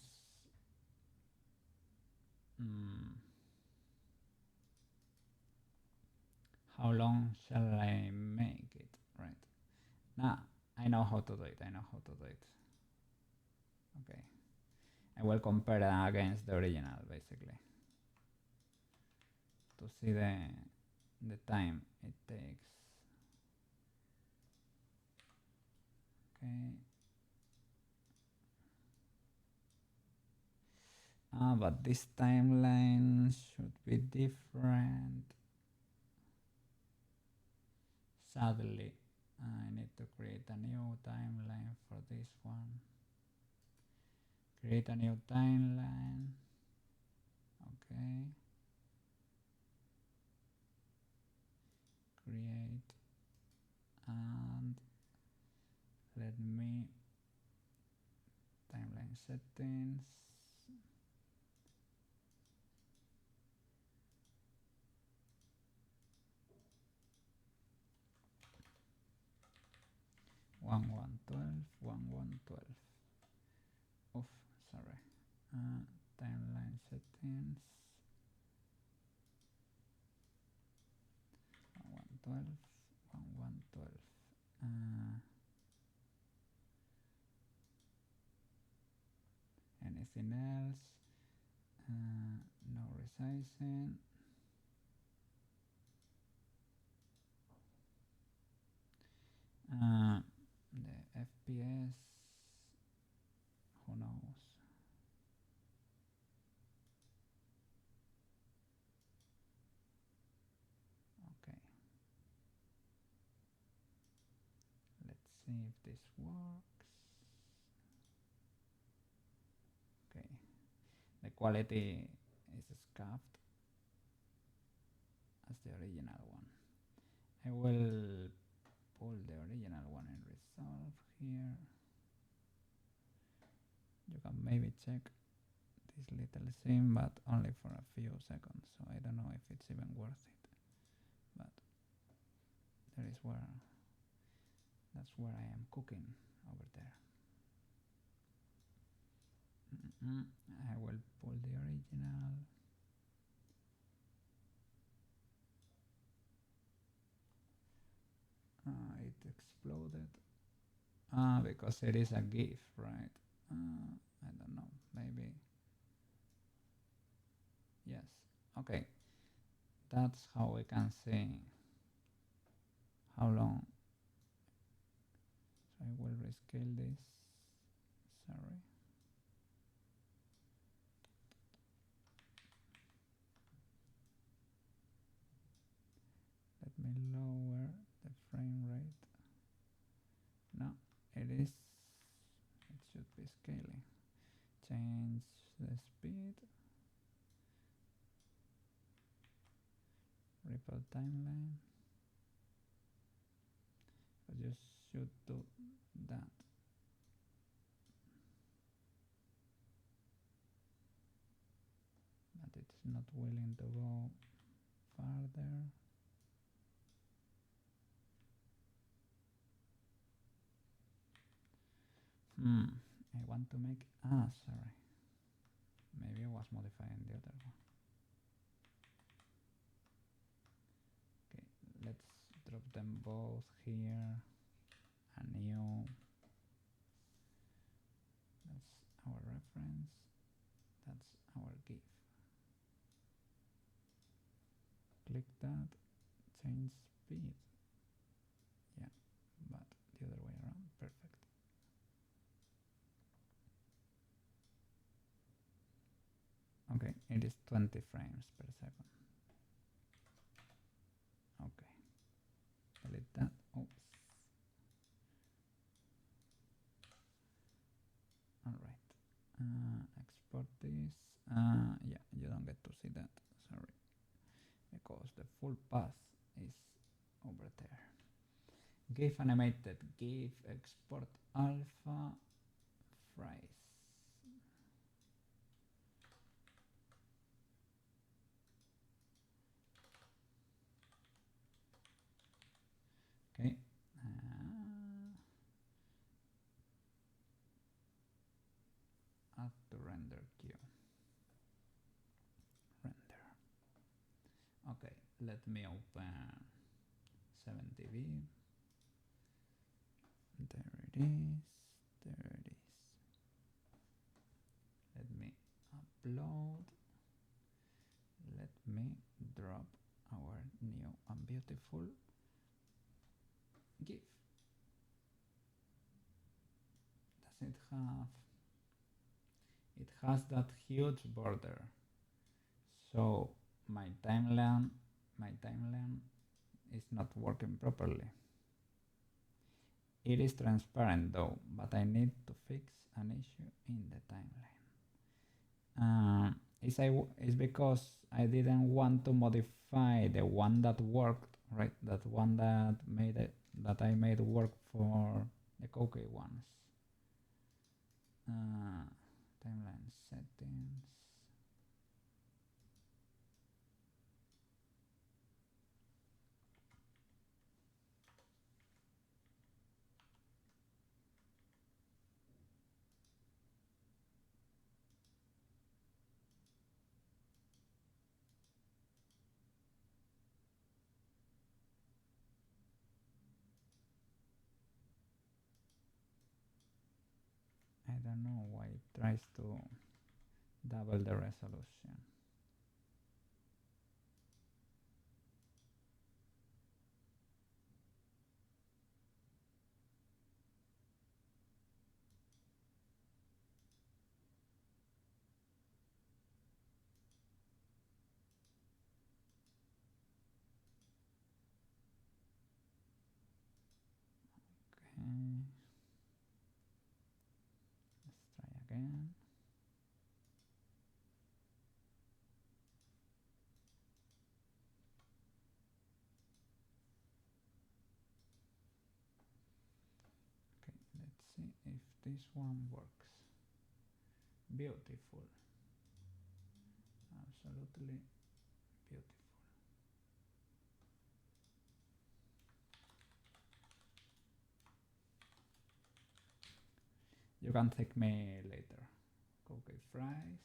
How long shall I make it? Right. Nah, I know how to do it. Okay. I will compare that against the original, basically, to see the time it takes. Okay. But this timeline should be different. Sadly, I need to create a new timeline for this one. Create a new timeline. Okay. Create and let me timeline settings. One 112. Oof, sorry. Timeline settings. 112. Anything else? No resizing. The FPS, who knows? Okay. Let's see if this works. Okay. The quality is scuffed as the original one. I will pull the original one and resolve here. You can maybe check this little scene, but only for a few seconds, so I don't know if it's even worth it. But there is where That's where I am cooking over there. I will pull the original. It exploded. Because it is a GIF, right? I don't know, maybe. Yes, okay. That's how we can see how long. So I will rescale this. Sorry. Let me lower the frame rate. No, it is. It should be scaling. Change the speed. Ripple timeline. But you should do that. But it's not willing to go farther. I want to make, sorry. Maybe I was modifying the other one. Okay, let's drop them both here. A new. That's our reference. That's our GIF. Click that, change speed. Yeah, but the other way around, perfect. Okay, it is 20 frames per second. Okay, delete that. Oops. All right. Export this. Yeah, you don't get to see that. Sorry, because the full path is over there. GIF animated GIF export alpha fries. Okay. Add to render queue. Render. Okay, let me open 7db. There it is. There it is. Let me upload. Let me drop our new and beautiful GIF. Does it have? It has that huge border. So my timeline is not working properly. It is transparent though, but I need to fix an issue in the timeline. It's because I didn't want to modify the one that worked, right? That one that made it, that I made work for the Koukei ones. Timeline settings. I don't know why it tries to double the resolution. Okay. Let's try again. Okay, let's see if this one works. Beautiful. Absolutely beautiful. can thank me later. KoukeiFries.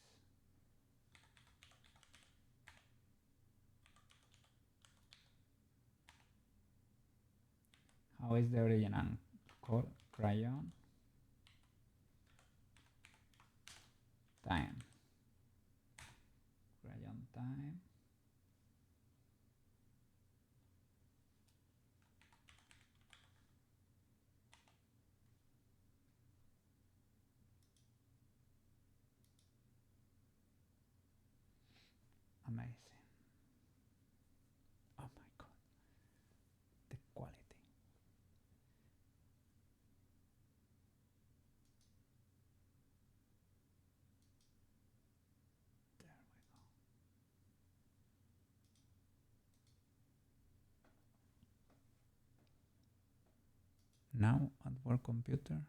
How is the original crayon? Time. Crayon time. Amazing. Oh my god. The quality. There we go. Now at work computer,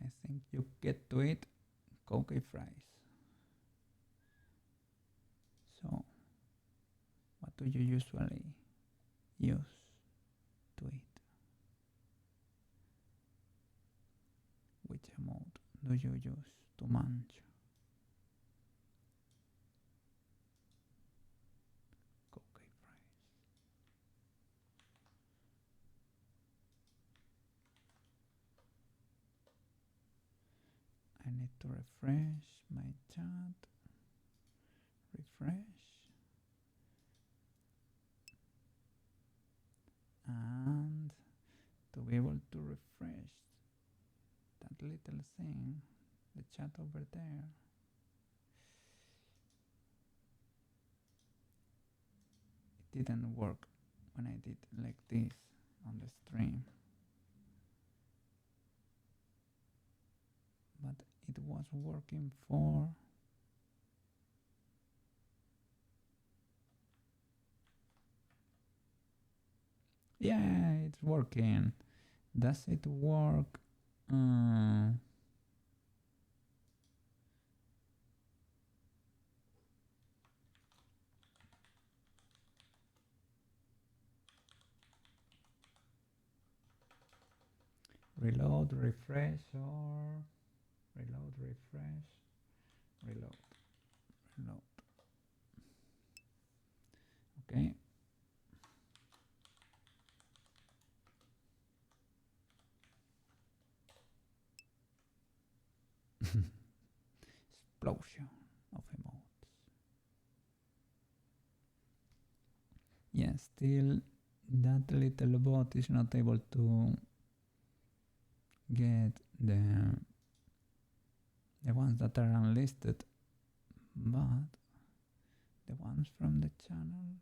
I think you get to it KoukeiFries. So, what do you usually use to eat? Which emote do you use to munch? KoukeiFries. I need to refresh my chat. Refresh. And to be able to refresh that little thing, the chat over there, it didn't work when I did like this on the stream, but it was working for yeah, it's working. Does it work? Reload, refresh, or reload, refresh, reload, reload. Okay. Explosion of emotes. Yeah, still that little bot is not able to get the ones that are unlisted, but the ones from the channel.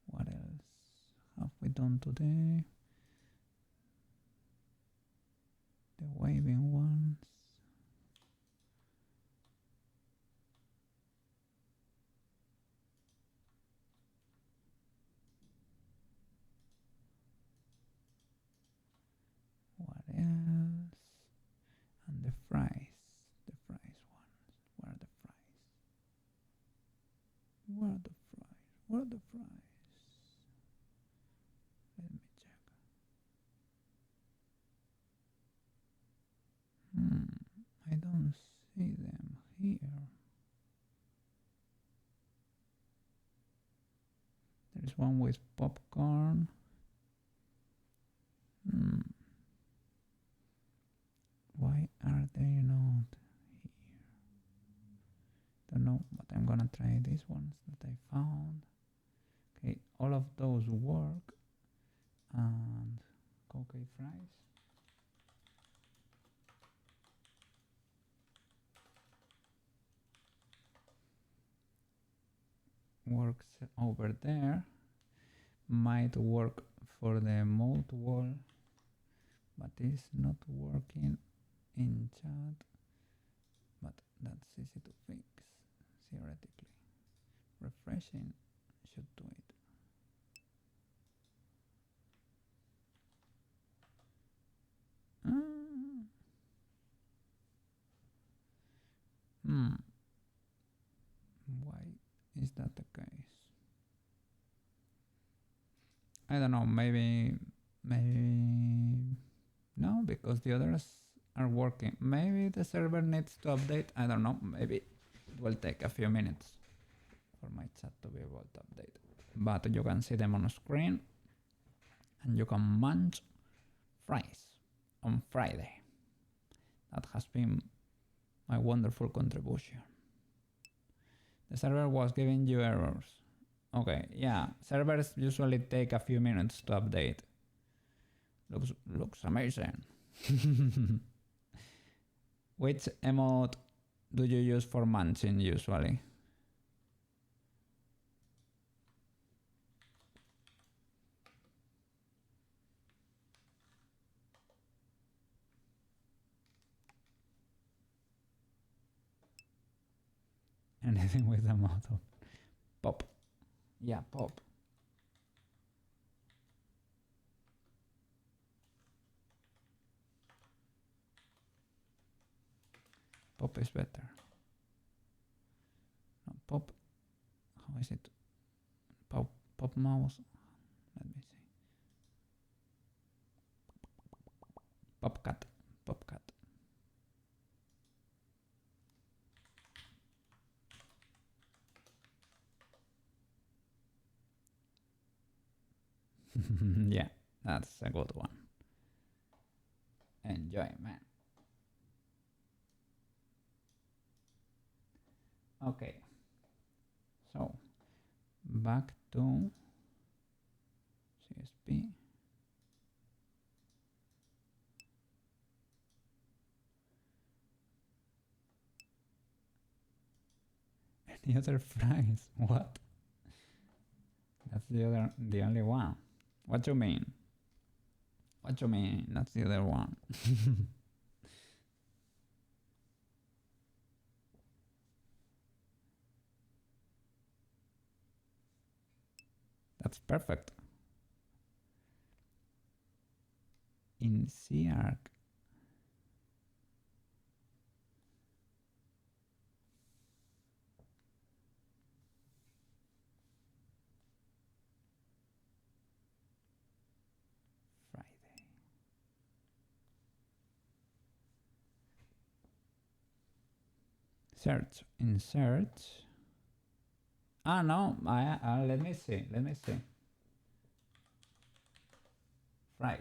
What else have we done today? The waving ones. What else? And the fries. The fries ones. Where are the fries? Where are the fries? Where are the fries? Let me check. I don't see them here. There's one with popcorn. Why are they not here? Don't know, but I'm gonna try these ones that I found. Okay, all of those work. And KoukeiFries works over there. Might work for the emote wall, but is not working in chat. But that's easy to fix, theoretically. Refreshing should do it. Why is that the case? I don't know, maybe no, because the others are working. Maybe the server needs to update. I don't know, maybe it will take a few minutes for my chat to be able to update. But you can see them on screen and you can munch fries on Friday. That has been my wonderful contribution. The server was giving you errors. Okay, yeah, servers usually take a few minutes to update. Looks amazing. Which emote do you use for munching usually? Anything with a mouth of pop. Yeah, pop. Pop is better. No, pop. How is it? Pop mouse. Let me see. Popcat. Popcat. Yeah, that's a good one. Enjoy, man. Okay. So, back to CSP. Any other fries? What? That's the only one. What you mean? What you mean? That's the other one. That's perfect. In CArc. Friday. Search. In search. Ah, no. Let me see. Let me see. Fries.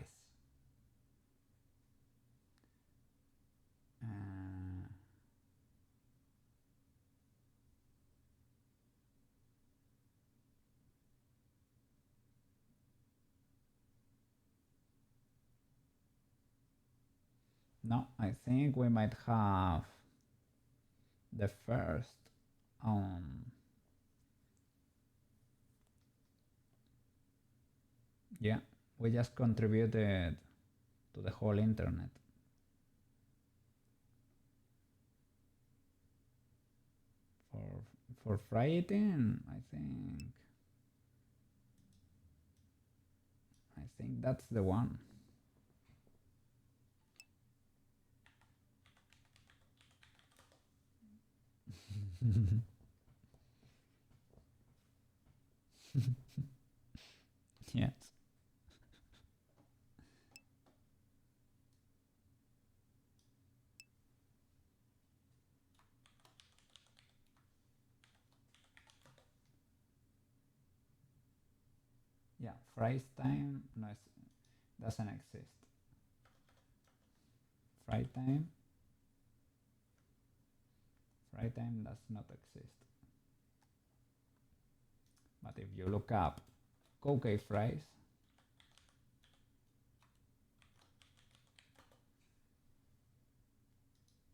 No, I think we might have the first yeah, we just contributed to the whole internet. For fry eating, I think that's the one. Yes. Yeah, fries time no, doesn't exist. Fry time does not exist. But if you look up KoukeiFries,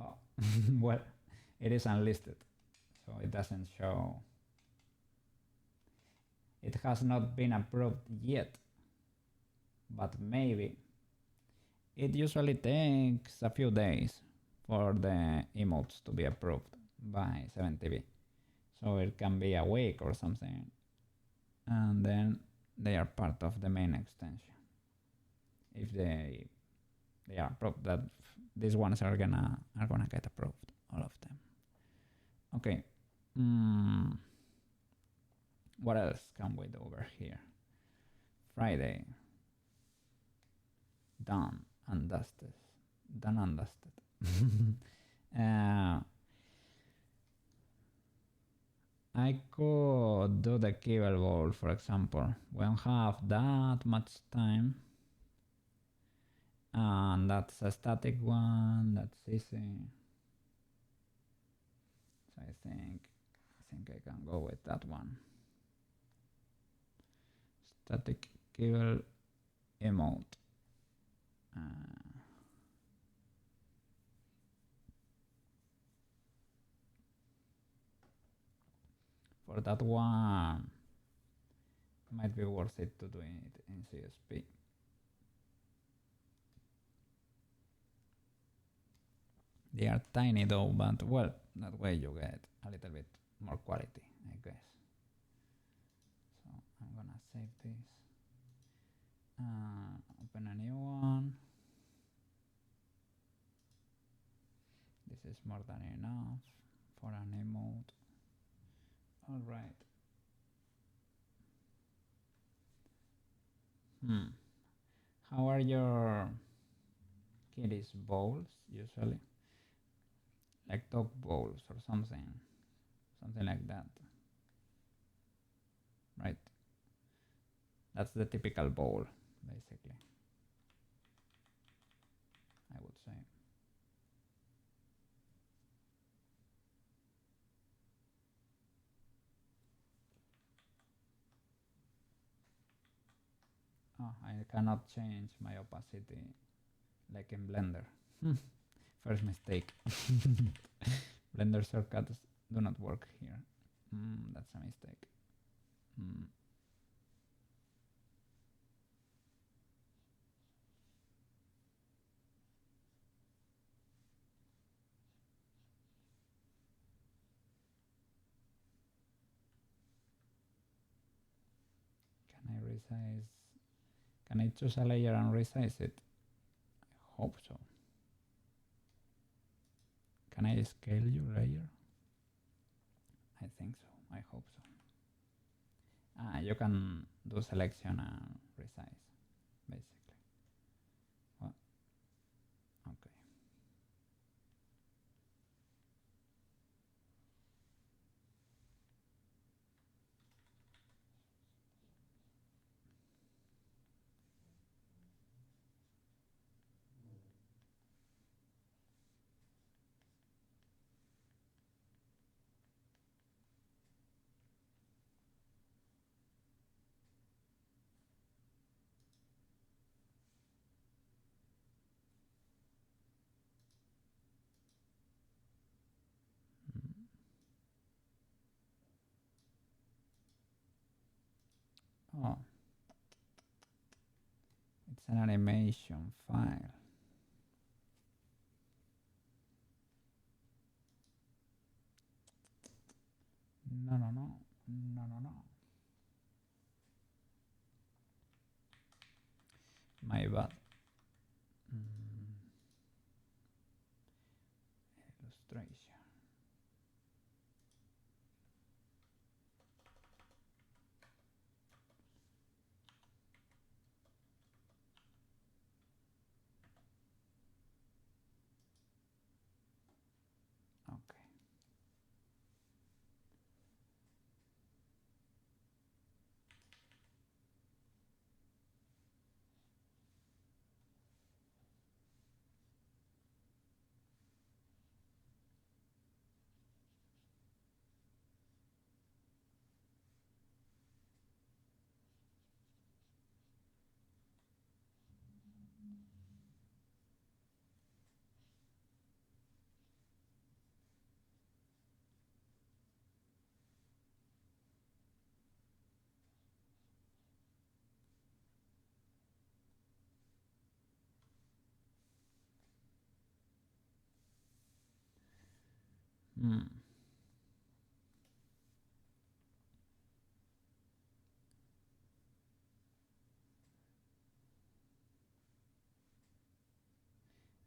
oh, well, it is unlisted, so it doesn't show. It has not been approved yet, but maybe. It usually takes a few days for the emotes to be approved by 7TV. So it can be a week or something. And then they are part of the main extension. If they are approved, that these ones are gonna get approved, all of them. Okay. What else can we do over here? Friday. Done and dusted. Done and dusted. I could do the kibble bowl, for example. We don't have that much time. And that's a static one, that's easy. So I think I can go with that one. Static kibble emote. For that one, might be worth it to do it in CSP. They are tiny though, but well, that way you get a little bit more quality, I guess. So I'm gonna save this. Open a new one. This is more than enough for an emote. All right. How are your kitties' bowls usually? Like dog bowls or something like that. Right? That's the typical bowl, basically, I would say. Oh, I cannot change my opacity like in Blender. First mistake. Blender shortcuts do not work here. That's a mistake. Can I resize? Can I choose a layer and resize it? I hope so. Can I scale your layer? I think so. I hope so. You can do selection and resize, basically. Well, okay. Oh, it's an animation file. No. My bad. Illustration. Okay.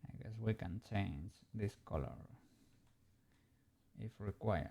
I guess we can change this color if required.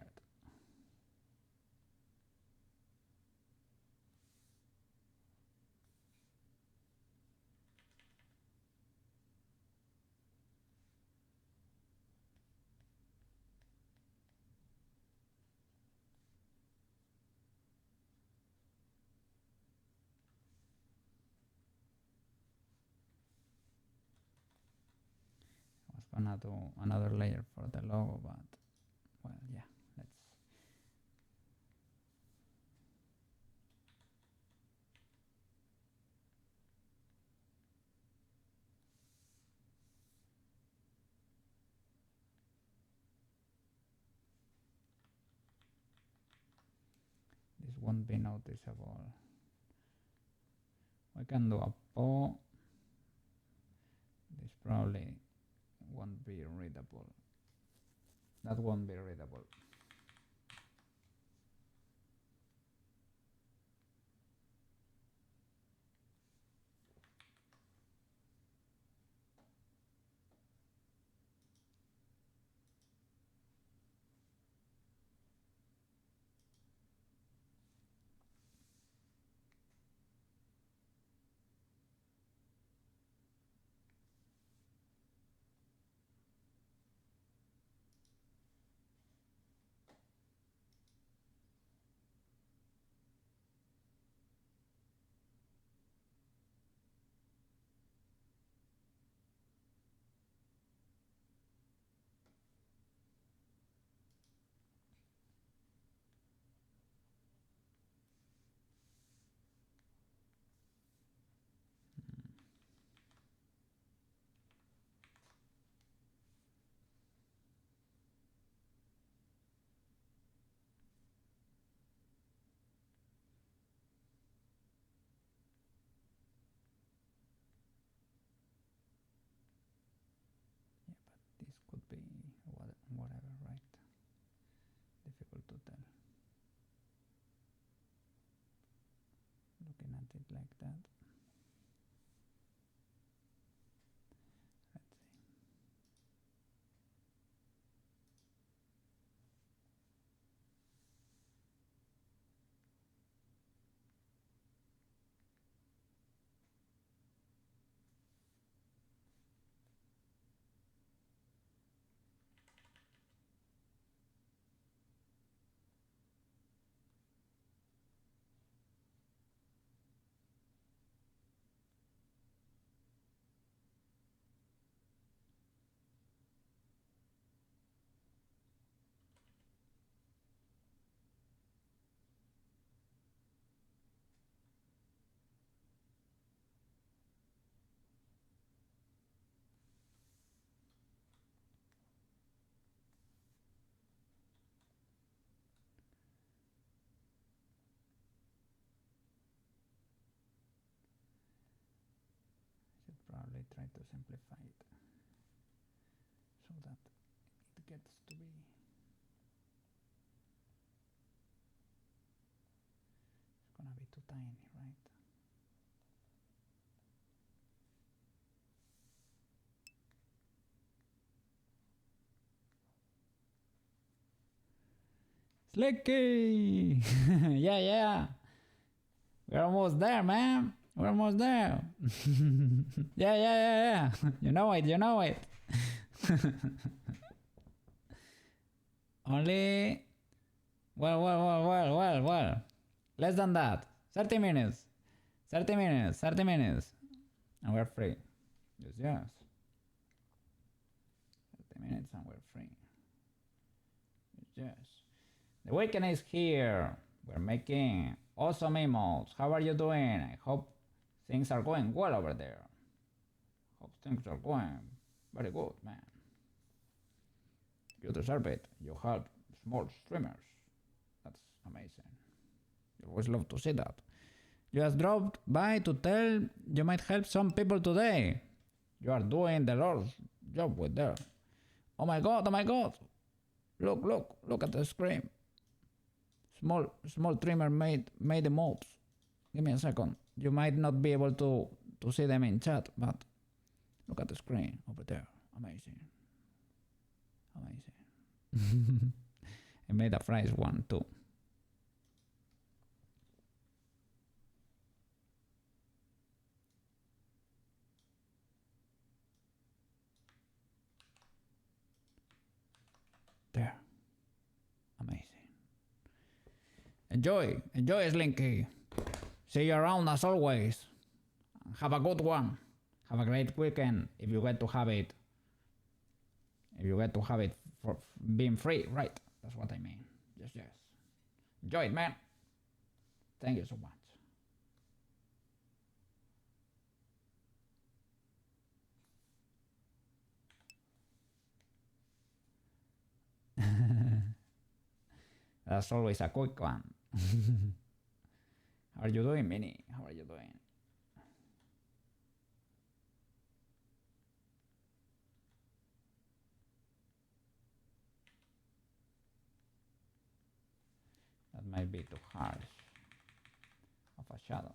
gonna do another layer for the logo, but well, yeah, let's. This won't be noticeable. We can do a paw. This probably won't be readable. That won't be readable. This could be whatever, right? Difficult to tell. Looking at it like that. Let's see. Should probably try to simplify it so that it gets to be. It's gonna be too tiny, right? Slicky! Yeah, yeah. We're almost there, man. We're almost there. Yeah, yeah, yeah, yeah. You know it, you know it. Only. Well. Less than that. 30 minutes. 30 minutes. 30 minutes. And we're free. Yes, yes. 30 minutes and we're free. Yes. The weekend is here. We're making awesome emotes. How are you doing? I hope things are going well over there. Hope things are going very good, man. You deserve it. You help small streamers. That's amazing. You always love to see that. You just dropped by to tell you might help some people today. You are doing the Lord's job with there. Oh my god, oh my god. Look at the screen. Small trimmer made emotes. Give me a second. You might not be able to see them in chat, but look at the screen over there. Amazing. Amazing. I made a fries one too. There. Amazing. Enjoy, Slinky. See you around as always. Have a good one. Have a great weekend if you get to have it. If you get to have it for being free, right? That's what I mean. Yes, yes. Enjoy it, man. Thank you so much. That's always a quick one. How are you doing, Minnie? How are you doing? That might be too harsh of a shadow.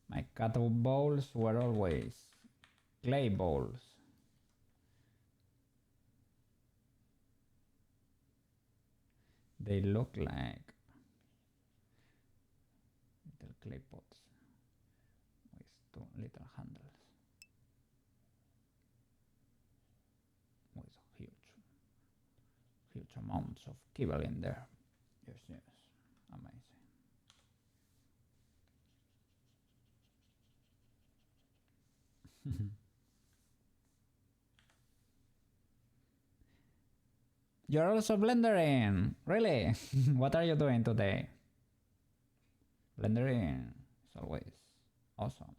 My cattle bowls were always clay bowls. They look like little clay pots with two little handles with huge amounts of kibble in there. Yes, yes, amazing. You're also blendering, really? What are you doing today? Blendering is always awesome.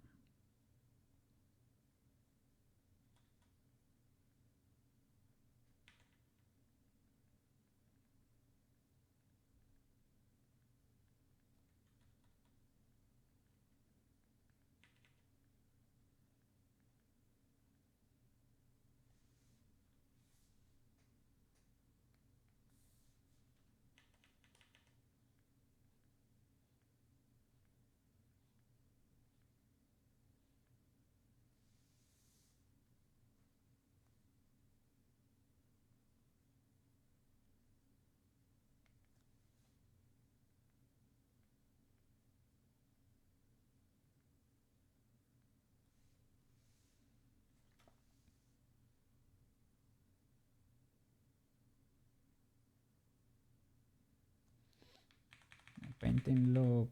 Painting look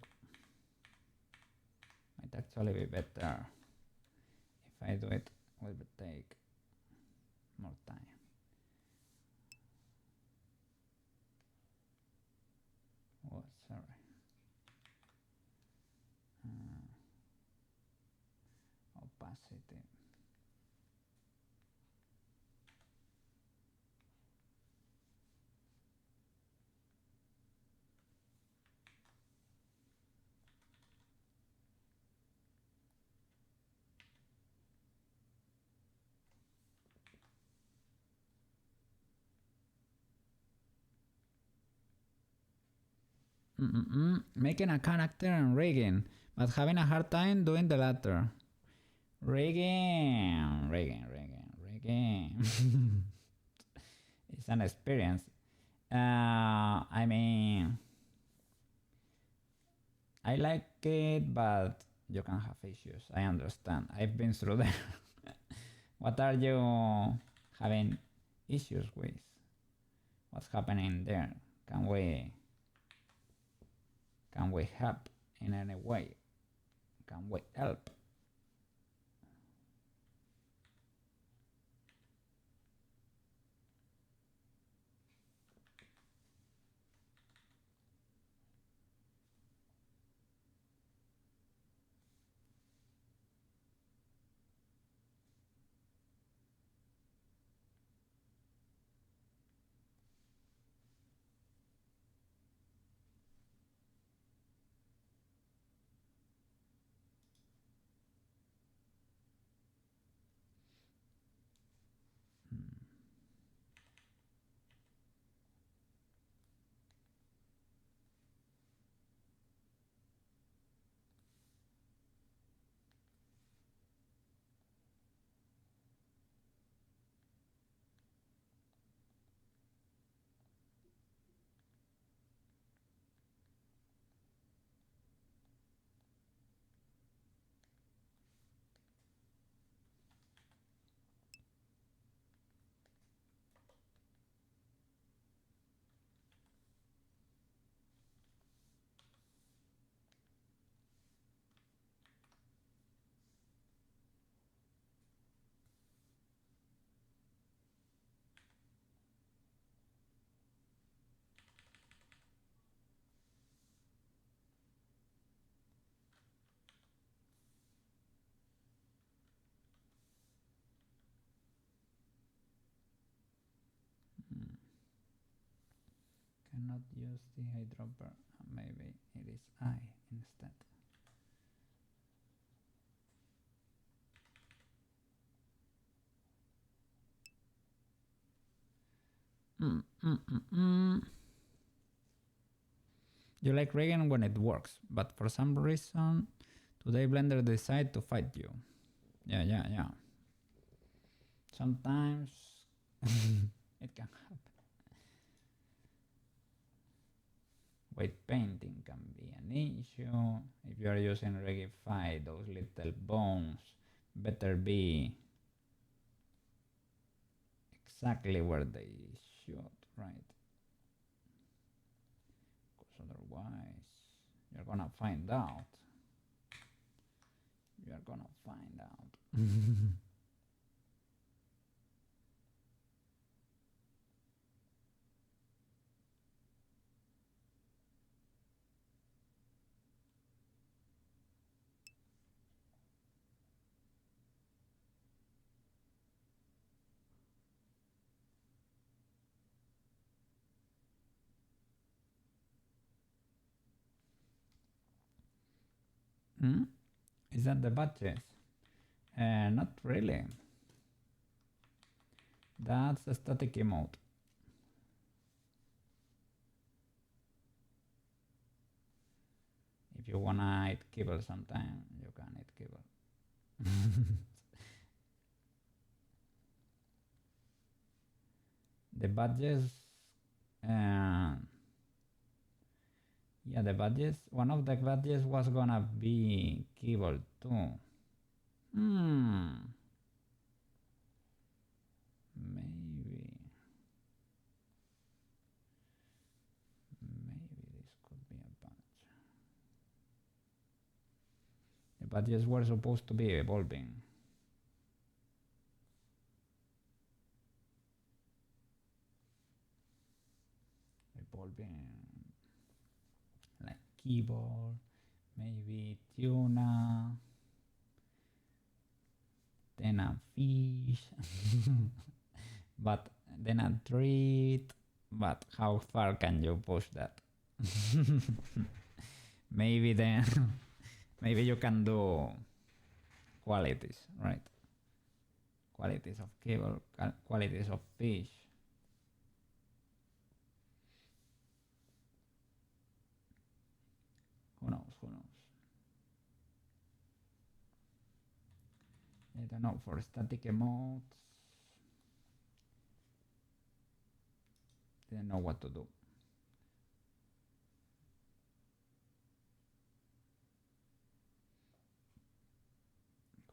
might actually be better if I do it. Will take more time. Oh, sorry. Opacity. Making a character and rigging, but having a hard time doing the latter. Rigging. It's an experience. I mean, I like it, but you can have issues. I understand. I've been through that. What are you having issues with? What's happening there? Can we help in any way? Can we help? cannot use the eyedropper. Maybe it is I instead. You like Reagan when it works, but for some reason today Blender decided to fight you. Yeah. Sometimes it can happen. Weight painting can be an issue. If you are using Regify, those little bones better be exactly where they should, right? Because otherwise, you're gonna find out. You're gonna find out. Is that the badges? Not really. That's a static emote. If you wanna eat kibble sometime, you can eat kibble. The badges, yeah, the badges. One of the badges was gonna be kibble too. Maybe this could be a badge. The badges were supposed to be evolving. Like keyboard, maybe tuna, then a fish, but then a treat. But how far can you push that? Maybe then, maybe you can do qualities, right? Qualities of kibble, qualities of fish. Who knows? I don't know, for static emotes, didn't know what to do.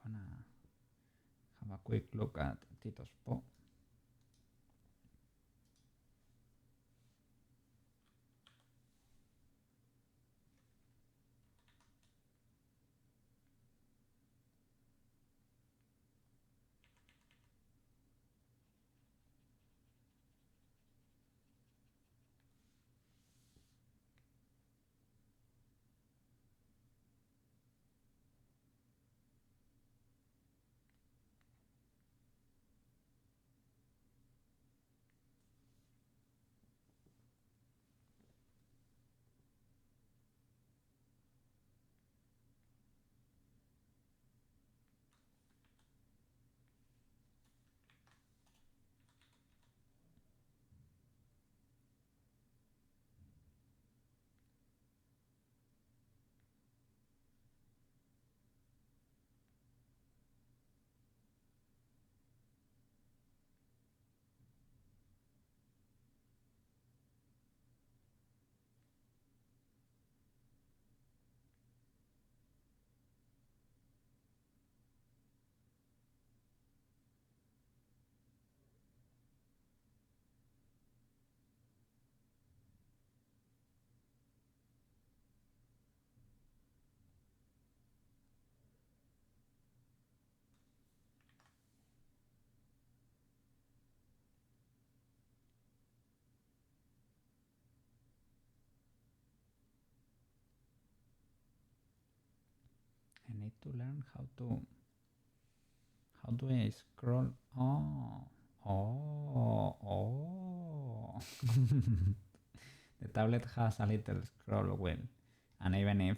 Gonna have a quick look at Tito's Po. I need to learn how do I scroll? Oh. The tablet has a little scroll wheel, and even if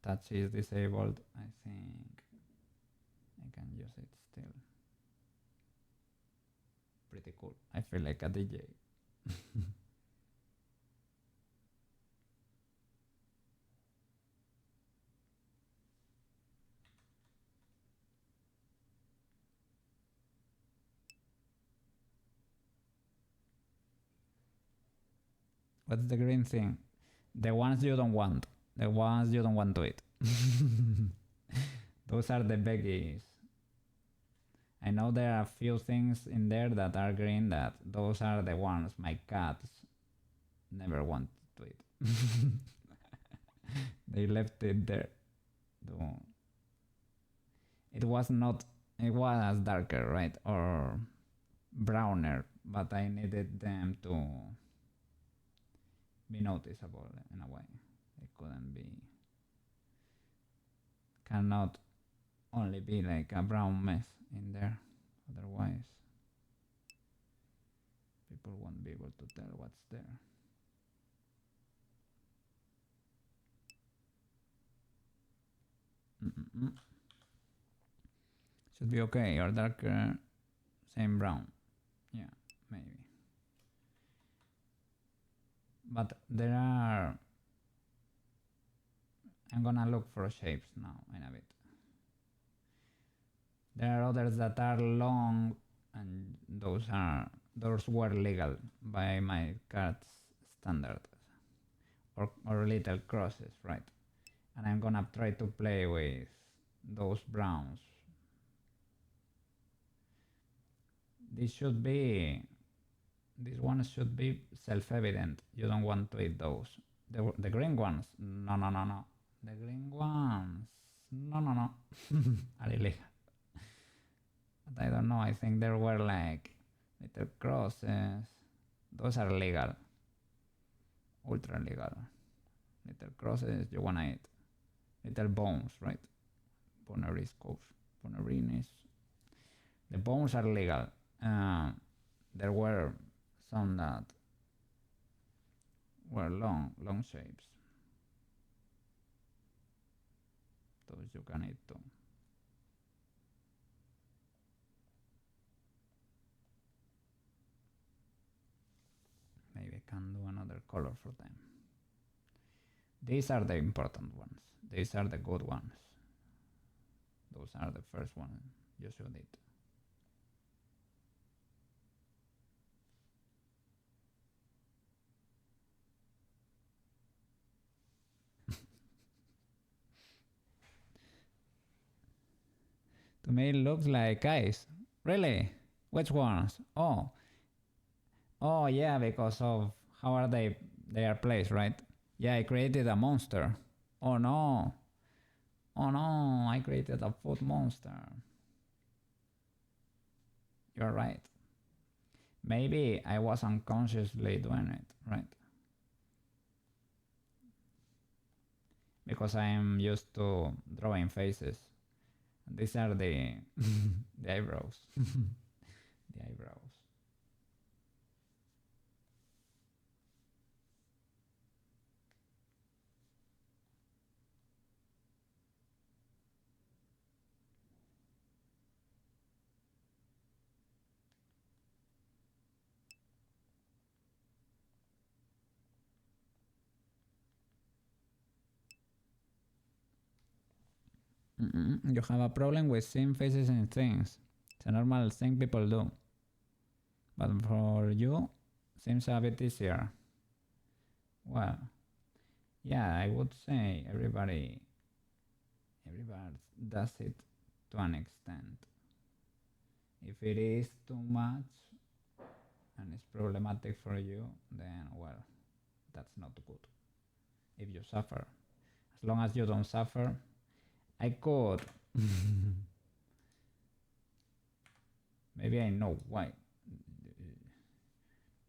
touch is disabled, I think I can use it still. Pretty cool. I feel like a DJ. What's the green thing? The ones you don't want. The ones you don't want to eat. Those are the veggies. I know there are a few things in there that are green that those are the ones my cats never want to eat. They left it there. It was darker, right? Or browner, but I needed them to be noticeable in a way. They cannot only be like a brown mess in there. Otherwise, people won't be able to tell what's there. Should be okay, or darker, same brown. Yeah, maybe. But there are... I'm gonna look for shapes now in a bit. There are others that are long, and those were legal by my cat's standards. Or little crosses, right? And I'm gonna try to play with those browns. These ones should be self-evident. You don't want to eat those. The green ones, no. The green ones, no. Are illegal. But I don't know, I think there were like little crosses. Those are legal. Ultra legal. Little crosses you wanna eat. Little bones, right? Bonerinis. The bones are legal. There were some that were long shapes. Those you can eat too. Maybe I can do another color for them. These are the important ones. These are the good ones. Those are the first ones you should eat. To me it looks like ice. Really? Which ones? Oh yeah, because of how are they are placed, right? Yeah, I created a monster. Oh no, I created a food monster. You're right. Maybe I was unconsciously doing it, right? Because I am used to drawing faces. These are the the eyebrows. The eyebrows. You have a problem with seeing faces in things. It's a normal thing people do. But for you, seems a bit easier. Well, yeah, I would say everybody does it to an extent. If it is too much and it's problematic for you, then well, that's not good. If you suffer, as long as you don't suffer, I could. Maybe I know why.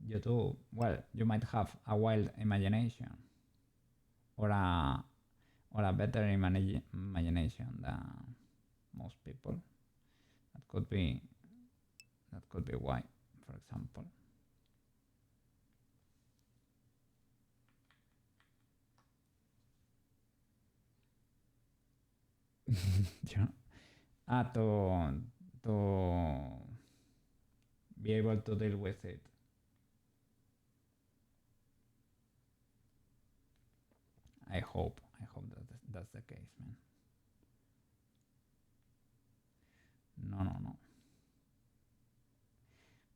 You do. Well, you might have a wild imagination, or a better imagination than most people. That could be why, for example. Yeah. To be able to deal with it. I hope that that's the case, man. No.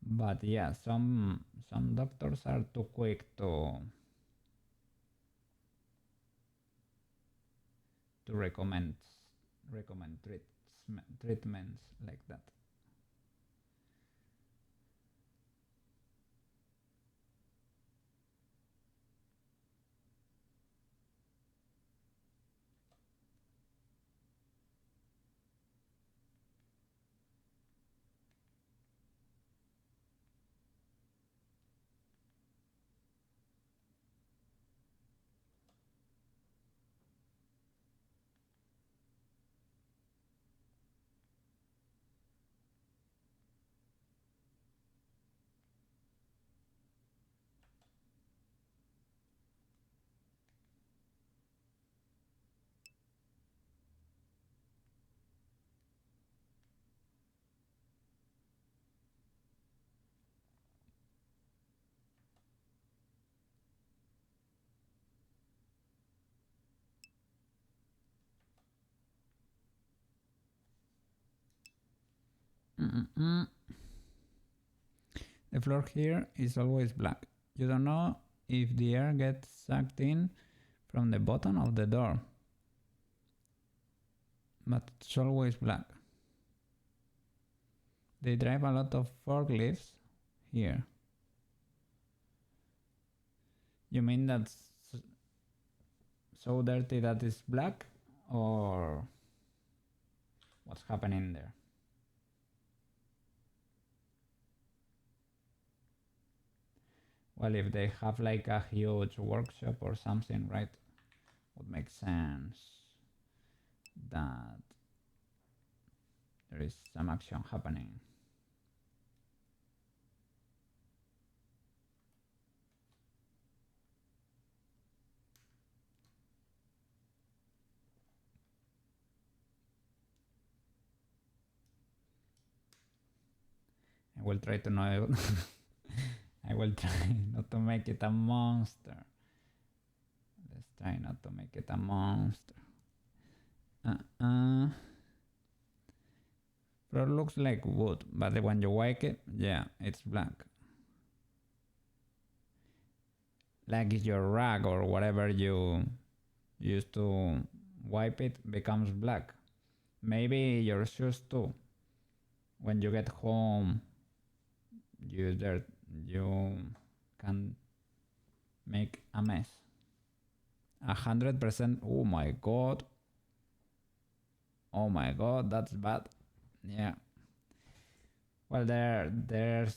But yeah, some doctors are too quick to recommend treatments like that. Mm-mm-mm. The floor here is always black. You don't know if the air gets sucked in from the bottom of the door, but it's always black. They drive a lot of forklifts here. You mean that's so dirty that it's black, or what's happening there? Well, if they have like a huge workshop or something, right, would make sense that there is some action happening. I will try to know. I will try not to make it a monster. Let's try not to make it a monster. Floor looks like wood, but when you wipe it, yeah, it's black. Like your rag or whatever you used to wipe it becomes black. Maybe your shoes too. When you get home, you can make a mess. 100%. Oh my god. Oh my god, that's bad. Yeah. Well, there's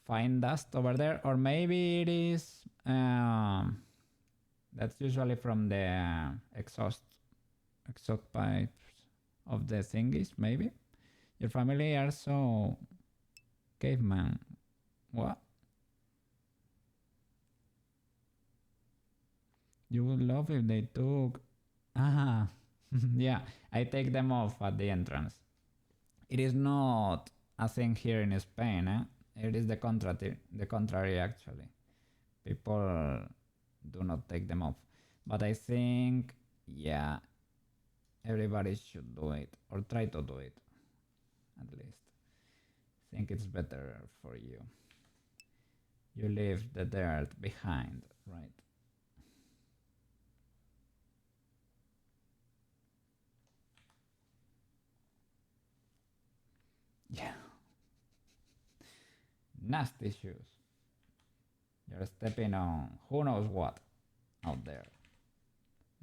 fine dust over there, or maybe it is. That's usually from the exhaust pipes of the thingies. Maybe your family are so caveman. What? You would love if they took. Ah, yeah. I take them off at the entrance. It is not a thing here in Spain. It is the contrary. The contrary, actually. People do not take them off. But I think, yeah, everybody should do it or try to do it, at least. I think it's better for you. You leave the dirt behind, right? Yeah. Nasty shoes. You're stepping on who knows what out there.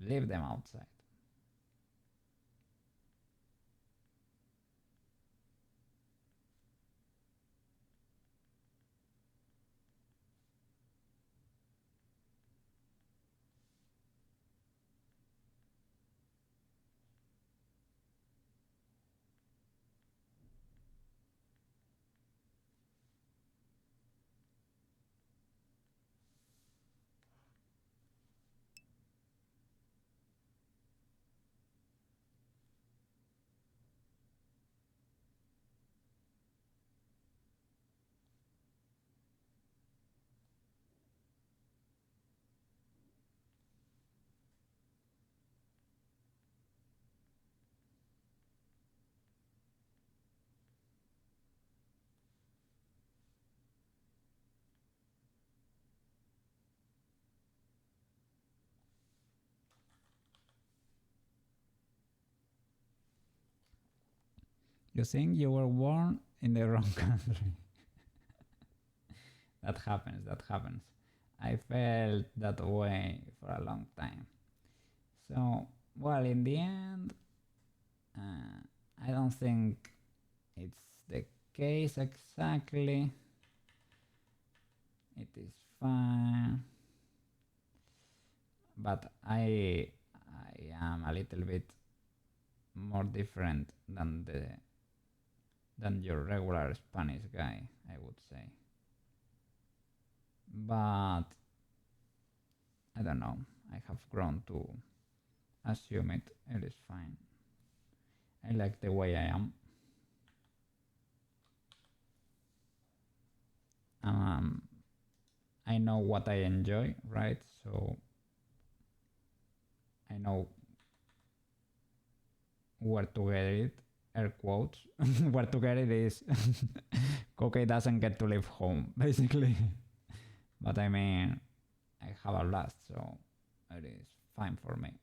Leave them outside. You think you were born in the wrong country. That happens, that happens. I felt that way for a long time. So, well, in the end, I don't think it's the case exactly. It is fine. But I am a little bit more different than your regular Spanish guy, I would say. But I don't know. I have grown to assume it. It is fine. I like the way I am. I know what I enjoy, right? So I know where to get it. Air quotes. Where to get it is Koukei doesn't get to leave home, basically. But I mean, I have a blast, so it is fine for me.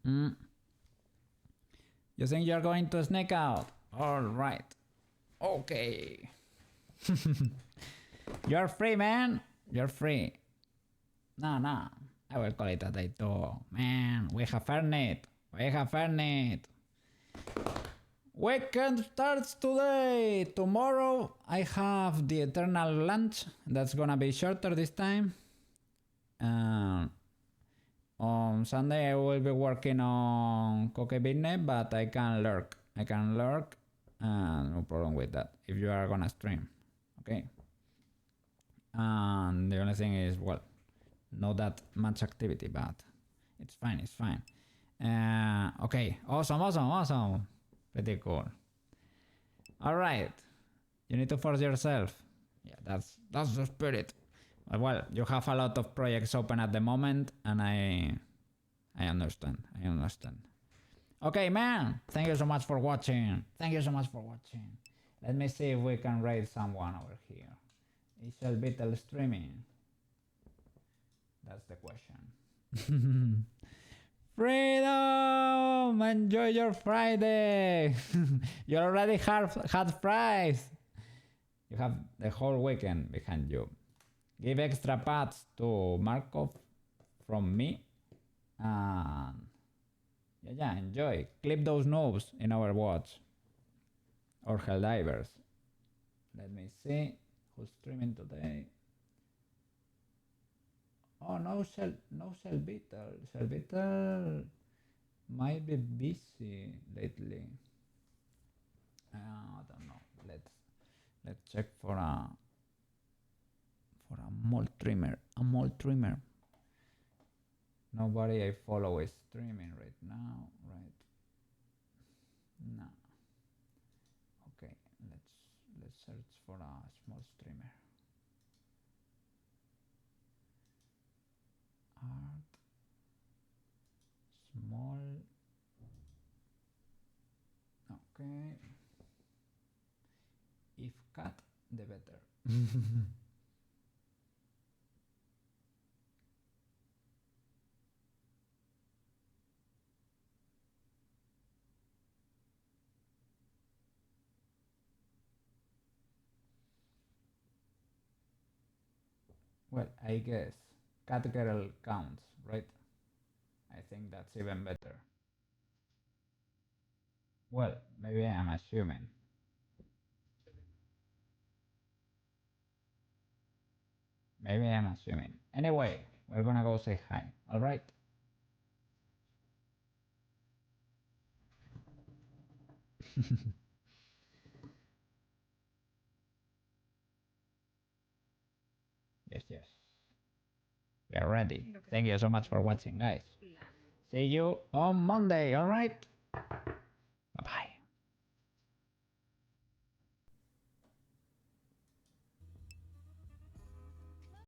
Mm-mm. You think you're going to sneak out? All right. Okay. You're free, man. You're free. No, no. I will call it a day too. Man, we have earned it. We have earned it. Weekend starts today. Tomorrow I have the eternal lunch. That's gonna be shorter this time. On Sunday I will be working on KoukeiWave, but I can lurk. I can lurk. No problem with that. If you are gonna stream, okay. And the only thing is, well, not that much activity, but it's fine. It's fine. Okay. Awesome. Awesome. Awesome. Pretty cool. All right. You need to force yourself. Yeah, that's the spirit. Well, you have a lot of projects open at the moment, and I understand. I understand. Okay, man. Thank you so much for watching. Thank you so much for watching. Let me see if we can raid someone over here. Is Beetle streaming? That's the question. Freedom! Enjoy your Friday! You already had fries! You have the whole weekend behind you. Give extra pats to Markov from me. And yeah, enjoy. Clip those noobs in our watch. Or Helldivers. Let me see who's streaming today. Oh, no Cell Beetle. Cell Beetle might be busy lately. I don't know. Let's check for a mole trimmer. A mole trimmer. Nobody I follow is streaming right now, right? No. Okay, let's search for a small streamer. Art small. Okay. If cut, the better. Well, I guess cat girl counts, right? I think that's even better. Well, maybe I'm assuming. Maybe I'm assuming. Anyway, we're gonna go say hi, alright? Yes, yes. get ready. Thank you so much for watching, guys. See you on Monday, alright?